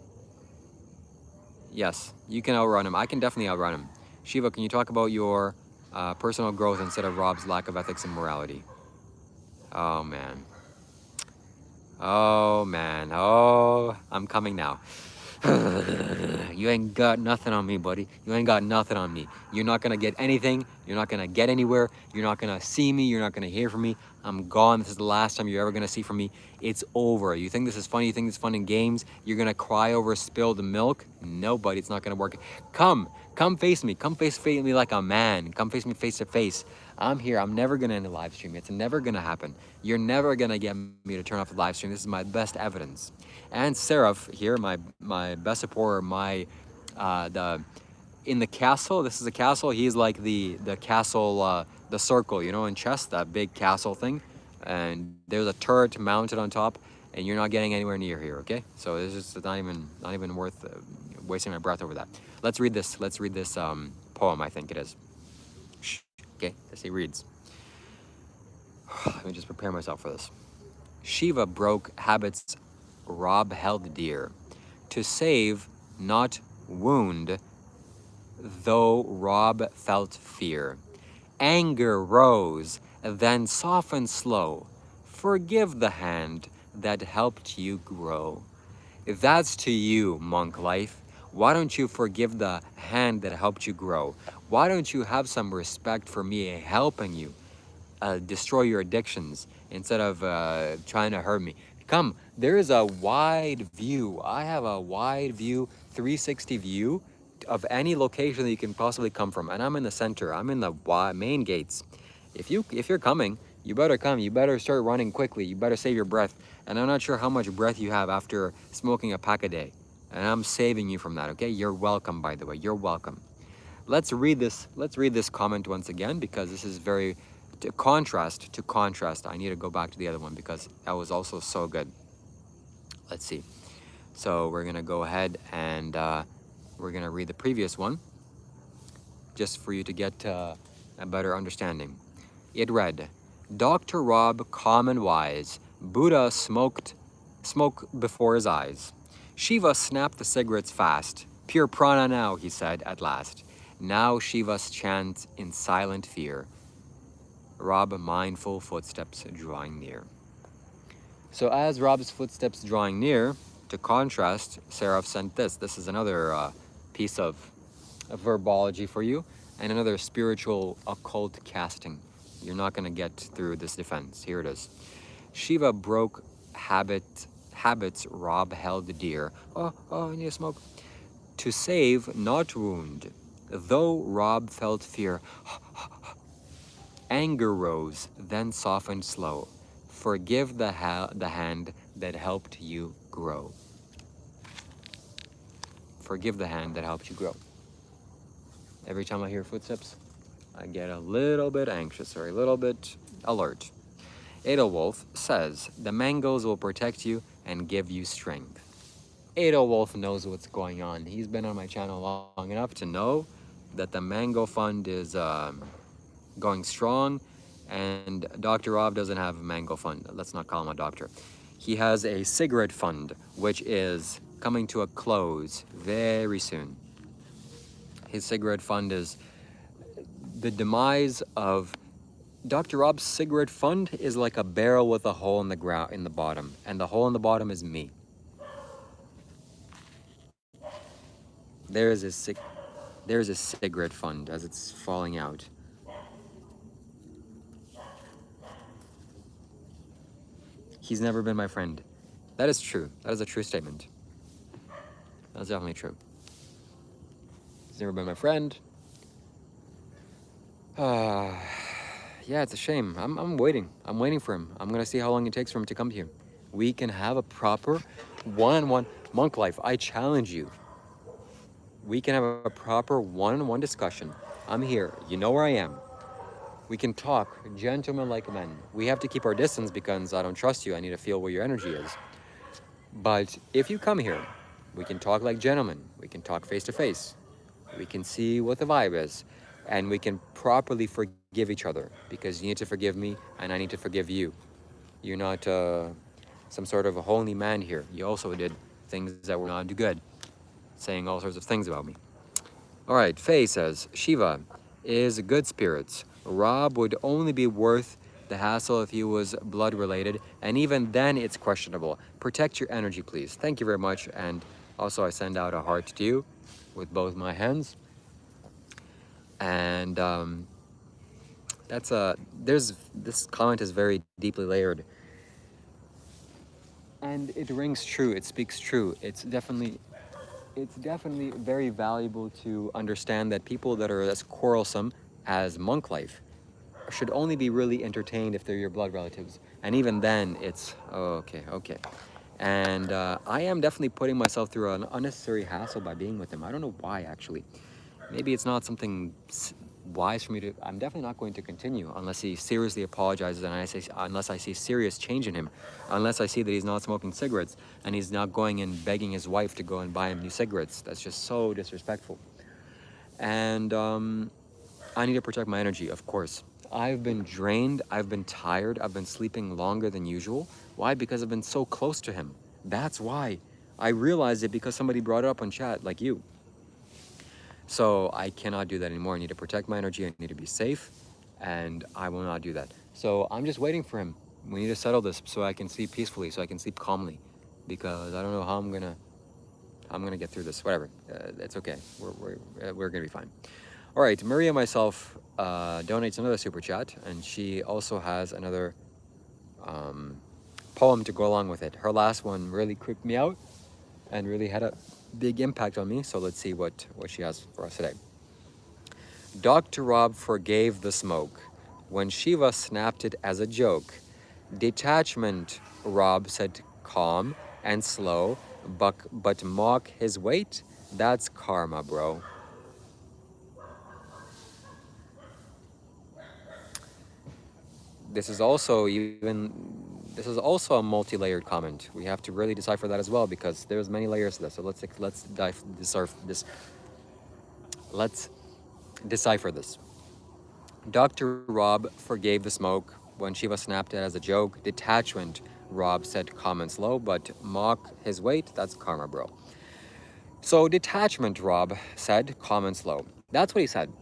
Yes, you can outrun him. I can definitely outrun him. Shiva, can you talk about your personal growth instead of Rob's lack of ethics and morality? Oh, man. Oh, man. Oh, I'm coming now. You ain't got nothing on me, buddy. You ain't got nothing on me. You're not gonna get anything. You're not gonna get anywhere. You're not gonna see me. You're not gonna hear from me. I'm gone. This is the last time you're ever gonna see from me. It's over. You think this is funny? You think it's fun in games? You're gonna cry over spilled milk? No, buddy, it's not gonna work. Come face me. Come face me like a man. Come face me face to face. I'm here. I'm never gonna end a live stream. It's never gonna happen. You're never gonna get me to turn off the live stream. This is my best evidence. And Seraph here, my best supporter, in the castle. This is a castle. He's like the castle, the circle, you know, in chess, that big castle thing. And there's a turret mounted on top, and you're not getting anywhere near here. Okay, so it's just not even worth wasting my breath over that. Let's read this. Let's read this poem. I think it is. Okay, as he reads. Let me just prepare myself for this. Shiva broke habits Rob held dear, to save, not wound, though Rob felt fear. Anger rose, then softened slow. Forgive the hand that helped you grow. If that's to you, monk life, why don't you forgive the hand that helped you grow? Why don't you have some respect for me helping you destroy your addictions instead of trying to hurt me? Come, there is a wide view. I have a wide view, 360 view of any location that you can possibly come from. And I'm in the center. I'm in the main gates. If you're coming, you better come. You better start running quickly. You better save your breath. And I'm not sure how much breath you have after smoking a pack a day. And I'm saving you from that, okay? You're welcome, by the way. You're welcome. Let's read this comment once again, because this is very... To contrast, I need to go back to the other one because that was also so good. Let's see. So we're going to go ahead and we're going to read the previous one just for you to get a better understanding. It read, Dr. Rob, calm and wise, Buddha smoke before his eyes. Shiva snapped the cigarettes fast. Pure prana now, he said at last. Now Shiva's chant in silent fear. Rob, mindful footsteps drawing near. So as Rob's footsteps drawing near, to contrast, Seraph sent this. This is another piece of verbology for you, and another spiritual occult casting. You're not going to get through this defense. Here it is. Shiva broke habits Rob held dear. Oh, I need to smoke. To save, not wound. Though Rob felt fear. Anger rose, then softened slow. Forgive the hand that helped you grow. Forgive the hand that helped you grow. Every time I hear footsteps, I get a little bit anxious or a little bit alert. Edelwolf says, the mangoes will protect you and give you strength. Edelwolf knows what's going on. He's been on my channel long enough to know that the Mango Fund is going strong, and Dr. Rob doesn't have a Mango Fund. Let's not call him a doctor. He has a cigarette fund, which is coming to a close very soon. His cigarette fund is the demise of... Dr. Rob's cigarette fund is like a barrel with a hole in the ground, in the bottom, and the hole in the bottom is me. There's a cigarette fund as it's falling out. He's never been my friend. That is true. That is a true statement. That's definitely true. He's never been my friend. Yeah, yeah, it's a shame. I'm waiting. I'm waiting for him. I'm gonna see how long it takes for him to come here. We can have a proper one-on-one monk life. I challenge you. We can have a proper one-on-one discussion. I'm here. You know where I am. We can talk, gentlemen like men. We have to keep our distance because I don't trust you. I need to feel where your energy is. But if you come here, we can talk like gentlemen. We can talk face to face. We can see what the vibe is. And we can properly forgive each other because you need to forgive me and I need to forgive you. You're not some sort of a holy man here. You also did things that were not good, saying all sorts of things about me. All right, Faye says, Shiva is good spirits. Rob would only be worth the hassle if he was blood related, and even then it's questionable. Protect your energy, please. Thank you very much. And also I send out a heart to you with both my hands. And this comment is very deeply layered. And it rings true, it speaks true. It's definitely very valuable to understand that people that are as quarrelsome as monk life should only be really entertained if they're your blood relatives. And even then, it's, oh, okay. And I am definitely putting myself through an unnecessary hassle by being with him. I don't know why, actually. Maybe it's not something wise for me to, I'm definitely not going to continue unless he seriously apologizes and unless I see serious change in him, unless I see that he's not smoking cigarettes and he's not going and begging his wife to go and buy him new cigarettes. That's just so disrespectful. And I need to protect my energy, of course. I've been drained, I've been tired, I've been sleeping longer than usual. Why? Because I've been so close to him. That's why. I realized it because somebody brought it up on chat, like you. So I cannot do that anymore. I need to protect my energy, I need to be safe, and I will not do that. So I'm just waiting for him. We need to settle this so I can sleep peacefully, so I can sleep calmly, because I don't know how I'm gonna get through this. Whatever, it's okay. We're gonna be fine. All right, Maria myself donates another super chat, and she also has another poem to go along with it. Her last one really creeped me out and really had a big impact on me. So let's see what she has for us today. Dr. Rob forgave the smoke when Shiva snapped it as a joke. Detachment, Rob said calm and slow, but mock his weight? That's karma, bro. This is also a multi-layered comment. We have to really decipher that as well because there's many layers to this. So let's decipher this. Dr. Rob forgave the smoke when Shiva snapped it as a joke. Detachment, Rob said calm and slow, but mock his weight? That's karma, bro. So detachment, Rob said calm and slow. That's what he said.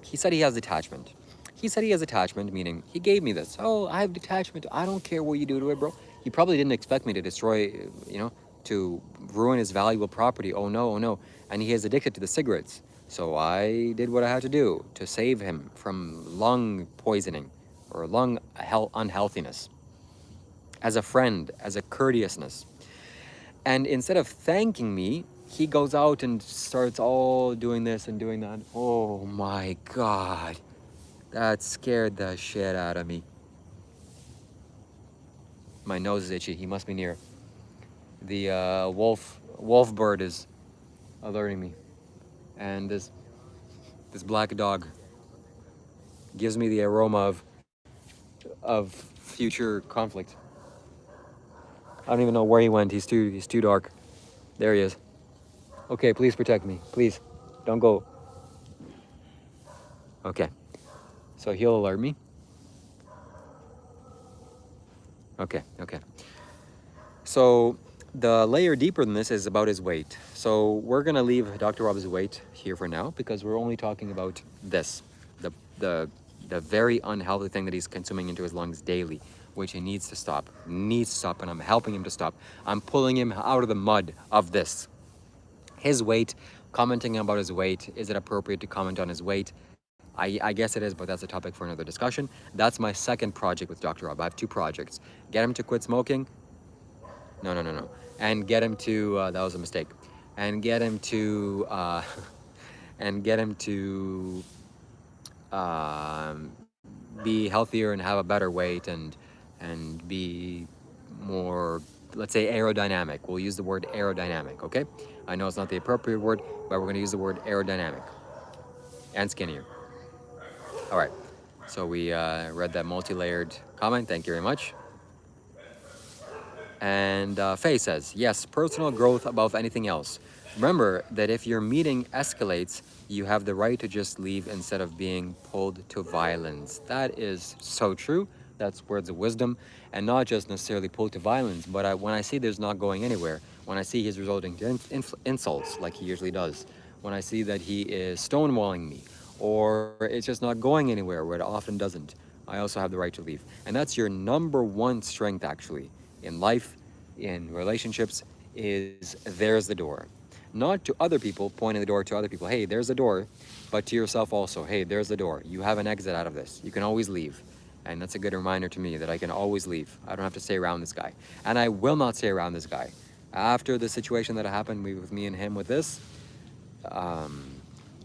He said he has detachment. He said he has attachment, meaning he gave me this. Oh, I have detachment. I don't care what you do to it, bro. He probably didn't expect me to destroy, to ruin his valuable property. Oh no. And he is addicted to the cigarettes. So I did what I had to do to save him from lung poisoning or lung unhealthiness. As a friend, as a courteousness. And instead of thanking me, he goes out and starts all doing this and doing that. Oh my God. That scared the shit out of me. My nose is itchy. He must be near. The wolf bird is alerting me. And this black dog gives me the aroma of future conflict. I don't even know where he went. He's too dark. There he is. Okay, please protect me. Please. Don't go. Okay. So he'll alert me. Okay. So the layer deeper than this is about his weight. So we're gonna leave Dr. Rob's weight here for now because we're only talking about this, the very unhealthy thing that he's consuming into his lungs daily, which he needs to stop, and I'm helping him to stop. I'm pulling him out of the mud of this. His weight, commenting about his weight, is it appropriate to comment on his weight? I guess it is, but that's a topic for another discussion. That's my second project with Dr. Rob. I have two projects. Get him to quit smoking. No. And get him to, that was a mistake. And get him to, be healthier and have a better weight and be more, let's say, aerodynamic. We'll use the word aerodynamic, okay? I know it's not the appropriate word, but we're going to use the word aerodynamic and skinnier. All right, so we read that multi-layered comment. Thank you very much. And Faye says, yes, personal growth above anything else. Remember that if your meeting escalates, you have the right to just leave instead of being pulled to violence. That is so true. That's words of wisdom. And not just necessarily pulled to violence, but when I see there's not going anywhere, when I see he's resorting to insults like he usually does, when I see that he is stonewalling me, or it's just not going anywhere where it often doesn't, I also have the right to leave. And that's your number one strength, actually, in life, in relationships, is there's the door. Not to other people, pointing the door to other people, hey, there's the door, but to yourself also, hey, there's the door. You have an exit out of this. You can always leave. And that's a good reminder to me that I can always leave. I don't have to stay around this guy. And I will not stay around this guy. After the situation that happened with me and him with this,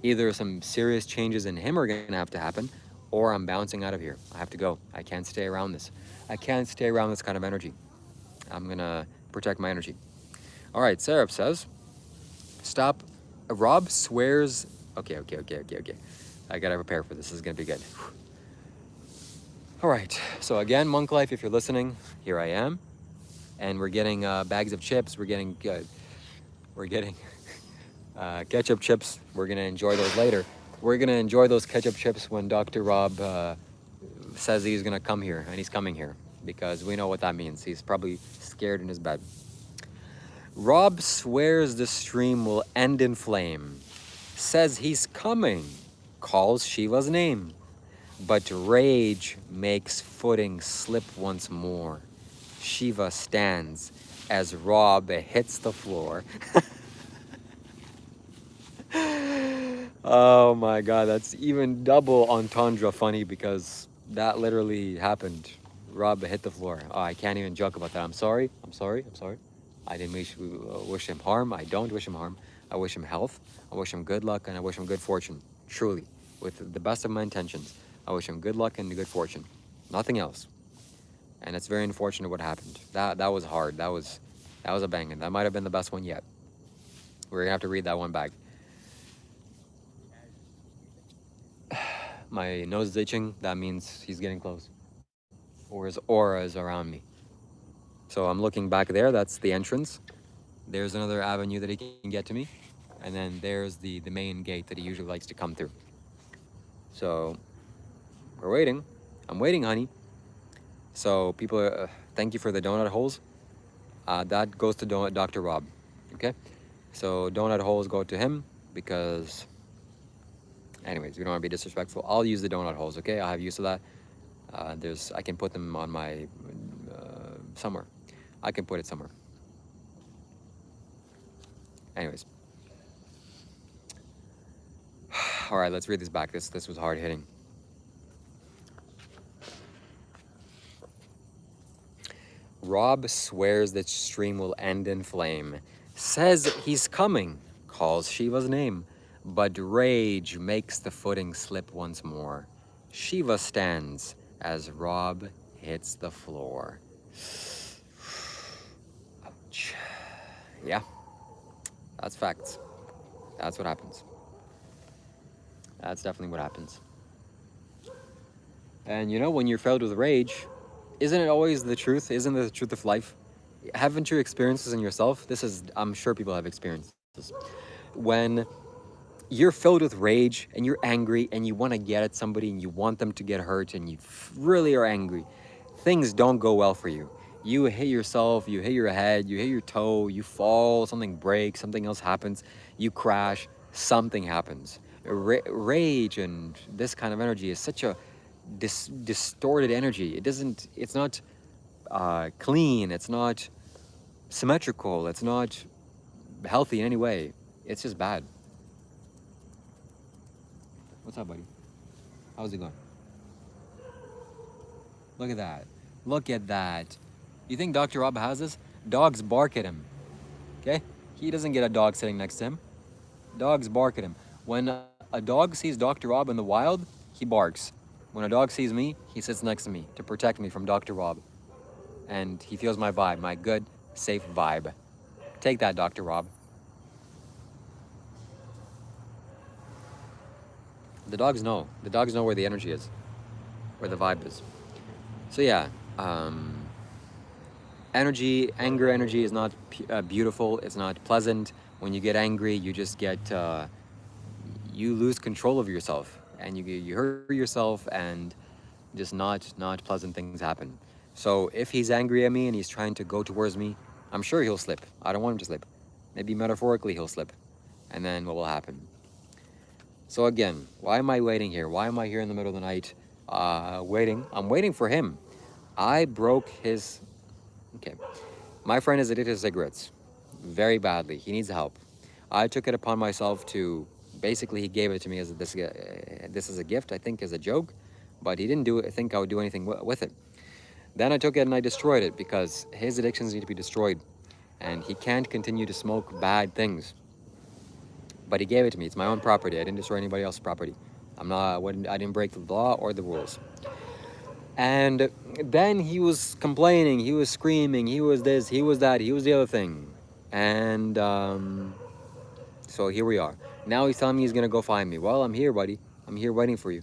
either some serious changes in him are going to have to happen, or I'm bouncing out of here. I have to go. I can't stay around this. I can't stay around this kind of energy. I'm going to protect my energy. All right, Seraph says, stop. Rob swears. Okay. I got to prepare for this. This is going to be good. All right, so again, Monk Life, if you're listening, here I am. And we're getting bags of chips. We're getting ketchup chips. We're going to enjoy those later. We're going to enjoy those ketchup chips when Dr. Rob says he's going to come here, and he's coming here, because we know what that means. He's probably scared in his bed. Rob swears the stream will end in flame, says he's coming, calls Shiva's name, but rage makes footing slip once more. Shiva stands as Rob hits the floor. Oh my God, that's even double entendre funny, because that literally happened. Rob hit the floor. Oh, I can't even joke about that. I'm sorry. I didn't wish him harm. I don't wish him harm. I wish him health. I wish him good luck, and I wish him good fortune. Truly, with the best of my intentions, I wish him good luck and good fortune. Nothing else. And it's very unfortunate what happened. That was hard. That was a banging. That might have been the best one yet. We're gonna have to read that one back. My nose is itching. That means he's getting close, or his aura is around me. So I'm looking back there. That's the entrance. There's another avenue that he can get to me, and then there's the main gate that he usually likes to come through. So we're waiting. I'm waiting, honey. So people, thank you for the donut holes. That goes to Dr. Rob. Okay. So donut holes go to him, because anyways, we don't want to be disrespectful. I'll use the donut holes, okay? I have use of that. I can put them on my, somewhere. I can put it somewhere. Anyways. All right, let's read this back. This was hard hitting. Rob swears that stream will end in flame. Says he's coming. Calls Shiva's name. But rage makes the footing slip once more. Shiva stands as Rob hits the floor. Ouch. Yeah, that's facts. That's what happens. That's definitely what happens. And you know, when you're filled with rage, isn't it always the truth? Isn't it the truth of life? Haven't you experienced this in yourself? I'm sure people have experienced this. When you're filled with rage and you're angry and you want to get at somebody and you want them to get hurt and you really are angry, things don't go well for you. You hit yourself, you hit your head, you hit your toe, you fall, something breaks, something else happens, you crash, something happens. Rage and this kind of energy is such a distorted energy. It's not clean, it's not symmetrical, it's not healthy in any way. It's just bad. What's up, buddy? How's it going? Look at that. Look at that. You think Dr. Rob has this? Dogs bark at him. Okay? He doesn't get a dog sitting next to him. Dogs bark at him. When a dog sees Dr. Rob in the wild, he barks. When a dog sees me, he sits next to me to protect me from Dr. Rob. And he feels my vibe, my good, safe vibe. Take that, Dr. Rob. The dogs know. The dogs know where the energy is, where the vibe is. So yeah, anger energy is not beautiful. It's not pleasant. When you get angry, you just get, you lose control of yourself, and you hurt yourself, and just not pleasant things happen. So if he's angry at me and he's trying to go towards me, I'm sure he'll slip. I don't want him to slip. Maybe metaphorically he'll slip, and then what will happen? So again, why am I waiting here? Why am I here in the middle of the night waiting? I'm waiting for him. I broke his... Okay. My friend is addicted to cigarettes very badly. He needs help. I took it upon myself to... Basically, he gave it to me as this is a gift, I think, as a joke. But he didn't think I would do anything with it. Then I took it and I destroyed it because his addictions need to be destroyed. And he can't continue to smoke bad things. But he gave it to me. It's my own property. I didn't destroy anybody else's property. I didn't break the law or the rules. And then he was complaining. He was screaming. He was this. He was that. He was the other thing. And so here we are. Now he's telling me he's going to go find me. Well, I'm here, buddy. I'm here waiting for you.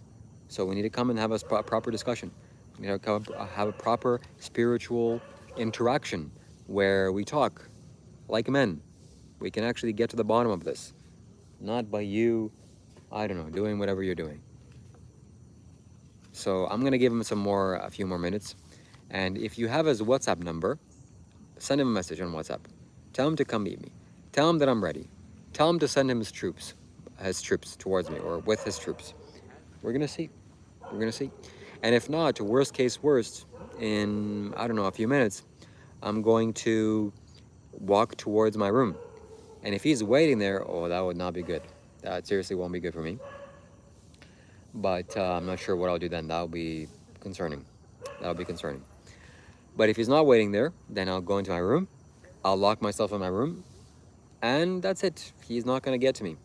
So we need to come and have a proper discussion. We need to have a proper spiritual interaction where we talk like men. We can actually get to the bottom of this. Not by you, I don't know, doing whatever you're doing. So I'm gonna give him a few more minutes. And if you have his WhatsApp number, send him a message on WhatsApp. Tell him to come meet me. Tell him that I'm ready. Tell him to send him his troops towards me, or with his troops. We're gonna see. We're gonna see. And if not, worst case worst, in, I don't know, a few minutes, I'm going to walk towards my room. And if he's waiting there, oh, that would not be good. That seriously won't be good for me. But I'm not sure what I'll do then. That'll be concerning. That'll be concerning. But if he's not waiting there, then I'll go into my room. I'll lock myself in my room. And that's it. He's not going to get to me.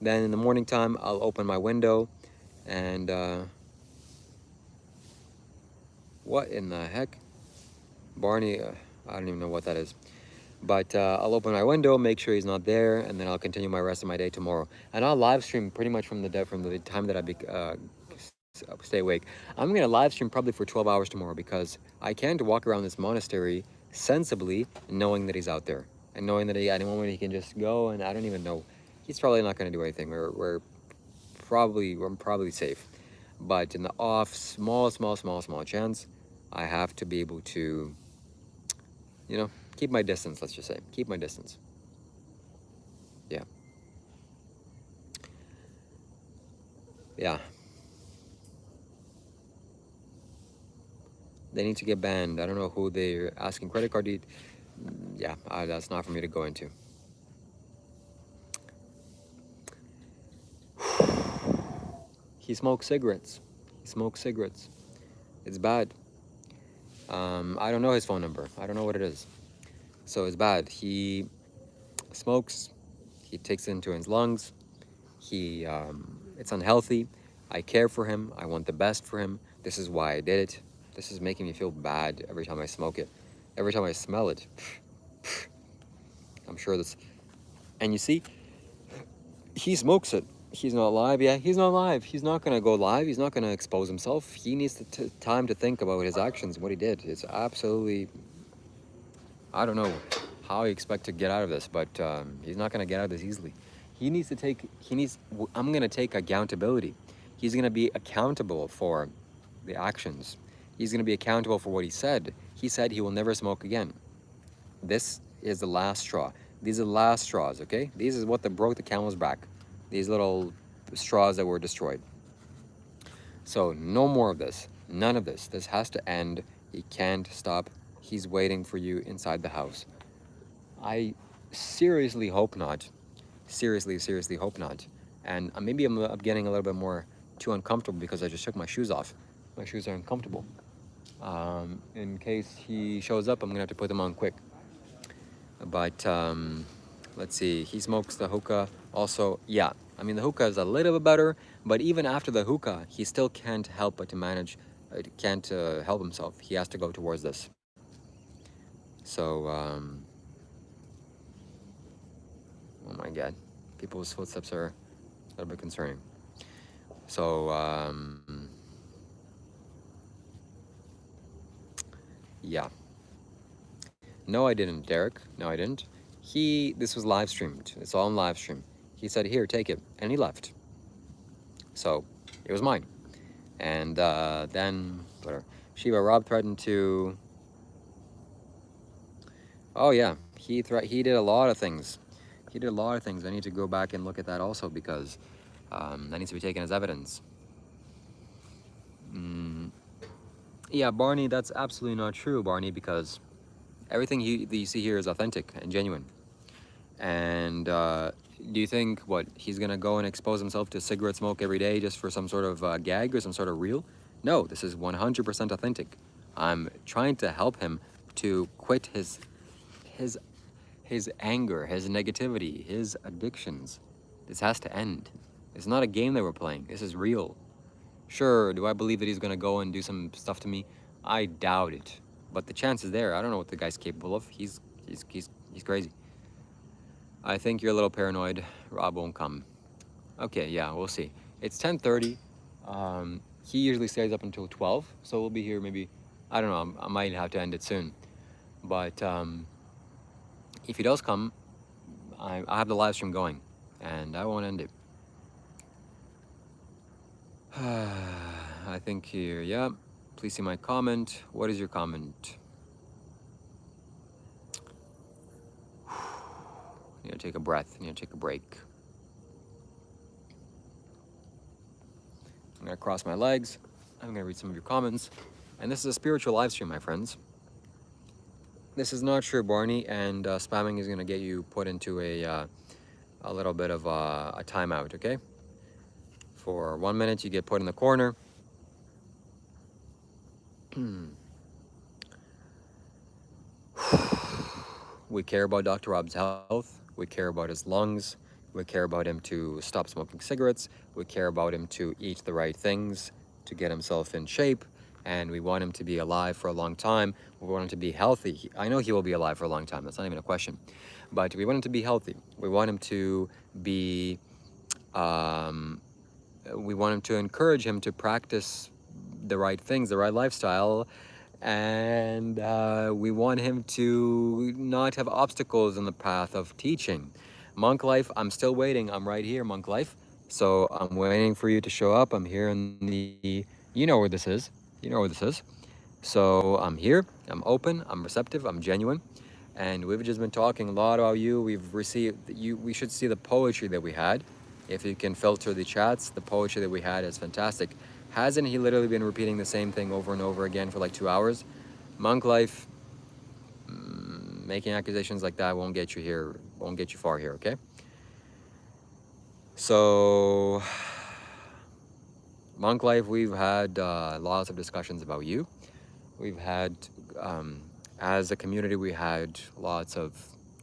Then in the morning time, I'll open my window. And what in the heck? Barney, I don't even know what that is. But I'll open my window, make sure he's not there, and then I'll continue my rest of my day tomorrow. And I'll live stream pretty much from the time that I stay awake. I'm going to live stream probably for 12 hours tomorrow because I can't walk around this monastery sensibly knowing that he's out there. And knowing that at any moment he can just go, and I don't even know. He's probably not going to do anything. We're probably safe. But in the off, small chance, I have to be able to, you know, keep my distance, let's just say. Keep my distance. Yeah. Yeah. They need to get banned. I don't know who they're asking credit card details. Yeah, that's not for me to go into. He smokes cigarettes. It's bad. I don't know his phone number. I don't know what it is. So it's bad. He smokes. He takes it into his lungs. It's unhealthy. I care for him. I want the best for him. This is why I did it. This is making me feel bad every time I smoke it. Every time I smell it. I'm sure this... And you see, he smokes it. He's not live. Yeah, he's not live. He's not going to go live. He's not going to expose himself. He needs time to think about his actions, what he did. It's absolutely... I don't know how he expects to get out of this, but he's not going to get out of this easily. I'm going to take accountability. He's going to be accountable for the actions. He's going to be accountable for what he said. He said he will never smoke again. This is the last straw. These are the last straws, okay? These is what broke the camel's back. These little straws that were destroyed. So no more of this. None of this. This has to end. He can't stop. He's waiting for you inside the house. I seriously hope not. Seriously hope not. And maybe I'm getting a little bit more too uncomfortable because I just took my shoes off. My shoes are uncomfortable. In case he shows up, I'm gonna have to put them on quick. But let's see, he smokes the hookah also. Yeah, I mean, the hookah is a little bit better, but even after the hookah, he still can't help but to manage, can't help himself. He has to go towards this. So, oh my God, people's footsteps are a little bit concerning. So, yeah. No, I didn't, Derek. No, I didn't. This was live streamed. It's all on live stream. He said, here, take it. And he left. So, it was mine. And then, whatever. Shiva, Rob threatened to... Oh, yeah. He did a lot of things. He did a lot of things. I need to go back and look at that also because that needs to be taken as evidence. Yeah, Barney, that's absolutely not true, Barney, because everything that you see here is authentic and genuine. And do you think, what, he's going to go and expose himself to cigarette smoke every day just for some sort of gag or some sort of reel? No, this is 100% authentic. I'm trying to help him to quit his anger, his negativity, his addictions. This has to end. It's not a game that we're playing. This is real. Sure, do I believe that he's going to go and do some stuff to me? I doubt it. But the chance is there. I don't know what the guy's capable of. He's crazy. I think you're a little paranoid. Rob won't come. Okay, yeah, we'll see. It's 10:30. He usually stays up until 12, so we'll be here maybe, I don't know, I might have to end it soon. But if he does come, I have the live stream going, and I won't end it. I think here, yeah. Please see my comment. What is your comment? Need to take a breath. Need to take a break. I'm gonna cross my legs. I'm gonna read some of your comments. And this is a spiritual live stream, my friends. This is not true, Barney, and spamming is gonna get you put into a little bit of a timeout, okay? For 1 minute, you get put in the corner. We care about Dr. Rob's health. We care about his lungs. We care about him to stop smoking cigarettes. We care about him to eat the right things, to get himself in shape. And we want him to be alive for a long time. We want him to be healthy. I know he will be alive for a long time. That's not even a question. But we want him to be healthy. We want him to be... we want him to encourage him to practice the right things, the right lifestyle, and we want him to not have obstacles in the path of teaching. Monk life, I'm still waiting. I'm right here, monk life. So I'm waiting for you to show up. I'm here in the, you know where this is. You know where this is. So I'm here, I'm open, I'm receptive, I'm genuine. And we've just been talking a lot about you. We've received, we should see the poetry that we had. If you can filter the chats, the poetry that we had is fantastic. Hasn't he literally been repeating the same thing over and over again for like 2 hours? Monk life, making accusations like that won't get you here, won't get you far here, okay? So, monk life, we've had lots of discussions about you. We've had, as a community, we had lots of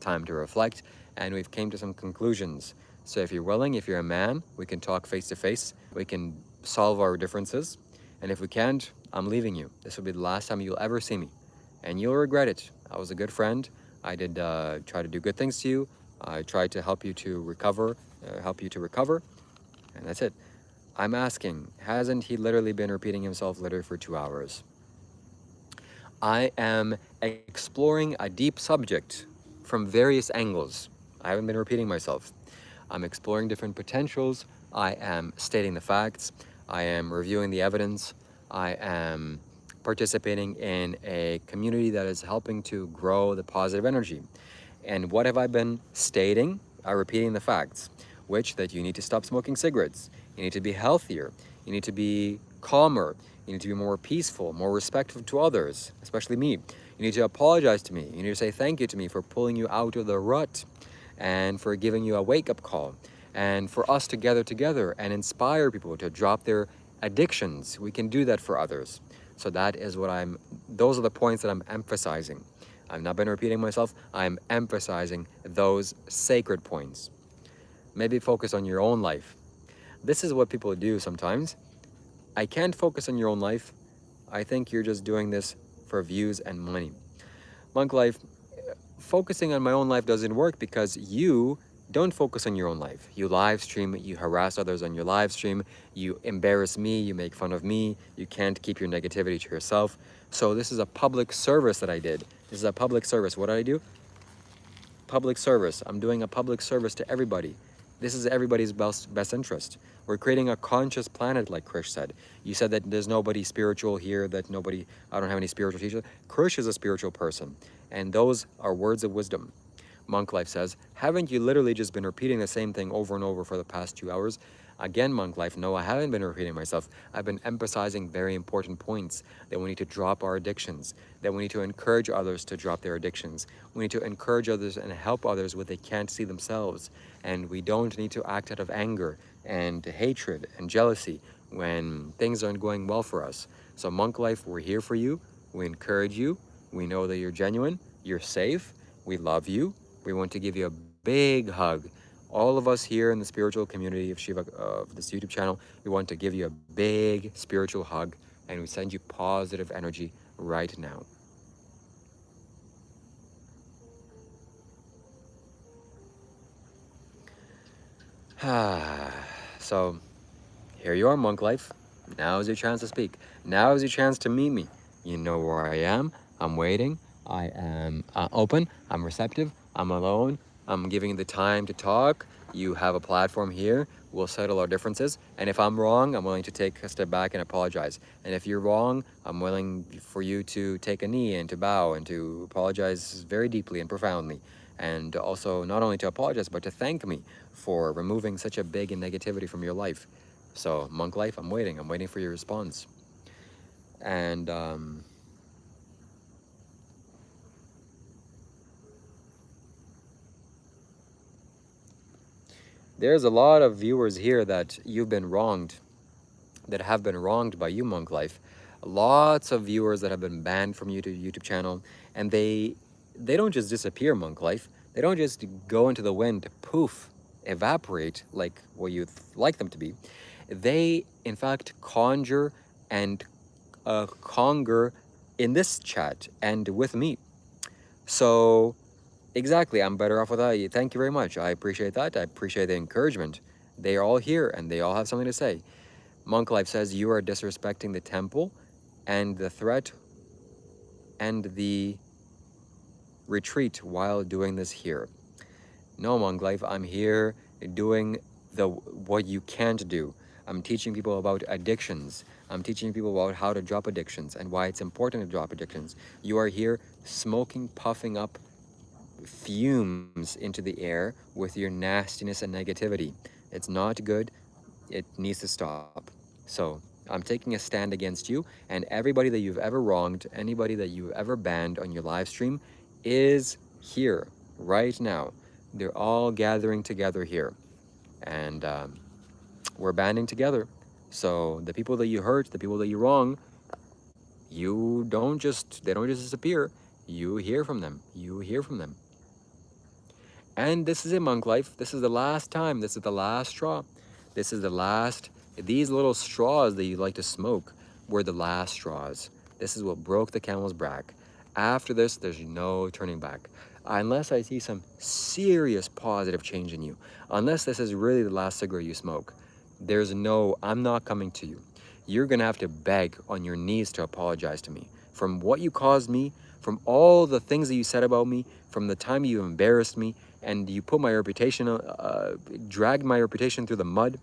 time to reflect, and we've came to some conclusions. So if you're willing, if you're a man, we can talk face to face. We can solve our differences. And if we can't, I'm leaving you. This will be the last time you'll ever see me. And you'll regret it. I was a good friend. I did try to do good things to you. I tried to help you to recover, and that's it. I'm asking, hasn't he literally been repeating himself literally for 2 hours? I am exploring a deep subject from various angles. I haven't been repeating myself. I'm exploring different potentials. I am stating the facts. I am reviewing the evidence. I am participating in a community that is helping to grow the positive energy. And what have I been stating? I'm repeating the facts, which that you need to stop smoking cigarettes. You need to be healthier. You need to be calmer. You need to be more peaceful, more respectful to others, especially me. You need to apologize to me. You need to say thank you to me for pulling you out of the rut, and for giving you a wake-up call, and for us to gather together and inspire people to drop their addictions. We can do that for others. So that is what those are the points that I'm emphasizing. I've not been repeating myself. I'm emphasizing those sacred points. Maybe focus on your own life. This is what people do sometimes. I can't focus on your own life. I think you're just doing this for views and money. Monk life, focusing on my own life doesn't work because you don't focus on your own life. You live stream, you harass others on your live stream, you embarrass me, you make fun of me, you can't keep your negativity to yourself. So this is a public service that I did. This is a public service. What did I do? Public service. I'm doing a public service to everybody. This is everybody's best interest. We're creating a conscious planet, like Krish said. You said that there's nobody spiritual here, that nobody, I don't have any spiritual teachers. Krish is a spiritual person, and those are words of wisdom. Monk Life says, haven't you literally just been repeating the same thing over and over for the past 2 hours? Again, Monk Life, no, I haven't been repeating myself. I've been emphasizing very important points, that we need to drop our addictions, that we need to encourage others to drop their addictions. We need to encourage others and help others when they can't see themselves. And we don't need to act out of anger and hatred and jealousy when things aren't going well for us. So Monk Life, we're here for you. We encourage you. We know that you're genuine. You're safe. We love you. We want to give you a big hug. All of us here in the spiritual community of Shiva, of this YouTube channel, we want to give you a big spiritual hug, and we send you positive energy right now. So, here you are, Monk Life. Now is your chance to speak. Now is your chance to meet me. You know where I am. I'm waiting. I am open. I'm receptive. I'm alone. I'm giving you the time to talk. You have a platform here. We'll settle our differences. And if I'm wrong, I'm willing to take a step back and apologize. And if you're wrong, I'm willing for you to take a knee and to bow and to apologize very deeply and profoundly. And also not only to apologize, but to thank me for removing such a big negativity from your life. So, Monk Life, I'm waiting. I'm waiting for your response. And there's a lot of viewers here that you've been wronged, that have been wronged by you, Monk Life. Lots of viewers that have been banned from YouTube channel, and they don't just disappear, Monk Life. They don't just go into the wind, poof, evaporate like what you'd like them to be. They, in fact, conjure and conger in this chat and with me. So, exactly, I'm better off without you. Thank you very much. I appreciate that. I appreciate the encouragement. They are all here, and they all have something to say. Monk Life says, you are disrespecting the temple and the threat and the retreat while doing this here. No, Monk Life, I'm here doing what you can't do. I'm teaching people about addictions. I'm teaching people about how to drop addictions and why it's important to drop addictions. You are here smoking, puffing up fumes into the air with your nastiness and negativity. It's not good. It needs to stop. So I'm taking a stand against you, and everybody that you've ever wronged, anybody that you've ever banned on your live stream is here right now. They're all gathering together here, and we're banding together. So the people that you hurt, the people that you wrong, they don't just disappear. You hear from them. You hear from them. And this is it, Monk Life. This is the last time. This is the last straw. This is the last. These little straws that you like to smoke were the last straws. This is what broke the camel's back. After this, there's no turning back. Unless I see some serious positive change in you. Unless this is really the last cigarette you smoke. I'm not coming to you. You're going to have to beg on your knees to apologize to me. From what you caused me, from all the things that you said about me, from the time you embarrassed me, and you put my reputation, dragged my reputation through the mud,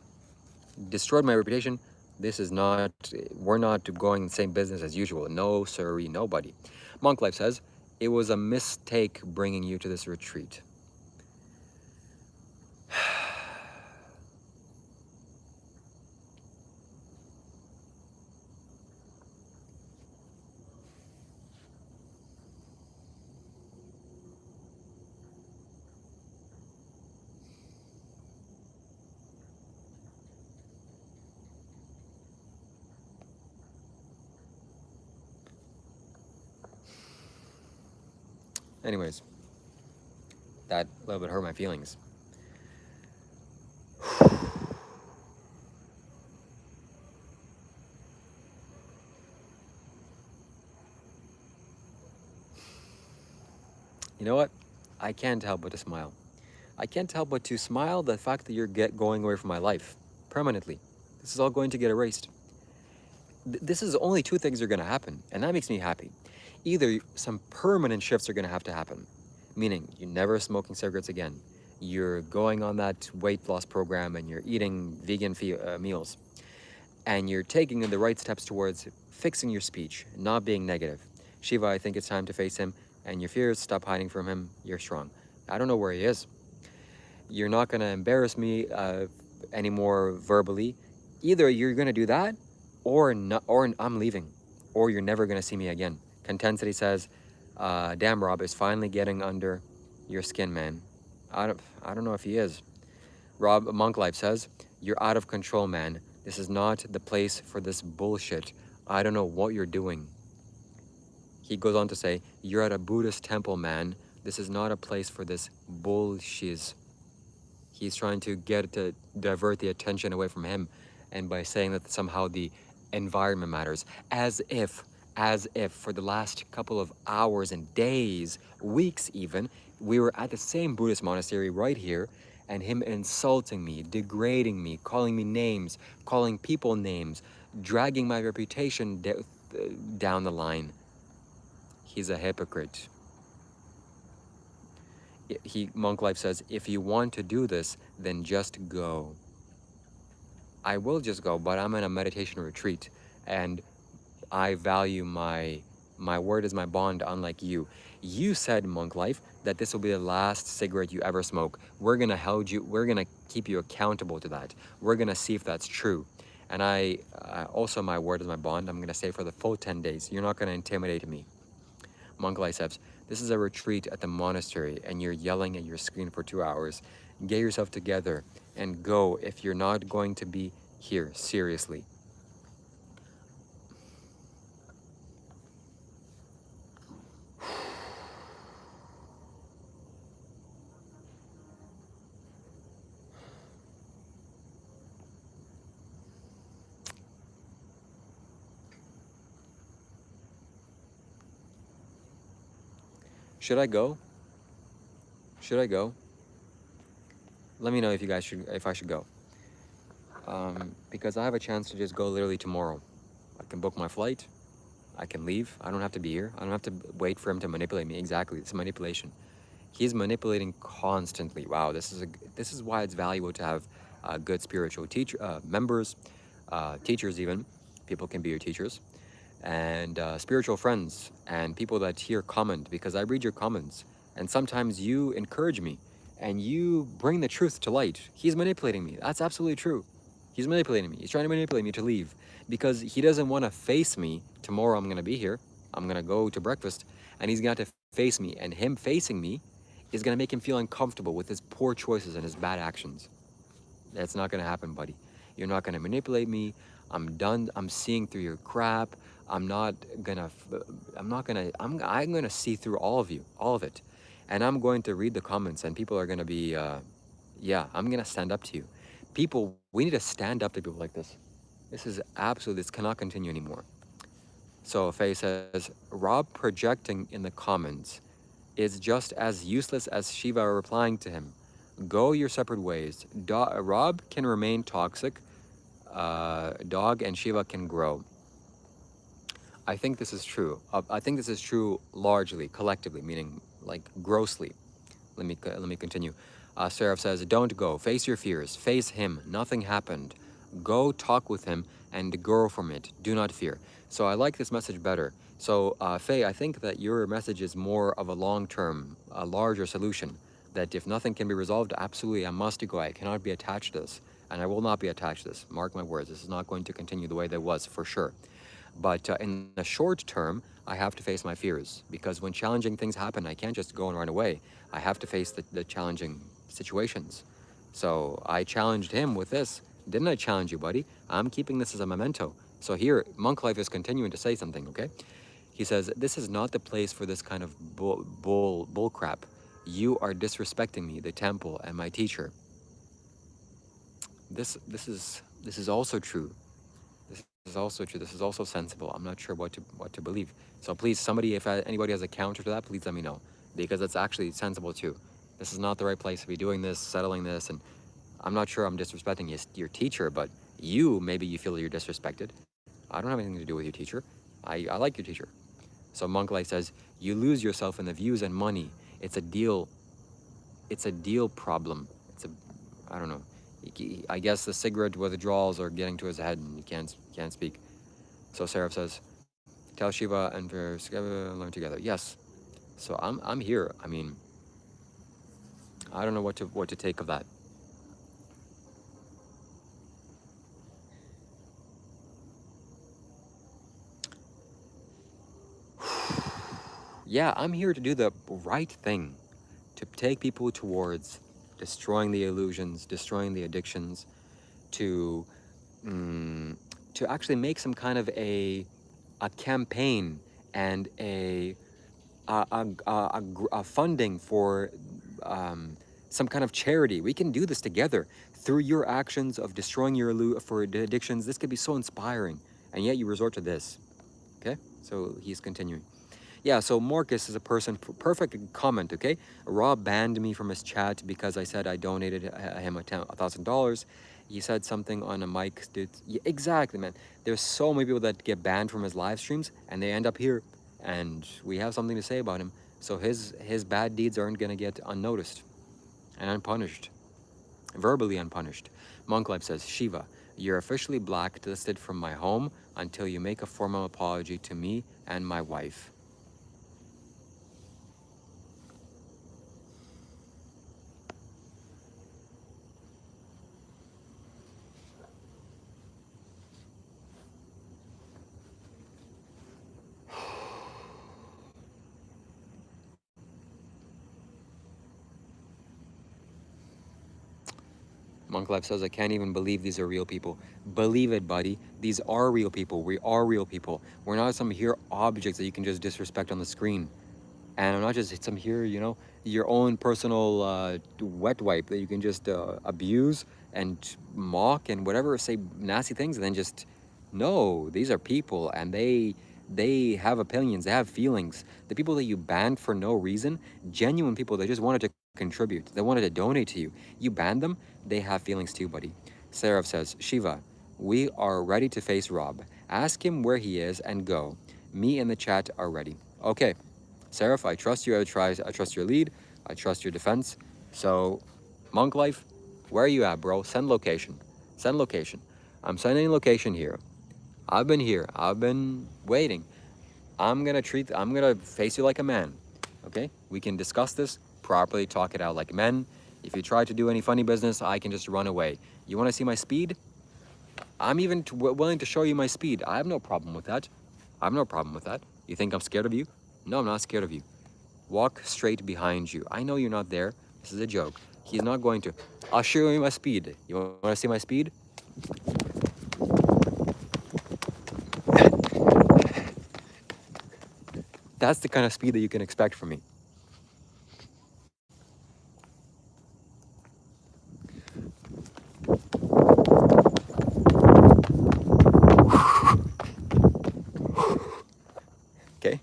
destroyed my reputation. We're not going the same business as usual. No, sirree, nobody. Monk Life says, it was a mistake bringing you to this retreat. Anyways, that little bit hurt my feelings. You know what? I can't help but to smile. I can't help but to smile the fact that you're going away from my life permanently. This is all going to get erased. This is only two things are going to happen, and that makes me happy. Either some permanent shifts are going to have to happen, meaning you're never smoking cigarettes again, you're going on that weight loss program, and you're eating vegan meals, and you're taking the right steps towards fixing your speech, not being negative. Shiva, I think it's time to face him, and your fears, stop hiding from him. You're strong. I don't know where he is. You're not going to embarrass me anymore verbally. Either you're going to do that, or not, or I'm leaving, or you're never going to see me again. Contensity says, damn, Rob is finally getting under your skin, man. I don't know if he is. Rob Monk Life says, you're out of control, man. This is not the place for this bullshit. I don't know what you're doing. He goes on to say, you're at a Buddhist temple, man. This is not a place for this bullshit. He's trying to divert the attention away from him, and by saying that somehow the environment matters, as if for the last couple of hours and days, weeks even, we were at the same Buddhist monastery right here, and him insulting me, degrading me, calling me names, calling people names, dragging my reputation down the line. He's a hypocrite. Monk Life says, if you want to do this, then just go. I will just go, but I'm in a meditation retreat, and I value my word is my bond, unlike you. You said, Monk Life, that this will be the last cigarette you ever smoke. We're gonna keep you accountable to that. We're gonna see if that's true. And I also, my word is my bond. I'm gonna say for the full 10 days. You're not gonna intimidate me. Monk Life says, this is a retreat at the monastery, and you're yelling at your screen for 2 hours. Get yourself together and go if you're not going to be here, seriously. Should I go? Should I go? Let me know if I should go. Because I have a chance to just go literally tomorrow. I can book my flight. I can leave. I don't have to be here. I don't have to wait for him to manipulate me. Exactly, it's manipulation. He's manipulating constantly. Wow, this is why it's valuable to have good spiritual members, teachers even. People can be your teachers, and spiritual friends, and people that hear comment, because I read your comments, and sometimes you encourage me, and you bring the truth to light. He's manipulating me. That's absolutely true. He's manipulating me. He's trying to manipulate me to leave, because he doesn't want to face me. Tomorrow I'm going to be here. I'm going to go to breakfast, and he's going to face me, and him facing me is going to make him feel uncomfortable with his poor choices and his bad actions. That's not going to happen, buddy. You're not going to manipulate me. I'm done. I'm seeing through your crap. I'm gonna see through all of it. And I'm going to read the comments, and people are gonna be, yeah, I'm gonna stand up to you. People, we need to stand up to people like this. This cannot continue anymore. So Faye says, Rob projecting in the comments is just as useless as Shiva replying to him. Go your separate ways. Rob can remain toxic, dog and Shiva can grow. I think this is true. I think this is true largely, collectively, meaning like grossly. Let me continue. Seraph says, don't go. Face your fears. Face him. Nothing happened. Go talk with him and grow from it. Do not fear. So I like this message better. So Faye, I think that your message is more of a long-term, a larger solution. That if nothing can be resolved, absolutely I must go. I cannot be attached to this. And I will not be attached to this. Mark my words. This is not going to continue the way that it was, for sure. But in the short term, I have to face my fears, because when challenging things happen, I can't just go and run away. I have to face the challenging situations. So I challenged him with this. Didn't I challenge you, buddy? I'm keeping this as a memento. So here, Monk Life is continuing to say something, okay? He says, this is not the place for this kind of bull crap. You are disrespecting me, the temple, and my teacher. This is also true. This is also true. This is also sensible. I'm not sure what to believe. So please, somebody, if anybody has a counter to that, please let me know. because it's actually sensible too. This is not the right place to be doing this, settling this, and I'm not sure I'm disrespecting your teacher, but maybe you feel you're disrespected. I don't have anything to do with your teacher. I like your teacher. So Monk Life says, you lose yourself in the views and money. It's a deal problem. I don't know. I guess the cigarette withdrawals are getting to his head and he can't speak. So Seraph says, tell Shiva and learn together. Yes. So I'm here. I mean, I don't know what to take of that. Yeah, I'm here to do the right thing, to take people towards destroying the illusions, destroying the addictions, to actually make some kind of a campaign and a funding for some kind of charity. We can do this together through your actions of destroying your addictions. This could be so inspiring, and yet you resort to this. Okay, so he's continuing. Yeah, so Marcus is a person, perfect comment, okay? Rob banned me from his chat because I said I donated him $1,000. He said something on a mic. Yeah, exactly, man. There's so many people that get banned from his live streams and they end up here and we have something to say about him. So his bad deeds aren't gonna get unnoticed and unpunished, verbally unpunished. Monk Life says, Shiva, you're officially blacklisted from my home until you make a formal apology to me and my wife. Monk Life says, I can't even believe these are real people. Believe it, buddy. These are real people. We are real people. We're not some here objects that you can just disrespect on the screen. And I'm not just some here, your own personal wet wipe that you can just abuse and mock and whatever, say nasty things, and then just, no, these are people and they have opinions, they have feelings. The people that you banned for no reason, genuine people, they just wanted to contribute. They wanted to donate to you. You banned them, they have feelings too, buddy. Seraph says, Shiva, we are ready to face Rob. Ask him where he is and go. Me and the chat are ready. Okay, Seraph, I trust you. I trust your lead. I trust your defense. So, Monk Life, where are you at, bro? Send location. Send location. I'm sending location here. I've been here. I've been waiting. I'm gonna face you like a man. Okay? We can discuss this properly, talk it out like men. If you try to do any funny business, I can just run away. You want to see my speed? I'm even willing to show you my speed. I have no problem with that. I have no problem with that. You think I'm scared of you? No, I'm not scared of you. Walk straight behind you. I know you're not there. This is a joke. He's not going to. I'll show you my speed. You want to see my speed? That's the kind of speed that you can expect from me. Okay?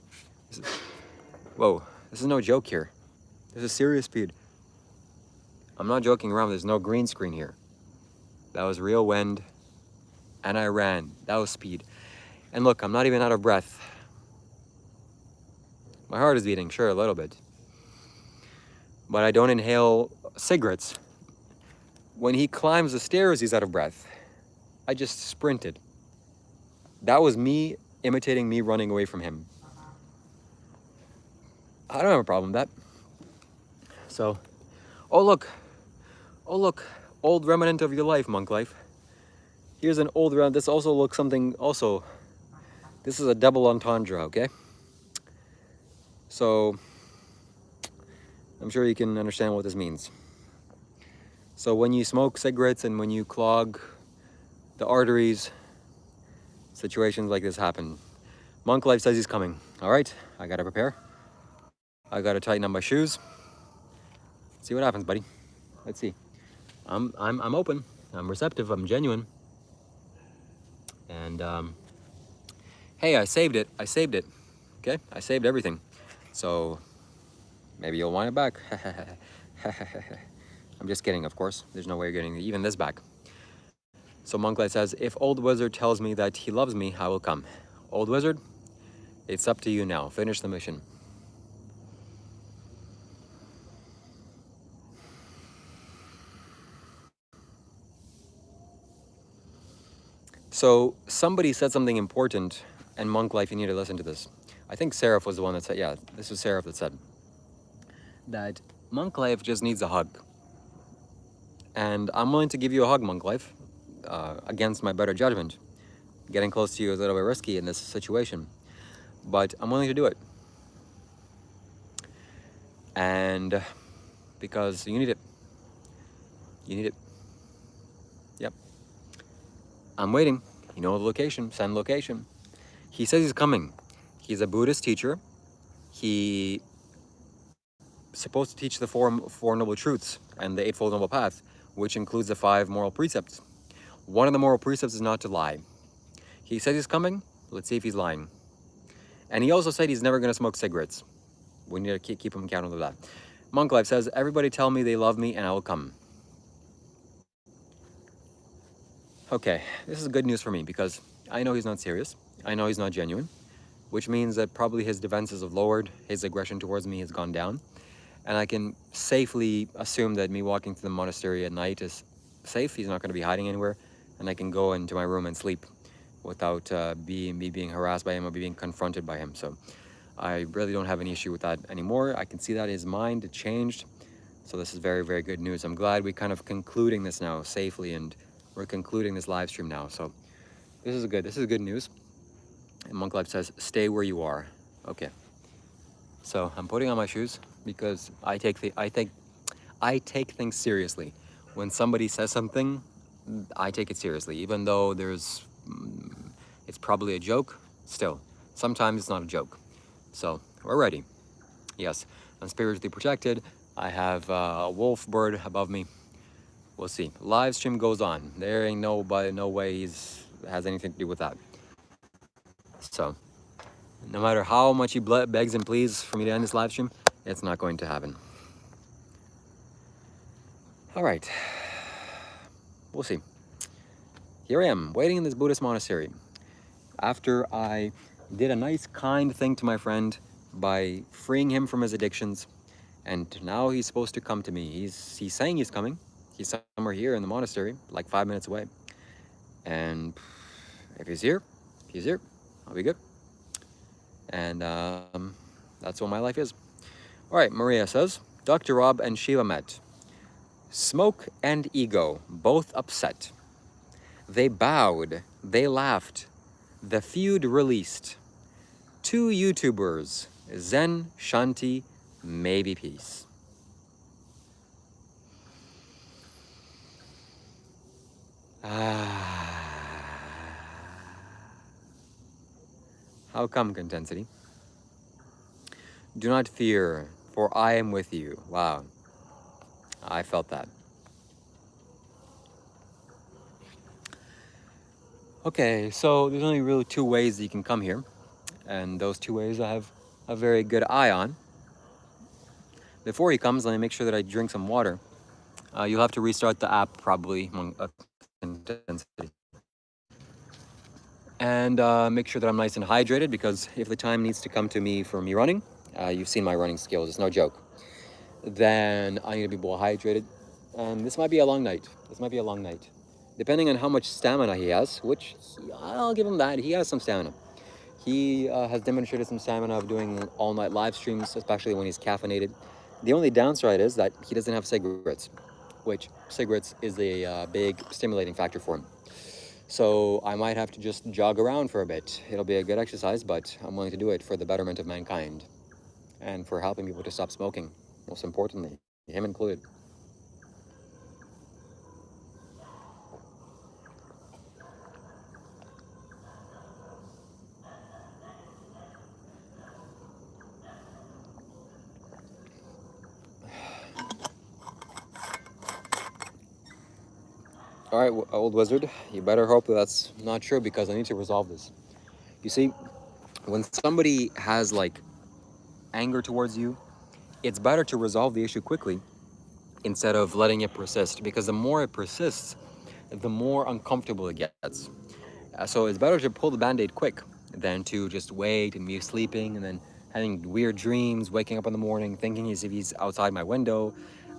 Whoa, this is no joke here. This is serious speed. I'm not joking around. There's no green screen here. That was real wind. And I ran. That was speed. And look, I'm not even out of breath. My heart is beating, sure, a little bit. But I don't inhale cigarettes. When he climbs the stairs, he's out of breath. I just sprinted. That was me imitating me running away from him. I don't have a problem with that. So, oh look, old remnant of your life, Monk Life. Here's an old remnant. This also looks something, this is a double entendre, okay? So, I'm sure you can understand what this means. So when you smoke cigarettes and when you clog the arteries, situations like this happen. Monk Life says he's coming. All right, I gotta prepare. I gotta tighten up my shoes. See what happens, buddy. Let's see. I'm open. I'm receptive. I'm genuine. And hey, I saved it. Okay, I saved everything. So Maybe you'll want it back. I'm just kidding, of course. There's no way you're getting even this back. So Monk Life says, if Old Wizard tells me that he loves me, I will come. Old Wizard, it's up to you now. Finish the mission. So somebody said something important, and Monk Life, you need to listen to this. I think Seraph was the one that said, yeah, this was Seraph that said that Monk Life just needs a hug. And I'm willing to give you a hug, Monk Life, against my better judgment. Getting close to you is a little bit risky in this situation, but I'm willing to do it. And because you need it. You need it. Yep. I'm waiting. You know the location. Send location. He says he's coming. He's a Buddhist teacher. He's supposed to teach the four noble truths and the eightfold noble path, which includes the 5 moral precepts. One of the moral precepts is not to lie. He says he's coming. Let's see if he's lying. And he also said he's never going to smoke cigarettes. We need to keep him accountable to that. Monk Life says, everybody tell me they love me and I will come. Okay, this is good news for me because I know he's not serious. I know he's not genuine, which means that probably his defenses have lowered, his aggression towards me has gone down, and I can safely assume that me walking to the monastery at night is safe. He's not going to be hiding anywhere, and I can go into my room and sleep without me being harassed by him or being confronted by him. So I really don't have any issue with that anymore. I can see that his mind changed. So this is very, very good news. I'm glad we're kind of concluding this now safely, and we're concluding this live stream now. So this is good news. And Monk Life says, stay where you are. Okay. So I'm putting on my shoes because I take things seriously. When somebody says something, I take it seriously, even though it's probably a joke. Still, sometimes it's not a joke. So we're ready. Yes, I'm spiritually protected. I have a wolf bird above me. We'll see. Live stream goes on. There ain't no way he's has anything to do with that. So no matter how much he begs and pleads for me to end this live stream, it's not going to happen. All right. We'll see. Here I am, waiting in this Buddhist monastery. After I did a nice, kind thing to my friend by freeing him from his addictions, and now he's supposed to come to me. He's saying he's coming. He's somewhere here in the monastery, like 5 minutes away. And if he's here, I'll be good. And that's what my life is. All right, Maria says, Dr. Rob and Shiva met. Smoke and ego, both upset. They bowed, they laughed. The feud released. 2 YouTubers, Zen, Shanti, maybe peace. How come, Contensity? Do not fear, for I am with you. Wow. I felt that. Okay, so there's only really 2 ways that you can come here. And those 2 ways I have a very good eye on. Before he comes, let me make sure that I drink some water. You'll have to restart the app probably. And make sure that I'm nice and hydrated, because if the time needs to come to me for me running, you've seen my running skills, it's no joke, then I need to be well hydrated. And this might be a long night. Depending on how much stamina he has, which I'll give him that. He has some stamina. He has demonstrated some stamina of doing all-night live streams, especially when he's caffeinated. The only downside is that he doesn't have cigarettes, which cigarettes is a big stimulating factor for him. So I might have to just jog around for a bit. It'll be a good exercise, but I'm willing to do it for the betterment of mankind and for helping people to stop smoking, most importantly, him included. All right, old wizard, you better hope that that's not true, because I need to resolve this. You see, when somebody has like anger towards you, it's better to resolve the issue quickly instead of letting it persist, because the more it persists, the more uncomfortable it gets. So it's better to pull the band-aid quick than to just wait and be sleeping and then having weird dreams, waking up in the morning, thinking as if he's outside my window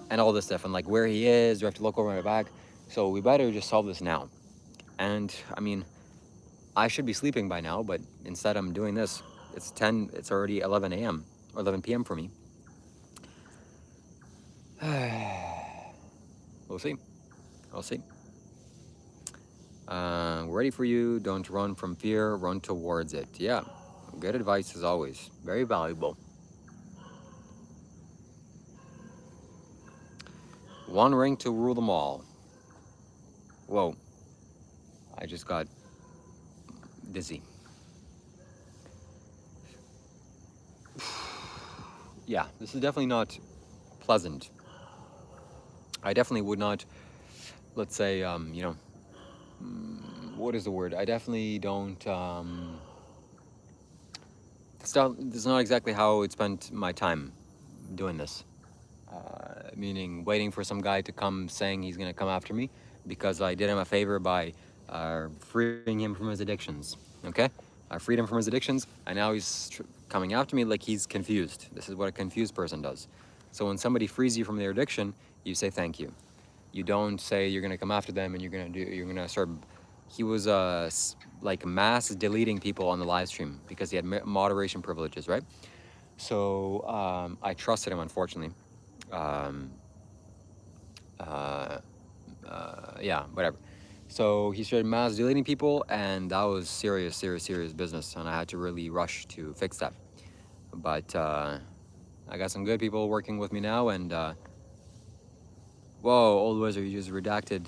and all this stuff, and like where he is, do I have to look over my back? So we better just solve this now. And I mean, I should be sleeping by now, but instead I'm doing this. It's already 11 a.m. or 11 p.m. for me. We'll see. I'll see. We're ready for you. Don't run from fear, run towards it. Yeah, good advice as always. Very valuable. One ring to rule them all. Whoa. I just got dizzy. Yeah, this is definitely not pleasant. I definitely would not, let's say, you know, what is the word? I definitely don't, this is not exactly how I would spend my time doing this. Meaning waiting for some guy to come saying he's going to come after me because I did him a favor by freeing him from his addictions. Okay? I freed him from his addictions, and now he's coming after me like he's confused. This is what a confused person does. So when somebody frees you from their addiction, you say thank you. You don't say you're going to come after them and you're going to start. He was like mass deleting people on the live stream because he had moderation privileges, right? So I trusted him, unfortunately. Yeah, whatever. So he started mass deleting people, and that was serious business, and I had to really rush to fix that. But I got some good people working with me now, and whoa, old wizard, you just redacted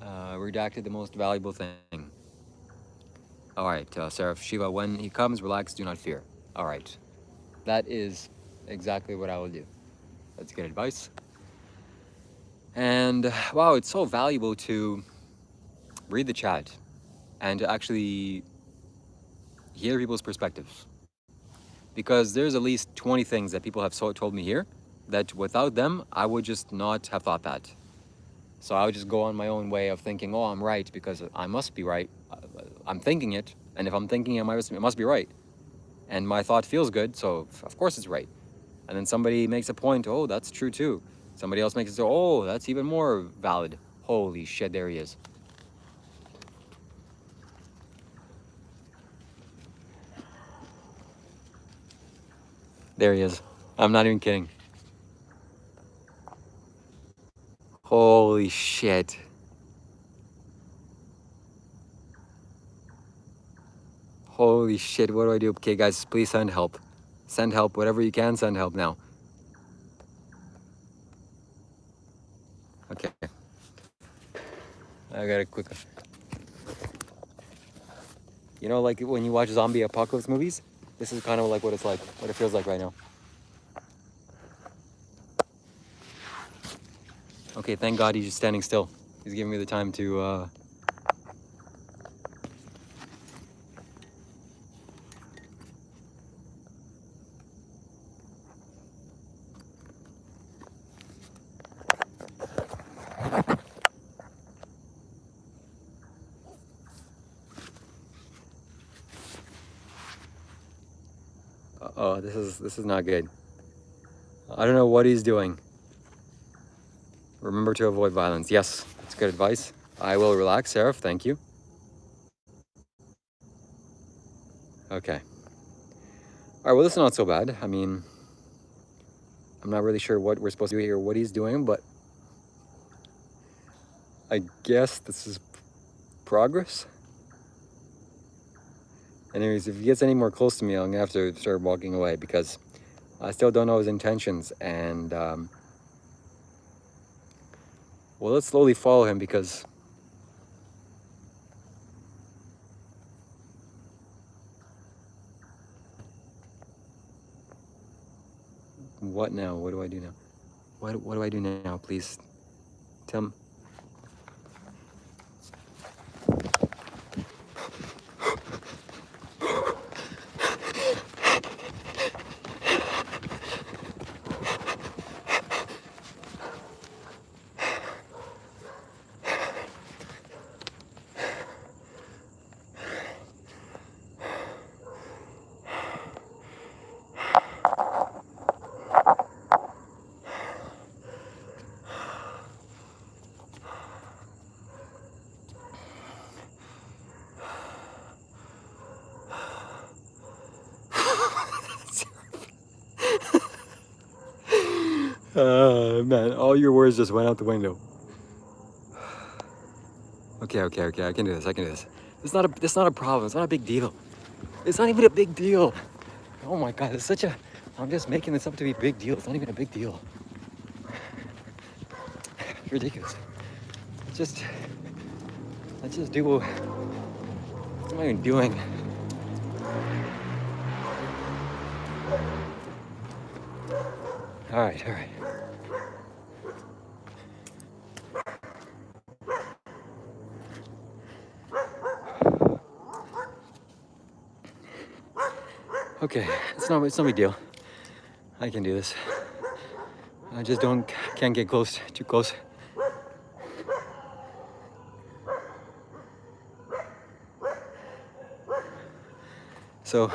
the most valuable thing. All right, Seraph, Shiva, when he comes, relax, do not fear. All right, that is exactly what I will do. That's good advice. And wow, it's so valuable to read the chat and to actually hear people's perspectives, because there's at least 20 things that people have told me here that without them I would just not have thought that. So I would just go on my own way of thinking, oh, I'm right because I must be right. I'm thinking it, and if I'm thinking it must be right, and my thought feels good, so of course it's right. And then somebody makes a point, oh, that's true too. Somebody else makes it so, oh, that's even more valid. Holy shit, there he is. There he is. I'm not even kidding. Holy shit. Holy shit, what do I do? Okay, guys, please send help. Send help, whatever you can, send help now. Okay. I got a quick... You know, like when you watch zombie apocalypse movies? This is kind of like what it's like, what it feels like right now. Okay, thank God he's just standing still. He's giving me the time to, oh, this is not good. I don't know what he's doing. Remember to avoid violence. Yes, that's good advice. I will relax, Seraph. Thank you. Okay. All right, well, this is not so bad. I mean, I'm not really sure what we're supposed to do here, what he's doing, but I guess this is progress. Anyways, if he gets any more close to me, I'm gonna have to start walking away because I still don't know his intentions. And well, let's slowly follow him because what now? What do I do now? What do I do now? Please tell me. All your words just went out the window. Okay, I can do this. It's not a problem. It's not a big deal. It's not even a big deal. Oh my God, I'm just making this up to be a big deal. It's not even a big deal. It's ridiculous. Let's just do what am I even doing? All right. Okay, it's no big deal. I can do this. I just can't get too close. So,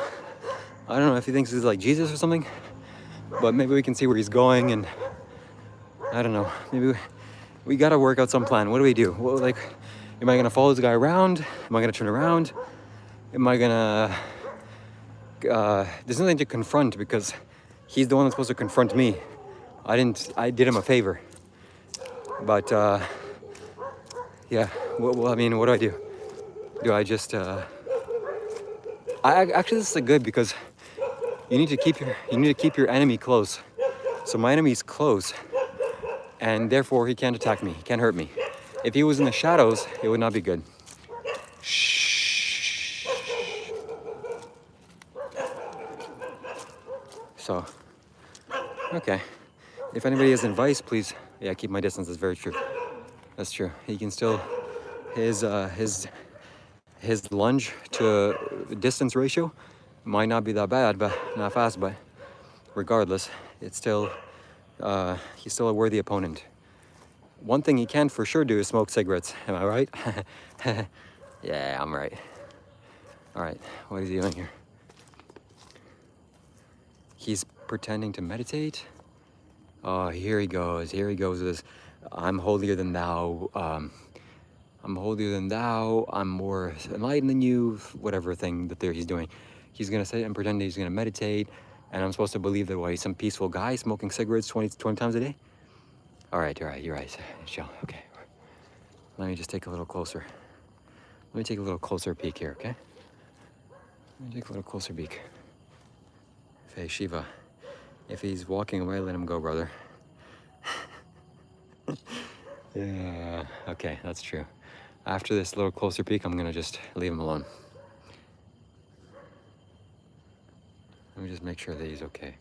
I don't know if he thinks he's like Jesus or something, but maybe we can see where he's going, and I don't know. Maybe we gotta work out some plan. What do we do? Well, like, am I gonna follow this guy around? Am I gonna turn around? Am I gonna? There's nothing to confront because he's the one that's supposed to confront me. I did him a favor. But yeah. Well, I mean, what do I do? Do I just? Actually, this is good because you need to keep your enemy close. So my enemy's close, and therefore he can't attack me. He can't hurt me. If he was in the shadows, it would not be good. Shh. So, okay. If anybody has advice, please. Yeah, keep my distance. That's very true. That's true. He can still his lunge to distance ratio might not be that bad, but not fast. But regardless, it's still he's still a worthy opponent. One thing he can for sure do is smoke cigarettes. Am I right? Yeah, I'm right. All right, what is he doing here? He's pretending to meditate. Oh, here he goes with this. I'm holier than thou. I'm holier than thou. I'm more enlightened than you. Whatever thing that he's doing. He's gonna sit and pretend he's gonna meditate, and I'm supposed to believe that he's some peaceful guy smoking cigarettes 20 times a day. All right, you're right. Chill. Okay. Let me just take a little closer. Let me take a little closer peek here, okay? Let me take a little closer peek. Hey, Shiva, if he's walking away, let him go, brother. Yeah, okay, that's true. After this little closer peek, I'm gonna just leave him alone. Let me just make sure that he's okay.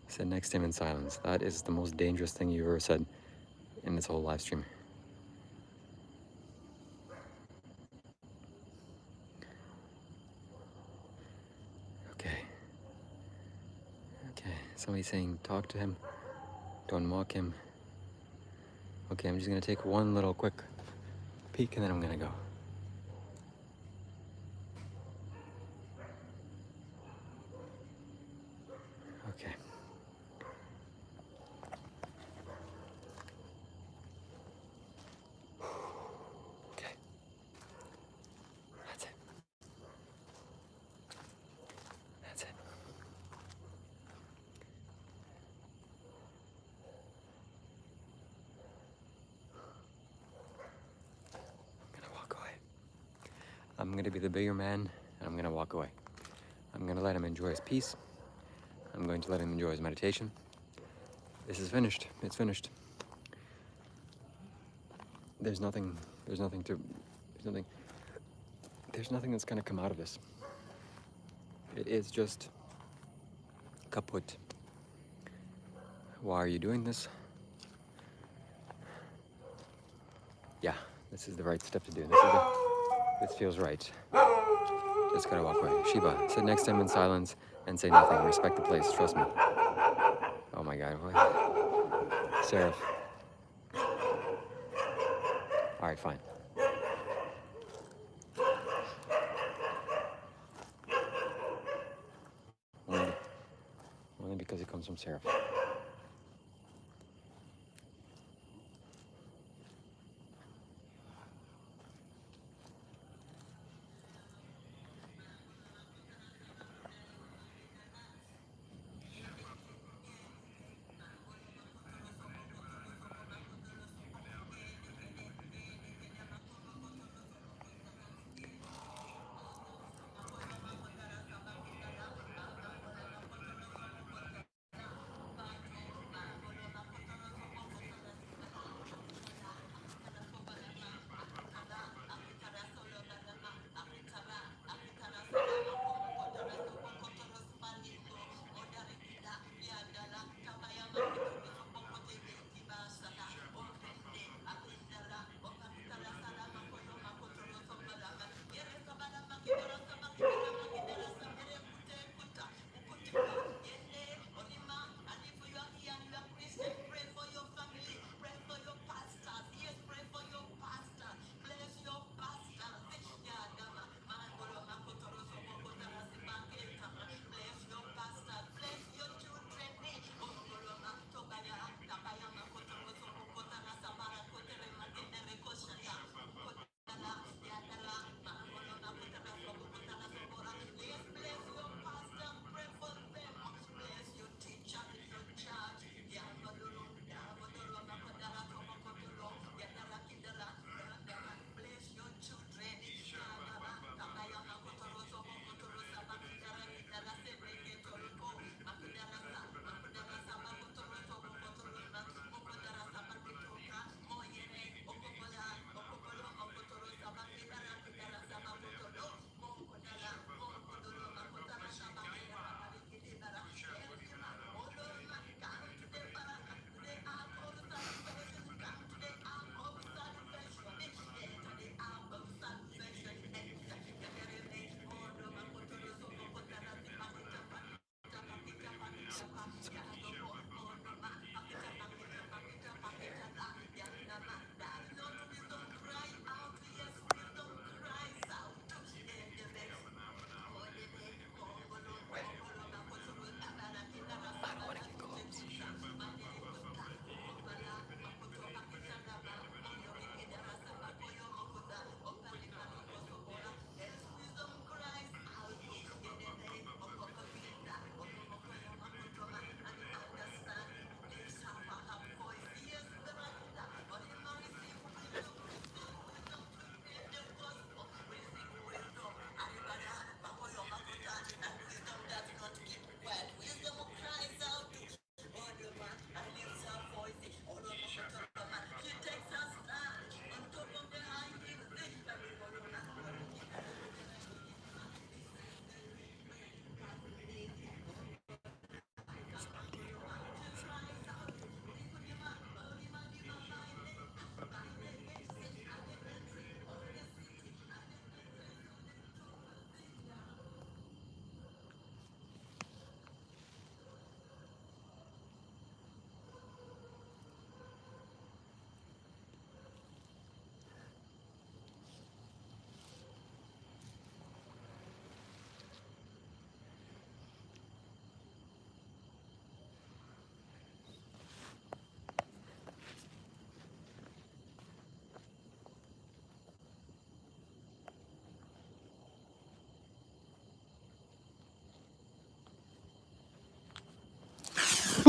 Sit next to him in silence. That is the most dangerous thing you've ever said in this whole live stream. Okay, somebody's saying talk to him, don't mock him. Okay, I'm just gonna take one little quick peek and then I'm gonna go. Okay. Okay. That's it. That's it. I'm gonna walk away. I'm gonna be the bigger man and I'm gonna walk away. I'm gonna let him enjoy his peace. I'm going to let him enjoy his meditation. This is finished. It's finished. There's nothing that's gonna come out of this. It is just kaput. Why are you doing this? Yeah, this is the right step to do. This feels right. Just gotta walk away. Shiva, sit next to him in silence and say nothing. Respect the place, trust me. Oh my God, what? Seraph. All right, fine. Only because it comes from Seraph.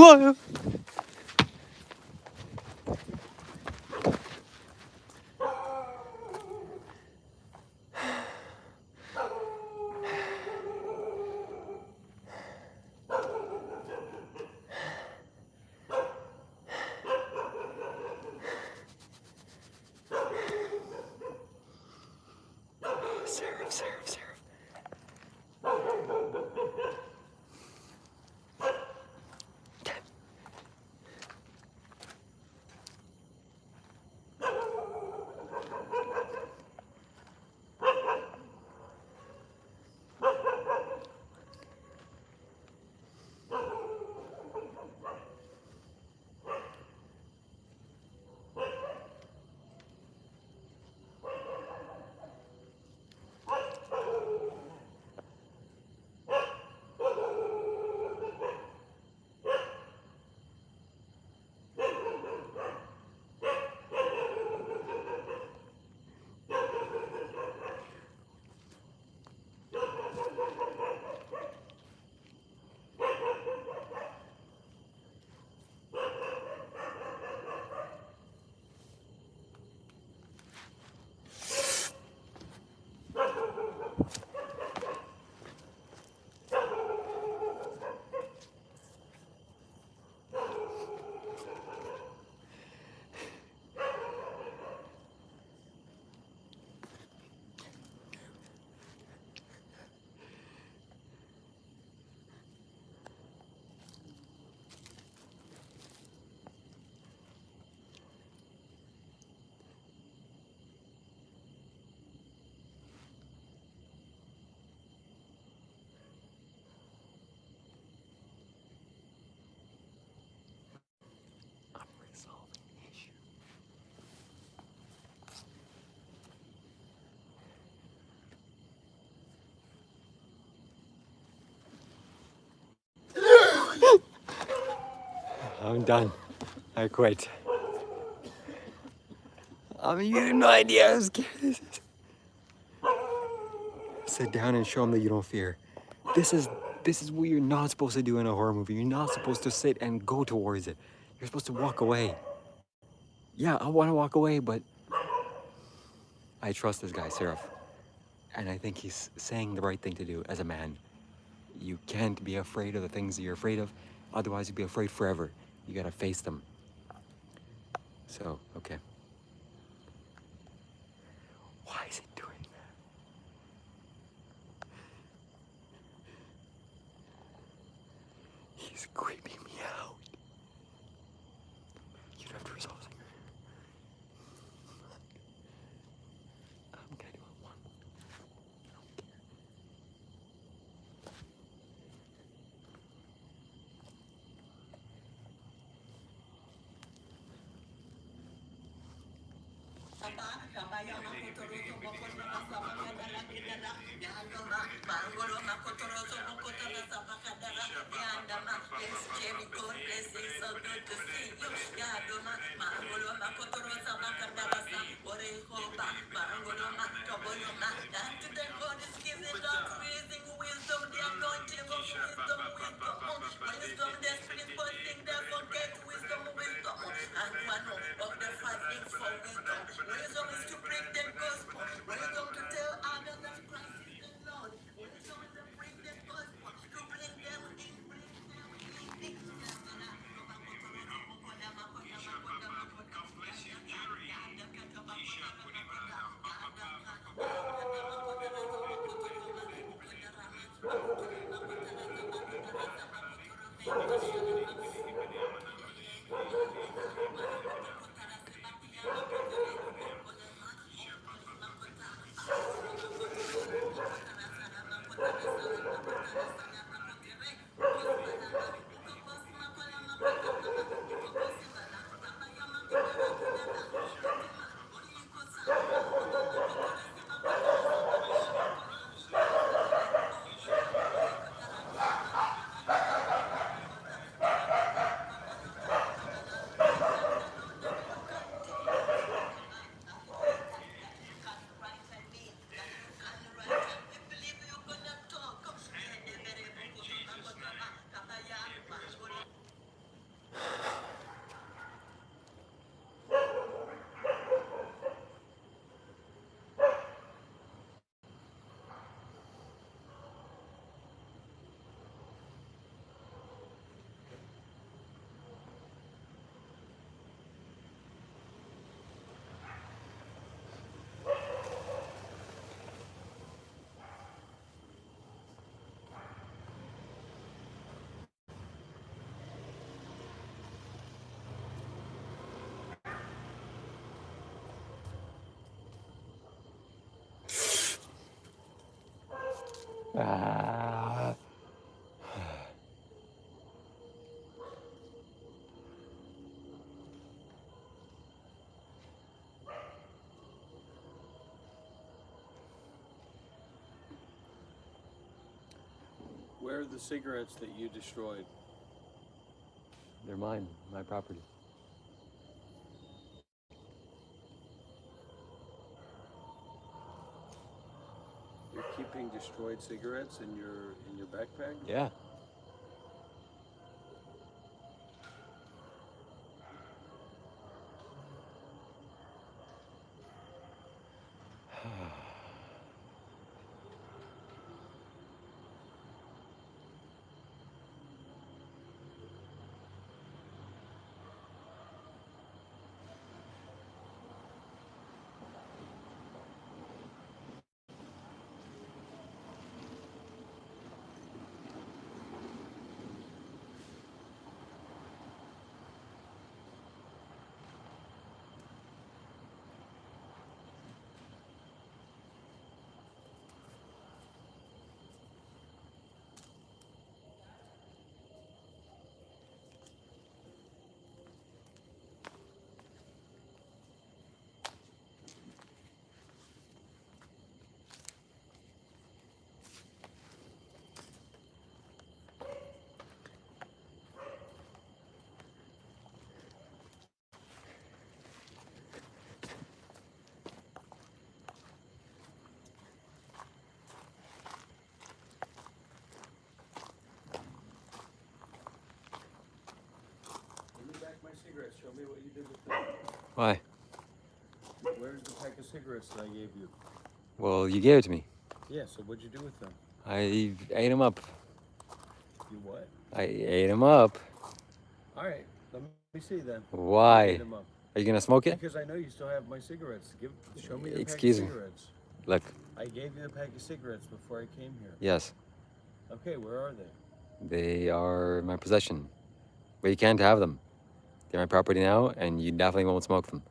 Seraph. I'm done. I quit. I mean, you have no idea how scary this is. Sit down and show them that you don't fear. This is what you're not supposed to do in a horror movie. You're not supposed to sit and go towards it. You're supposed to walk away. Yeah, I want to walk away, but I trust this guy, Seraph. And I think he's saying the right thing to do as a man. You can't be afraid of the things that you're afraid of. Otherwise, you'll be afraid forever. You gotta face them. So, okay. Why is he doing that? He's creeping me out. You'd have to resolve something. I'm gonna do it one. I don't care. Ah. Where are the cigarettes that you destroyed? They're mine, my property. You're keeping destroyed cigarettes in your backpack? Yeah. Give me back my cigarettes. Show me what you did with them. Why? Where's the pack of cigarettes that I gave you? Well, you gave it to me. Yeah, so what'd you do with them? I ate them up. You what? I ate them up. All right, let me see then. Why? You ate 'em up. Are you gonna smoke it? Because I know you still have my cigarettes. Show me the Excuse pack me. of cigarettes. Look. I gave you the pack of cigarettes before I came here. Yes. Okay, where are they? They are my possession. But you can't have them. They're my property now, and you definitely won't smoke them.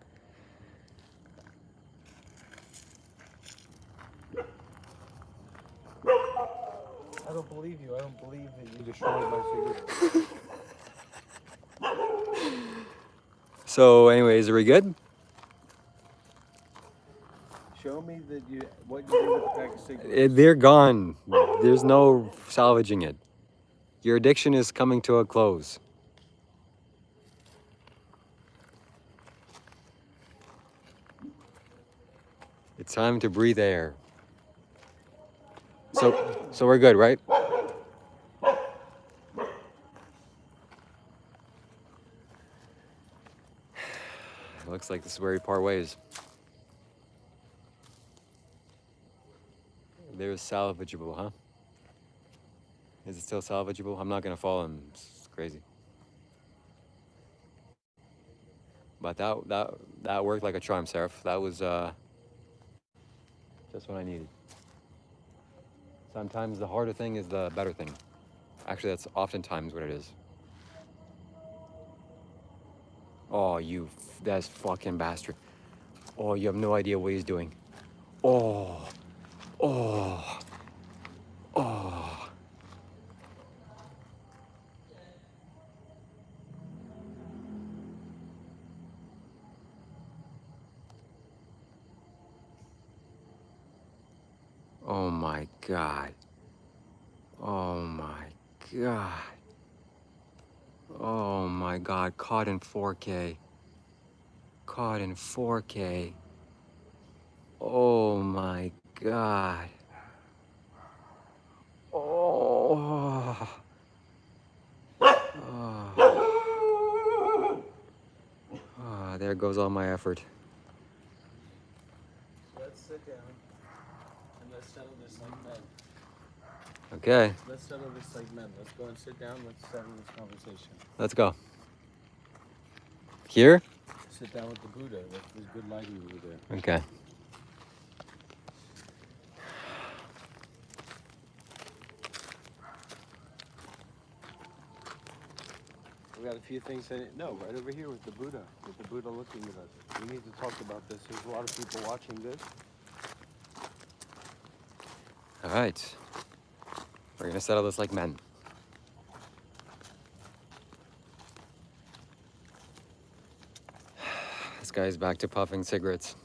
I don't believe you. I don't believe that you destroyed my cigarettes. So, anyways, are we good? Show me what you did with the pack of cigarettes. They're gone. There's no salvaging it. Your addiction is coming to a close. It's time to breathe air. So we're good, right? Looks like this is where we part ways. There's salvageable, huh? Is it still salvageable? I'm not gonna fall in. It's crazy. But that worked like a charm, Seraph. That was just what I needed. Sometimes the harder thing is the better thing. Actually, that's oftentimes what it is. Oh, that's fucking bastard. Oh, you have no idea what he's doing. Oh. Oh. Oh. Oh my God. Oh my God. Oh my God. Caught in 4K. Caught in 4K. Oh my God. Oh. Oh, there goes all my effort. Let's sit down and let's settle this like men. Okay, Let's settle this like men. Let's go and sit down. Let's settle this conversation. let's go. Here? Sit down with the Buddha. There's good lighting over there. Okay. We got a few things that right over here with the Buddha looking at us. We need to talk about this. There's a lot of people watching this. All right. We're gonna settle this like men. This guy's back to puffing cigarettes.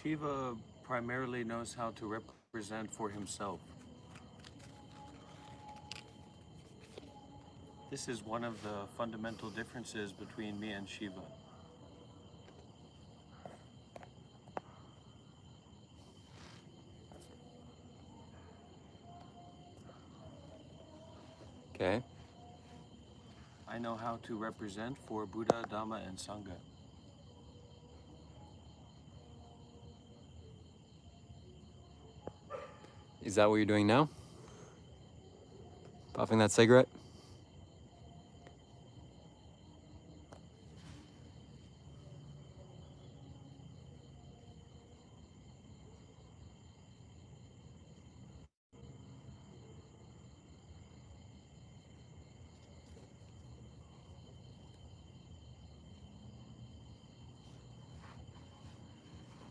Shiva primarily knows how to represent for himself. This is one of the fundamental differences between me and Shiva. Okay. I know how to represent for Buddha, Dhamma, and Sangha. Is that what you're doing now? Puffing that cigarette?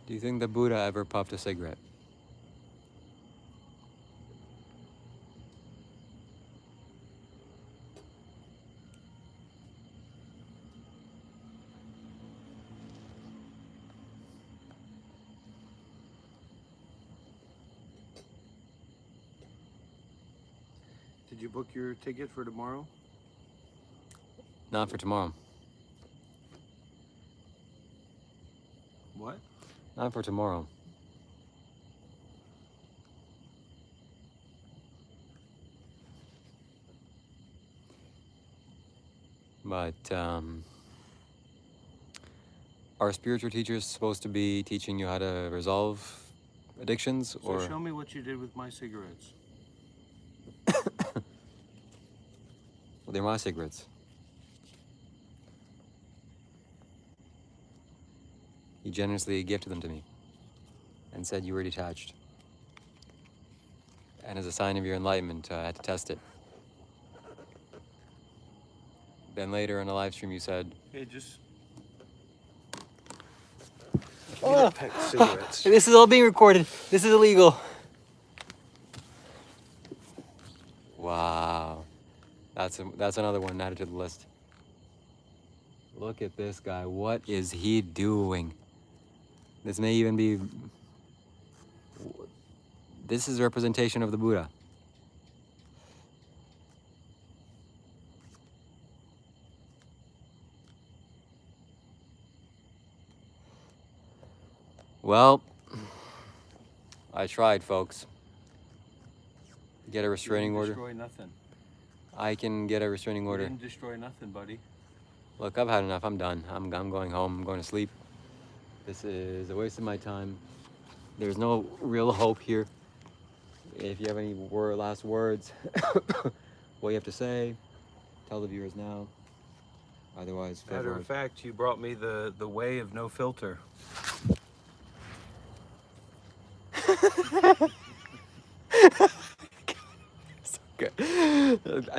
Do you think the Buddha ever puffed a cigarette? Did you book your ticket for tomorrow? Not for tomorrow. What? Not for tomorrow. But are spiritual teachers supposed to be teaching you how to resolve addictions, or? So show me what you did with my cigarettes. Well, they're my cigarettes. You generously gifted them to me and said you were detached. And as a sign of your enlightenment, I had to test it. Then later in a live stream, you said, Hey, just "Oh, pack of cigarettes." this is all being recorded. This is illegal." Wow. That's another one added to the list. Look at this guy. What is he doing? This may even be... This is a representation of the Buddha. Well, I tried, folks. Get a restraining order. Destroy nothing. I can get a restraining You order. didn't destroy nothing, buddy. Look, I've had enough. I'm done. I'm going home. I'm going to sleep. This is a waste of my time. There's no real hope here. If you have any last words, what you have to say, tell the viewers now. Otherwise, Matter of fact, you brought me the way of no filter. Good.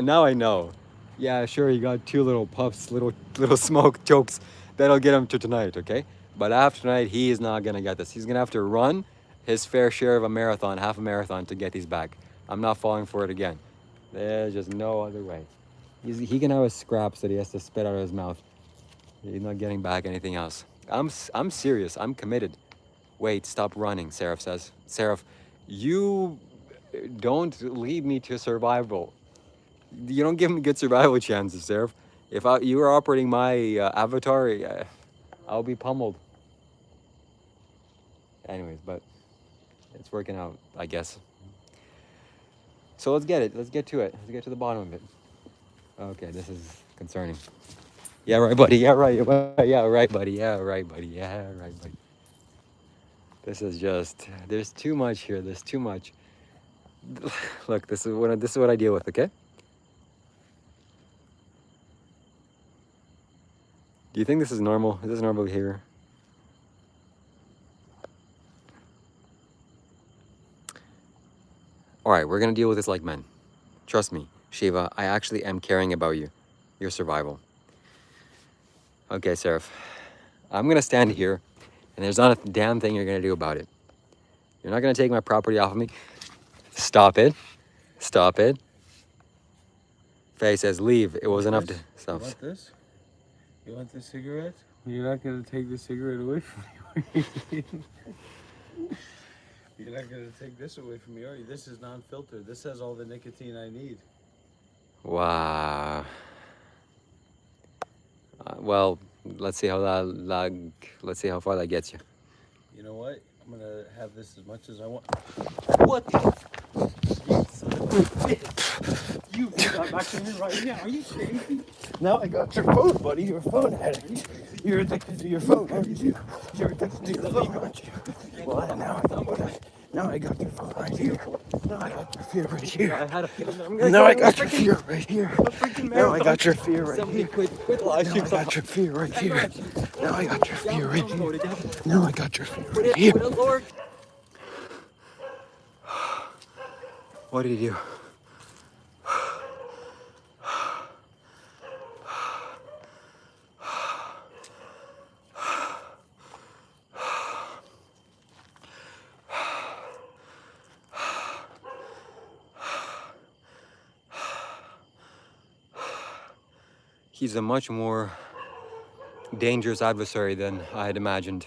Now I know. Yeah, sure, he got 2 little puffs, little smoke jokes. That'll get him to tonight, okay? But after tonight, he is not gonna get this. He's gonna have to run his fair share of a marathon, half a marathon, to get these back. I'm not falling for it again. There's just no other way. He can have a scraps that he has to spit out of his mouth. He's not getting back anything else. I'm serious. I'm committed. Wait, stop running, Seraph says. Seraph, you don't lead me to survival. You don't give me good survival chances, Seraph. If you were operating my avatar, I'll be pummeled. Anyways, but it's working out, I guess. So let's get it. Let's get to it. Let's get to the bottom of it. Okay, this is concerning. Yeah, right, buddy. Yeah, right. Yeah, right, buddy. Yeah, right, buddy. Yeah, right, buddy. This is just, there's too much here. There's too much. Look, this is what I deal with, okay? Do you think this is normal? Is this normal behavior? All right, we're gonna deal with this like men. Trust me, Shiva, I actually am caring about you, your survival. Okay, Seraph, I'm gonna stand here, and there's not a damn thing you're gonna do about it. You're not gonna take my property off of me. Stop it. Stop it. Faye says, leave. It was enough to stop. You want this? You want the cigarette? You're not gonna take the cigarette away from me. You're not gonna take this away from me, are you? This is non-filtered. This has all the nicotine I need. Wow. Well, let's see how let's see how far that gets you. You know what? I'm gonna have this as much as I want. What the? You got back to me right now. Are you crazy? Now I got your phone, buddy. You're a phone addict. You're addicted to your phone, aren't you? You're addicted to your phone, aren't you? Well, now I got your phone right here. Now I got your fear right here. Now I got your fear right here. Now I got your fear right here. Quit lying. Now I got your fear right here. Now I got your fear right here. Now I got your fear right here. What did he do? He's a much more dangerous adversary than I had imagined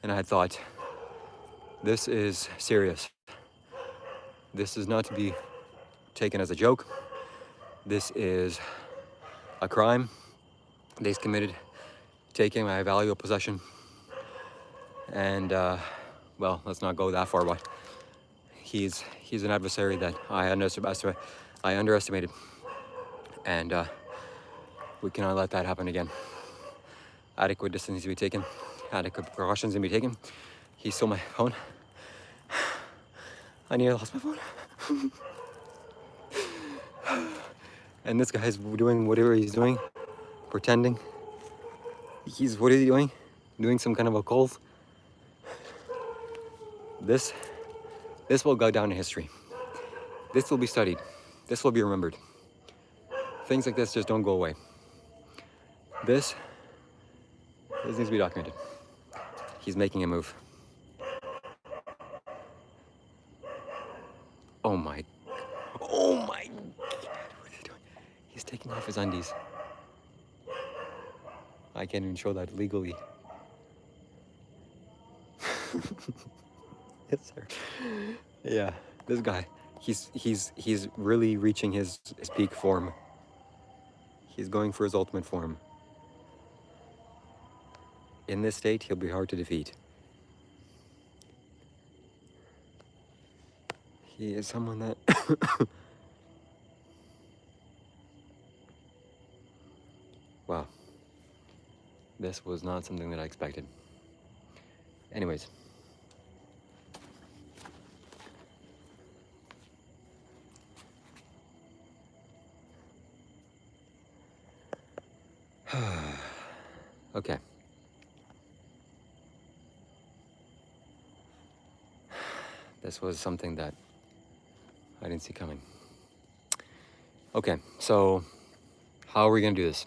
and I had thought. This is serious. This is not to be taken as a joke. This is a crime that he's committed, taking my valuable possession. And, well, let's not go that far, but he's an adversary that I underestimated. And we cannot let that happen again. Adequate distance needs to be taken. Adequate precautions need to be taken. He stole my phone. I nearly lost my phone. And this guy's doing whatever he's doing, pretending. What is he doing? Doing some kind of occult. This will go down in history. This will be studied. This will be remembered. Things like this just don't go away. This needs to be documented. He's making a move. Oh my God, what is he doing? He's taking off his undies. I can't even show that legally. Yes, sir. Yeah, this guy, he's really reaching his peak form. He's going for his ultimate form. In this state, he'll be hard to defeat. He is someone that wow. This was not something that I expected. Anyways. Okay. This was something that I didn't see coming. Okay, so how are we gonna do this?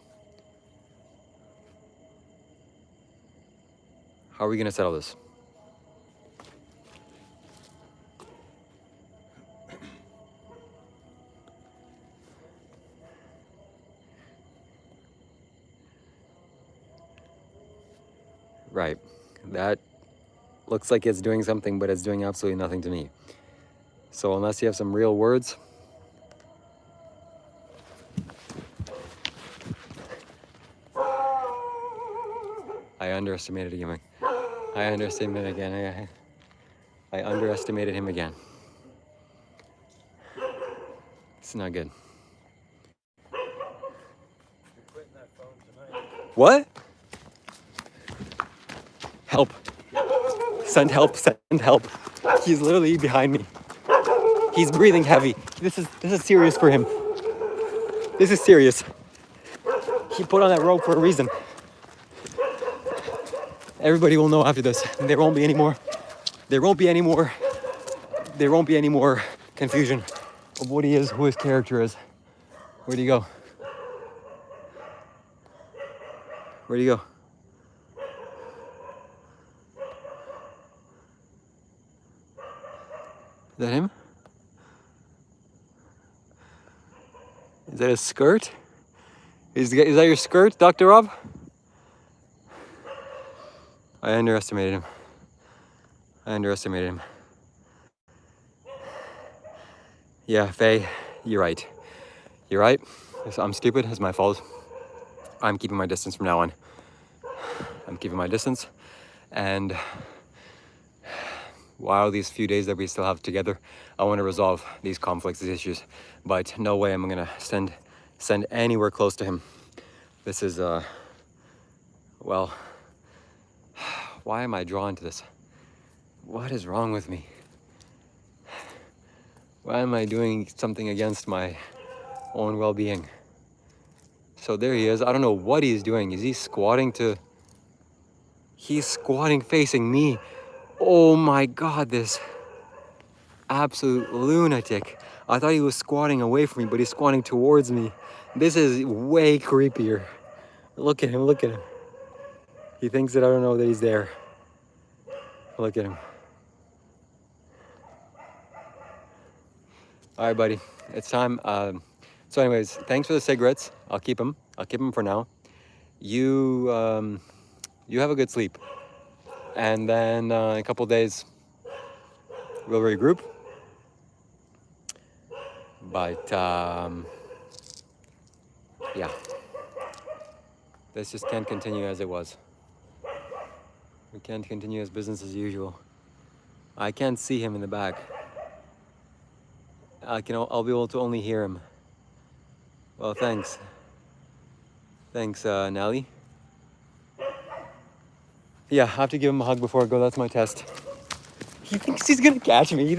How are we gonna settle this? That looks like it's doing something, but it's doing absolutely nothing to me. So unless you have some real words, I underestimated him. I underestimated again. I underestimated him again. It's not good. What? Help. Send help, send help. He's literally behind me. He's breathing heavy. This is serious for him. This is serious. He put on that rope for a reason. Everybody will know after this. There won't be any more. There won't be any more. There won't be any more confusion of what he is, who his character is. Where'd he go? Where'd he go? Is that him? Is that a skirt? Is that your skirt, Dr. Rob? I underestimated him. I underestimated him. Yeah, Faye, you're right. You're right. I'm stupid. It's my fault. I'm keeping my distance from now on. I'm keeping my distance. And while these few days that we still have together, I want to resolve these conflicts, these issues. But no way am I going to send anywhere close to him. This is, well, why am I drawn to this? What is wrong with me? Why am I doing something against my own well-being? So there he is. I don't know what he's doing. Is he squatting to... He's squatting facing me. Oh my God, this absolute lunatic. I thought he was squatting away from me, but he's squatting towards me. This is way creepier. Look at him, look at him. He thinks that I don't know that he's there. Look at him. All right, buddy, it's time. So anyways, thanks for the cigarettes. I'll keep them for now. You have a good sleep. And then in a couple days, we'll regroup. But yeah, this just can't continue as it was. We can't continue as business as usual. I can't see him in the back. I'll be able to only hear him. Well, thanks. Thanks, Nelly. Yeah, I have to give him a hug before I go. That's my test. He thinks he's gonna catch me.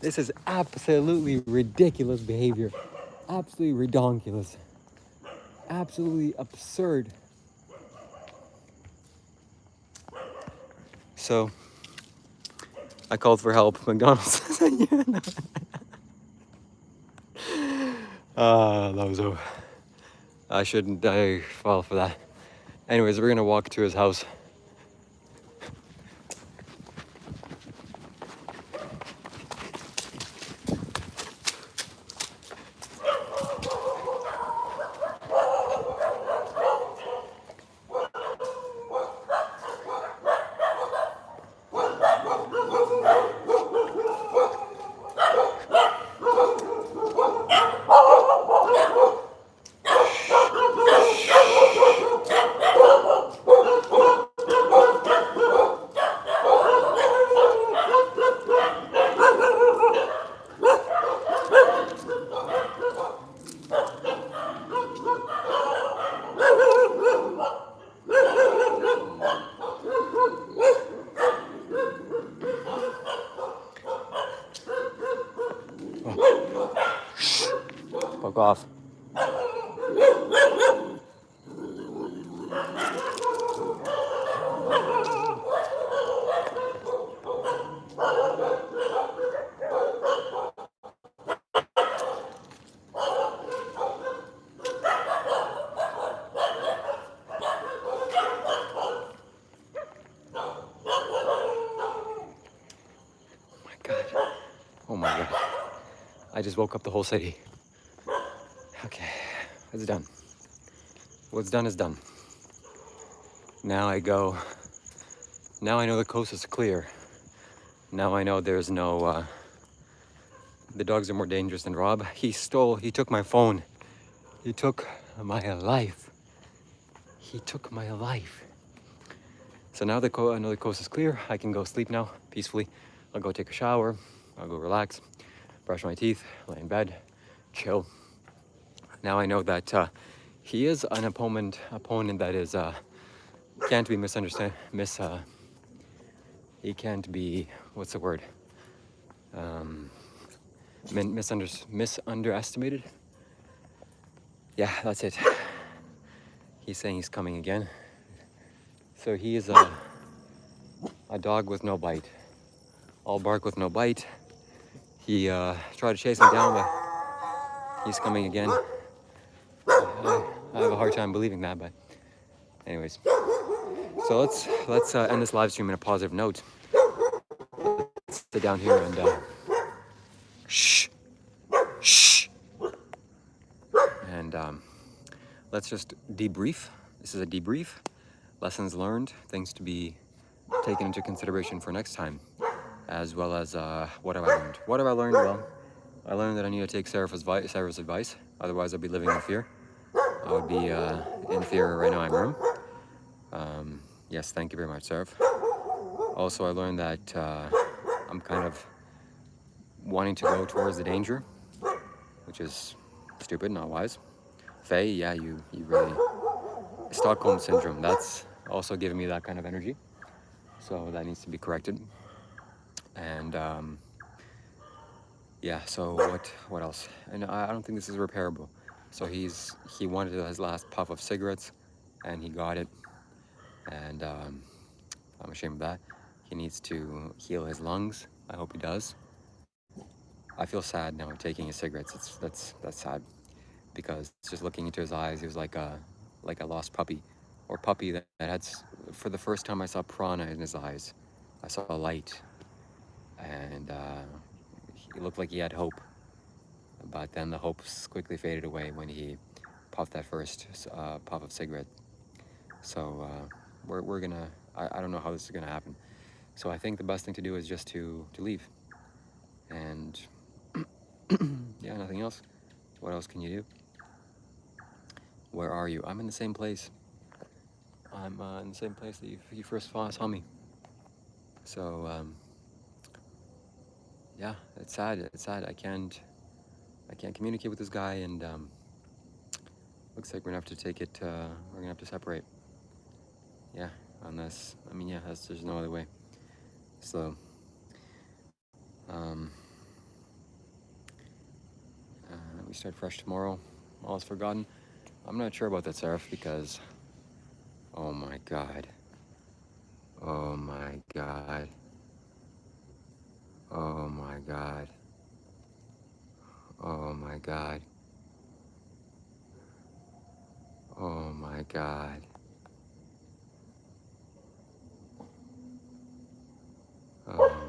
This is absolutely ridiculous behavior. Absolutely redonkulous. Absolutely absurd. So, I called for help. McDonald's. That was over. I shouldn't fall for that. Anyways, we're gonna walk to his house. Fuck off. Oh my God. I just woke up the whole city. Okay, it's done. What's done is done. Now I go Now I know the coast is clear. Now I know there's no, the dogs are more dangerous than Rob. He took my phone. He took my life. He took my life. So now I know the coast is clear. I can go sleep now, peacefully. I'll go take a shower. I'll go relax, brush my teeth, lay in bed, chill. Now I know that he is an opponent that is can't be he can't be, what's the word? Misunderestimated. Yeah, that's it. He's saying he's coming again. So he is a dog with no bite. All bark with no bite. He tried to chase me down, but he's coming again. I have a hard time believing that, but anyways. So let's end this live stream in a positive note. Let's sit down here and shh. And let's just debrief. This is a debrief. Lessons learned, things to be taken into consideration for next time, as well as what have I learned? What have I learned? Well, I learned that I need to take Sarah's advice. Otherwise, I'd be living in fear. I would be in fear right now in my room. Yes, thank you very much, Sarah. Also, I learned that I'm kind of wanting to go towards the danger, which is stupid, not wise. Faye, yeah, you really... Stockholm Syndrome, that's also giving me that kind of energy. So that needs to be corrected. And yeah, so what else? And I don't think this is repairable. So he wanted his last puff of cigarettes, and he got it. And I'm ashamed of that. He needs to heal his lungs. I hope he does. I feel sad now taking his cigarettes. That's sad, because just looking into his eyes, he was like a lost puppy, or puppy that had, for the first time I saw prana in his eyes. I saw a light, and he looked like he had hope. But then the hope quickly faded away when he puffed that first puff of cigarette. So we're gonna, I don't know how this is gonna happen. So I think the best thing to do is just to leave. And yeah, nothing else. What else can you do? Where are you? I'm in the same place. I'm in the same place that you first saw me. So yeah, it's sad. It's sad. I can't communicate with this guy, and looks like we're gonna have to take it. We're gonna have to separate. Yeah, unless, I mean, yeah, there's no other way. So we start fresh tomorrow. All is forgotten. I'm not sure about that, Seraph, because oh my god. Oh my god. Oh my god. Oh my god. Oh my god. Oh.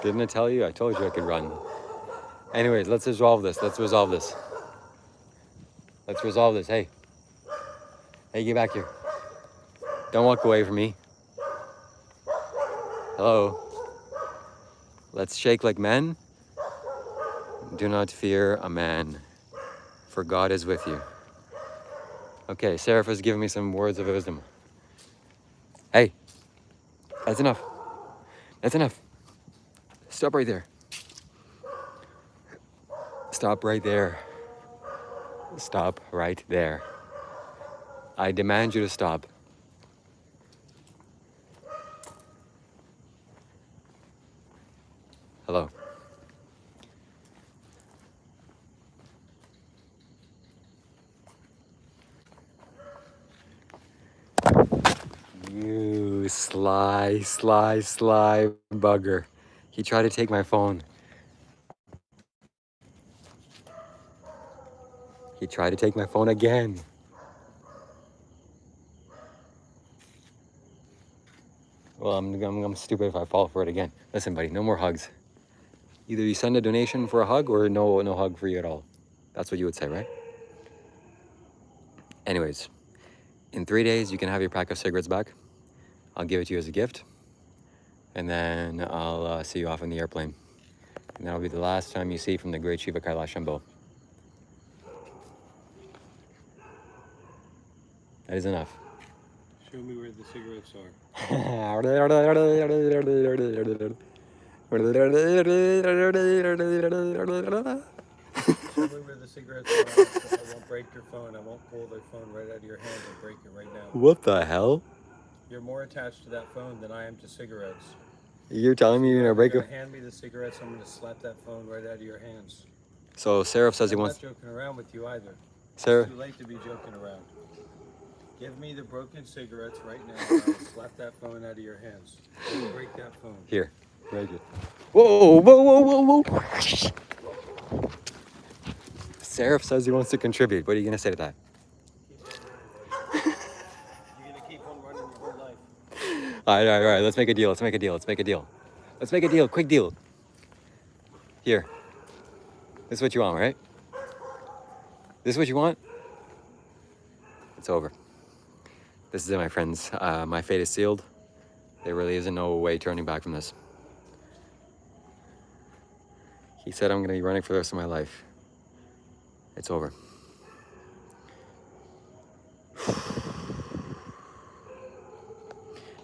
Didn't I tell you? I told you I could run. Anyways, let's resolve this. Let's resolve this. Let's resolve this. Hey. Hey, get back here. Don't walk away from me. Hello. Let's shake like men. Do not fear a man, for God is with you. Okay, Seraph has given me some words of wisdom. Hey. That's enough. That's enough. Stop right there. Stop right there. Stop right there. I demand you to stop. Hello. You sly bugger. He tried to take my phone. He tried to take my phone again. Well, I'm stupid if I fall for it again. Listen, buddy, no more hugs. Either you send a donation for a hug or no hug for you at all. That's what you would say, right? Anyways, in 3 days, you can have your pack of cigarettes back. I'll give it to you as a gift. And then I'll see you off on the airplane. And that'll be the last time you see from the great Shiva Kailash Shambho. That is enough. Show me where the cigarettes are. Show me where the cigarettes are. I won't break your phone. I won't pull the phone right out of your hand and break it right now. What the hell? You're more attached to that phone than I am to cigarettes. You're telling me you're gonna break it? Hand me the cigarettes. I'm gonna slap that phone right out of your hands. So Seraph says he wants. I'm not joking around with you either. Sarah. It's too late to be joking around. Give me the broken cigarettes right now. And I'll slap that phone out of your hands. Don't break that phone. Here, break it. Whoa! Seraph says he wants to contribute. What are you gonna say to that? You're gonna keep on running your whole life. All right. Let's make a deal. Let's make a deal. Quick deal. Here. This is what you want, right? This is what you want? It's over. This is it, my friends. My fate is sealed. There really isn't no way turning back from this. He said I'm gonna be running for the rest of my life. It's over.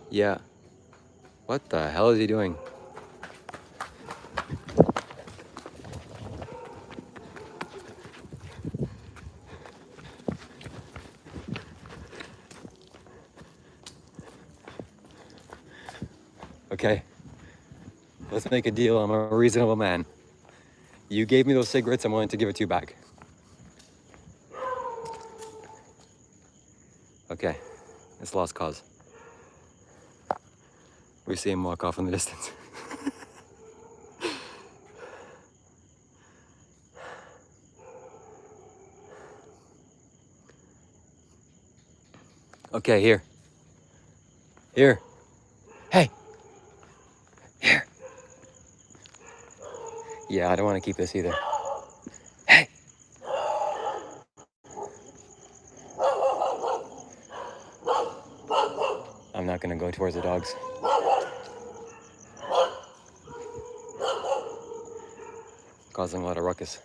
Yeah. What the hell is he doing? Okay. Let's make a deal. I'm a reasonable man. You gave me those cigarettes, I'm willing to give it to you back. Okay. It's lost cause. We see him walk off in the distance. Okay, here. Here. Hey. Here. Yeah, I don't want to keep this either. Hey. I'm not going to go towards the dogs. Causing a lot of ruckus.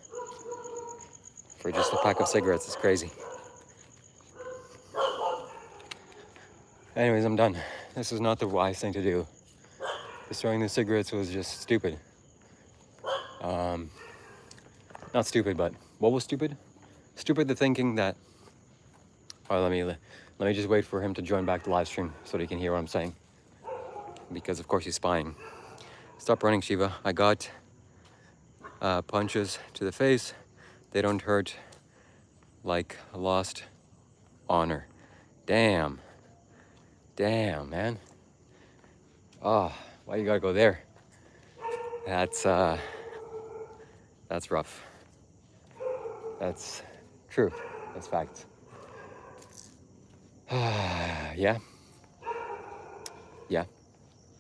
For just a pack of cigarettes, it's crazy. Anyways, I'm done. This is not the wise thing to do. Destroying the cigarettes was just stupid. Not stupid, but what was stupid? Stupid the thinking that. Oh, let me just wait for him to join back the live stream so that he can hear what I'm saying. Because of course he's spying. Stop running, Shiva. I got punches to the face. They don't hurt like lost honor. Damn, man. Oh, why you gotta go there? That's rough. That's true. That's facts. Yeah.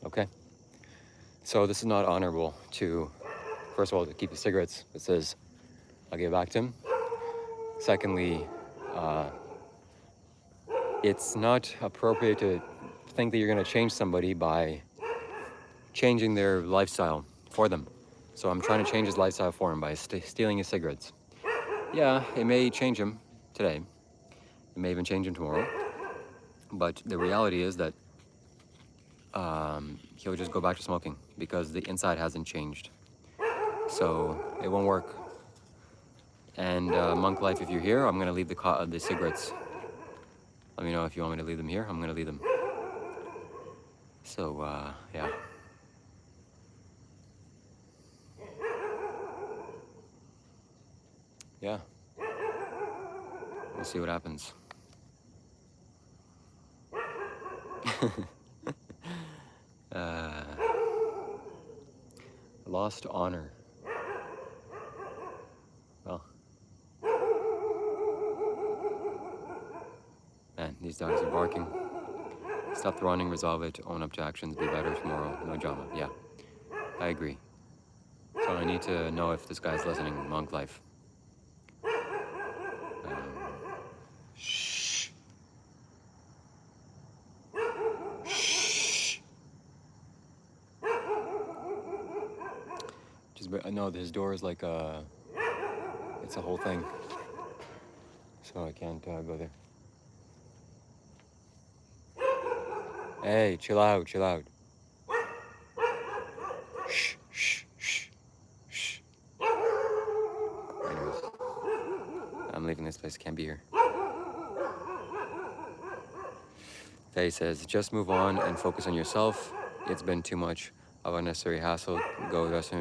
Okay. So this is not honorable to, first of all, to keep the cigarettes. It says I'll give it back to him. Secondly, it's not appropriate to think that you're going to change somebody by changing their lifestyle for them. So I'm trying to change his lifestyle for him by stealing his cigarettes. Yeah, it may change him today. It may even change him tomorrow. But the reality is that he'll just go back to smoking because the inside hasn't changed. So it won't work. And Monk Life, if you're here, I'm going to leave the cigarettes Let me know if you want me to leave them here. I'm gonna leave them. So, yeah. Yeah. We'll see what happens. Lost honor. Well, man, these dogs are barking. Stop the running, resolve it, own up to actions, be better tomorrow, no drama. Yeah, I agree. So I need to know if this guy's listening, monk life. Shh. Shh. Just, no, his door is like it's a whole thing. So I can't go there. Hey, chill out, chill out. Shh, shh, shh, shh. Anyways, I'm leaving this place, can't be here. Faye says, just move on and focus on yourself. It's been too much of unnecessary hassle. Go rest.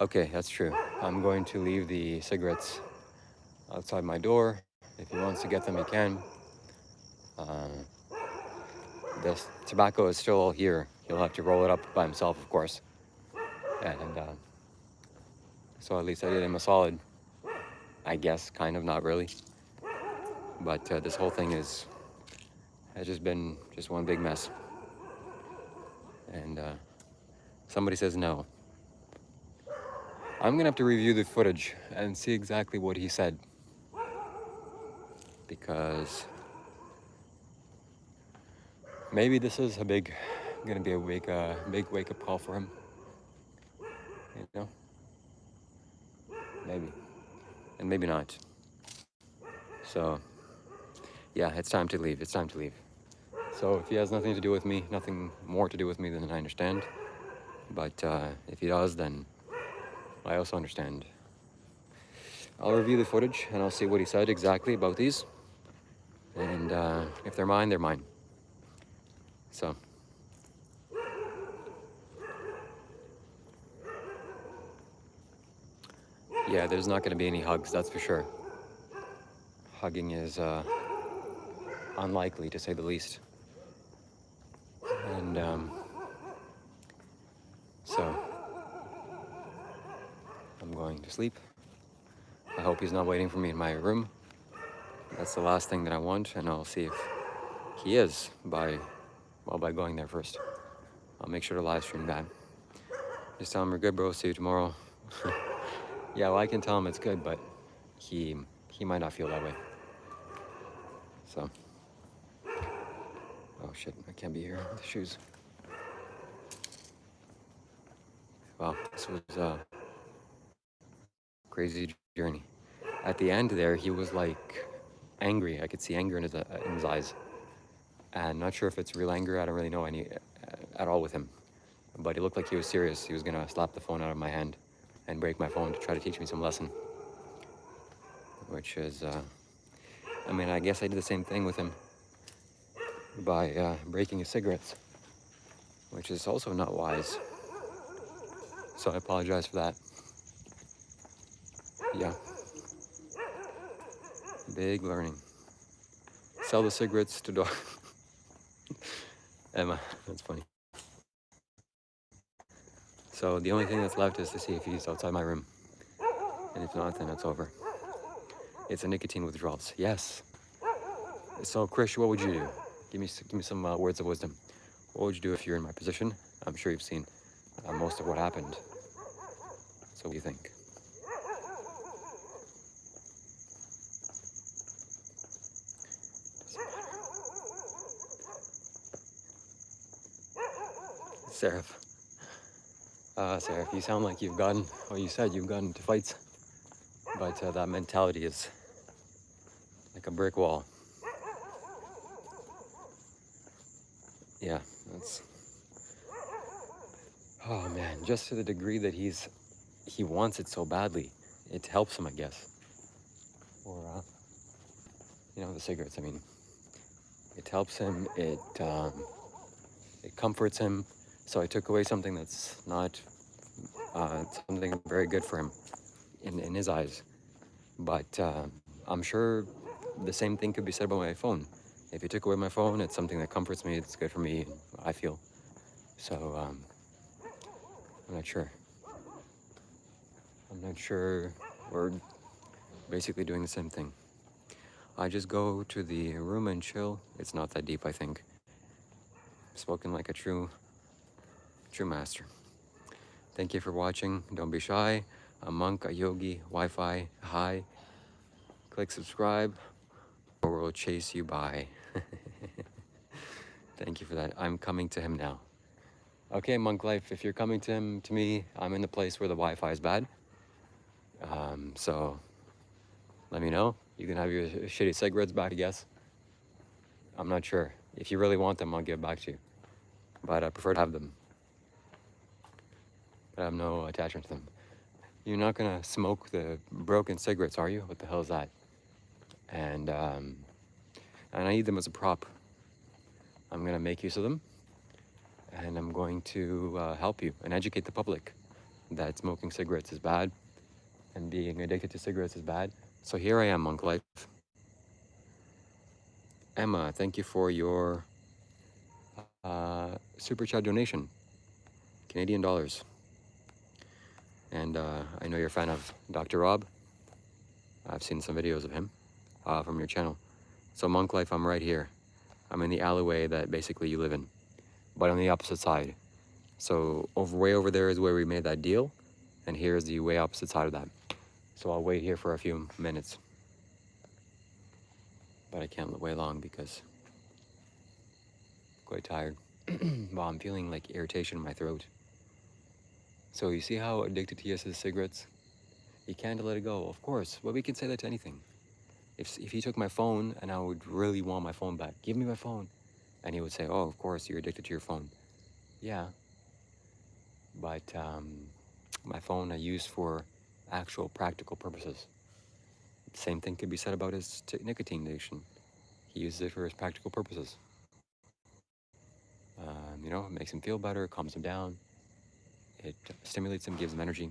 Okay, that's true. I'm going to leave the cigarettes outside my door. If he wants to get them, he can. The tobacco is still here. He'll have to roll it up by himself, of course. And so at least I did him a solid. I guess, kind of, not really. But this whole thing has just been just one big mess. And somebody says no. I'm gonna have to review the footage and see exactly what he said. Because maybe this is gonna be a big wake-up call for him. You know? Maybe. And maybe not. So, yeah, it's time to leave. It's time to leave. So if he has nothing to do with me, nothing more to do with me, then I understand. But if he does, then I also understand. I'll review the footage and I'll see what he said exactly about these. And if they're mine, they're mine. So. Yeah, there's not going to be any hugs, that's for sure. Hugging is unlikely, to say the least. And so I'm going to sleep. I hope he's not waiting for me in my room. That's the last thing that I want, and I'll see if he is by going there first. I'll make sure to live stream that. Just tell him we're good, bro. See you tomorrow. Yeah, well, I can tell him it's good, but he might not feel that way. So. Oh shit, I can't be here with the shoes. Wow, this was a crazy journey. At the end there, he was like angry. I could see anger in his eyes. And not sure if it's real anger. I don't really know any at all with him. But he looked like he was serious. He was gonna slap the phone out of my hand and break my phone to try to teach me some lesson. Which is, I mean, I guess I did the same thing with him by breaking his cigarettes, which is also not wise. So I apologize for that. Yeah. Big learning. Sell the cigarettes to dog. Emma, that's funny. So the only thing that's left is to see if he's outside my room. And if not, then it's over. It's a nicotine withdrawals. Yes. So Krish, what would you do? Give me some words of wisdom. What would you do if you're in my position? I'm sure you've seen most of what happened. So what do you think? Seraph. Seraph, you sound like you've gotten into fights. But that mentality is like a brick wall. Yeah, that's... Oh man, just to the degree that he wants it so badly. It helps him, I guess. Or, you know, the cigarettes, I mean. It helps him. It comforts him. So I took away something that's not something very good for him in his eyes. But I'm sure the same thing could be said about my phone. If you took away my phone, it's something that comforts me. It's good for me, I feel. So I'm not sure. We're basically doing the same thing. I just go to the room and chill. It's not that deep, I think. Spoken like a true master. Thank you for watching. Don't be shy. A monk, a yogi, Wi-Fi, hi. Click subscribe or we'll chase you by. Thank you for that. I'm coming to him now. Okay, Monk Life, if you're coming to me, I'm in the place where the Wi-Fi is bad. So let me know. You can have your shitty cigarettes back, I guess. I'm not sure. If you really want them, I'll give back to you. But I prefer to have them. But I have no attachment to them. You're not gonna smoke the broken cigarettes, are you? What the hell is that? And I need them as a prop. I'm gonna make use of them. And I'm going to help you and educate the public that smoking cigarettes is bad and being addicted to cigarettes is bad. So here I am, Monk Life. Emma, thank you for your super chat donation, Canadian dollars. And I know you're a fan of Dr. Rob. I've seen some videos of him from your channel. So Monk Life, I'm right here. I'm in the alleyway that basically you live in, but on the opposite side. So way over there is where we made that deal, and here's the way opposite side of that. So I'll wait here for a few minutes. But I can't wait long because I'm quite tired. Well, I'm feeling like irritation in my throat. So you see how addicted he is to cigarettes? He can't let it go, of course. But we can say that to anything. If he took my phone and I would really want my phone back, give me my phone. And he would say, oh, of course, you're addicted to your phone. Yeah. But my phone I use for actual practical purposes. The same thing could be said about his nicotine addiction. He uses it for his practical purposes. You know, it makes him feel better, calms him down. It stimulates him, gives him energy.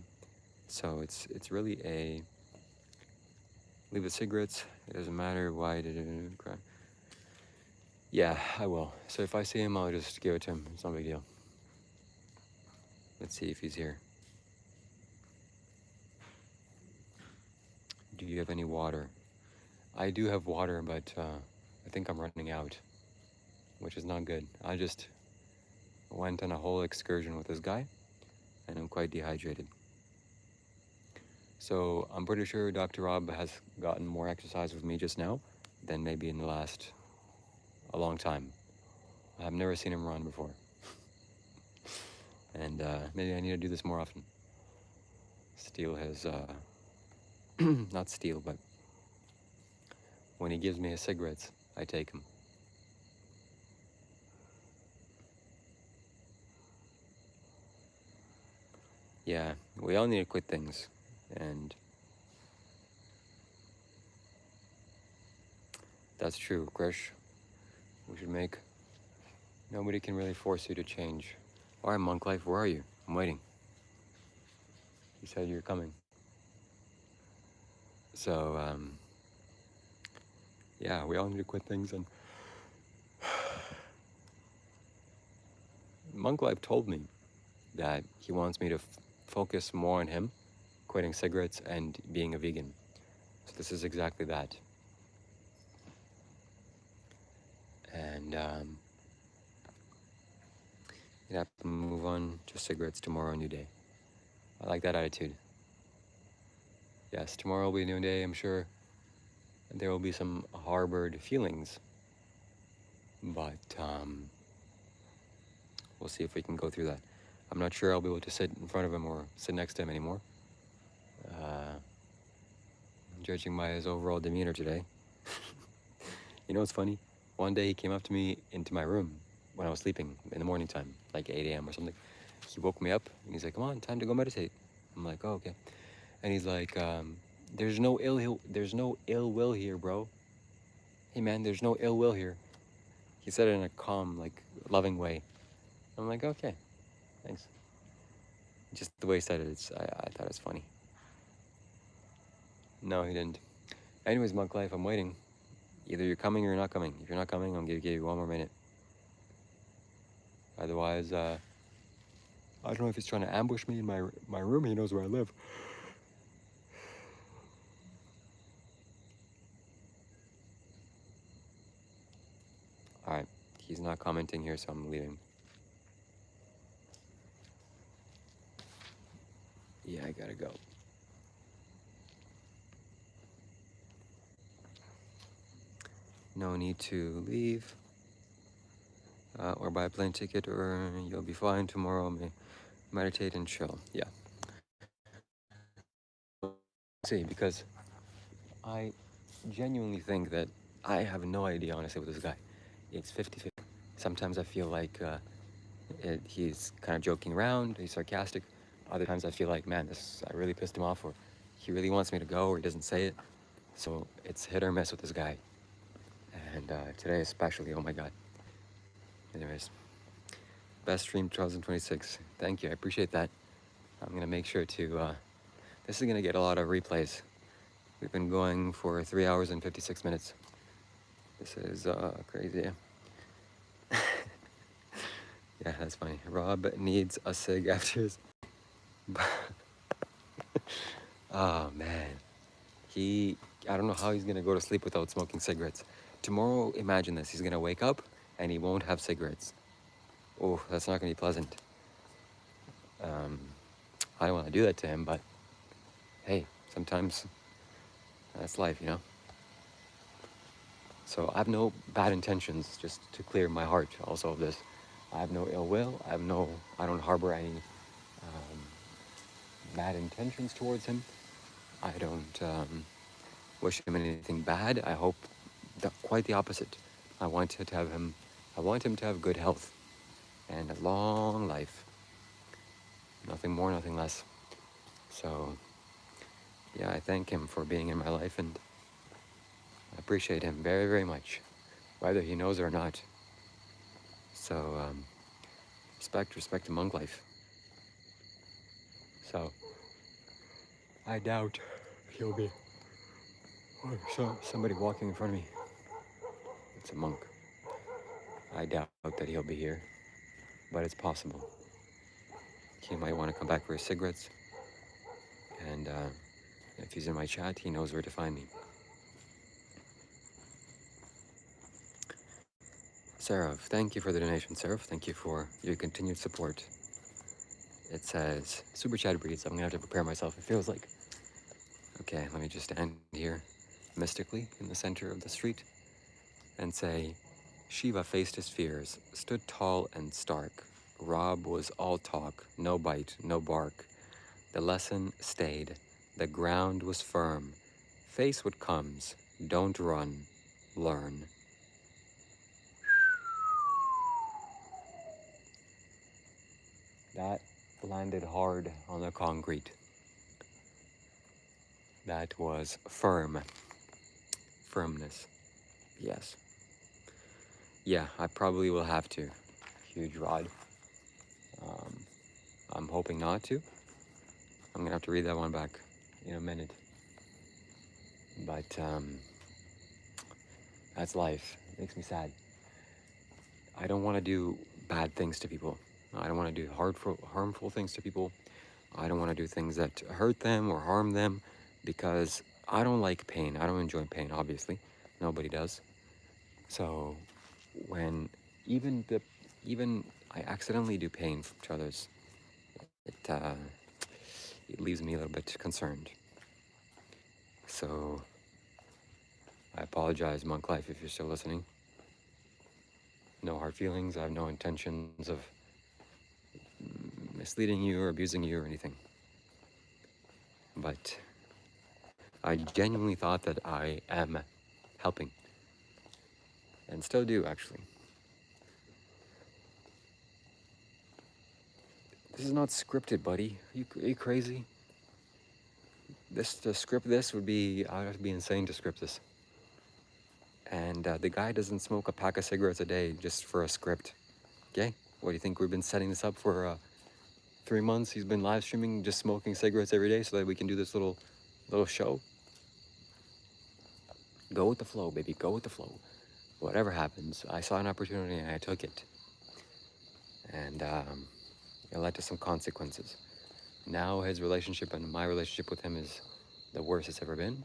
So it's really a leave the cigarettes. It doesn't matter why did it cry. Yeah, I will. So if I see him, I'll just give it to him. It's no big deal. Let's see if he's here. Do you have any water? I do have water, but I think I'm running out, which is not good. I just went on a whole excursion with this guy, and I'm quite dehydrated. So I'm pretty sure Dr. Rob has gotten more exercise with me just now than maybe in the last a long time. I've never seen him run before. And maybe I need to do this more often. Steal his, not steal, but when he gives me his cigarettes, I take them. Yeah, we all need to quit things, and that's true, Krish. We should make, nobody can really force you to change. All right, Monk Life, where are you? I'm waiting. You said you're coming. So, yeah, we all need to quit things, and Monk Life told me that he wants me to focus more on him, quitting cigarettes and being a vegan. So this is exactly that. And you have to move on to cigarettes tomorrow, a new day. I like that attitude. Yes, tomorrow will be a new day, I'm sure. There will be some harbored feelings. But we'll see if we can go through that. I'm not sure I'll be able to sit in front of him or sit next to him anymore. Judging by his overall demeanor today. You know what's funny? One day he came up to me into my room when I was sleeping in the morning time, like 8 a.m. or something. He woke me up and he's like, come on, time to go meditate. I'm like, oh, okay. And he's like, there's no ill will here, bro. Hey man, there's no ill will here. He said it in a calm, like, loving way. I'm like, okay, thanks. Just the way he said it, I thought it was funny. No, he didn't. Anyways, Monk Life, I'm waiting. Either you're coming or you're not coming. If you're not coming, I'm gonna give you one more minute. Otherwise, I don't know if he's trying to ambush me in my room. He knows where I live. All right, he's not commenting here, so I'm leaving. Yeah, I gotta go. No need to leave or buy a plane ticket, or you'll be fine tomorrow. Meditate and chill. Yeah. See, because I genuinely think that I have no idea, honestly, with this guy. It's 50-50. Sometimes I feel like he's kind of joking around, he's sarcastic. Other times I feel like, man, I really pissed him off, or he really wants me to go, or he doesn't say it. So it's hit or miss with this guy. And today especially, oh my God. Anyways, best stream 2026. Thank you, I appreciate that. I'm gonna make sure to, this is gonna get a lot of replays. We've been going for 3 hours and 56 minutes. This is crazy. Yeah, that's funny. Rob needs a cig after his... Oh, man. I don't know how he's going to go to sleep without smoking cigarettes. Tomorrow, imagine this. He's going to wake up and he won't have cigarettes. Oh, that's not going to be pleasant. I don't want to do that to him, but hey, sometimes that's life, you know? So I have no bad intentions, just to clear my heart also of this. I have no ill will. I don't harbor any bad intentions towards him. I don't wish him anything bad. I hope quite the opposite. I want him to have good health and a long life. Nothing more, nothing less. So, yeah, I thank him for being in my life, and I appreciate him very, very much, whether he knows it or not. So, respect to Monk Life. So, I doubt he'll be... Oh, somebody walking in front of me. It's a monk. I doubt that he'll be here, but it's possible. He might want to come back for his cigarettes, and if he's in my chat, he knows where to find me. Seraph, thank you for the donation. Seraph, thank you for your continued support. It says, Super Chat reads, I'm going to have to prepare myself, it feels like. Okay, let me just stand here mystically in the center of the street and say, Shiva faced his fears, stood tall and stark. Rob was all talk, no bite, no bark. The lesson stayed, the ground was firm. Face what comes, don't run, learn. That landed hard on the concrete. That was firm. Firmness. Yes. Yeah, I probably will have to. Huge rod. I'm hoping not to. I'm gonna have to read that one back in a minute. But that's life. It makes me sad. I don't want to do bad things to people. I don't want to do harmful things to people. I don't want to do things that hurt them or harm them, because I don't like pain. I don't enjoy pain, obviously. Nobody does. So when even I accidentally do pain to others, it leaves me a little bit concerned. So I apologize, Monk Life, if you're still listening. No hard feelings. I have no intentions of misleading you or abusing you or anything. But I genuinely thought that I am helping. And still do, actually. This is not scripted, buddy. Are you crazy? To script this would be... I would have to be insane to script this. And the guy doesn't smoke a pack of cigarettes a day just for a script. Okay? What do you think we've been setting this up for 3 months? He's been live streaming, just smoking cigarettes every day so that we can do this little show. Go with the flow, baby. Go with the flow. Whatever happens, I saw an opportunity and I took it. And it led to some consequences. Now his relationship and my relationship with him is the worst it's ever been.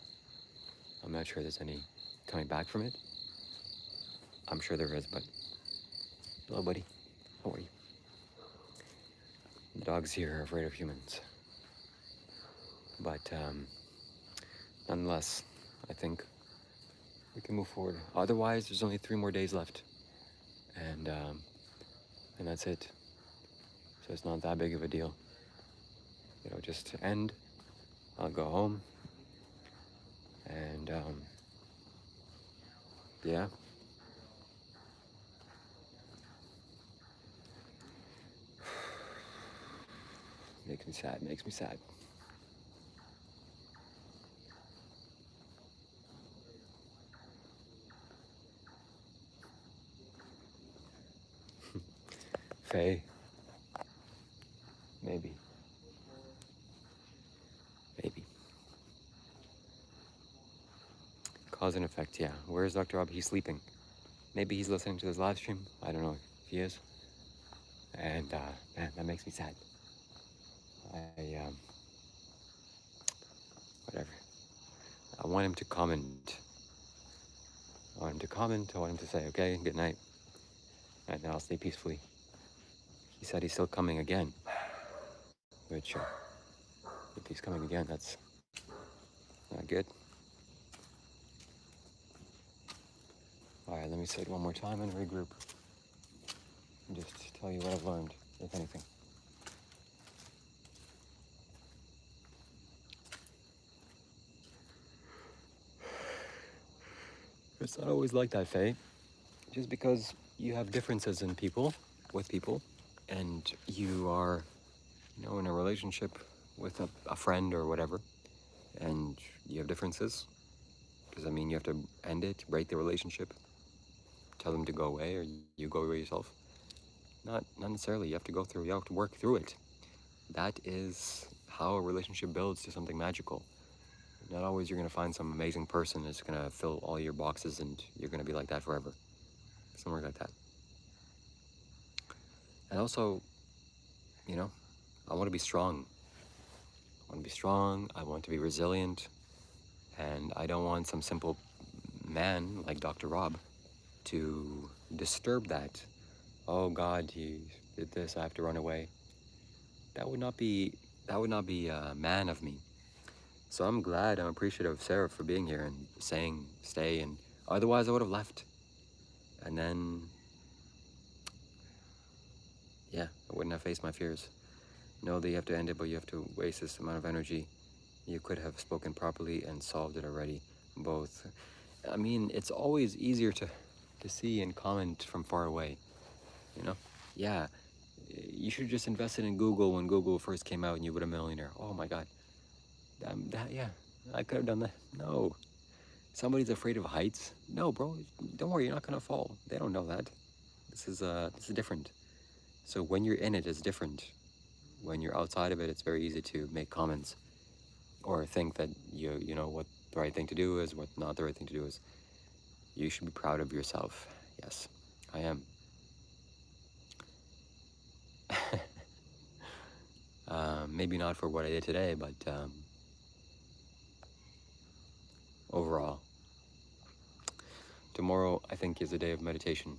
I'm not sure there's any coming back from it. I'm sure there is, but... Hello, buddy. How are you? The dogs here are afraid of humans. But nonetheless, I think we can move forward. Otherwise, there's only 3 more days left. And that's it. So it's not that big of a deal. You know, just to end, I'll go home. And yeah. Makes me sad, makes me sad. Faye. Maybe. Maybe. Cause and effect, yeah. Where's Dr. Rob? He's sleeping. Maybe he's listening to this live stream. I don't know if he is. And man, that makes me sad. Whatever. I want him to comment. I want him to comment. I want him to say, okay, good night. And now I'll sleep peacefully. He said he's still coming again. Which, if he's coming again, that's not good. Alright, let me say it one more time and regroup. And just tell you what I've learned, if anything. It's not always like that, Faye. Just because you have differences in people, with people, and you are, you know, in a relationship with a friend or whatever, and you have differences, does that mean you have to end it, break the relationship, tell them to go away, or you go away yourself? Not necessarily. You have to work through it. That is how a relationship builds to something magical. Not always you're going to find some amazing person that's going to fill all your boxes and you're going to be like that forever. Somewhere like that. And also, you know, I want to be strong. I want to be strong. I want to be resilient. And I don't want some simple man like Dr. Rob to disturb that. Oh God, he did this, I have to run away. That would not be a man of me. So I'm appreciative of Sarah for being here and saying stay, and otherwise I would have left. And then, yeah, I wouldn't have faced my fears. Know that you have to end it, but you have to waste this amount of energy. You could have spoken properly and solved it already, both. I mean, it's always easier to see and comment from far away, you know? Yeah, you should have just invested in Google when Google first came out and you would have been a millionaire. Oh my God. Yeah, I could have done that. No. Somebody's afraid of heights? No, bro, don't worry, you're not gonna fall. They don't know that. This is different. So when you're in it, it's different. When you're outside of it, it's very easy to make comments or think that you know what the right thing to do is, what not the right thing to do is. You should be proud of yourself. Yes, I am. Maybe not for what I did today, but overall. Tomorrow, I think, is a day of meditation.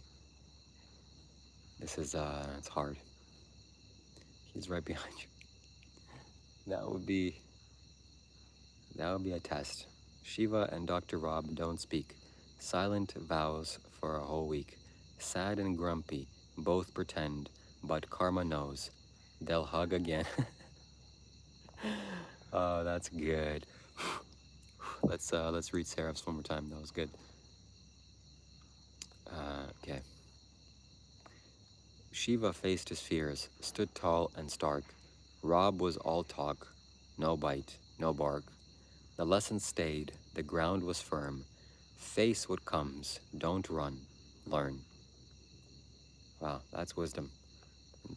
This is, it's hard. He's right behind you. That would be a test. Shiva and Dr. Rob don't speak. Silent vows for a whole week. Sad and grumpy, both pretend, but karma knows. They'll hug again. Oh, that's good. Let's read Seraph's one more time. That was good. Okay. Shiva faced his fears, stood tall and stark. Rob was all talk, no bite, no bark. The lesson stayed, the ground was firm. Face what comes. Don't run. Learn. Wow, that's wisdom.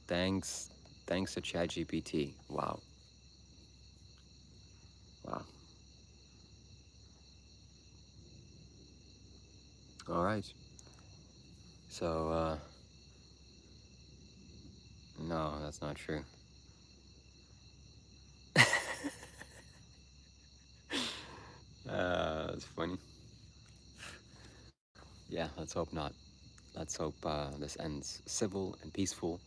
Thanks to ChatGPT. Wow. Wow. All right. So, no, that's not true. That's funny. Yeah, let's hope not. Let's hope this ends civil and peaceful.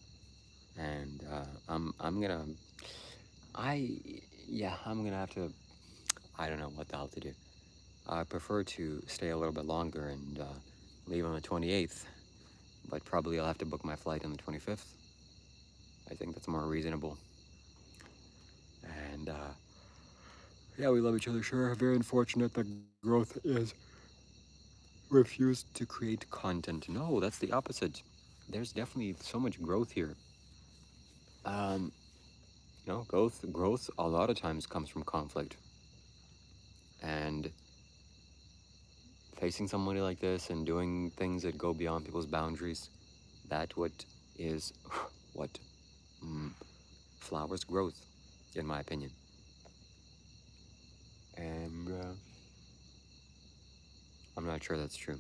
And I'm gonna have to. I don't know what the hell to do. I prefer to stay a little bit longer and leave on the 28th, but probably I'll have to book my flight on the 25th. I think that's more reasonable. And yeah, we love each other, sure. Very unfortunate that growth is refused to create content. No, that's the opposite. There's definitely so much growth here. Growth a lot of times comes from conflict. And facing somebody like this and doing things that go beyond people's boundaries, that's what is what flowers growth, in my opinion. And I'm not sure that's true,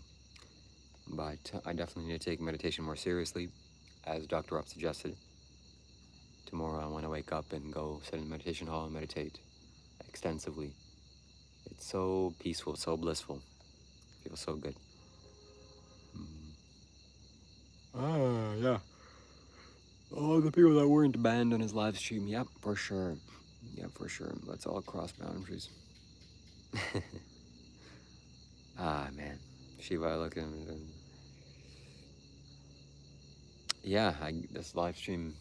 but I definitely need to take meditation more seriously, as Dr. Rob suggested. Tomorrow I want to wake up and go sit in the meditation hall and meditate extensively. It's so peaceful, so blissful. It feels so good. Yeah. Oh, the people that weren't banned on his live stream. Yep, for sure. Yeah, for sure. Let's all cross boundaries. Man. Shiva, look at him. Yeah, this live stream.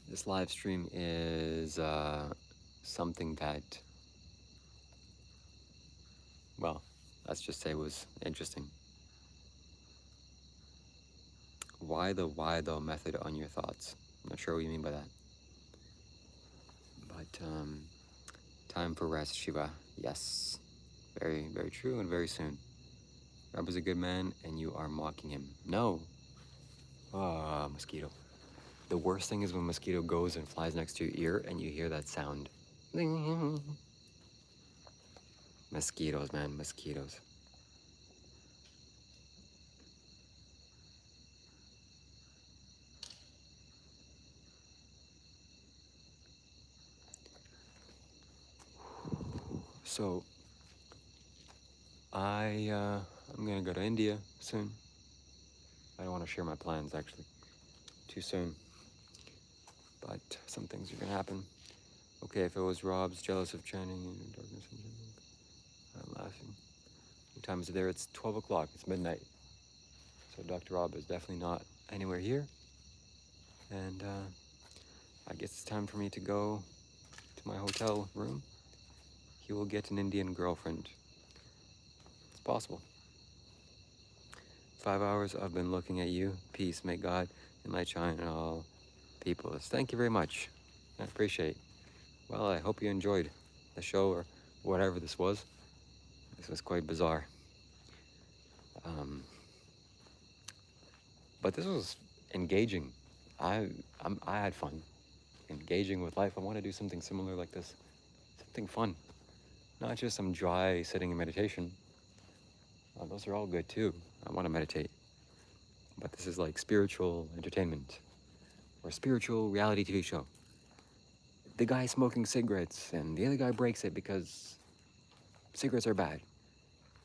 This live stream is something that, well, let's just say was interesting. Why though method on your thoughts? I'm not sure what you mean by that. But time for rest, Shiva. Yes. Very, very true and very soon. Rob is a good man and you are mocking him. No. Ah, mosquito. The worst thing is when a mosquito goes and flies next to your ear and you hear that sound. Mosquitoes, man, mosquitoes. So, I'm gonna go to India soon. I don't want to share my plans actually too soon, but some things are gonna happen. Okay, if it was Rob's jealous of chanting in darkness and I'm laughing. What time is it there? It's 12 o'clock. It's midnight. So Dr. Rob is definitely not anywhere here, and I guess it's time for me to go to my hotel room. He will get an Indian girlfriend. It's possible. 5 hours I've been looking at you. Peace, may God and light shine on all peoples. Thank you very much. I appreciate it. Well, I hope you enjoyed the show or whatever this was. This was quite bizarre. But this was engaging. I had fun engaging with life. I want to do something similar like this. Something fun. Not just some dry sitting in meditation. Those are all good too. I want to meditate. But this is like spiritual entertainment or spiritual reality TV show. The guy smoking cigarettes and the other guy breaks it because cigarettes are bad.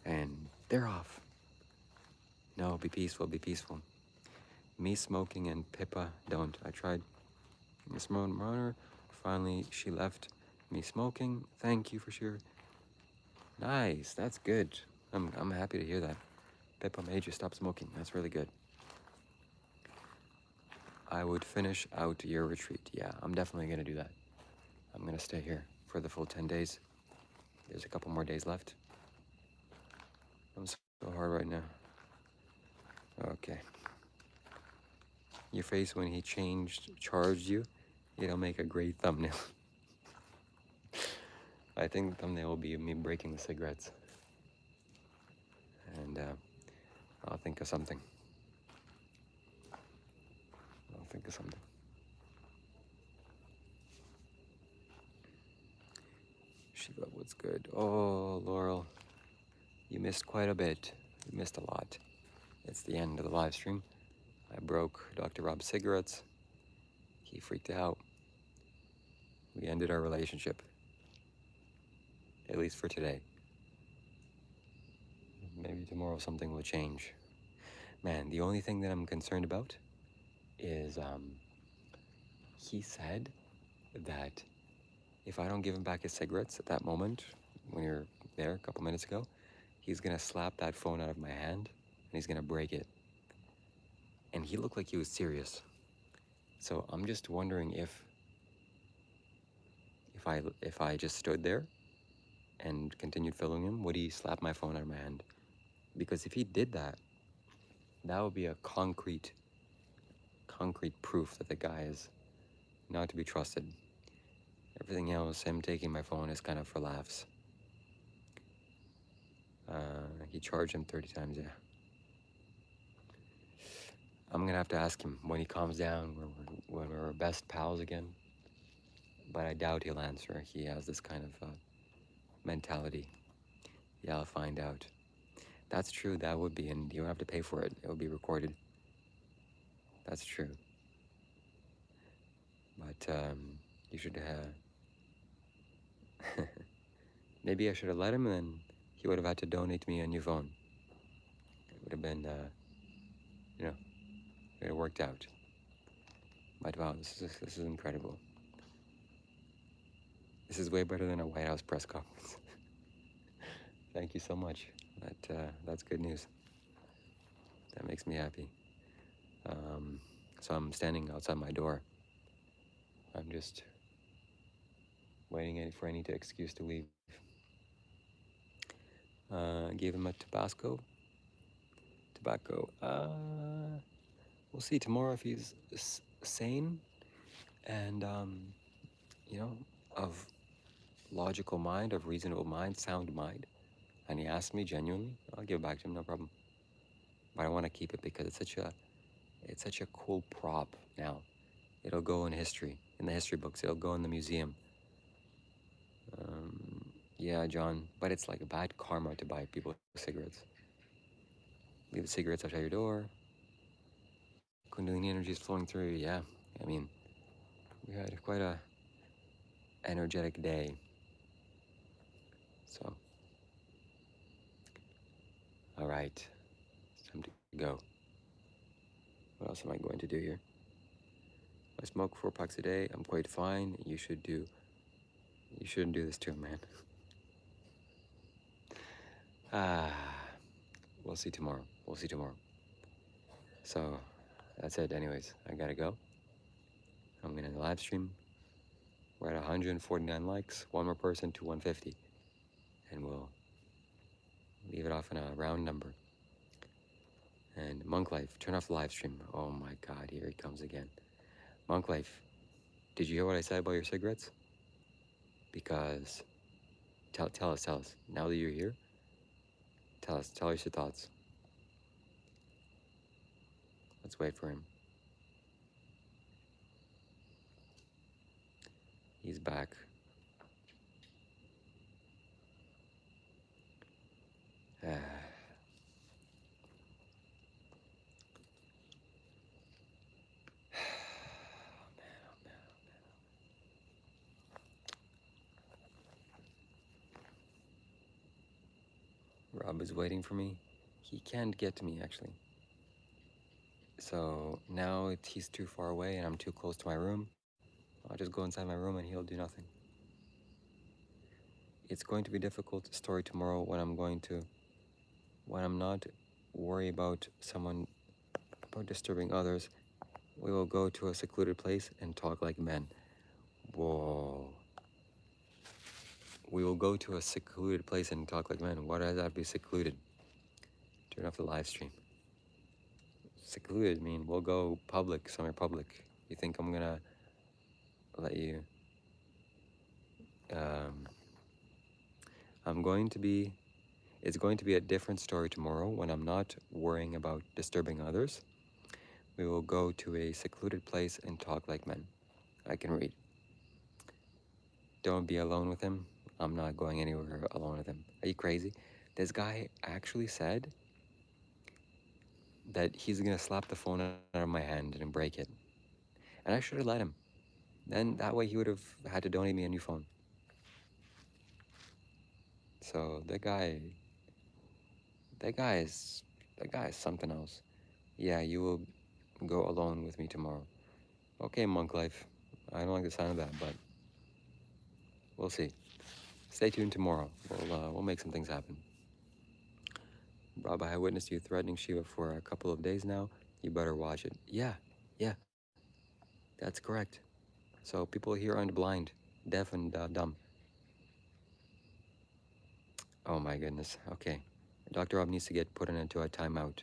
And they're off. No, be peaceful, be peaceful. Me smoking and Pippa don't. I tried Miss Mona. Finally, she left me smoking. Thank you for sure. Nice, that's good. I'm happy to hear that. Pippa made you stop smoking. That's really good. I would finish out your retreat. Yeah, I'm definitely gonna do that. I'm gonna stay here for the full 10 days. There's a couple more days left. I'm so hard right now. Okay. Your face when he charged you, it'll make a great thumbnail. I think the thumbnail will be me breaking the cigarettes. And I'll think of something. Shiva, what's good? Oh, Laurel, you missed quite a bit. You missed a lot. It's the end of the live stream. I broke Dr. Rob's cigarettes. He freaked out. We ended our relationship. At least for today. Maybe tomorrow something will change. Man, the only thing that I'm concerned about is he said that if I don't give him back his cigarettes at that moment, when you're there a couple minutes ago, he's gonna slap that phone out of my hand and he's gonna break it. And he looked like he was serious. So I'm just wondering if I just stood there and continued filming him, would he slap my phone out of my hand? Because if he did that, that would be a concrete proof that the guy is not to be trusted. Everything else, him taking my phone, is kind of for laughs. He charged him 30 times, yeah. I'm gonna have to ask him when he calms down, when we're best pals again. But I doubt he'll answer. He has this kind of mentality. Yeah, I'll find out. That's true, that would be, and you don't have to pay for it. It will be recorded. That's true. But you should maybe I should have let him, and then he would have had to donate me a new phone. It would have been, you know, it would have worked out. But wow, this is incredible. This is way better than a White House press conference. Thank you so much. That's good news. That makes me happy. So I'm standing outside my door. I'm just waiting for any excuse to leave. Gave him a tobacco. We'll see tomorrow if he's sane and, you know, of logical mind, of reasonable mind, sound mind. And he asked me genuinely, I'll give it back to him, no problem. But I want to keep it because it's such a cool prop now. It'll go in history, in the history books. It'll go in the museum. Yeah, John, but it's like a bad karma to buy people cigarettes. Leave the cigarettes outside your door. Kundalini energy is flowing through. Yeah, I mean, we had quite a energetic day. So, all right, it's time to go. What else am I going to do here? I smoke 4 packs a day. I'm quite fine. You shouldn't do this to him, man. We'll see tomorrow. So, that's it anyways. I gotta go. I'm gonna live stream. We're at 149 likes. One more person to 150. And we'll leave it off in a round number. And Monk Life, turn off the live stream. Oh my God, here he comes again. Monk Life, did you hear what I said about your cigarettes? Because, tell us. Now that you're here, tell us your thoughts. Let's wait for him. He's back. Rob is waiting for me. He can't get to me, actually. So now he's too far away and I'm too close to my room. I'll just go inside my room and he'll do nothing. It's going to be difficult story tomorrow when I'm not worried about disturbing others. We will go to a secluded place and talk like men. Whoa. We will go to a secluded place and talk like men. Why does that have to be secluded? Turn off the live stream. Secluded mean we'll go public, somewhere public. You think I'm gonna let you It's going to be a different story tomorrow when I'm not worrying about disturbing others. We will go to a secluded place and talk like men. I can read. Don't be alone with him. I'm not going anywhere alone with him. Are you crazy? This guy actually said that he's gonna slap the phone out of my hand and break it. And I should have let him. Then that way he would have had to donate me a new phone. So that guy is something else. Yeah, you will go alone with me tomorrow. Okay, monk life. I don't like the sound of that, but we'll see. Stay tuned tomorrow. We'll make some things happen. Rob, I have witnessed you threatening Shiva for a couple of days now. You better watch it. Yeah, that's correct. So people here aren't blind, deaf, and dumb. Oh my goodness. Okay. Dr. Rob needs to get put into a timeout.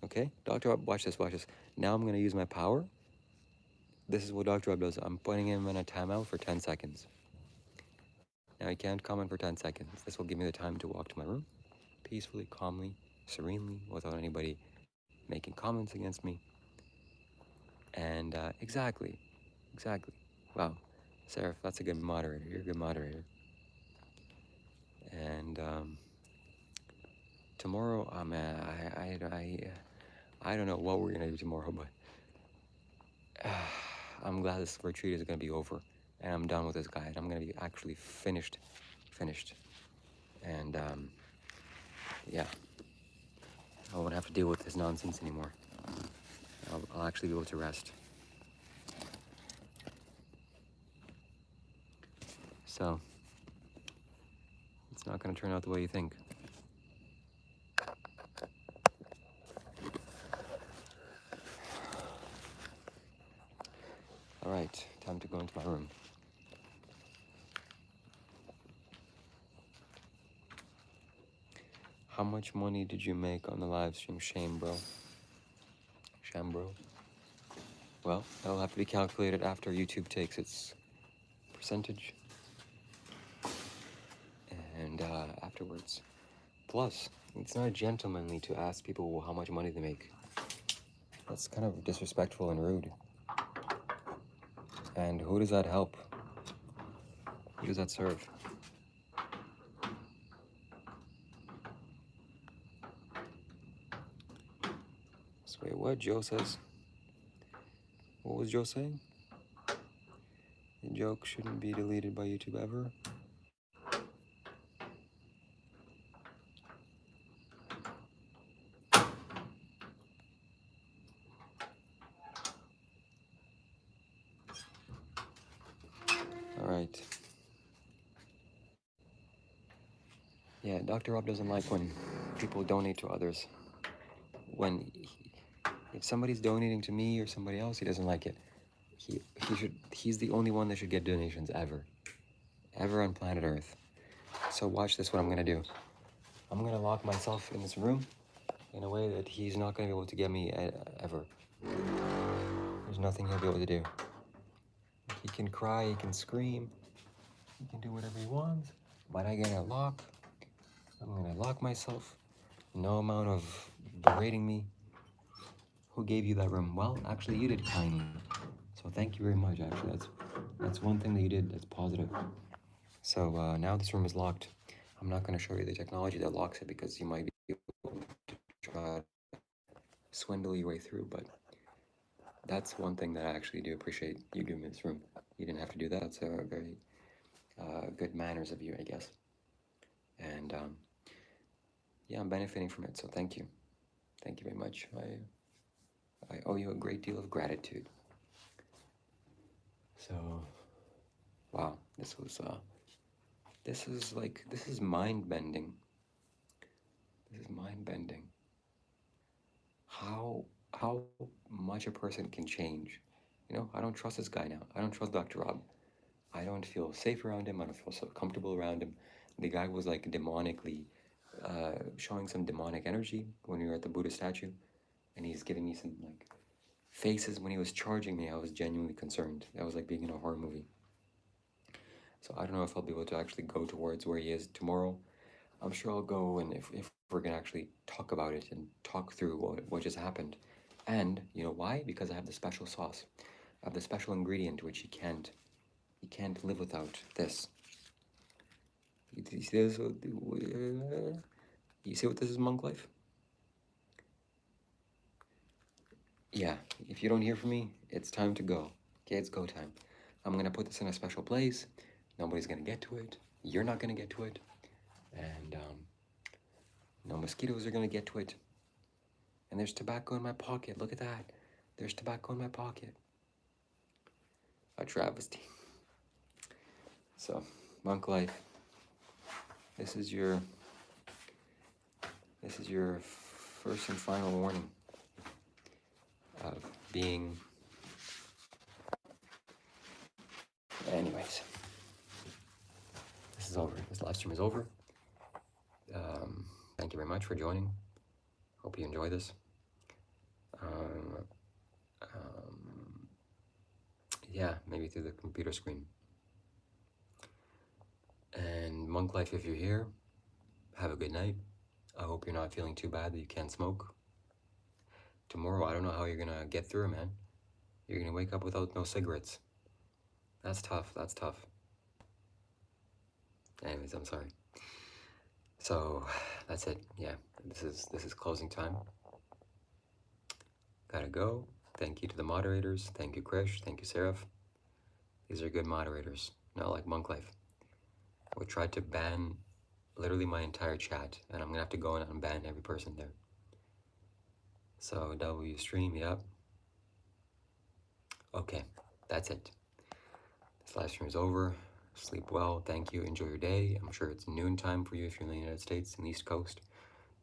Okay? Dr. Rob, watch this. Now I'm going to use my power. This is what Dr. Rob does. I'm putting him in a timeout for 10 seconds. Now he can't comment for 10 seconds. This will give me the time to walk to my room, peacefully, calmly, serenely, without anybody making comments against me. And exactly. Wow. Seraph, that's a good moderator. You're a good moderator. And tomorrow, I don't know what we're gonna do tomorrow, but I'm glad this retreat is gonna be over, and I'm done with this guy. And I'm gonna be actually finished, and yeah, I won't have to deal with this nonsense anymore. I'll actually be able to rest. So it's not gonna turn out the way you think. All right, time to go into my room. How much money did you make on the live stream, Shambho? Well, that'll have to be calculated after YouTube takes its percentage. And afterwards. Plus, it's not gentlemanly to ask people how much money they make. That's kind of disrespectful and rude. And who does that help? Who does that serve? So wait, what Joe says? What was Joe saying? The joke shouldn't be deleted by YouTube ever. All right. Yeah, Dr. Rob doesn't like when people donate to others. If somebody's donating to me or somebody else, he doesn't like it. He's the only one that should get donations ever on planet Earth. So watch this, what I'm gonna do. I'm gonna lock myself in this room in a way that he's not gonna be able to get me ever. There's nothing he'll be able to do. He can cry, he can scream, he can do whatever he wants, but I'm gonna lock myself. No amount of berating me. Who gave you that room? Well, actually, you did kindly. So thank you very much, actually. That's one thing that you did that's positive. So now this room is locked. I'm not going to show you the technology that locks it because you might be able to try to swindle your way through, but that's one thing that I actually do appreciate you giving me this room. You didn't have to do that. It's a very good manners of you, I guess. And yeah, I'm benefiting from it, so thank you. Thank you very much. I owe you a great deal of gratitude. So, wow, this is mind-bending. This is mind-bending. How much a person can change. You know, I don't trust this guy now. I don't trust Dr. Rob. I don't feel safe around him. I don't feel so comfortable around him. The guy was like demonically showing some demonic energy when we were at the Buddha statue, and he's giving me some like faces. When he was charging me, I was genuinely concerned. That was like being in a horror movie. So I don't know if I'll be able to actually go towards where he is tomorrow. I'm sure I'll go, and if we're gonna actually talk about it and talk through what just happened. And you know why? Because I have the special sauce. I have the special ingredient which he can't live without. This. You see this? You see what this is, monk life? Yeah, if you don't hear from me, it's time to go. Okay, it's go time. I'm gonna put this in a special place. Nobody's gonna get to it. You're not gonna get to it. And no mosquitoes are gonna get to it. And there's tobacco in my pocket. Look at that. There's tobacco in my pocket. A travesty. So, monk life. This is your first and final warning of being. Anyways, this is over. This live stream is over. Thank you very much for joining. Hope you enjoy this. Yeah, maybe through the computer screen. And monk life, if you're here, have a good night. I hope you're not feeling too bad that you can't smoke. Tomorrow, I don't know how you're gonna get through, man. You're gonna wake up without no cigarettes. That's tough, that's tough. Anyways, I'm sorry. So, that's it, yeah. This is closing time. Gotta go. Thank you to the moderators. Thank you, Krish. Thank you, Seraph. These are good moderators, not like monk life. I would try to ban literally my entire chat, and I'm gonna have to go and unban every person there. So WStream, yep. Okay, that's it. This live stream is over. Sleep well. Thank you. Enjoy your day. I'm sure it's noon time for you if you're in the United States, in the East Coast.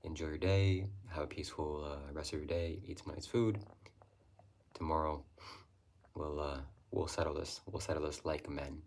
Enjoy your day. Have a peaceful rest of your day. Eat some nice food. Tomorrow, we'll settle this. We'll settle this like men.